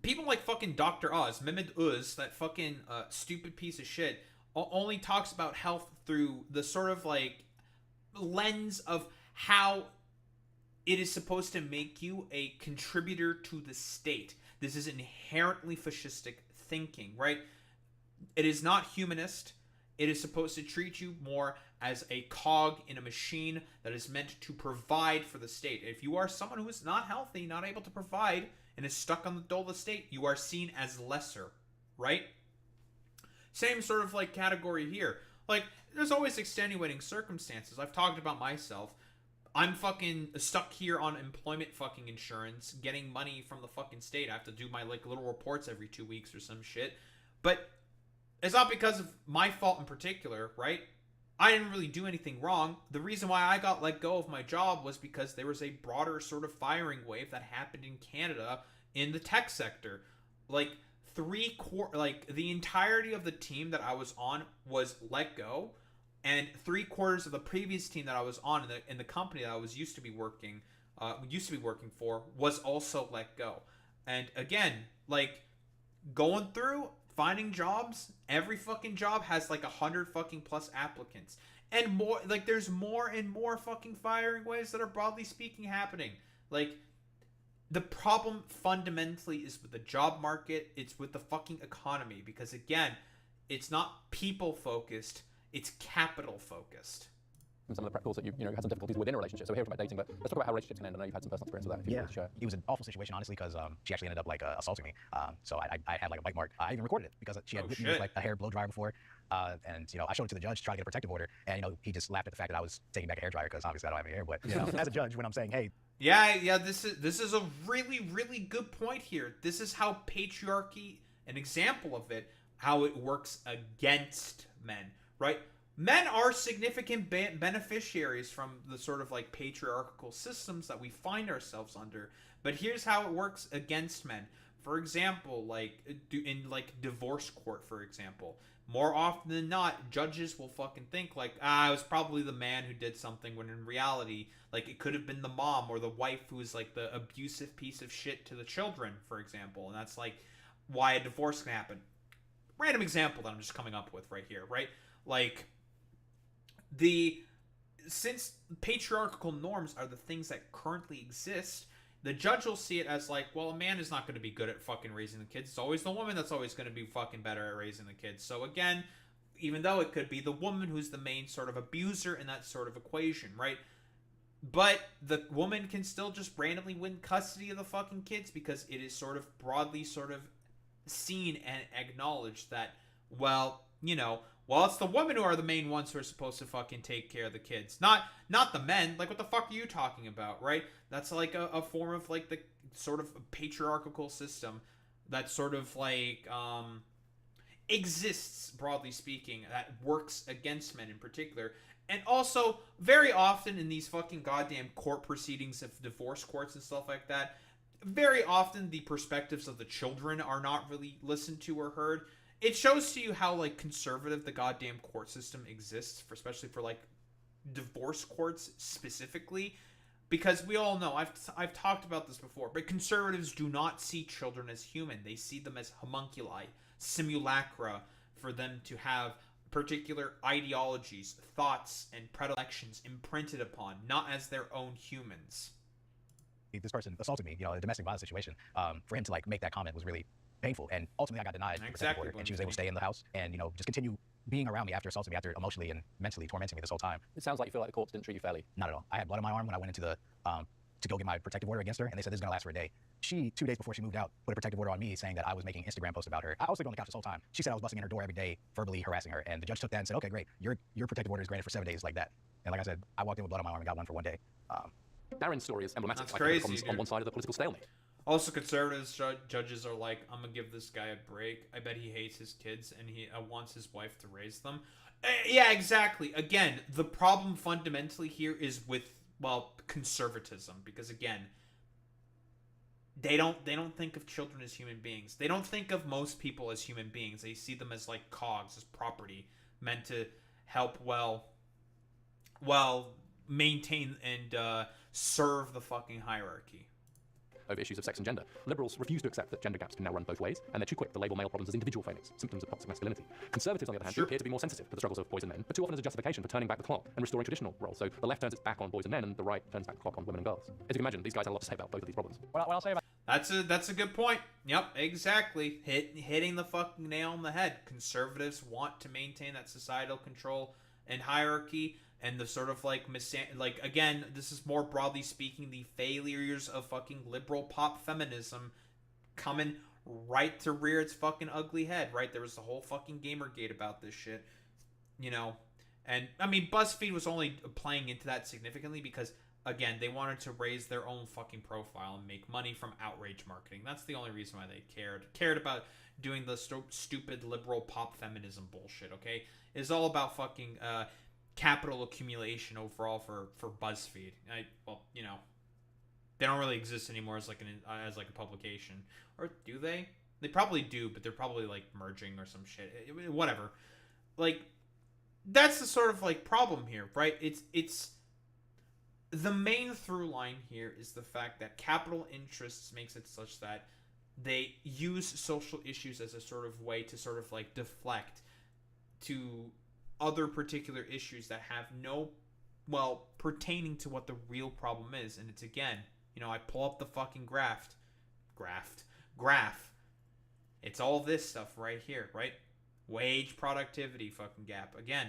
people like fucking Dr. Oz, Mehmet Oz, that fucking stupid piece of shit, only talks about health through the sort of, like, lens of how it is supposed to make you a contributor to the state. This is inherently fascistic thinking, right? It is not humanist. It is supposed to treat you more as a cog in a machine that is meant to provide for the state. If you are someone who is not healthy, not able to provide, and is stuck on the dole of the state, you are seen as lesser, right? Same sort of, like, category here. Like, there's always extenuating circumstances. I've talked about myself. I'm fucking stuck here on employment fucking insurance, getting money from the fucking state. I have to do my, like, little reports every 2 weeks or some shit. But it's not because of my fault in particular, right? I didn't really do anything wrong. The reason why I got let go of my job was because there was a broader sort of firing wave that happened in Canada in the tech sector. Like, the entirety of the team that I was on was let go, and 3/4 of the previous team that I was on in the company that I was used to be working for was also let go. And again, like, going through finding jobs, every fucking job has like 100 fucking plus applicants, and more. Like, there's more and more fucking firing waves that are broadly speaking happening. Like, the problem fundamentally is with the job market. It's with the fucking economy, because again, it's not people focused. It's capital focused. And some of the practicals that you had some difficulties within a relationship. So we're here about dating, but let's talk about how relationships can end. I know you've had some personal experience with that. If you want to share. It was an awful situation, honestly, because she actually ended up like assaulting me. So I had like a bite mark. I even recorded it because she had whipped me with like a hair blow dryer before. And I showed it to the judge to try to get a protective order, and he just laughed at the fact that I was taking back a hair dryer because obviously I don't have any hair. But as a judge, when I'm saying, hey, yeah, this is a really, really good point here. This is how patriarchy, an example of it, how it works against men, right? Men are significant beneficiaries from the sort of like patriarchal systems that we find ourselves under. But here's how it works against men. For example, like in like divorce court, for example, more often than not, judges will fucking think like, it was probably the man who did something, when in reality, like, it could have been the mom or the wife who's like the abusive piece of shit to the children, for example. And that's like why a divorce can happen. Random example that I'm just coming up with right here, right? Like, since patriarchal norms are the things that currently exist, the judge will see it as like, well, a man is not going to be good at fucking raising the kids. It's always the woman that's always going to be fucking better at raising the kids. So again, even though it could be the woman who's the main sort of abuser in that sort of equation, right? But the woman can still just randomly win custody of the fucking kids because it is sort of broadly sort of seen and acknowledged that, well, it's the women who are the main ones who are supposed to fucking take care of the kids. Not the men. Like, what the fuck are you talking about, right? That's like a form of like the sort of patriarchal system that sort of like exists, broadly speaking, that works against men in particular. And also, very often in these fucking goddamn court proceedings of divorce courts and stuff like that, very often the perspectives of the children are not really listened to or heard. It shows to you how, like, conservative the goddamn court system exists, especially for, like, divorce courts specifically. Because we all know, I've talked about this before, but conservatives do not see children as human. They see them as homunculi, simulacra, for them to have particular ideologies, thoughts, and predilections imprinted upon, not as their own humans. This person assaulted me, a domestic violence situation. For him to like make that comment was really painful, and ultimately I got denied the protective order, and she was able to stay in the house and just continue being around me after assaulting me, after emotionally and mentally tormenting me this whole time. It sounds like you feel like the courts didn't treat you fairly. Not at all. I had blood on my arm when I went into the to go get my protective order against her, and they said this is gonna last for a day. She, 2 days before she moved out, put a protective order on me saying that I was making Instagram posts about her. I was sleeping on the couch this whole time. She said I was busting in her door every day, verbally harassing her, and the judge took that and said, okay, great, your protective order is granted for 7 days like that. And like I said, I walked in with blood on my arm and got one for 1 day. Darren's story is emblematic. That's crazy, Problems on one side of the political stalemate. Also, conservatives judges are like, I'm gonna give this guy a break. I bet he hates his kids and he wants his wife to raise them. Yeah, exactly. Again, the problem fundamentally here is with, well, conservatism, because again, they don't think of children as human beings. They don't think of most people as human beings. They see them as like cogs, as property meant to help maintain and serve the fucking hierarchy. Over issues of sex and gender, liberals refuse to accept that gender gaps can now run both ways, and they're too quick to label male problems as individual failings, symptoms of toxic masculinity. Conservatives, on the other hand, appear to be more sensitive to the struggles of boys and men, but too often as a justification for turning back the clock and restoring traditional roles. So the left turns its back on boys and men, and the right turns back the clock on women and girls. As you can imagine, these guys have a lot to say about both of these problems. What I'll say about That's a good point. Yep, exactly. Hitting the fucking nail on the head. Conservatives want to maintain that societal control and hierarchy, and the sort of like again, this is more broadly speaking the failures of fucking liberal pop feminism coming right to rear its fucking ugly head, right? There was the whole fucking Gamergate about this shit, and I mean BuzzFeed was only playing into that significantly because again, they wanted to raise their own fucking profile and make money from outrage marketing. That's the only reason why they cared about doing the stupid liberal pop feminism bullshit, okay? It's all about fucking capital accumulation overall for BuzzFeed. They don't really exist anymore as like a publication, or do they? They probably do, but they're probably like merging or some shit. Whatever. Like, that's the sort of like problem here, right? It's the main through line here is the fact that capital interests makes it such that they use social issues as a sort of way to sort of like deflect to other particular issues that have no, pertaining to what the real problem is. And it's, again, I pull up the fucking graph. It's all this stuff right here, right? Wage productivity fucking gap. Again,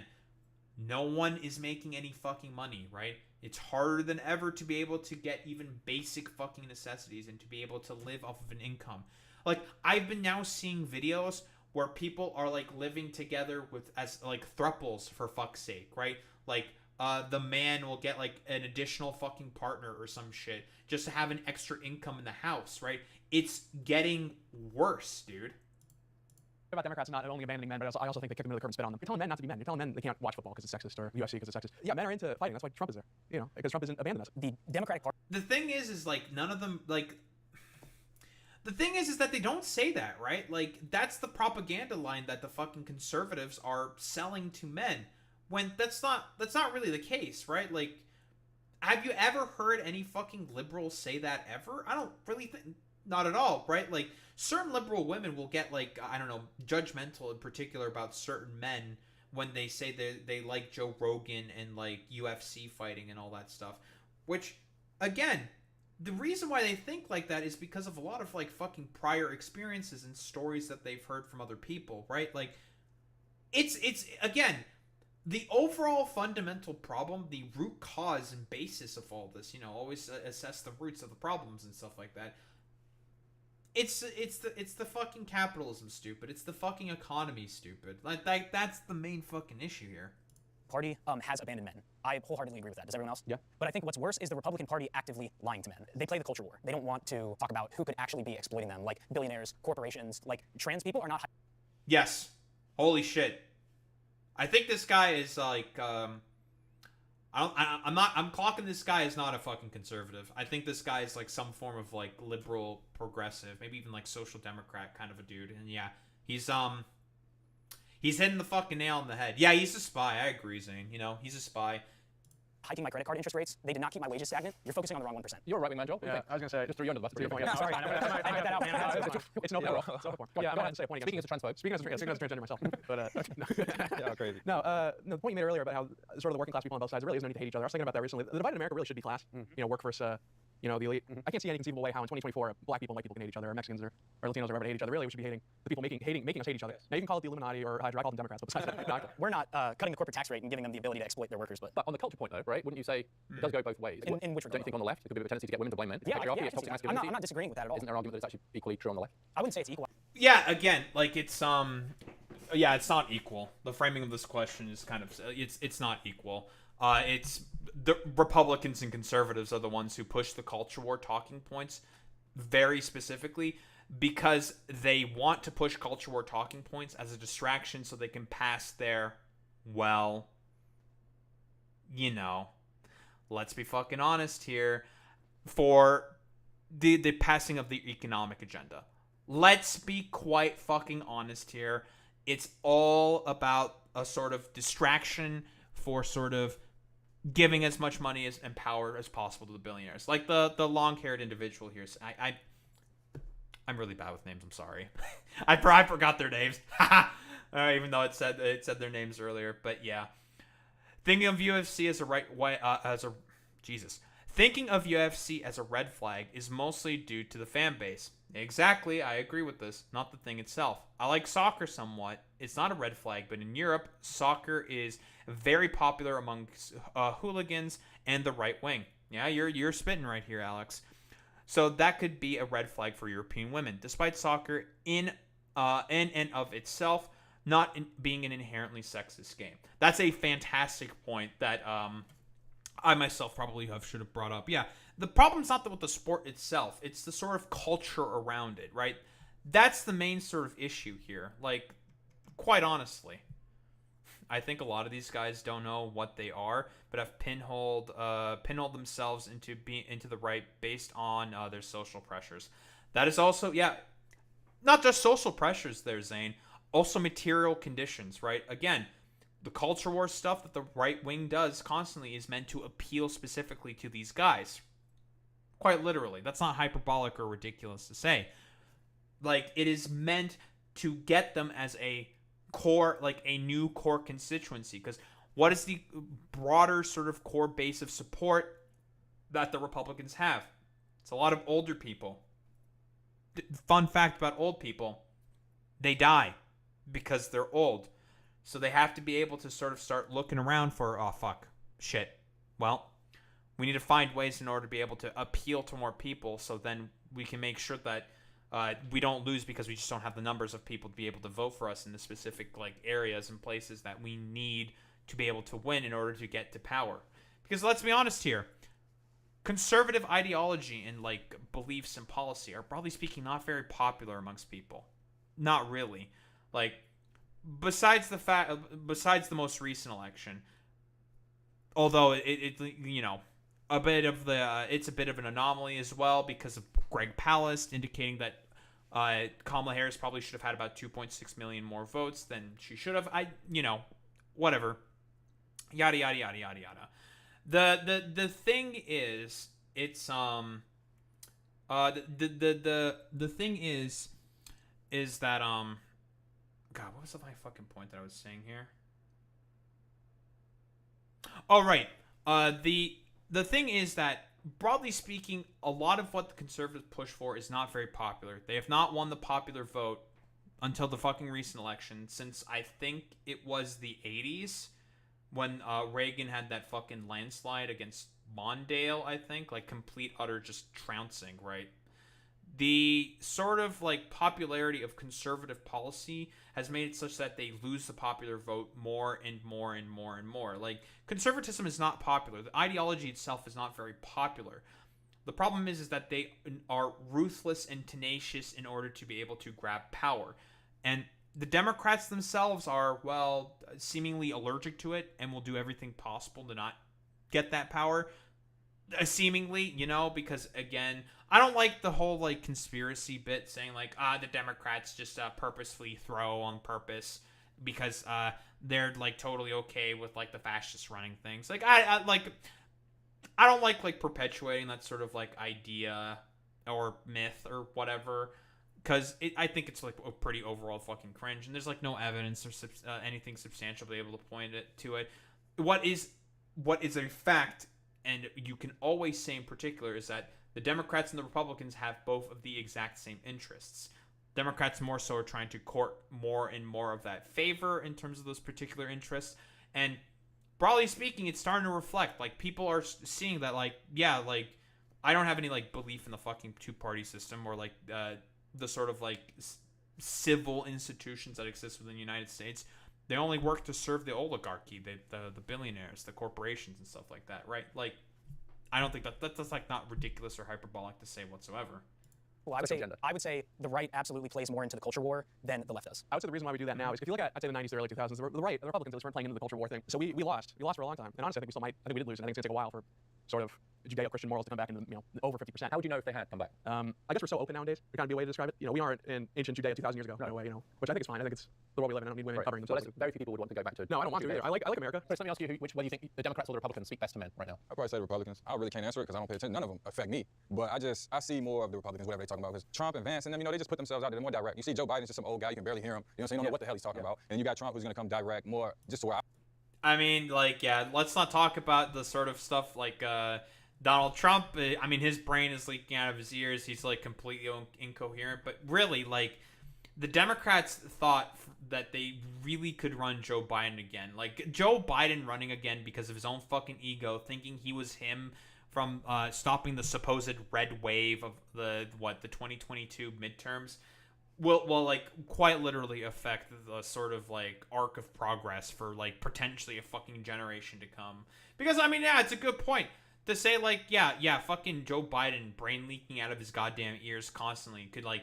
no one is making any fucking money, right? It's harder than ever to be able to get even basic fucking necessities and to be able to live off of an income. Like, I've been now seeing videos where people are like living together as like thruples, for fuck's sake, right? Like the man will get like an additional fucking partner or some shit just to have an extra income in the house, right? It's getting worse, dude. About Democrats not only abandoning men, but I also think they kick them to the curb and spit on them. You're telling men not to be men. You're telling men they can't watch football because it's sexist or UFC because it's sexist. Yeah, men are into fighting. That's why Trump is there. Because Trump isn't abandoning us. The Democratic Party. The thing is like none of them like. The thing is that they don't say that, right? Like, that's the propaganda line that the fucking conservatives are selling to men, when that's not really the case, right? Like, have you ever heard any fucking liberals say that ever? I don't really think, not at all, right? Like, certain liberal women will get, like, I don't know, judgmental in particular about certain men when they say they like Joe Rogan and, like, UFC fighting and all that stuff, which, again, the reason why they think like that is because of a lot of like fucking prior experiences and stories that they've heard from other people, right? Like, it's again, the overall fundamental problem, the root cause and basis of all this, always assess the roots of the problems and stuff like that. It's the fucking capitalism, stupid. It's the fucking economy, stupid. Like that's the main fucking issue here. Party has abandoned men. I wholeheartedly agree with that. Does everyone else? Yeah. But I think what's worse is the Republican Party actively lying to men. They play the culture war. They don't want to talk about who could actually be exploiting them, like billionaires, corporations, like trans people are not. Yes. Holy shit. I think this guy is like, I'm clocking this guy as not a fucking conservative. I think this guy is like some form of like liberal, progressive, maybe even like social democrat kind of a dude. And yeah, he's hitting the fucking nail on the head. Yeah, he's a spy. I agree, Zane. He's a spy. hiking my credit card interest rates. They did not keep my wages stagnant. You're focusing on the wrong 1%. You're a right-wing man, Joel. Yeah, I was going to say, Just threw you under the bus. to your point. Yeah, sorry. I get that out, man. It's no point. Yeah, I'm not going to say a point Speaking as a transphobe. Speaking as a transgender myself. But, yeah, crazy. No, the point you made earlier about how sort of the working class people on both sides, there really is no need to hate each other. I was thinking about that recently. The divide in America really should be class. You know, work versus, you know, the elite. I can't see any conceivable way how in 2024 black people and white people can hate each other, or Mexicans or Latinos or whatever hate each other. Really, we should be hating the people making us hate each other. Now you can call it the Illuminati or Hydra. I call them Democrats, but besides that, we're not cutting the corporate tax rate and giving them the ability to exploit their workers. But on the culture point, though, right? Wouldn't you say it does go both ways? In which regard? Don't you think on the left there could be a tendency to get women to blame men? Yeah, Patriarchy, it's toxic masculinity. I'm not disagreeing with that at all. Isn't there an argument that it's actually equally true on the left? I wouldn't say it's equal. Yeah, again, like it's yeah, it's not equal. The framing of this question is kind of it's not equal. It's the Republicans and conservatives are the ones who push the culture war talking points very specifically because they want to push culture war talking points as a distraction so they can pass their, well, you know, let's be fucking honest here, for the passing of the economic agenda. Let's be quite fucking honest here. It's all about a sort of distraction for sort of giving as much money and power as possible to the billionaires. Like the long-haired individual here. I'm really bad with names. I'm sorry. I forgot their names. Even though it said their names earlier. But yeah, thinking of UFC Thinking of UFC as a red flag is mostly due to the fan base. Exactly, I agree with this, not the thing itself. I like soccer somewhat. It's not a red flag, but in Europe, soccer is very popular among hooligans and the right wing. Yeah, you're spitting right here, Alex. So that could be a red flag for European women, despite soccer in and of itself not being an inherently sexist game. That's a fantastic point that I myself probably should have brought up. Yeah, the problem's not with the sport itself. It's the sort of culture around it, right? That's the main sort of issue here. Like, quite honestly, I think a lot of these guys don't know what they are, but have pinholed themselves into the right based on their social pressures. That is also, yeah, not just social pressures there, Zane, also material conditions, right? Again, the culture war stuff that the right wing does constantly is meant to appeal specifically to these guys. Quite literally. That's not hyperbolic or ridiculous to say. Like, it is meant to get them as a core, like a new core constituency. Because what is the broader sort of core base of support that the Republicans have? It's a lot of older people. Fun fact about old people, they die because they're old. So they have to be able to sort of start looking around for, oh, fuck, shit. Well, we need to find ways in order to be able to appeal to more people so then we can make sure that we don't lose because we just don't have the numbers of people to be able to vote for us in the specific like areas and places that we need to be able to win in order to get to power. Because let's be honest here, conservative ideology and like beliefs and policy are broadly speaking not very popular amongst people. Not really. Like, besides the most recent election, although it you know, it's a bit of an anomaly as well because of Greg Palast indicating that Kamala Harris probably should have had about 2.6 million more votes than she should have. Whatever, yada yada yada yada yada. The thing is, it's the thing is that God, what was my fucking point that I was saying here? Oh, right. The thing is that, broadly speaking, a lot of what the conservatives push for is not very popular. They have not won the popular vote until the fucking recent election, since I think it was the 80s when Reagan had that fucking landslide against Mondale, I think. Like, complete, utter just trouncing, right? The sort of like popularity of conservative policy has made it such that they lose the popular vote more and more and more and more. Like, conservatism is not popular. The ideology itself is not very popular. The problem is that they are ruthless and tenacious in order to be able to grab power. And the Democrats themselves are, well, seemingly allergic to it and will do everything possible to not get that power. Seemingly, you know, because again, I don't like the whole like conspiracy bit saying like the Democrats just purposefully throw on purpose. because they're like totally okay with like the fascists running things. Like I don't like perpetuating that sort of like idea or myth or whatever, because I think it's like a pretty overall fucking cringe, and there's like no evidence or anything substantial to be able to point to it. What is a fact, and you can always say in particular, is that the Democrats and the Republicans have both of the exact same interests. Democrats more so are trying to court more and more of that favor in terms of those particular interests, and broadly speaking, it's starting to reflect. Like, people are seeing that, like, yeah, like, I don't have any like belief in the fucking two-party system or like the sort of like civil institutions that exist within the United States. They only work to serve the oligarchy, the billionaires, the corporations, and stuff like that, right? Like, I don't think that's like not ridiculous or hyperbolic to say whatsoever. Well, I would say the right absolutely plays more into the culture war than the left does. I would say the reason why we do that now is if you look at, I'd say the 90s to early 2000s, the right, the Republicans weren't playing into the culture war thing. So we lost. We lost for a long time. And honestly, I think we still might. I think we did lose. And I think it's going to take a while for sort of Judeo-Christian morals to come back into, over 50%. How would you know if they had come back? I guess we're so open nowadays. It kind of be a way to describe it. We aren't in ancient Judea 2,000 years ago, in a way, which I think is fine. I think it's the world we live in. I don't need women covering themselves. Well, very few people would want to go back to. No, I don't want to either. I like America. So let me ask you, whether you think the Democrats or the Republicans speak best to men right now? I'd probably say the Republicans. I really can't answer it because I don't pay attention. None of them affect me. But I see more of the Republicans, whatever they're talking about. Because Trump and Vance and them, they just put themselves out there. They're more direct. You see Joe Biden's just some old guy. You can barely hear him. You know what I'm saying? You don't know what the hell he's talking about. And you got Trump who's going to come direct more just to where I mean, like, yeah, let's not talk about the sort of stuff like Donald Trump. I mean, his brain is leaking out of his ears. He's like completely incoherent. But really, like, the Democrats thought that they really could run Joe Biden again. Like, Joe Biden running again because of his own fucking ego, thinking he was him from stopping the supposed red wave of the 2022 midterms will like quite literally affect the sort of like arc of progress for like potentially a fucking generation to come. Because I mean, yeah, it's a good point to say like, yeah, fucking Joe Biden, brain leaking out of his goddamn ears constantly, could like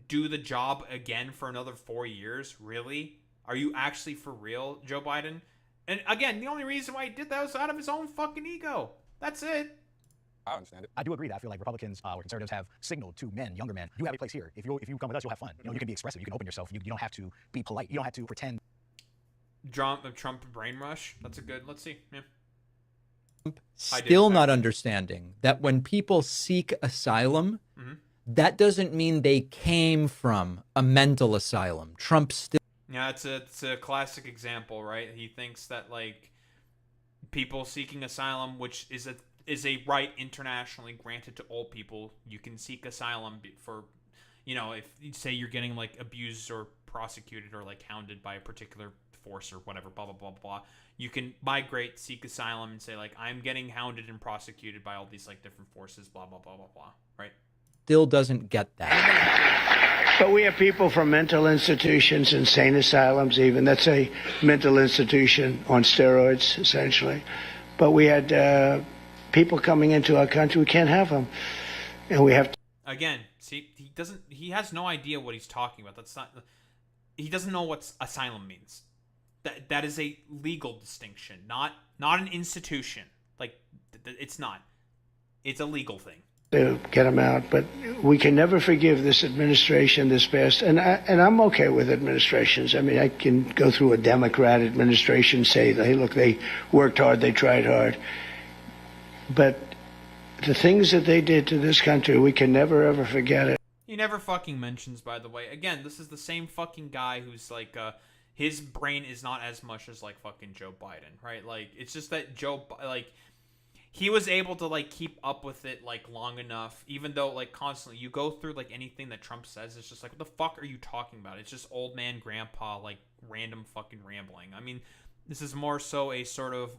do the job again for another 4 years. Really? Are you actually for real, Joe Biden? And again, the only reason why he did that was out of his own fucking ego. That's it. I understand it. I do agree that I feel like Republicans or conservatives have signaled to men, younger men, you have a place here. If you come with us, you'll have fun. You can be expressive. You can open yourself. You don't have to be polite. You don't have to pretend. Trump brain rush. That's a good. Let's see. Yeah. Still not understanding that when people seek asylum, that doesn't mean they came from a mental asylum. Trump still. Yeah, it's a classic example, right? He thinks that like people seeking asylum, which is a right internationally granted to all people. You can seek asylum for, if you say you're getting like abused or prosecuted or like hounded by a particular force or whatever, blah, blah, blah, blah. You can migrate, seek asylum, and say like, I'm getting hounded and prosecuted by all these like different forces, blah, blah, blah, blah, blah, right? Still doesn't get that. But we have people from mental institutions, insane asylums even. That's a mental institution on steroids, essentially. But we had people coming into our country. We can't have them. And we have to... Again, see, he has no idea what he's talking about. He doesn't know what asylum means. That is a legal distinction, not an institution. Like, it's not. It's a legal thing. To get them out, but we can never forgive this administration, this past, and I'm okay with administrations. I mean, I can go through a Democrat administration, say, hey, look, they worked hard, they tried hard, but the things that they did to this country, we can never ever forget it. He never fucking mentions, by the way. Again, this is the same fucking guy who's like, his brain is not as much as like fucking Joe Biden, right? Like, it's just that he was able to like keep up with it like long enough, even though like constantly you go through like anything that Trump says, it's just like, what the fuck are you talking about? It's just old man grandpa like random fucking rambling. I mean, this is more so a sort of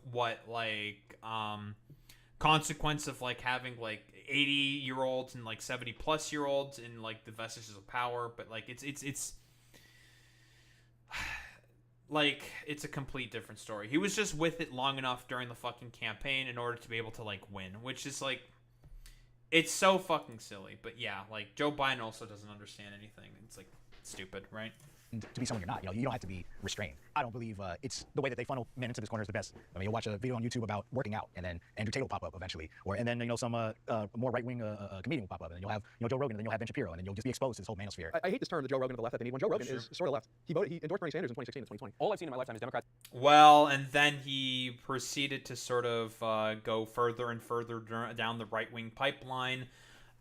consequence of like having like 80-year-olds and like 70-plus-year-olds in like the vestiges of power, but like it's like, it's a complete different story. He was just with it long enough during the fucking campaign in order to be able to, like, win. Which is, like, It's so fucking silly. But yeah, like Joe Biden also doesn't understand anything. It's like stupid, right? To be someone you're not. You don't have to be restrained. I don't believe it's the way that they funnel men into this corner is the best. I mean, you'll watch a video on YouTube about working out, and then Andrew Tate will pop up eventually, and then some more right-wing comedian will pop up, and then you'll have Joe Rogan, and then you'll have Ben Shapiro, and then you'll just be exposed to this whole manosphere. I hate this term, the Joe Rogan of the left, that they need one. Joe Rogan is sort of left. He endorsed Bernie Sanders in 2016 and 2020. All I've seen in my lifetime is Democrats. Well, and then he proceeded to sort of go further and further down the right-wing pipeline,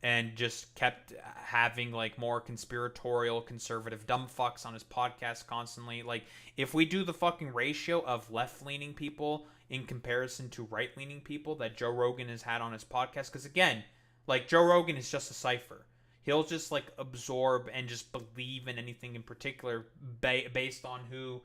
and just kept having like more conspiratorial conservative dumb fucks on his podcast constantly. Like, if we do the fucking ratio of left-leaning people in comparison to right-leaning people that Joe Rogan has had on his podcast, because again, like Joe Rogan is just a cipher. He'll just like absorb and just believe in anything in particular based on who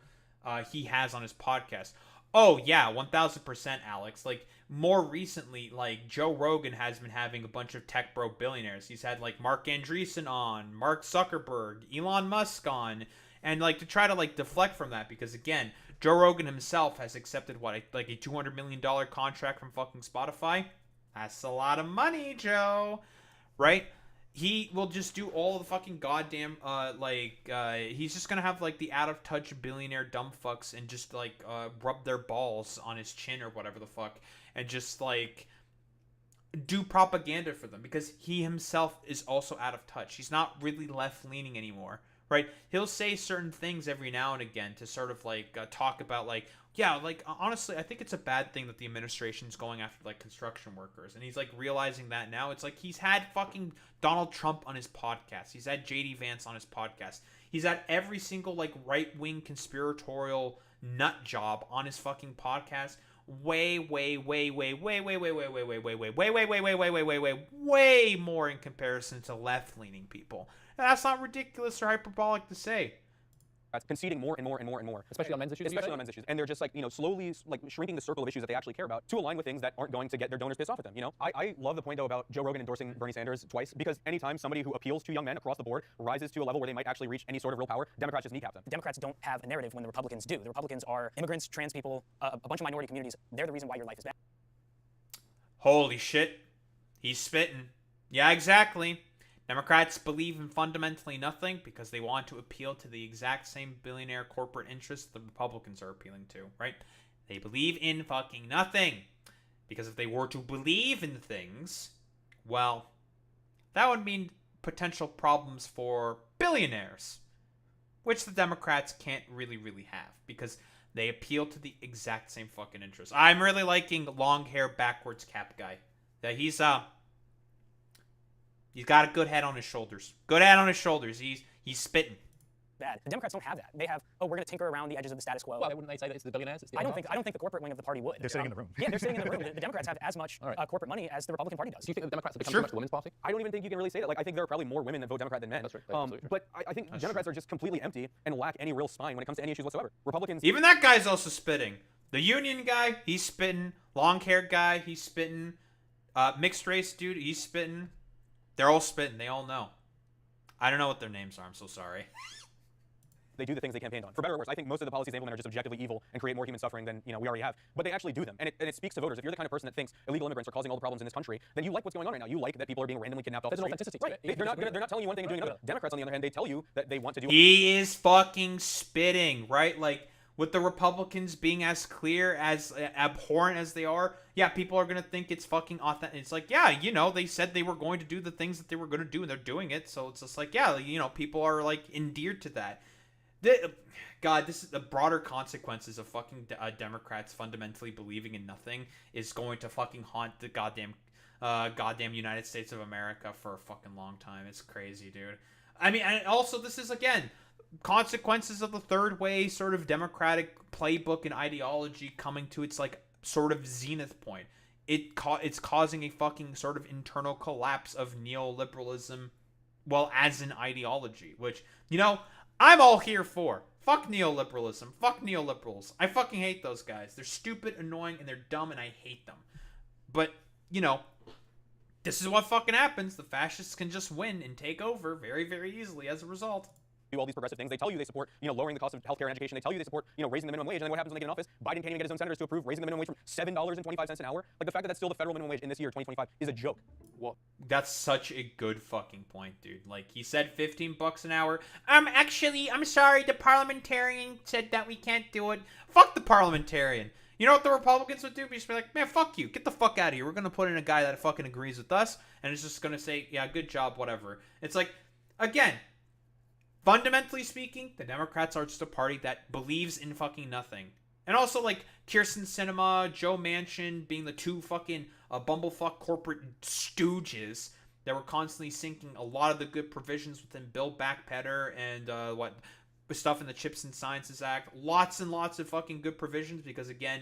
he has on his podcast. Oh yeah, 1000%, Alex. Like, more recently, like Joe Rogan has been having a bunch of tech bro billionaires. He's had like Mark Andreessen on, Mark Zuckerberg, Elon Musk on, and like to try to like deflect from that, because again, Joe Rogan himself has accepted what, like a $200 million contract from fucking Spotify. That's a lot of money, Joe. Right? He will just do all the fucking goddamn, he's just gonna have, like, the out-of-touch billionaire dumb fucks and just, like, rub their balls on his chin or whatever the fuck, and just, like, do propaganda for them, because he himself is also out of touch. He's not really left-leaning anymore, right? He'll say certain things every now and again to sort of, like, talk about, like, yeah, like, honestly, I think it's a bad thing that the administration's going after, like, construction workers. And he's, like, realizing that now. It's like he's had fucking Donald Trump on his podcast. He's had J.D. Vance on his podcast. He's had every single, like, right-wing conspiratorial nut job on his fucking podcast. Way more in comparison to left-leaning people. And that's not ridiculous or hyperbolic to say. Conceding more and more and more and more, especially on men's issues. Especially on men's issues, and they're just like slowly like shrinking the circle of issues that they actually care about to align with things that aren't going to get their donors pissed off at them. I love the point though about Joe Rogan endorsing Bernie Sanders twice, because anytime somebody who appeals to young men across the board rises to a level where they might actually reach any sort of real power, Democrats just kneecap them. Democrats don't have a narrative when the Republicans do. The Republicans are immigrants, trans people, a bunch of minority communities. They're the reason why your life is bad. Holy shit, he's spitting. Yeah, exactly. Democrats believe in fundamentally nothing because they want to appeal to the exact same billionaire corporate interests the Republicans are appealing to, right? They believe in fucking nothing. Because if they were to believe in things, well, that would mean potential problems for billionaires, which the Democrats can't really have, because they appeal to the exact same fucking interests. I'm really liking long hair backwards cap guy. That he's got a good head on his shoulders. Good head on his shoulders. He's spitting. Bad. The Democrats don't have that. They have, we're going to tinker around the edges of the status quo. Well, wouldn't they say that it's the billionaires? It's the I don't think the corporate wing of the party would. They're sitting in the room. Yeah, they're sitting in the room. The Democrats have as much corporate money as the Republican Party does. Do you think the Democrats have become too much the women's party? I don't even think you can really say that. Like, I think there are probably more women that vote Democrat than men. That's true. But I think Democrats are just completely empty and lack any real spine when it comes to any issues whatsoever. Republicans. Even that guy's also spitting. The union guy, he's spitting. Long-haired guy, he's spitting. Mixed race dude, he's spitting. They're all spitting. They all know. I don't know what their names are. I'm so sorry. They do the things they campaigned on. For better or worse, I think most of the policies they implement are just objectively evil and create more human suffering than we already have. But they actually do them, and it speaks to voters. If you're the kind of person that thinks illegal immigrants are causing all the problems in this country, then you like what's going on right now. You like that people are being randomly kidnapped off the street. There's an authenticity to it. Right. They're not telling you one thing and doing another. Democrats, on the other hand, they tell you that they want to do. He is fucking spitting, right? Like, with the Republicans being as clear, as abhorrent as they are, yeah, people are going to think it's fucking authentic. It's like, yeah, they said they were going to do the things that they were going to do, and they're doing it. So it's just like, yeah, people are, like, endeared to that. God, this is the broader consequences of fucking Democrats fundamentally believing in nothing is going to fucking haunt the goddamn United States of America for a fucking long time. It's crazy, dude. I mean, and also this is, again, consequences of the third way sort of democratic playbook and ideology coming to its, like, sort of zenith point. It's causing a fucking sort of internal collapse of neoliberalism, well, as an ideology, which, I'm all here for. Fuck neoliberalism. Fuck neoliberals. I fucking hate those guys. They're stupid, annoying, and they're dumb, and I hate them. But, this is what fucking happens. The fascists can just win and take over very, very easily as a result. do all these progressive things. They tell you they support, lowering the cost of healthcare and education. They tell you they support, raising the minimum wage. And then what happens when they get in office? Biden can't even get his own senators to approve raising the minimum wage from $7.25 an hour. Like, the fact that that's still the federal minimum wage in this year, 2025, is a joke. Well, that's such a good fucking point, dude. Like, he said $15 an hour. I'm sorry, the parliamentarian said that we can't do it. Fuck the parliamentarian. You know what the Republicans would do? Just be like, man, fuck you. Get the fuck out of here. We're going to put in a guy that fucking agrees with us, and it's just going to say, yeah, good job, whatever. It's like, again, fundamentally speaking, the Democrats are just a party that believes in fucking nothing. And also, like, Kirsten Sinema, Joe Manchin being the two fucking bumblefuck corporate stooges that were constantly sinking a lot of the good provisions within Build Back Better and stuff in the Chips and Sciences Act. Lots and lots of fucking good provisions because, again,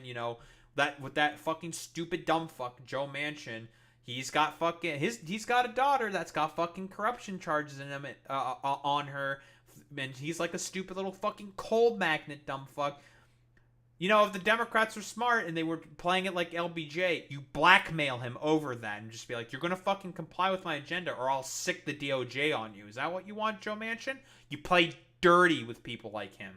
that with that fucking stupid dumb fuck Joe Manchin, he's got a daughter that's got fucking corruption charges in him on her, and he's like a stupid little fucking coal magnet dumb fuck. If the Democrats were smart and they were playing it like LBJ, you blackmail him over that and just be like, you're going to fucking comply with my agenda or I'll sick the DOJ on you. Is that what you want, Joe Manchin? You play dirty with people like him.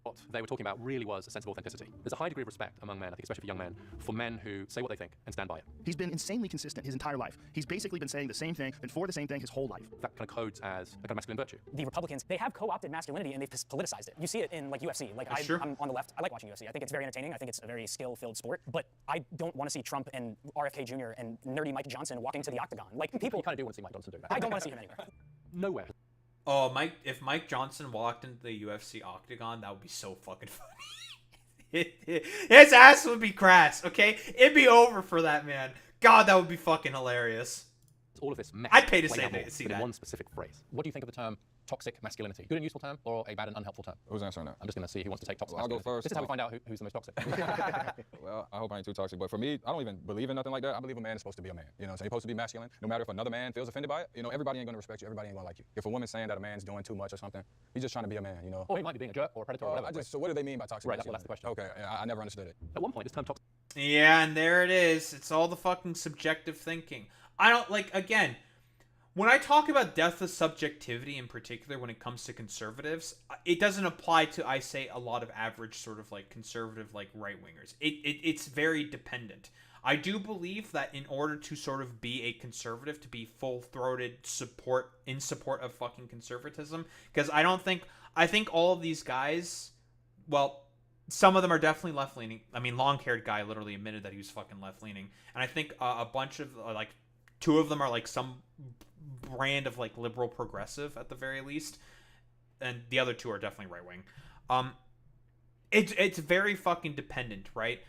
What they were talking about really was a sense of authenticity. There's a high degree of respect among men, I think especially for young men, for men who say what they think and stand by it. He's been insanely consistent his entire life. He's basically been saying the same thing and for the same thing his whole life. That kind of codes as a kind of masculine virtue. The Republicans, they have co-opted masculinity and they've politicized it. You see it in like UFC. Like I'm on the left. I like watching UFC. I think it's very entertaining. I think it's a very skill-filled sport. But I don't want to see Trump and RFK Jr. and nerdy Mike Johnson walking to the octagon. Like people. You kind of do want to see Mike Johnson do that. I don't want to see him anywhere. Nowhere. Oh, if Mike Johnson walked into the UFC octagon, that would be so fucking funny. His ass would be crass, okay? It'd be over for that man. God, that would be fucking hilarious. All of this mess. I'd pay to see that. In one specific phrase. What do you think of the term toxic masculinity? Good and useful term or a bad and unhelpful term? Who's answering that? I'm just going to see who wants to take toxic I'll go first. This is how we find out who's the most toxic. Well, I hope I ain't too toxic, but for me, I don't even believe in nothing like that. I believe a man is supposed to be a man. So you're supposed to be masculine. No matter if another man feels offended by it, everybody ain't going to respect you. Everybody ain't going to like you. If a woman's saying that a man's doing too much or something, he's just trying to be a man, Or he might be being a jerk or a predator or whatever. So what do they mean by toxic masculinity? That's the question. Okay, I never understood it. At one point, this term toxic. Yeah, and there it is. It's all the fucking subjective thinking. I don't, again, when I talk about death of subjectivity in particular when it comes to conservatives, it doesn't apply to, I say, a lot of average sort of conservative right-wingers. It's very dependent. I do believe that in order to sort of be a conservative, to be full-throated support of fucking conservatism, because I think all of these guys, well, some of them are definitely left-leaning. I mean, long-haired guy literally admitted that he was fucking left-leaning. And I think a bunch of, two of them are some brand of liberal progressive at the very least, and the other two are definitely right wing. It's very fucking dependent, right?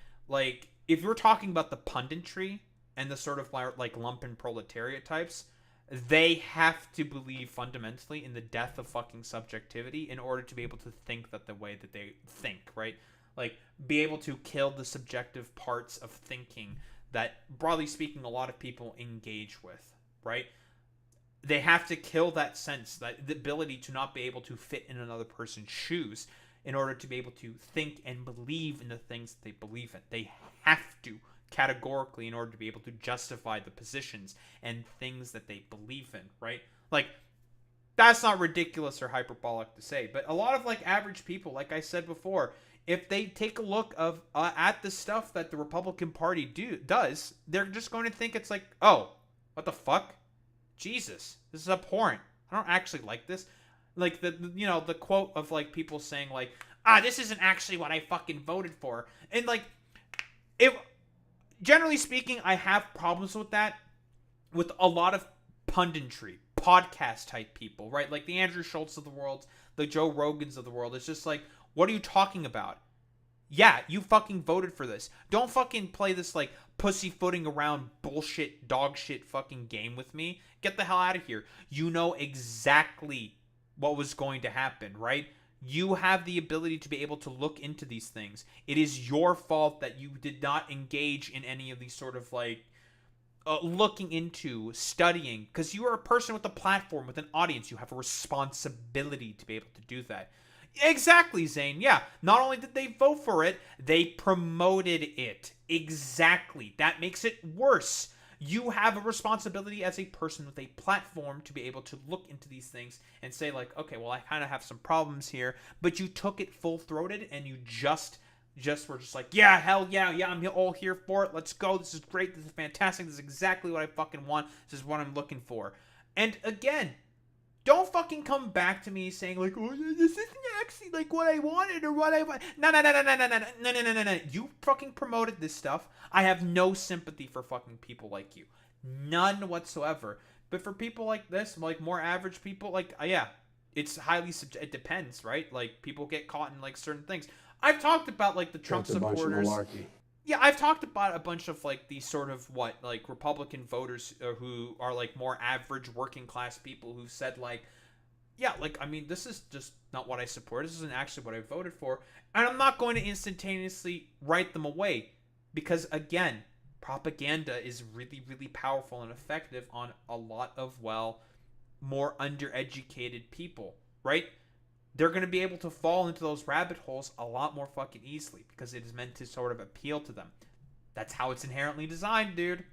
If you're talking about the punditry and the sort of lumpen proletariat types, they have to believe fundamentally in the death of fucking subjectivity in order to be able to think that the way that they think, right? Be able to kill the subjective parts of thinking that, broadly speaking, a lot of people engage with, right? They have to kill that sense, that the ability to not be able to fit in another person's shoes in order to be able to think and believe in the things that they believe in. They have to, categorically, in order to be able to justify the positions and things that they believe in, right? That's not ridiculous or hyperbolic to say, but a lot of average people, like I said before, if they take a look at the stuff that the Republican Party does, they're just going to think it's oh, what the fuck? Jesus, this is abhorrent. I don't actually like this. The quote of people saying this isn't actually what I fucking voted for. And generally speaking, I have problems with that with a lot of punditry, podcast type people, right? The Andrew Schultz of the world, the Joe Rogans of the world. It's just what are you talking about? Yeah, you fucking voted for this. Don't fucking play this pussyfooting around bullshit dog shit fucking game with me. Get the hell out of here. You know exactly what was going to happen, right? You have the ability to be able to look into these things. It is your fault that you did not engage in any of these sort of looking into, studying, because you are a person with a platform, with an audience. You have a responsibility to be able to do that. Exactly, Zane. Yeah, not only did they vote for it, they promoted it. Exactly. That makes it worse. you have a responsibility as a person with a platform to be able to look into these things and say like, okay, well, I kind of have some problems here, but you took it full-throated and you just were just like, yeah, hell yeah, I'm all here for it. Let's go. This is great. This is fantastic. This is exactly what I fucking want. This is what I'm looking for. And again, don't fucking come back to me saying like, oh, this isn't actually like what I wanted or what I want. No. You fucking promoted this stuff. I have no sympathy for fucking people like you. None whatsoever. But for people like this, like more average people, like, yeah, it's highly, it depends, right? Like, people get caught in like certain things. I've talked about like the Trump supporters. Yeah, I've talked about a bunch of like these sort of like Republican voters who are like more average working class people who said like, yeah, like, I mean, this is just not what I support. This isn't actually what I voted for. And I'm not going to instantaneously write them away because, again, propaganda is really, really powerful and effective on a lot of, well, more undereducated people, right? They're going to be able to fall into those rabbit holes a lot more fucking easily because it is meant to sort of appeal to them. That's how it's inherently designed, dude.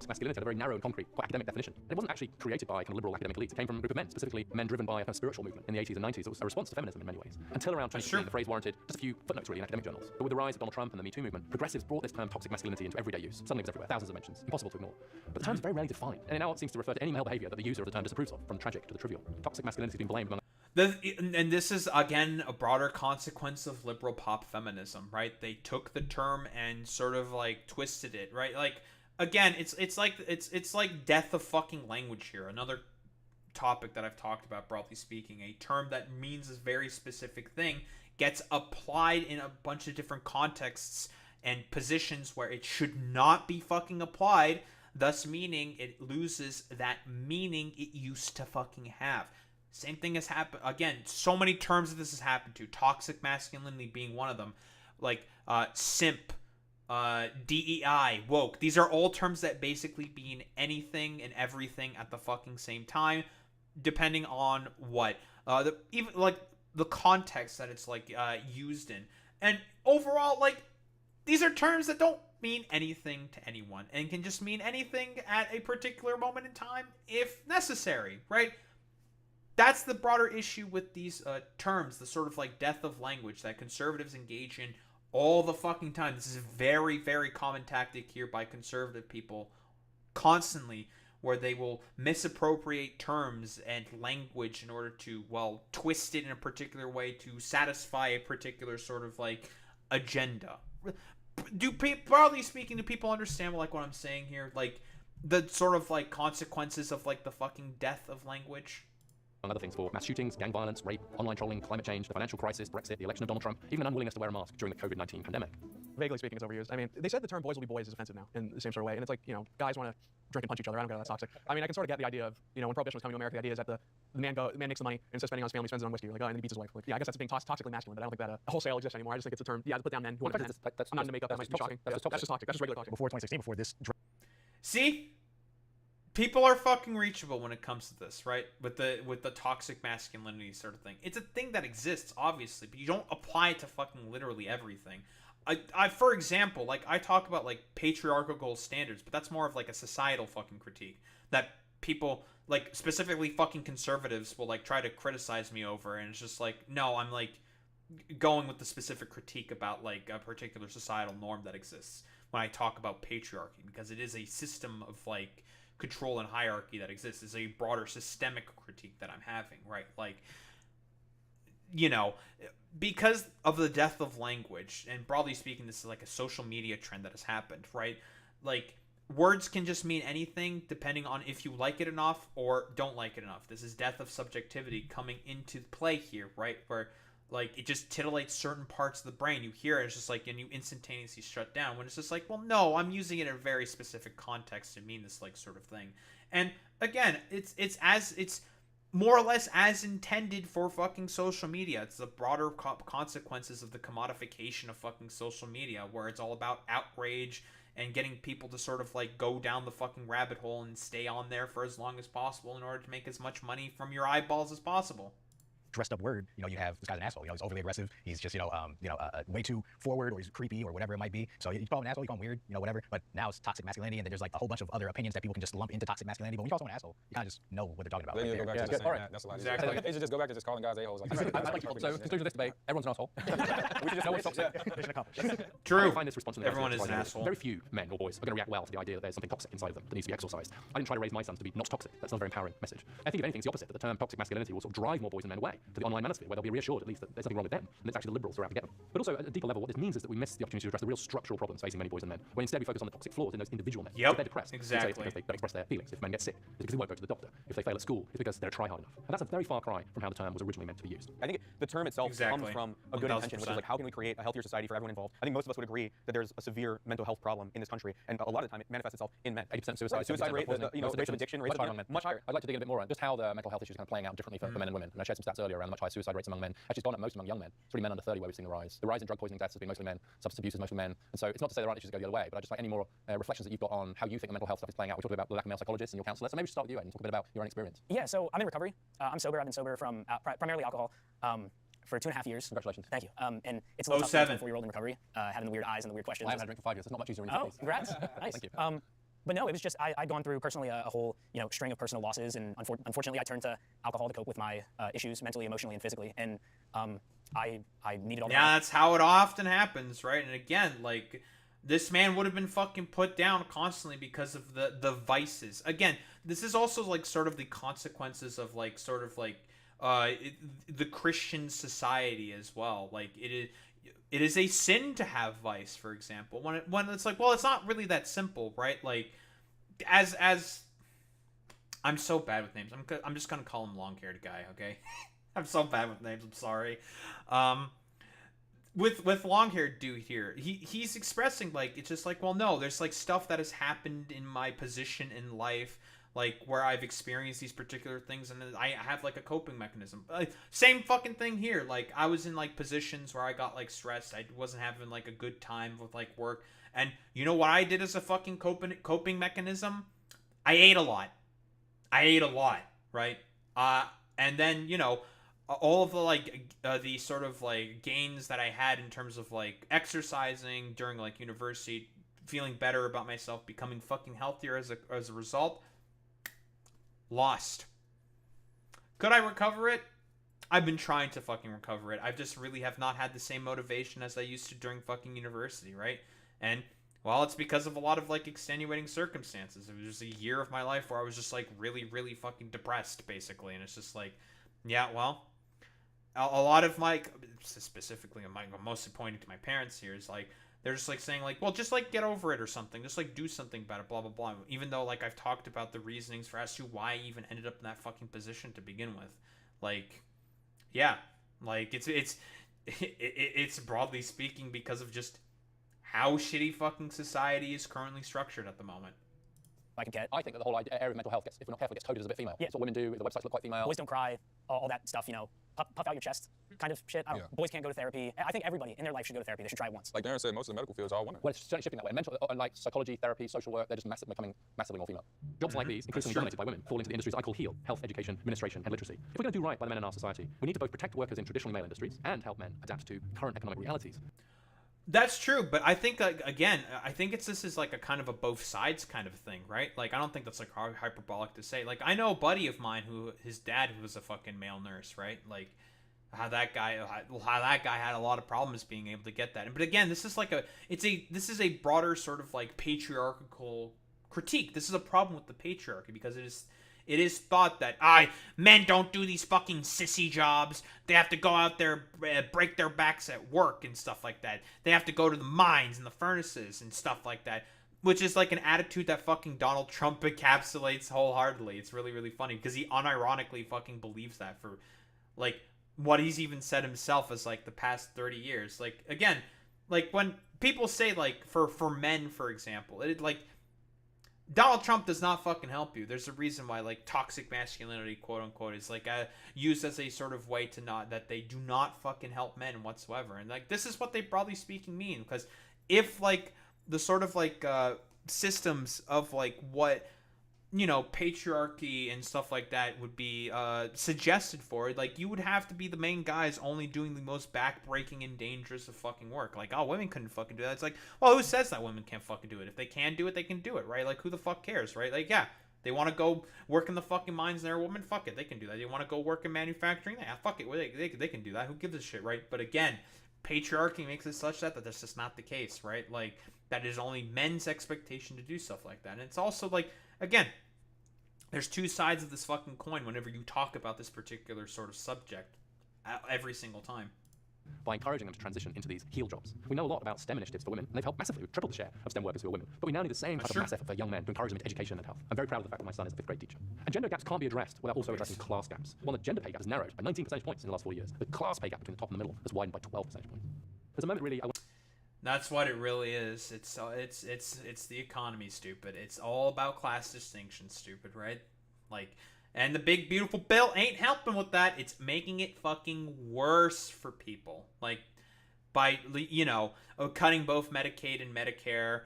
Masculinity had a very narrow and concrete, quite academic definition. And it wasn't actually created by kind of liberal academic elites. It came from a group of men, specifically men driven by a kind of spiritual movement in the 80s and 90s. It was a response to feminism in many ways. Until around 2015, the phrase warranted just a few footnotes really in academic journals. But with the rise of Donald Trump and the Me Too movement, progressives brought this term toxic masculinity into everyday use. Suddenly it was everywhere, thousands of mentions, impossible to ignore. But the term is very rarely defined, and it now seems to refer to any male behavior that the user of the term disapproves of, from the tragic to the trivial. Toxic masculinity has been blamed among and this is, again, a broader consequence of liberal pop feminism, right? They took the term and sort of like twisted it, right? Like, again, it's like death of fucking language here. Another topic that I've talked about, broadly speaking, a term that means a very specific thing gets applied in a bunch of different contexts and positions where it should not be fucking applied, thus meaning it loses that meaning it used to fucking have. Same thing has happened. Again, so many terms that this has happened to. Toxic masculinity being one of them. Like, simp, DEI, woke. These are all terms that basically mean anything and everything at the fucking same time, depending on what. Even, like, the context that it's, like, used in. And overall, like, these are terms that don't mean anything to anyone and can just mean anything at a particular moment in time if necessary, right? That's the broader issue with these terms, the sort of like death of language that conservatives engage in all the fucking time. This is a very, very common tactic here by conservative people constantly, where they will misappropriate terms and language in order to, well, twist it in a particular way to satisfy a particular sort of like agenda. Broadly speaking, do people understand like what I'm saying here? Like the sort of like consequences of like the fucking death of language? Among other things, for mass shootings, gang violence, rape, online trolling, climate change, the financial crisis, Brexit, the election of Donald Trump, even an unwillingness to wear a mask during the COVID-19 pandemic. Vaguely speaking, it's overused. I mean, they said the term boys will be boys is offensive now in the same sort of way. And it's like, you know, guys want to drink and punch each other. I don't get how that's toxic. I mean, I can sort of get the idea of, you know, when Prohibition was coming to America, the idea is that the man makes the money and instead of spending on his family, spends it on whiskey. Like, oh, and he beats his wife. Like, yeah, I guess that's being toxically masculine, but I don't think that wholesale exists anymore. I just think it's a term, to put down men who want to I'm not going to make up, that might be shocking. That's just toxic. That's just regular toxic. Before 2016, before this. See? People are fucking reachable when it comes to this, right? With the toxic masculinity sort of thing. It's a thing that exists, obviously, but you don't apply it to fucking literally everything. I for example, like, I talk about, like, patriarchal gold standards, but that's more of, like, a societal fucking critique that people, like, specifically fucking conservatives will, like, try to criticize me over, and it's just like, no, I'm, like, going with the specific critique about, like, a particular societal norm that exists when I talk about patriarchy, because it is a system of, like, control and hierarchy that exists. Is a broader systemic critique that I'm having, right? Like, you know, because of the death of language, and broadly speaking, this is like a social media trend that has happened, right? Like, words can just mean anything depending on if you like it enough or don't like it enough. This is death of subjectivity coming into play here, right? Where, like, it just titillates certain parts of the brain. You hear it, it's just like, and you instantaneously shut down, when it's just like, well, no, I'm using it in a very specific context to mean this, like, sort of thing. And again, it's more or less as intended for fucking social media. It's the broader consequences of the commodification of fucking social media, where it's all about outrage and getting people to sort of like go down the fucking rabbit hole and stay on there for as long as possible in order to make as much money from your eyeballs as possible. dressed up word, you have this guy's an asshole. He's overly aggressive. He's just, way too forward, or he's creepy, or whatever it might be. So you call him an asshole, you call him weird, whatever. But now it's toxic masculinity, and then there's like a whole bunch of other opinions that people can just lump into toxic masculinity. But when you call someone an asshole, you kind of just know what they're talking about. They need to go back to just saying that. That's a lot easier. Exactly. They should just go back to just calling guys a-holes. Like, So, conclusion of this debate, everyone's an asshole. We should just know what's toxic. Mission accomplished. True. I find this response in the Everyone is an asshole. Very few men or boys are going to react well to the idea that there's something toxic inside of them that needs to be exorcised. I didn't try to raise my sons to be not toxic. That's not a very empowering message. I think if anything, it's the opposite, that the term toxic masculinity will sort of drive more boys and men away to the online manosphere, where they'll be reassured at least that there's nothing wrong with them, and it's actually the liberals who are out to get them. But also, at a deeper level, what this means is that we miss the opportunity to address the real structural problems facing many boys and men, when instead we focus on the toxic flaws in those individual men. Yep, if they're depressed, exactly. It's because they don't express their feelings. If men get sick, it's because they won't go to the doctor. If they fail at school, it's because they don't try hard enough. And that's a very far cry from how the term was originally meant to be used. I think the term itself comes from a good intention, which is 1000%. like, how can we create a healthier society for everyone involved? I think most of us would agree that there's a severe mental health problem in this country, and a lot of the time it manifests itself in men. 80% suicide, Right. Suicide rate, rates of addiction, rates of much higher. I'd like to dig in a bit more on just how the mental health issues are kind of playing out differently for men and women. And I shared some stats earlier around the much higher suicide rates among men. Actually, it's gone up most among young men. It's really men under 30 where we've seen the rise. The rise in drug poisoning deaths has been mostly men. Substance abuse is mostly men. And so it's not to say there aren't issues that go the other way, but I just like any more reflections that you've got on how you think the mental health stuff is playing out. We talked about the lack of male psychologists and your counsellors. So maybe we should start with you, Ed, and talk a bit about your own experience. Yeah, so I'm in recovery. I'm sober. I've been sober from primarily alcohol for 2.5 years. Congratulations. Thank you. And it's a little tough for a 24-year-old in recovery, having the weird eyes and the weird questions. I haven't had a drink for 5 years. It's not much easier when you're congrats. Nice. Thank you. But no, it was just I'd gone through personally a whole string of personal losses, and unfortunately I turned to alcohol to cope with my issues mentally, emotionally, and physically. And I needed all that. Yeah, that's how it often happens, right? And again, like, this man would have been fucking put down constantly because of the vices. Again, this is also like sort of the consequences of like sort of like the Christian society as well. Like it is a sin to have vice, for example. When it's like, well, it's not really that simple, right? Like as I'm so bad with names. I'm just gonna call him long-haired guy, okay? I'm so bad with names. I'm sorry. With long-haired dude here, he's expressing like, it's just like, well, no, there's like stuff that has happened in my position in life, like where I've experienced these particular things, and I have like a coping mechanism. Same fucking thing here. Like I was in like positions where I got like stressed. I wasn't having like a good time with like work, and you know what I did as a fucking coping mechanism? I ate a lot, right? And then all of the like the sort of like gains that I had in terms of like exercising during like university, feeling better about myself, becoming fucking healthier as a result, lost. Could I recover it? I've been trying to fucking recover it. I just really have not had the same motivation as I used to during fucking university, right? And well, it's because of a lot of like extenuating circumstances. It was just a year of my life where I was just like really, really fucking depressed, basically. And it's just like, yeah, well, a lot of my, specifically, I'm mostly pointing to my parents here, is like, they're just like saying like, well, just like get over it or something, just like do something about it, blah blah blah. Even though like I've talked about the reasonings for as to why I even ended up in that fucking position to begin with. Like, yeah, like it's broadly speaking because of just how shitty fucking society is currently structured at the moment. I can get. I think that the whole area of mental health if we're not careful, gets coded as a bit female. Yeah. That's what women do. The websites look quite female. Boys don't cry, all that stuff, puff out your chest kind of shit. I don't know. Boys can't go to therapy. I think everybody in their life should go to therapy. They should try it once. Like Darren said, most of the medical fields are all women. Well, it's certainly shifting that way. Mental, like psychology, therapy, social work, they're just becoming massively more female. Jobs like these, increasingly dominated by women, fall into the industries I call HEAL: health, education, administration, and literacy. If we're going to do right by the men in our society, we need to both protect workers in traditionally male industries and help men adapt to current economic realities. That's true, but I think again, I think this is like a kind of a both sides kind of thing, right? Like I don't think that's like hyperbolic to say. Like I know a buddy of mine who his dad was a fucking male nurse, right? Like how that guy had a lot of problems being able to get that. But again, this is like this is a broader sort of like patriarchal critique. This is a problem with the patriarchy because it is thought that men don't do these fucking sissy jobs. They have to go out there, break their backs at work and stuff like that. They have to go to the mines and the furnaces and stuff like that, which is like an attitude that fucking Donald Trump encapsulates wholeheartedly. It's really, really funny because he unironically fucking believes that for like what he's even said himself as like the past 30 years. Like again, like when people say like for men, for example, it like Donald Trump does not fucking help you. There's a reason why like toxic masculinity, quote unquote, is like used as a sort of way to not that they do not fucking help men whatsoever. And like this is what they broadly speaking mean, because if like the sort of like systems of like what you know, patriarchy and stuff like that would be suggested for it, like, you would have to be the main guys only doing the most backbreaking and dangerous of fucking work. Like, oh, women couldn't fucking do that. It's like, well, who says that women can't fucking do it? If they can do it, they can do it, right? Like, who the fuck cares, right? Like, yeah, they want to go work in the fucking mines and they're a woman, fuck it, they can do that. They want to go work in manufacturing, yeah, fuck it, they can do that. Who gives a shit, right? But again, patriarchy makes it such that that's just not the case, right? Like, that is only men's expectation to do stuff like that. And it's also like, again, there's two sides of this fucking coin whenever you talk about this particular sort of subject every single time. By encouraging them to transition into these heel jobs. We know a lot about STEM initiatives for women, and they've helped massively. We've tripled the share of STEM workers who are women. But we now need the same type of mass effort for young men to encourage them into education and health. I'm very proud of the fact that my son is a 5th grade teacher. And gender gaps can't be addressed without also addressing class gaps. While the gender pay gap has narrowed by 19 percentage points in the last 4 years, the class pay gap between the top and the middle has widened by 12 percentage points. There's a moment really That's what it really is. It's the economy, stupid. It's all about class distinction, stupid, right? Like, and the big beautiful bill ain't helping with that. It's making it fucking worse for people. Like, by, you know, cutting both Medicaid and Medicare,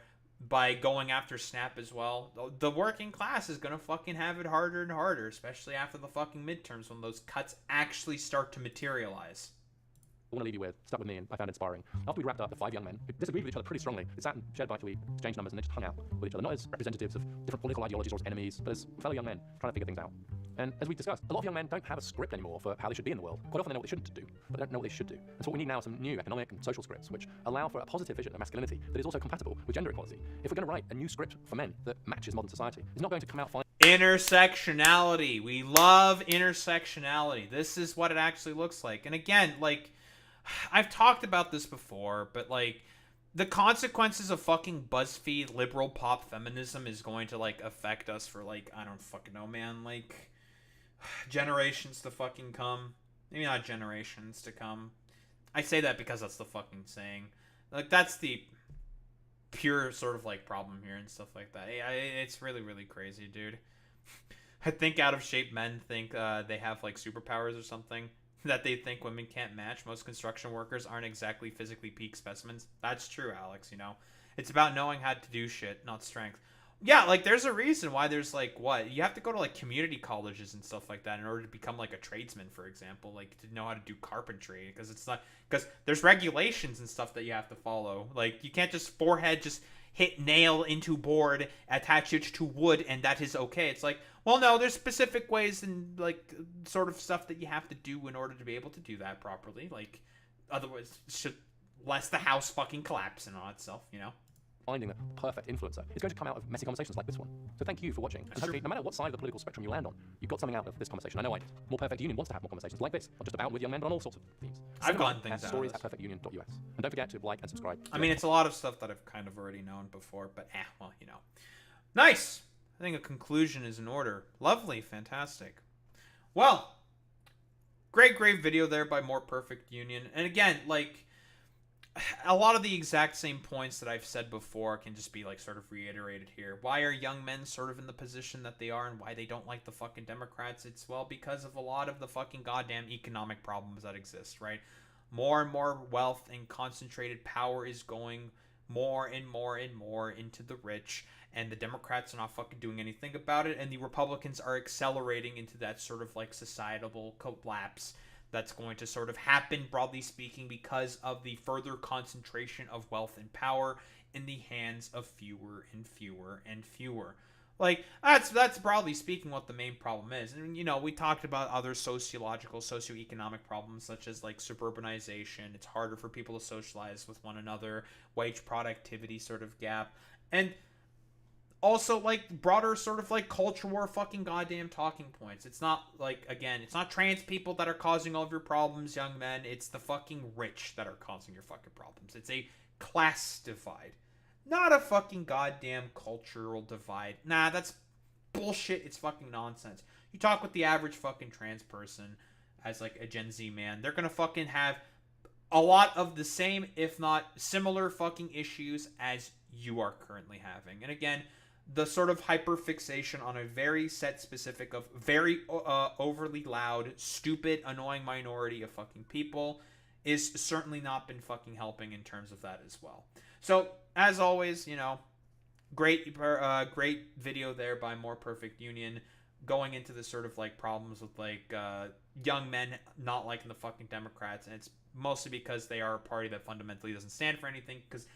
by going after SNAP as well. The working class is gonna fucking have it harder and harder, especially after the fucking midterms when those cuts actually start to materialize. I want to leave you with, stuck with me and I found inspiring. After we wrapped up, the 5 young men who disagreed with each other pretty strongly, they sat and shared bite to eat, exchanged numbers, and they just hung out with each other, not as representatives of different political ideologies or as enemies, but as fellow young men trying to figure things out. And as we discussed, a lot of young men don't have a script anymore for how they should be in the world. Quite often they know what they shouldn't do, but they don't know what they should do. And so what we need now are some new economic and social scripts which allow for a positive vision of masculinity that is also compatible with gender equality. If we're going to write a new script for men that matches modern society, it's not going to come out fine. Intersectionality. We love intersectionality. This is what it actually looks like. And again, like, I've talked about this before, but like, the consequences of fucking BuzzFeed liberal pop feminism is going to like affect us for like, I don't fucking know, man, like generations to fucking come. Maybe not generations to come. I say that because that's the fucking saying. Like, that's the pure sort of like problem here and stuff like that. It's really, really crazy, dude. I think out of shape men think they have like superpowers or something that they think women can't match. Most construction workers aren't exactly physically peak specimens. That's true, Alex, you know. It's about knowing how to do shit, not strength. Yeah, like, there's a reason why there's, like, what? You have to go to, like, community colleges and stuff like that in order to become, like, a tradesman, for example. Like, to know how to do carpentry. Because it's not... Because there's regulations and stuff that you have to follow. Like, you can't just hit nail into board, attach it to wood, and that is okay. It's like, well, no, there's specific ways and, like, sort of stuff that you have to do in order to be able to do that properly. Like, otherwise, lest the house fucking collapse in on itself, you know? Finding the perfect influencer is going to come out of messy conversations like this one. So thank you for watching. And hopefully, no matter what side of the political spectrum you land on, you got something out of this conversation. I know More Perfect Union wants to have more conversations like this, not just about with young men, but on all sorts of themes. I've gotten things out of this. stories@perfectunion.us. And don't forget to like and subscribe. I mean, it's a lot of stuff that I've kind of already known before, but well, you know. Nice! I think a conclusion is in order. Lovely, fantastic. Well, great video there by More Perfect Union. And again, like, a lot of the exact same points that I've said before can just be, like, sort of reiterated here. Why are young men sort of in the position that they are and why they don't like the fucking Democrats? It's, well, because of a lot of the fucking goddamn economic problems that exist, right? More and more wealth and concentrated power is going more and more and more into the rich, and the Democrats are not fucking doing anything about it, and the Republicans are accelerating into that sort of, like, societal collapse that's going to sort of happen, broadly speaking, because of the further concentration of wealth and power in the hands of fewer and fewer and fewer. Like, that's broadly speaking what the main problem is. And, you know, we talked about other socioeconomic problems, such as, like, suburbanization. It's harder for people to socialize with one another, wage productivity sort of gap, and also, like, broader sort of, like, culture war fucking goddamn talking points. It's not, like, again, it's not trans people that are causing all of your problems, young men. It's the fucking rich that are causing your fucking problems. It's a class divide. Not a fucking goddamn cultural divide. Nah, that's bullshit. It's fucking nonsense. You talk with the average fucking trans person as, like, a Gen Z man, they're gonna fucking have a lot of the same, if not similar fucking issues as you are currently having. And again, the sort of hyperfixation on a very set specific of very overly loud, stupid, annoying minority of fucking people is certainly not been fucking helping in terms of that as well. So, as always, you know, great video there by More Perfect Union, going into the sort of like problems with like young men not liking the fucking Democrats, and it's mostly because they are a party that fundamentally doesn't stand for anything, because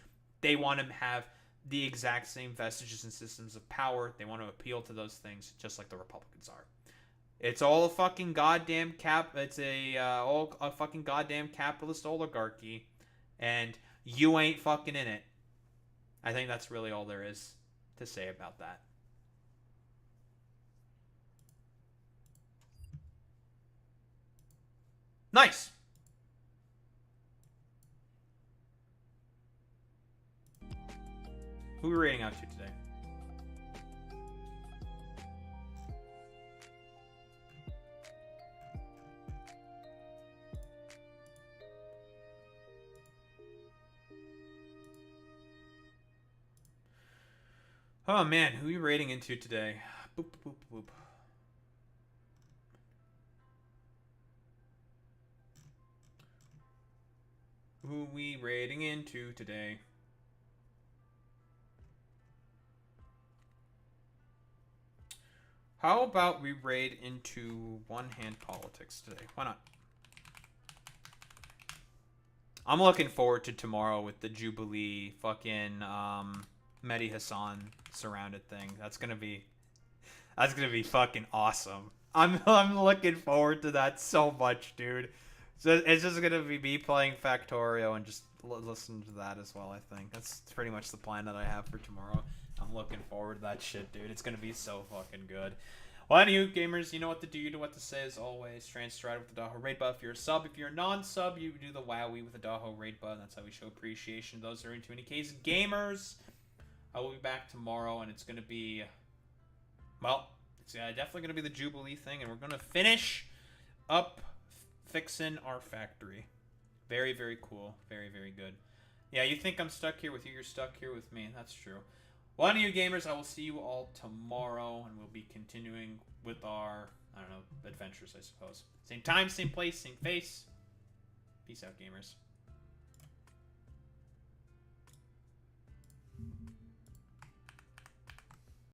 they want to have the exact same vestiges and systems of power. They want to appeal to those things just like the Republicans are. It's all a fucking goddamn it's all a fucking goddamn capitalist oligarchy, and you ain't fucking in it. I think that's really all there is to say about that. Nice. Who are we rating out to today? Oh man, who are you rating into today? Boop, boop, boop, boop. Who we rating into today? How about we raid into one-hand politics today? Why not? I'm looking forward to tomorrow with the Jubilee fucking Mehdi Hassan surrounded thing. That's gonna be fucking awesome. I'm looking forward to that so much, dude. So it's just gonna be me playing Factorio and just listen to that as well. I think that's pretty much the plan that I have for tomorrow. I'm looking forward to that shit, dude. It's gonna be so fucking good. Well, anywho, gamers, you know what to do. You know what to say as always. Stride with the Daho raid buff. If you're a sub, if you're a non-sub, you do the WoWie with the Daho raid button. That's how we show appreciation to those who are into any case. Gamers, I will be back tomorrow, and it's gonna be, well, it's definitely gonna be the Jubilee thing, and we're gonna finish up fixing our factory. Very, very cool. Very, very good. Yeah, you think I'm stuck here with you. You're stuck here with me. That's true. Well, anyway, gamers, I will see you all tomorrow, and we'll be continuing with our, I don't know, adventures, I suppose. Same time, same place, same face. Peace out, gamers.